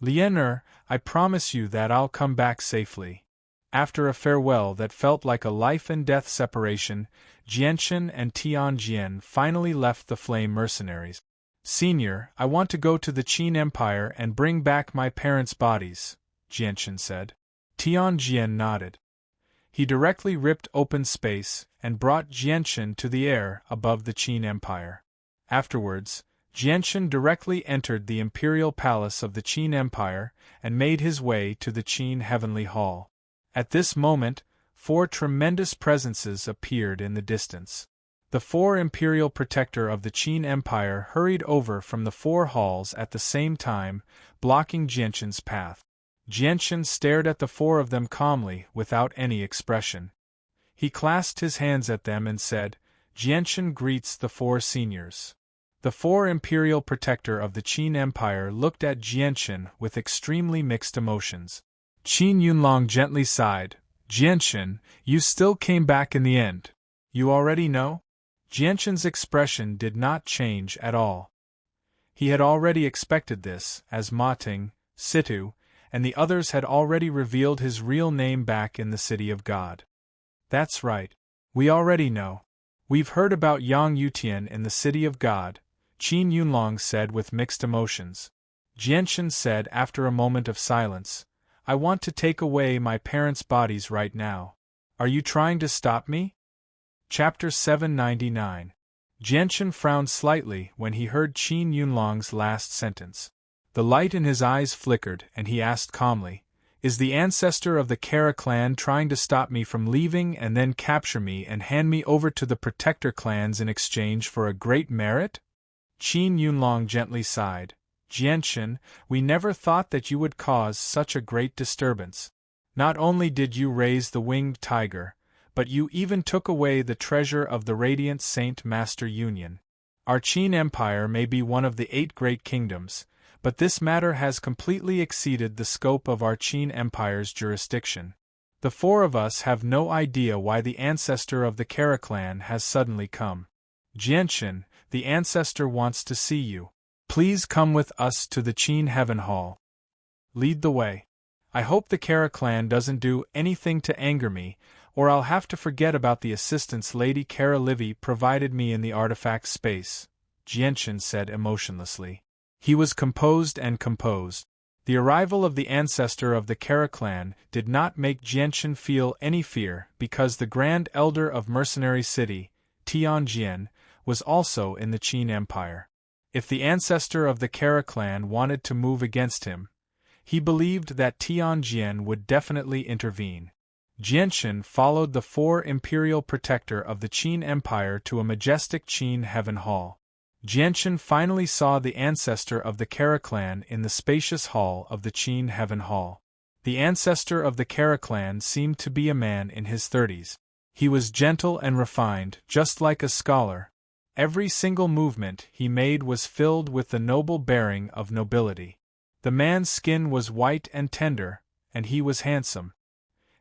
Lian, I promise you that I'll come back safely. After a farewell that felt like a life-and-death separation, Jianxin and Tianjian finally left the Flame Mercenaries. Senior, I want to go to the Qin Empire and bring back my parents' bodies, Jianxin said. Tianjian nodded. He directly ripped open space and brought Jianxin to the air above the Qin Empire. Afterwards, Jianxin directly entered the imperial palace of the Qin Empire and made his way to the Qin Heavenly Hall. At this moment, 4 tremendous presences appeared in the distance. The 4 imperial protector of the Qin Empire hurried over from the 4 halls at the same time, blocking Jianxin's path. Jianxin stared at the 4 of them calmly, without any expression. He clasped his hands at them and said, Jianxin greets the 4 seniors. The 4 imperial protector of the Qin Empire looked at Jianxin with extremely mixed emotions. Qin Yunlong gently sighed. Jianxin, you still came back in the end. You already know? Jianxin's expression did not change at all. He had already expected this, as Ma Ting, Situ, and the others had already revealed his real name back in the City of God. That's right. We already know. We've heard about Yang Yutian in the City of God, Qin Yunlong said with mixed emotions. Jianxin said after a moment of silence, I want to take away my parents' bodies right now. Are you trying to stop me? Chapter 799. Jianxin frowned slightly when he heard Qin Yunlong's last sentence. The light in his eyes flickered and he asked calmly, Is the ancestor of the Kara clan trying to stop me from leaving and then capture me and hand me over to the protector clans in exchange for a great merit? Qin Yunlong gently sighed. Jianxin, we never thought that you would cause such a great disturbance. Not only did you raise the winged tiger, but you even took away the treasure of the Radiant Saint Master Union. Our Qin Empire may be one of the 8 great kingdoms, but this matter has completely exceeded the scope of our Qin Empire's jurisdiction. The 4 of us have no idea why the ancestor of the Kara clan has suddenly come. Jianxin, the ancestor wants to see you. Please come with us to the Qin Heaven Hall. Lead the way. I hope the Kara clan doesn't do anything to anger me, or I'll have to forget about the assistance Lady Kara Livy provided me in the artifact space, Jianxin said emotionlessly. He was composed and composed. The arrival of the ancestor of the Kara clan did not make Jianxin feel any fear because the Grand Elder of Mercenary City, Tianjian, was also in the Qin Empire. If the ancestor of the Kara clan wanted to move against him, he believed that Tianjian would definitely intervene. Jianxin followed the 4 imperial protector of the Qin Empire to a majestic Qin Heaven Hall. Jianxin finally saw the ancestor of the Kara clan in the spacious hall of the Qin Heaven Hall. The ancestor of the Kara clan seemed to be a man in his 30s. He was gentle and refined, just like a scholar. Every single movement he made was filled with the noble bearing of nobility. The man's skin was white and tender, and he was handsome.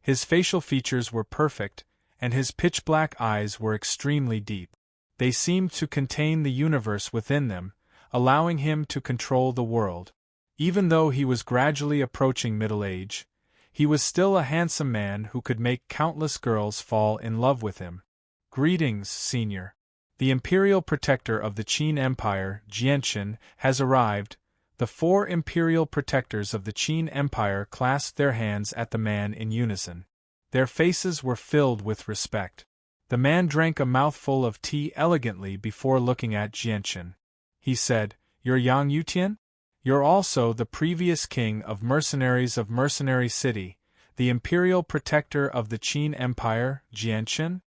His facial features were perfect, and his pitch-black eyes were extremely deep. They seemed to contain the universe within them, allowing him to control the world. Even though he was gradually approaching middle age, he was still a handsome man who could make countless girls fall in love with him. Greetings, Senior. The imperial protector of the Qin Empire, Jianxin, has arrived. The 4 imperial protectors of the Qin Empire clasped their hands at the man in unison. Their faces were filled with respect. The man drank a mouthful of tea elegantly before looking at Jianxin. He said, You're Yang Yutian? You're also the previous king of mercenaries of Mercenary City, the imperial protector of the Qin Empire, Jianxin?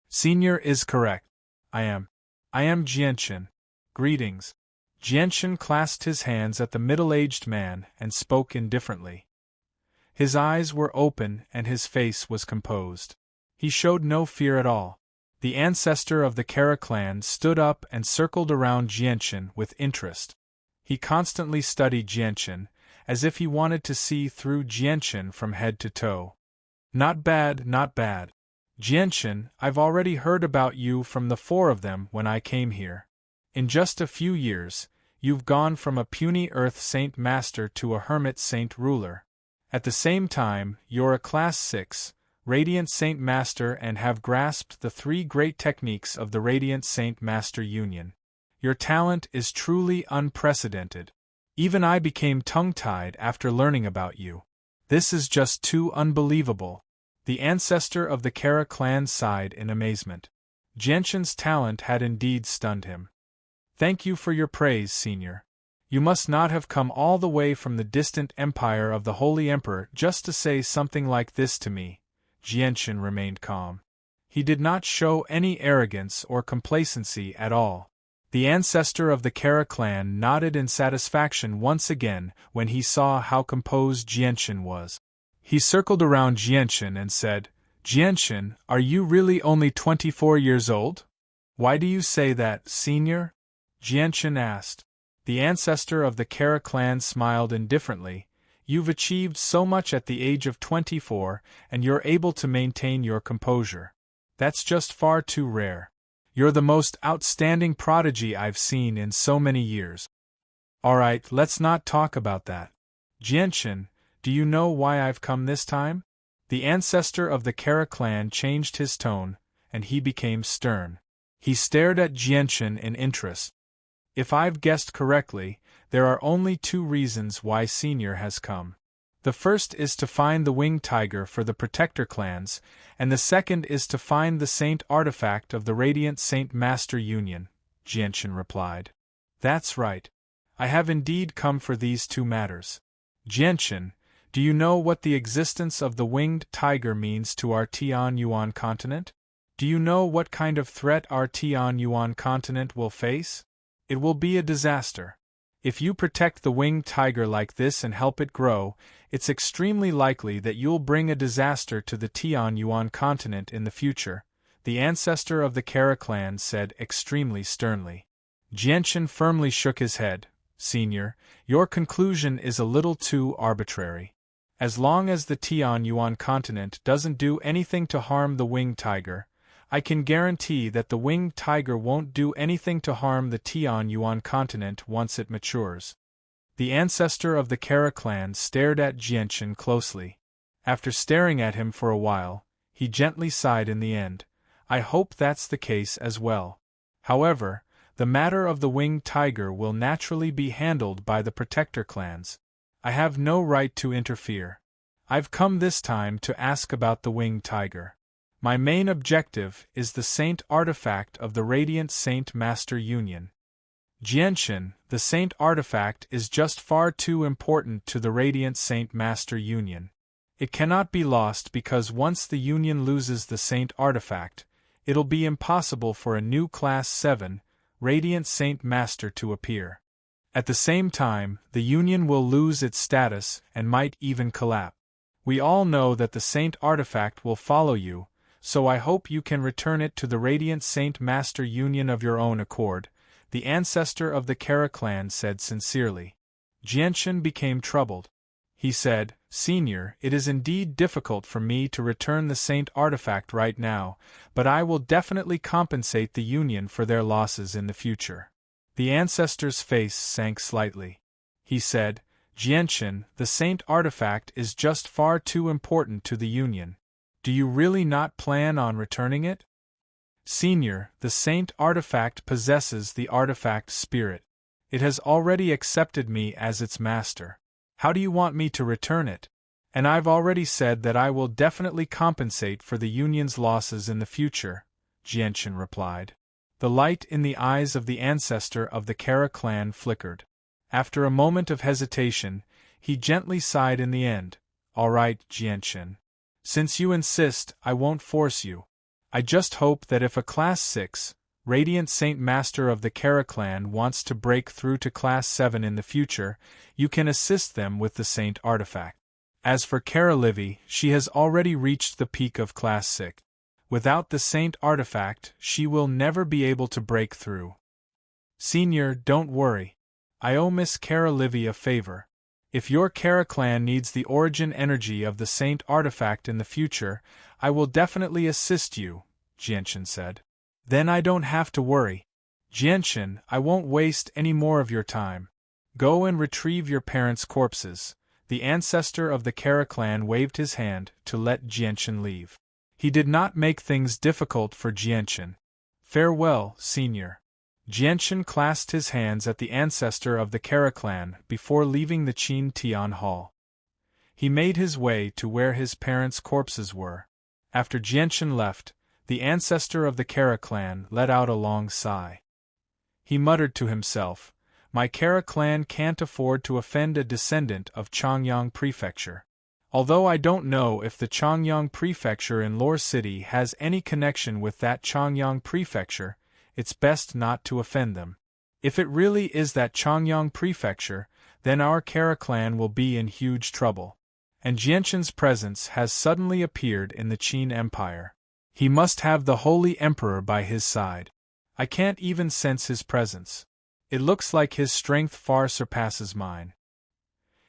Senior is correct. I am Jianxin. Greetings. Jianxin clasped his hands at the middle-aged man and spoke indifferently. His eyes were open and his face was composed. He showed no fear at all. The ancestor of the Kara clan stood up and circled around Jianxin with interest. He constantly studied Jianxin, as if he wanted to see through Jianchen from head to toe. Not bad, not bad. Jianchen, I've already heard about you from the four of them when I came here. In just a few years, you've gone from a puny Earth Saint Master to a Hermit Saint Ruler. At the same time, you're a Class 6, Radiant Saint Master and have grasped the three great techniques of the Radiant Saint Master Union. Your talent is truly unprecedented. Even I became tongue-tied after learning about you. This is just too unbelievable. The ancestor of the Kara clan sighed in amazement. Jianchen's talent had indeed stunned him. Thank you for your praise, Senior. You must not have come all the way from the distant empire of the Holy Emperor just to say something like this to me. Jianchen remained calm. He did not show any arrogance or complacency at all. The ancestor of the Kara clan nodded in satisfaction once again when he saw how composed Jianchen was. He circled around Jianchen and said, Jianchen, are you really only 24 years old? Why do you say that, Senior? Jianchen asked. The ancestor of the Kara clan smiled indifferently. You've achieved so much at the age of 24, and you're able to maintain your composure. That's just far too rare. You're the most outstanding prodigy I've seen in so many years. Alright, let's not talk about that. Jianchen, do you know why I've come this time? The ancestor of the Kara clan changed his tone, and he became stern. He stared at Jianchen in interest. If I've guessed correctly, there are only two reasons why Senior has come. The first is to find the winged tiger for the Protector clans, and the second is to find the Saint artifact of the Radiant Saint Master Union, Jianchen replied. That's right. I have indeed come for these two matters. Jianchen, do you know what the existence of the winged tiger means to our Tianyuan continent? Do you know what kind of threat our Tianyuan continent will face? It will be a disaster. If you protect the winged tiger like this and help it grow, it's extremely likely that you'll bring a disaster to the Tianyuan continent in the future, the ancestor of the Kara clan said extremely sternly. Jianchen firmly shook his head. Senior, your conclusion is a little too arbitrary. As long as the Tianyuan continent doesn't do anything to harm the winged tiger, I can guarantee that the winged tiger won't do anything to harm the Tianyuan continent once it matures. The ancestor of the Kara clan stared at Jianchen closely. After staring at him for a while, he gently sighed in the end. I hope that's the case as well. However, the matter of the winged tiger will naturally be handled by the Protector clans. I have no right to interfere. I've come this time to ask about the winged tiger. My main objective is the Saint artifact of the Radiant Saint Master Union. Jianchen, the Saint artifact is just far too important to the Radiant Saint Master Union. It cannot be lost because once the Union loses the Saint artifact, it'll be impossible for a new Class 7, Radiant Saint Master to appear. At the same time, the Union will lose its status and might even collapse. We all know that the Saint artifact will follow you, so I hope you can return it to the Radiant Saint Master Union of your own accord, the ancestor of the Kara clan said sincerely. Jianchen became troubled. He said, Senior, it is indeed difficult for me to return the Saint artifact right now, but I will definitely compensate the Union for their losses in the future. The ancestor's face sank slightly. He said, Jianchen, the Saint artifact is just far too important to the Union. Do you really not plan on returning it? Senior, the Saint artifact possesses the artifact spirit. It has already accepted me as its master. How do you want me to return it? And I've already said that I will definitely compensate for the Union's losses in the future, Jianchen replied. The light in the eyes of the ancestor of the Kara clan flickered. After a moment of hesitation, he gently sighed in the end. All right, Jianchen. Since you insist, I won't force you. I just hope that if a Class 6, Radiant Saint Master of the Kara clan wants to break through to Class 7 in the future, you can assist them with the Saint artifact. As for Kara Livy, she has already reached the peak of Class 6. Without the Saint artifact, she will never be able to break through. Senior, don't worry. I owe Miss Kara Livy a favor. If your Kara clan needs the origin energy of the Saint artifact in the future, I will definitely assist you, Jianshan said. Then I don't have to worry. Jianshan, I won't waste any more of your time. Go and retrieve your parents' corpses. The ancestor of the Kara clan waved his hand to let Jianshan leave. He did not make things difficult for Jianshan. Farewell, senior. Jianshan clasped his hands at the ancestor of the Kara clan before leaving the Qin Tian Hall. He made his way to where his parents' corpses were. After Jianshan left, the ancestor of the Kara clan let out a long sigh. He muttered to himself, "My Kara clan can't afford to offend a descendant of Changyang Prefecture. Although I don't know if the Changyang Prefecture in Lore City has any connection with that Changyang Prefecture, it's best not to offend them. If it really is that Changyang Prefecture, then our Kara clan will be in huge trouble." And Jianshan's presence has suddenly appeared in the Qin Empire. He must have the Holy Emperor by his side. I can't even sense his presence. It looks like his strength far surpasses mine.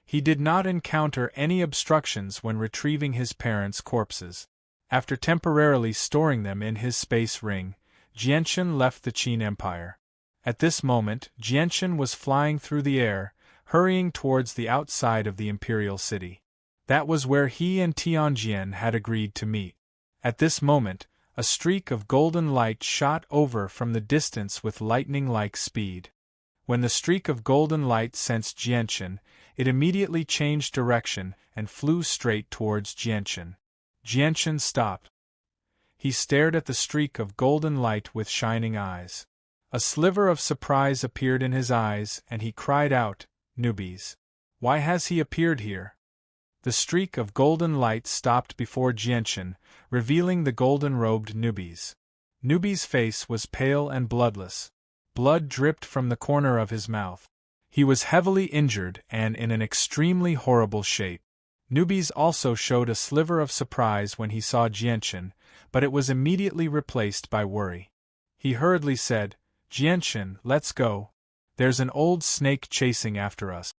He did not encounter any obstructions when retrieving his parents' corpses. After temporarily storing them in his space ring, Jianshan left the Qin Empire. At this moment, Jianshan was flying through the air, hurrying towards the outside of the imperial city. That was where he and Tianjian had agreed to meet. At this moment, a streak of golden light shot over from the distance with lightning-like speed. When the streak of golden light sensed Jianshan, it immediately changed direction and flew straight towards Jianshan. Jianshan stopped. He stared at the streak of golden light with shining eyes. A sliver of surprise appeared in his eyes, and he cried out, "Newbies! Why has he appeared here?" The streak of golden light stopped before Jianshan, revealing the golden-robed Newbies. Newbies' face was pale and bloodless. Blood dripped from the corner of his mouth. He was heavily injured and in an extremely horrible shape. Newbies also showed a sliver of surprise when he saw Jianshan, but it was immediately replaced by worry. He hurriedly said, "Jianshan, let's go. There's an old snake chasing after us."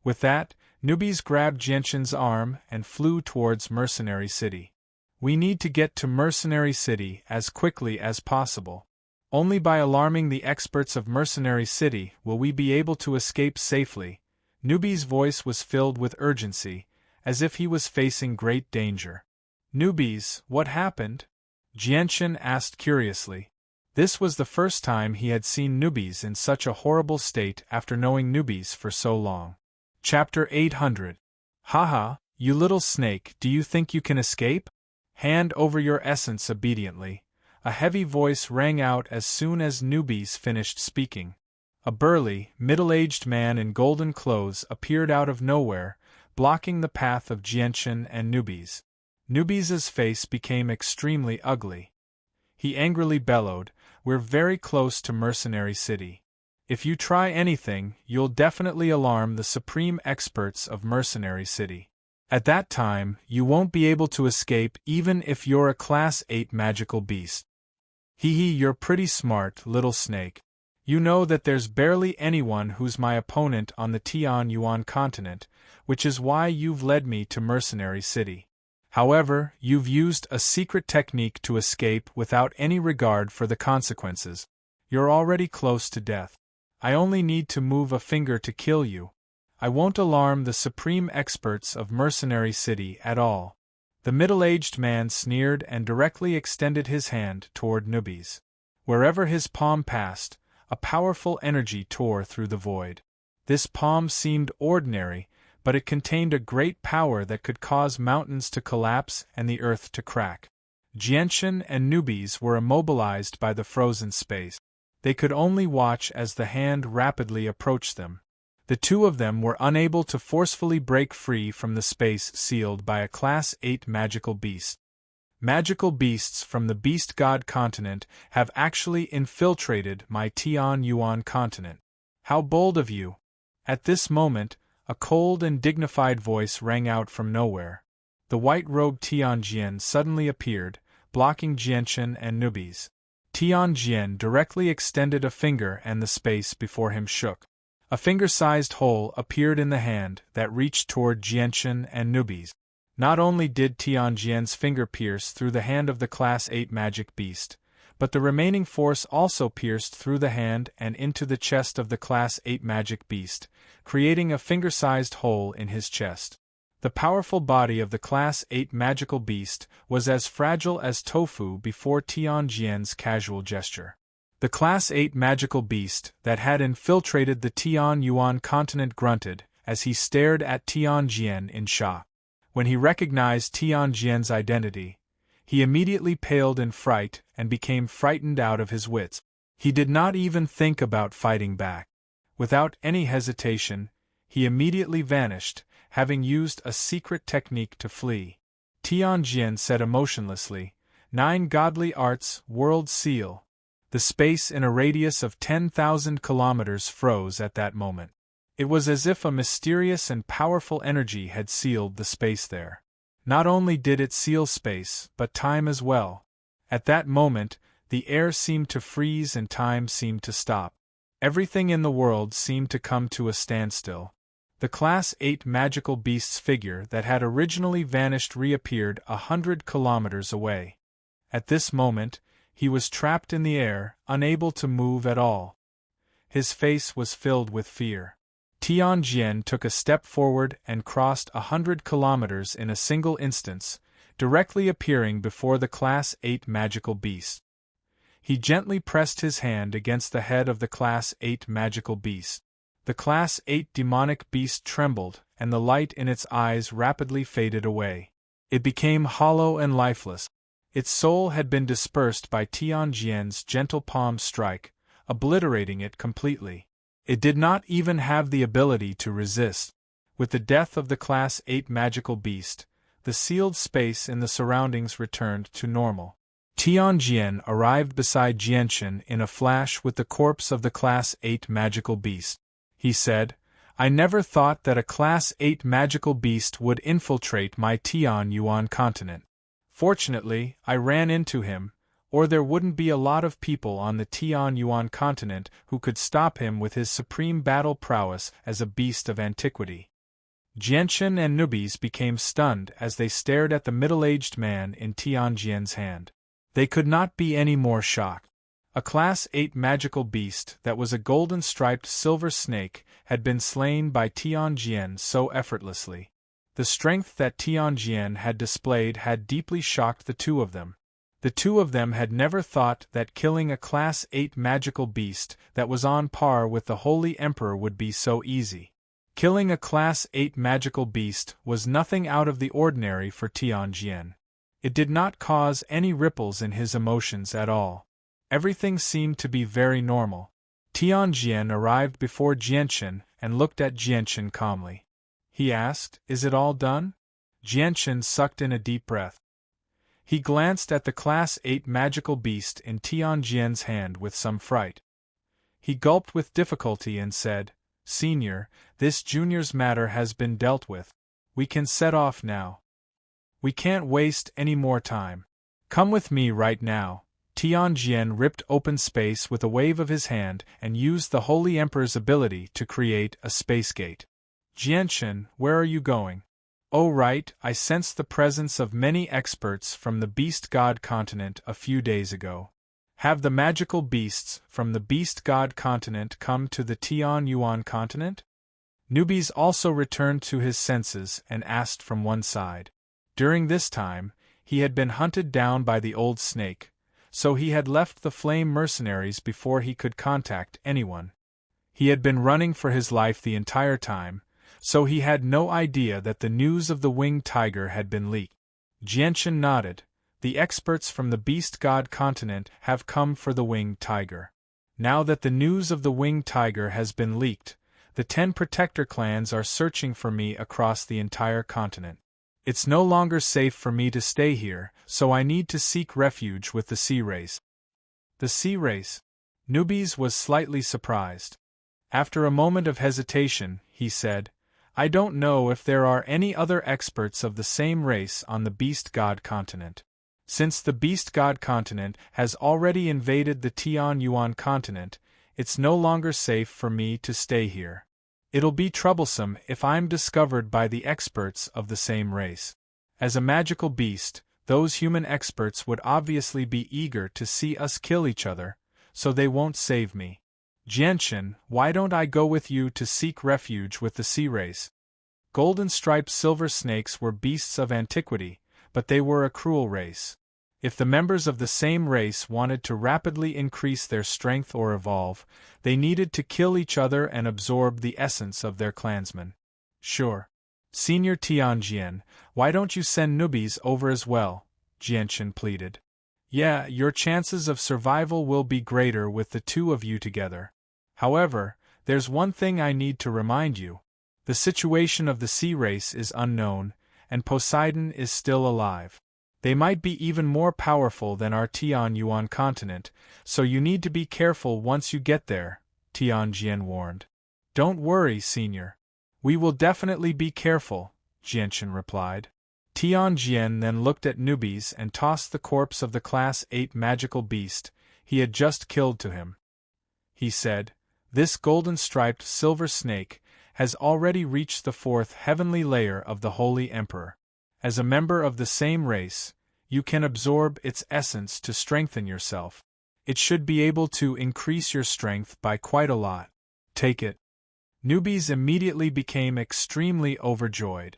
With that, Newbies grabbed Jianshan's arm and flew towards Mercenary City. "We need to get to Mercenary City as quickly as possible. Only by alarming the experts of Mercenary City will we be able to escape safely." Newbie's voice was filled with urgency, as if he was facing great danger. "Newbies, what happened?" Jianshan asked curiously. This was the first time he had seen Newbies in such a horrible state after knowing Newbies for so long. Chapter 800. Haha, you little snake, do you think you can escape? Hand over your essence obediently. A heavy voice rang out as soon as Newbies finished speaking. A burly, middle-aged man in golden clothes appeared out of nowhere, blocking the path of Jianshan and Newbies. Newbies' face became extremely ugly. He angrily bellowed, "We're very close to Mercenary City. If you try anything, you'll definitely alarm the supreme experts of Mercenary City. At that time, you won't be able to escape even if you're a Class 8 magical beast. Hee, you're pretty smart, little snake. You know that there's barely anyone who's my opponent on the Tian Yuan continent, which is why you've led me to Mercenary City. However, you've used a secret technique to escape without any regard for the consequences. You're already close to death. I only need to move a finger to kill you. I won't alarm the supreme experts of Mercenary City at all." The middle-aged man sneered and directly extended his hand toward Newbies. Wherever his palm passed, a powerful energy tore through the void. This palm seemed ordinary, but it contained a great power that could cause mountains to collapse and the earth to crack. Jianshan and Newbies were immobilized by the frozen space. They could only watch as the hand rapidly approached them. The two of them were unable to forcefully break free from the space sealed by a Class 8 magical beast. Magical beasts from the Beast God continent have actually infiltrated my Tian Yuan continent. How bold of you! At this moment, a cold and dignified voice rang out from nowhere. The white-robed Tianjian suddenly appeared, blocking Jianshan and Newbies. Tianjian directly extended a finger and the space before him shook. A finger-sized hole appeared in the hand that reached toward Jianchen and Nubis. Not only did Tianjian's finger pierce through the hand of the Class 8 magic beast, but the remaining force also pierced through the hand and into the chest of the Class 8 magic beast, creating a finger-sized hole in his chest. The powerful body of the Class 8 magical beast was as fragile as tofu before Tianjian's casual gesture. The Class 8 magical beast that had infiltrated the Tianyuan continent grunted as he stared at Tianjian in shock. When he recognized Tianjian's identity, he immediately paled in fright and became frightened out of his wits. He did not even think about fighting back. Without any hesitation, he immediately vanished, having used a secret technique to flee. Tianjian said emotionlessly, "9 godly arts, world seal." The space in a radius of 10,000 kilometers froze at that moment. It was as if a mysterious and powerful energy had sealed the space there. Not only did it seal space, but time as well. At that moment, the air seemed to freeze and time seemed to stop. Everything in the world seemed to come to a standstill. The Class 8 magical beast's figure that had originally vanished reappeared 100 kilometers away. At this moment, he was trapped in the air, unable to move at all. His face was filled with fear. Tianjian took a step forward and crossed 100 kilometers in a single instance, directly appearing before the Class 8 magical beast. He gently pressed his hand against the head of the Class 8 magical beast. The Class 8 demonic beast trembled, and the light in its eyes rapidly faded away. It became hollow and lifeless. Its soul had been dispersed by Tianjian's gentle palm strike, obliterating it completely. It did not even have the ability to resist. With the death of the Class 8 magical beast, the sealed space in the surroundings returned to normal. Tianjian arrived beside Jianchen in a flash with the corpse of the Class 8 magical beast. He said, "I never thought that a Class 8 magical beast would infiltrate my Tianyuan continent. Fortunately, I ran into him, or there wouldn't be a lot of people on the Tianyuan continent who could stop him with his supreme battle prowess as a beast of antiquity." Jianchen and Nubis became stunned as they stared at the middle-aged man in Tianjian's hand. They could not be any more shocked. A Class 8 magical beast that was a golden-striped silver snake had been slain by Tianjian so effortlessly. The strength that Tianjian had displayed had deeply shocked the two of them. The two of them had never thought that killing a Class 8 magical beast that was on par with the Holy Emperor would be so easy. Killing a Class 8 magical beast was nothing out of the ordinary for Tianjian. It did not cause any ripples in his emotions at all. Everything seemed to be very normal. Tianjian arrived before Jianchen and looked at Jianchen calmly. He asked, "Is it all done?" Jianchen sucked in a deep breath. He glanced at the Class 8 magical beast in Tianjian's hand with some fright. He gulped with difficulty and said, "Senior, this junior's matter has been dealt with. We can set off now. We can't waste any more time. Come with me right now." Tianjian ripped open space with a wave of his hand and used the Holy Emperor's ability to create a space gate. "Jianchen, where are you going?" "Oh right, I sensed the presence of many experts from the Beast God continent a few days ago. Have the magical beasts from the Beast God continent come to the Tianyuan continent?" Nubis also returned to his senses and asked from one side. During this time, he had been hunted down by the old snake, so he had left the flame mercenaries before he could contact anyone. He had been running for his life the entire time, so he had no idea that the news of the winged tiger had been leaked. Jianchen nodded. "The experts from the Beast God continent have come for the winged tiger. Now that the news of the winged tiger has been leaked, the 10 protector clans are searching for me across the entire continent. It's no longer safe for me to stay here, so I need to seek refuge with the sea race." "The sea race?" Nubis was slightly surprised. After a moment of hesitation, he said, "I don't know if there are any other experts of the same race on the Beast God continent. Since the Beast God continent has already invaded the Tianyuan continent, It's no longer safe for me to stay here. It'll be troublesome if I'm discovered by the experts of the same race. As a magical beast, those human experts would obviously be eager to see us kill each other, so they won't save me. Jianchen, why don't I go with you to seek refuge with the sea race? Golden-striped silver snakes were beasts of antiquity, but they were a cruel race. If the members of the same race wanted to rapidly increase their strength or evolve, they needed to kill each other and absorb the essence of their clansmen. Sure. Senior Tianjian, why don't you send newbies over as well? Jianchen pleaded. Yeah, your chances of survival will be greater with the two of you together. However, there's one thing I need to remind you. The situation of the sea race is unknown, and Poseidon is still alive. They might be even more powerful than our Tianyuan continent, so you need to be careful once you get there, Tianjian warned. Don't worry, Senior. We will definitely be careful, Jianchen replied. Tianjian then looked at newbies and tossed the corpse of the Class 8 magical beast he had just killed to him. He said, "This golden-striped silver snake has already reached the 4th heavenly layer of the Holy Emperor. As a member of the same race, you can absorb its essence to strengthen yourself. It should be able to increase your strength by quite a lot. Take it." Newbies immediately became extremely overjoyed.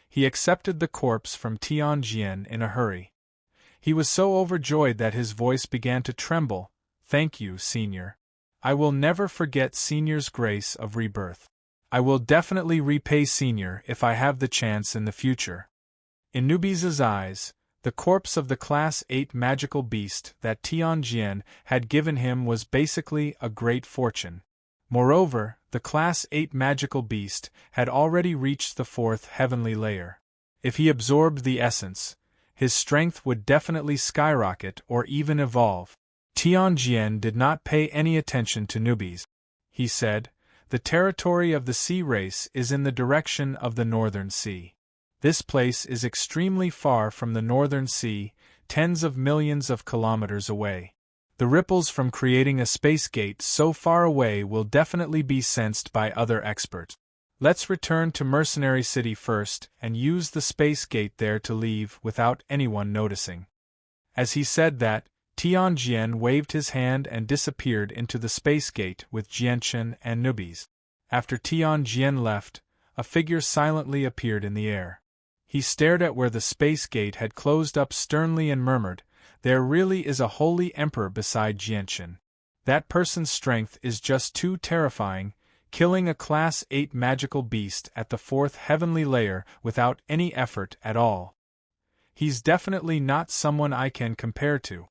He accepted the corpse from Tianjian in a hurry. He was so overjoyed that his voice began to tremble. "Thank you, Senior. I will never forget Senior's grace of rebirth. I will definitely repay Senior if I have the chance in the future." In Newbies' eyes, the corpse of the Class 8 magical beast that Tianjian had given him was basically a great fortune. Moreover, the Class 8 magical beast had already reached the 4th heavenly layer. If he absorbed the essence, his strength would definitely skyrocket or even evolve. Tianjian did not pay any attention to newbies. He said, "The territory of the sea race is in the direction of the Northern Sea. This place is extremely far from the Northern Sea, tens of millions of kilometers away. The ripples from creating a space gate so far away will definitely be sensed by other experts. Let's return to Mercenary City first and use the space gate there to leave without anyone noticing." As he said that, Tianjian waved his hand and disappeared into the space gate with Jianchen and newbies. After Tianjian left, a figure silently appeared in the air. He stared at where the space gate had closed up sternly and murmured, "There really is a holy emperor beside Jianchen. That person's strength is just too terrifying, killing a Class 8 magical beast at the 4th heavenly layer without any effort at all. He's definitely not someone I can compare to.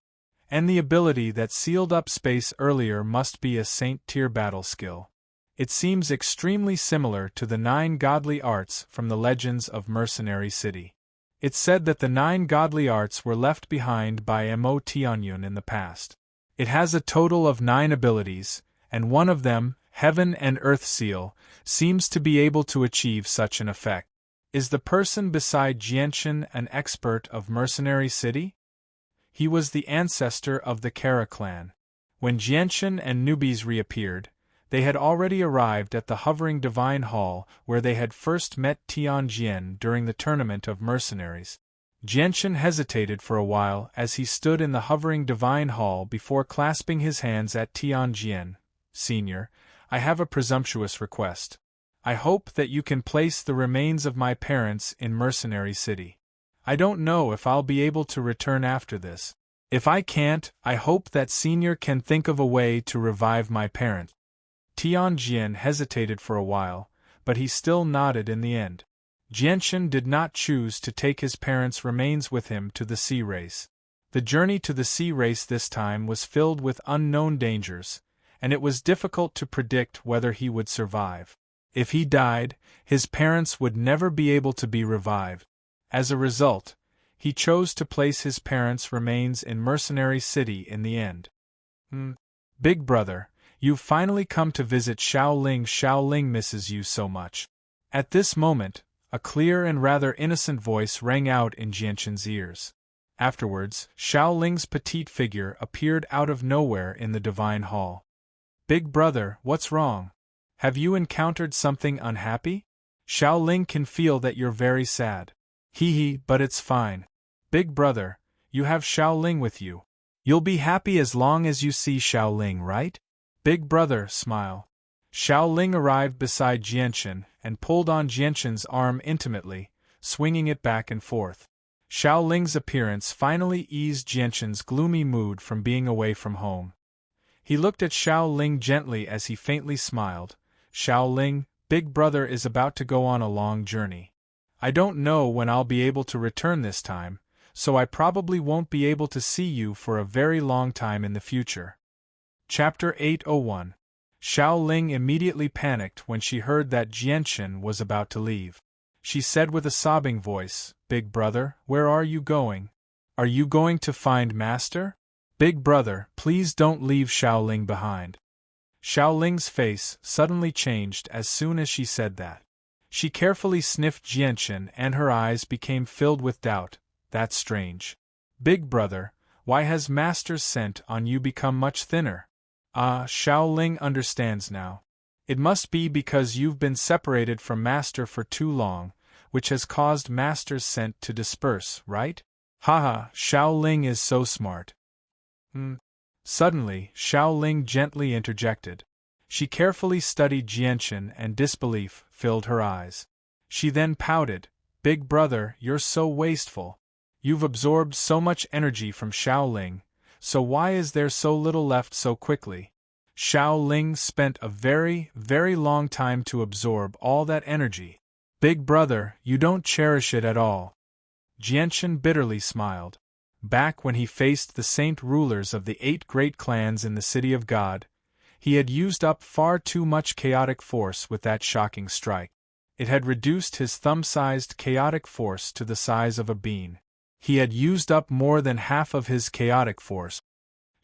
And the ability that sealed up space earlier must be a saint-tier battle skill. It seems extremely similar to the 9 godly arts from the legends of Mercenary City. It's said that the 9 godly arts were left behind by Mo Tianyun in the past. It has a total of 9 abilities, and one of them, Heaven and Earth Seal, seems to be able to achieve such an effect. Is the person beside Jianchen an expert of Mercenary City? He was the ancestor of the Kara clan. When Jianchen and newbies reappeared, they had already arrived at the hovering Divine Hall where they had first met Tianjian during the tournament of mercenaries. Jianchen hesitated for a while as he stood in the hovering Divine Hall before clasping his hands at Tianjian. "Senior, I have a presumptuous request. I hope that you can place the remains of my parents in Mercenary City. I don't know if I'll be able to return after this. If I can't, I hope that Senior can think of a way to revive my parents." Tianjian hesitated for a while, but he still nodded in the end. Jianchen did not choose to take his parents' remains with him to the sea race. The journey to the sea race this time was filled with unknown dangers, and it was difficult to predict whether he would survive. If he died, his parents would never be able to be revived. As a result, he chose to place his parents' remains in Mercenary City in the end. "Big brother, you've finally come to visit Xiaoling. Xiaoling misses you so much." At this moment, a clear and rather innocent voice rang out in Jianchen's ears. Afterwards, Xiaoling's petite figure appeared out of nowhere in the Divine Hall. Big brother, what's wrong? Have you encountered something unhappy? Xiaoling can feel that you're very sad. Hee, but it's fine. Big brother, you have Xiaoling with you. You'll be happy as long as you see Xiaoling, right? Big brother, smile. Xiaoling arrived beside Jianchen and pulled on Jianchen's arm intimately, swinging it back and forth. Xiaoling's appearance finally eased Jianchen's gloomy mood from being away from home. He looked at Xiaoling gently as he faintly smiled. Xiaoling, Big brother is about to go on a long journey. I don't know when I'll be able to return this time, so I probably won't be able to see you for a very long time in the future. Chapter 801. Xiaoling immediately panicked when she heard that Jianchen was about to leave. She said with a sobbing voice, Big brother, where are you going? Are you going to find Master? Big brother, please don't leave Xiaoling behind. Xiaoling's face suddenly changed as soon as she said that. She carefully sniffed Jianchen and her eyes became filled with doubt. That's strange. Big brother, why has Master's scent on you become much thinner? Xiaoling understands now. It must be because you've been separated from Master for too long, which has caused Master's scent to disperse, right? Haha, Xiaoling is so smart. Suddenly, Xiaoling gently interjected. She carefully studied Jianchen and disbelief filled her eyes. She then pouted, Big brother, you're so wasteful. You've absorbed so much energy from Xiaoling, so why is there so little left so quickly? Xiaoling spent a very, very long time to absorb all that energy. Big brother, you don't cherish it at all. Jianchen bitterly smiled. Back when he faced the saint rulers of the 8 great clans in the City of God, he had used up far too much chaotic force with that shocking strike. It had reduced his thumb-sized chaotic force to the size of a bean. He had used up more than half of his chaotic force.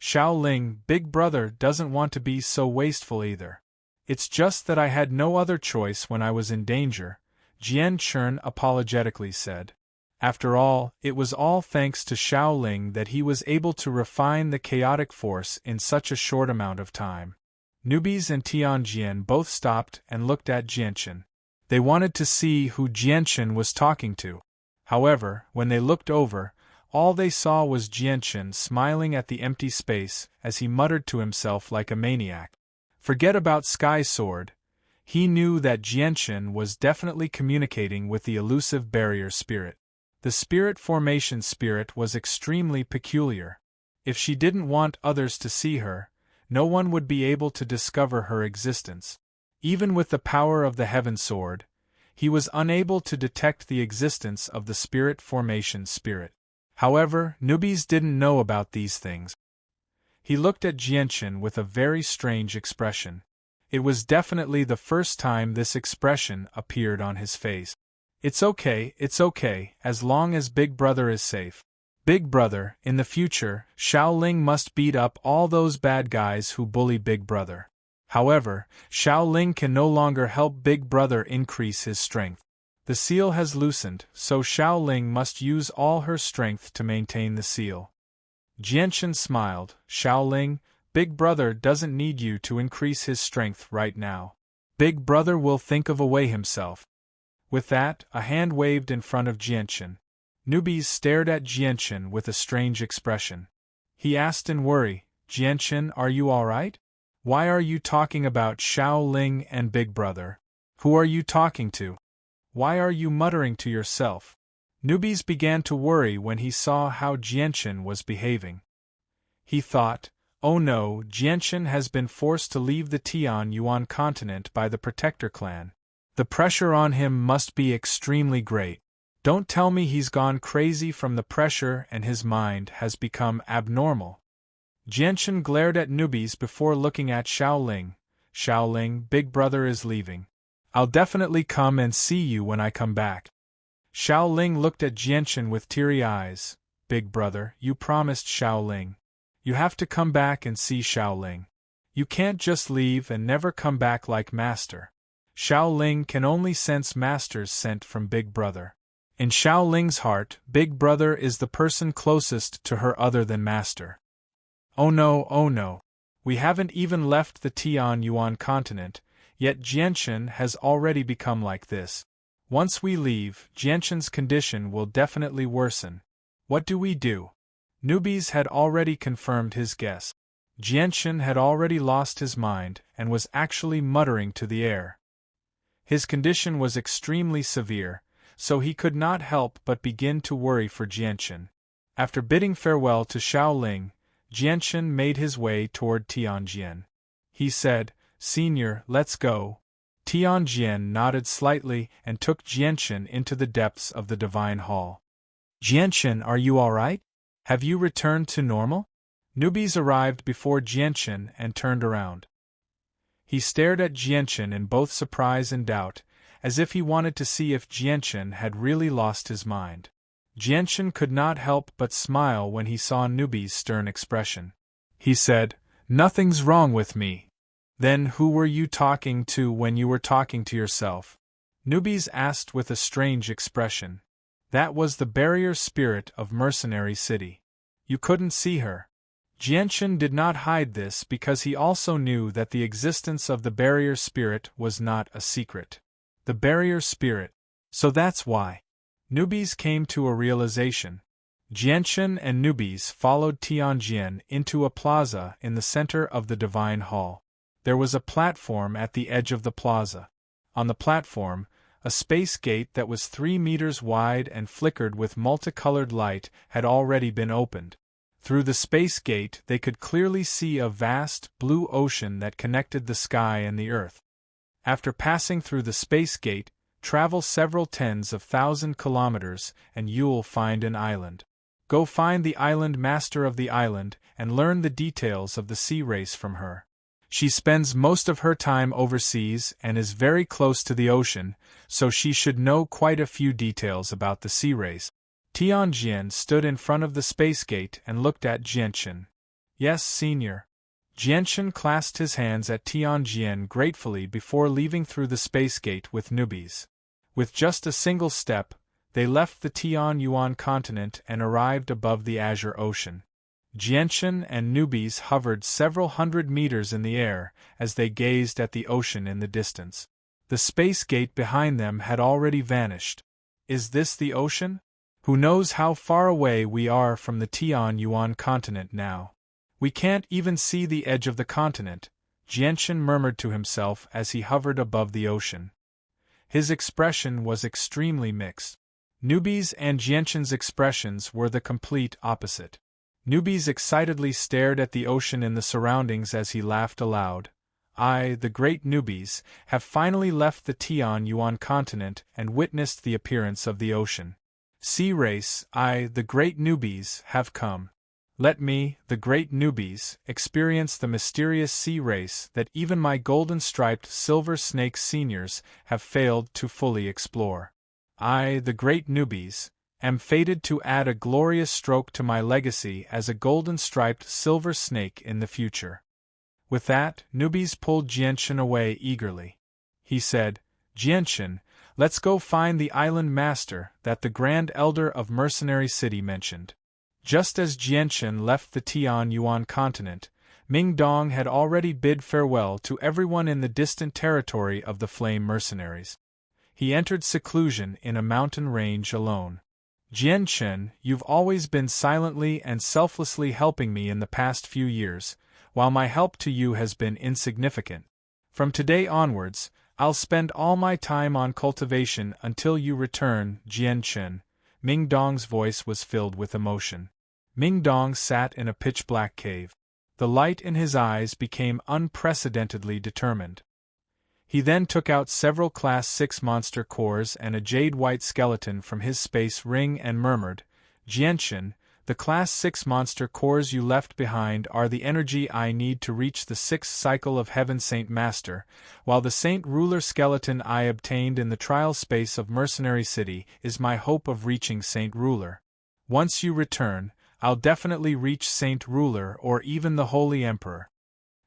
Xiaoling, Big brother doesn't want to be so wasteful either. It's just that I had no other choice when I was in danger, Jianchen apologetically said. After all, it was all thanks to Xiaoling that he was able to refine the chaotic force in such a short amount of time. Newbies and Tianjian both stopped and looked at Jianchen. They wanted to see who Jianchen was talking to. However, when they looked over, all they saw was Jianchen smiling at the empty space as he muttered to himself like a maniac. Forget about Sky Sword. He knew that Jianchen was definitely communicating with the elusive barrier spirit. The spirit formation spirit was extremely peculiar. If she didn't want others to see her, no one would be able to discover her existence. Even with the power of the Heaven Sword, he was unable to detect the existence of the spirit formation spirit. However, newbies didn't know about these things. He looked at Jianchen with a very strange expression. It was definitely the first time this expression appeared on his face. It's okay, as long as Big brother is safe. Big brother, in the future, Xiaoling must beat up all those bad guys who bully Big brother. However, Xiaoling can no longer help Big brother increase his strength. The seal has loosened, so Xiaoling must use all her strength to maintain the seal. Jianchen smiled. Xiaoling, Big brother doesn't need you to increase his strength right now. Big brother will think of a way himself. With that, a hand waved in front of Jianchen. Newbies stared at Jianchen with a strange expression. He asked in worry, Jianchen, are you alright? Why are you talking about Xiaoling and Big brother? Who are you talking to? Why are you muttering to yourself? Newbies began to worry when he saw how Jianchen was behaving. He thought, oh no, Jianchen has been forced to leave the Tian Yuan continent by the Protector clan. The pressure on him must be extremely great. Don't tell me he's gone crazy from the pressure and his mind has become abnormal. Jianchen glared at newbies before looking at Xiaoling. Xiaoling, Big brother is leaving. I'll definitely come and see you when I come back. Xiaoling looked at Jianchen with teary eyes. Big brother, you promised Xiaoling. You have to come back and see Xiaoling. You can't just leave and never come back like Master. Xiaoling can only sense Master's scent from Big brother. In Xiaoling's heart, Big brother is the person closest to her other than Master. Oh no, oh no. We haven't even left the Tian Yuan continent, yet Jianshan has already become like this. Once we leave, Jianshan's condition will definitely worsen. What do we do? Newbies had already confirmed his guess. Jianshan had already lost his mind and was actually muttering to the air. His condition was extremely severe, so he could not help but begin to worry for Jianshan. After bidding farewell to Shaoling, Jianshan made his way toward Tianjian. He said, "Senior, let's go." Tianjian nodded slightly and took Jianshan into the depths of the Divine Hall. "Jianshan, are you all right? Have you returned to normal?" Newbies arrived before Jianshan and turned around. He stared at Jianshan in both surprise and doubt, as if he wanted to see if Jianshan had really lost his mind. Jianshan could not help but smile when he saw Newbie's stern expression. He said, "Nothing's wrong with me." "Then who were you talking to when you were talking to yourself?" Newbies asked with a strange expression. "That was the barrier spirit of Mercenary City. You couldn't see her." Jianshan did not hide this because he also knew that the existence of the barrier spirit was not a secret. The barrier spirit. So that's why. Newbies came to a realization. Jianshan and Newbies followed Tianjian into a plaza in the center of the Divine Hall. There was a platform at the edge of the plaza. On the platform, a space gate that was 3 meters wide and flickered with multicolored light had already been opened. Through the space gate they could clearly see a vast, blue ocean that connected the sky and the earth. After passing through the space gate, travel several tens of thousand kilometers and you'll find an island. Go find the island master of the island and learn the details of the sea race from her. She spends most of her time overseas and is very close to the ocean, so she should know quite a few details about the sea race. Tianjian stood in front of the space gate and looked at Jianshan. "Yes, senior." Jianshan clasped his hands at Tianjian gratefully before leaving through the space gate with Newbies. With just a single step, they left the Tian Yuan continent and arrived above the Azure Ocean. Jianshan and Newbies hovered several hundred meters in the air as they gazed at the ocean in the distance. The space gate behind them had already vanished. Is this the ocean? Who knows how far away we are from the Tian Yuan continent now? We can't even see the edge of the continent, Jianshan murmured to himself as he hovered above the ocean. His expression was extremely mixed. Newbies and Jianshan's expressions were the complete opposite. Newbies excitedly stared at the ocean in the surroundings as he laughed aloud. "I, the great Newbies, have finally left the Tian Yuan continent and witnessed the appearance of the ocean. Sea race, I, the great Newbies, have come. Let me, the great Newbies, experience the mysterious sea race that even my golden-striped silver snake seniors have failed to fully explore. I, the great Newbies, am fated to add a glorious stroke to my legacy as a golden-striped silver snake in the future." With that, Newbies pulled Jianshan away eagerly. He said, "Jianshan, let's go find the island master that the Grand Elder of Mercenary City mentioned." Just as Jianshan left the Tian Yuan continent, Ming Dong had already bid farewell to everyone in the distant territory of the Flame Mercenaries. He entered seclusion in a mountain range alone. "Jianshan, you've always been silently and selflessly helping me in the past few years, while my help to you has been insignificant. From today onwards, I'll spend all my time on cultivation until you return, Jianshan." Ming Dong's voice was filled with emotion. Ming Dong sat in a pitch-black cave. The light in his eyes became unprecedentedly determined. He then took out several Class 6 monster cores and a jade-white skeleton from his space ring and murmured, "Jianshan, the Class 6 monster cores you left behind are the energy I need to reach the 6th cycle of Heaven Saint Master, while the Saint Ruler skeleton I obtained in the trial space of Mercenary City is my hope of reaching Saint Ruler. Once you return, I'll definitely reach Saint Ruler or even the Holy Emperor."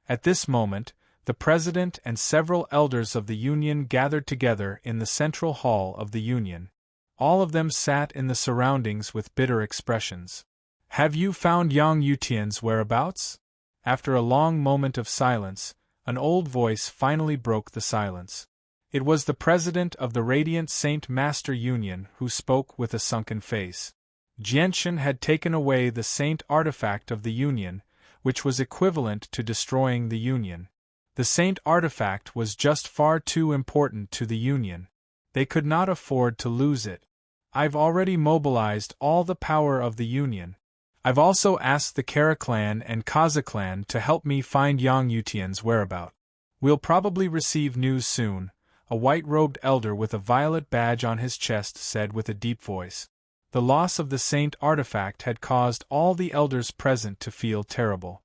At this moment, the President and several elders of the Union gathered together in the central hall of the Union. All of them sat in the surroundings with bitter expressions. "Have you found Yang Yutian's whereabouts?" After a long moment of silence, an old voice finally broke the silence. It was the president of the Radiant Saint Master Union who spoke with a sunken face. Jianshan had taken away the saint artifact of the Union, which was equivalent to destroying the Union. The saint artifact was just far too important to the Union. They could not afford to lose it. I've already mobilized all the power of the Union. I've also asked the Kara clan and Kaza clan to help me find Yang Yutian's whereabout. We'll probably receive news soon, a white-robed elder with a violet badge on his chest said with a deep voice. The loss of the saint artifact had caused all the elders present to feel terrible.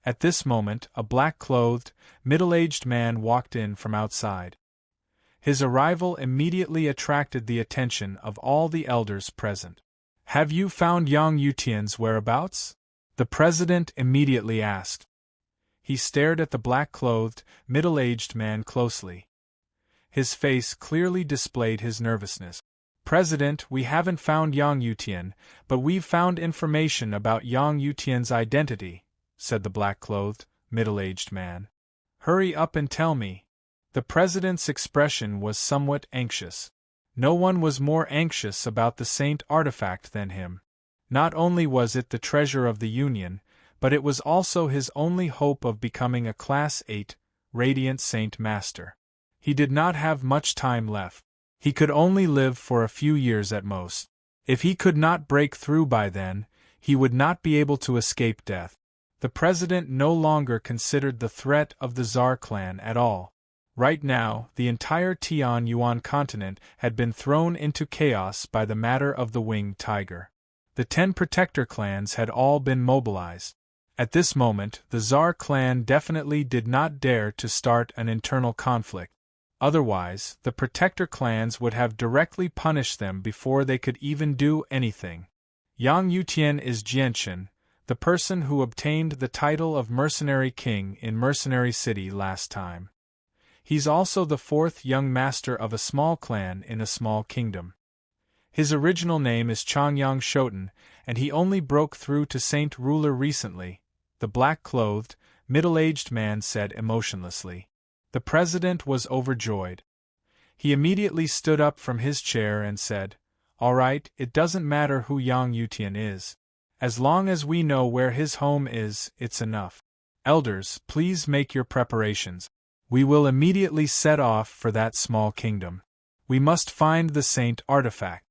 At this moment, a black-clothed, middle-aged man walked in from outside. His arrival immediately attracted the attention of all the elders present. "Have you found Yang Yutian's whereabouts?" the president immediately asked. He stared at the black-clothed, middle-aged man closely. His face clearly displayed his nervousness. "President, we haven't found Yang Yutian, but we've found information about Yang Yutian's identity," said the black-clothed, middle-aged man. "Hurry up and tell me." The president's expression was somewhat anxious. No one was more anxious about the saint artifact than him. Not only was it the treasure of the Union, but it was also his only hope of becoming a Class 8, Radiant Saint Master. He did not have much time left. He could only live for a few years at most. If he could not break through by then, he would not be able to escape death. The president no longer considered the threat of the Tsar clan at all. Right now, the entire Tian Yuan continent had been thrown into chaos by the matter of the winged tiger. The 10 protector clans had all been mobilized. At this moment, the Tsar clan definitely did not dare to start an internal conflict. Otherwise, the protector clans would have directly punished them before they could even do anything. Yang Yutian is Jianshan, the person who obtained the title of Mercenary King in Mercenary City last time. He's also the 4th young master of a small clan in a small kingdom. His original name is Changyang Shoten, and he only broke through to Saint Ruler recently, the black-clothed, middle-aged man said emotionlessly. The president was overjoyed. He immediately stood up from his chair and said, "All right, it doesn't matter who Yang Yutian is. As long as we know where his home is, it's enough. Elders, please make your preparations. We will immediately set off for that small kingdom. We must find the saint artifact."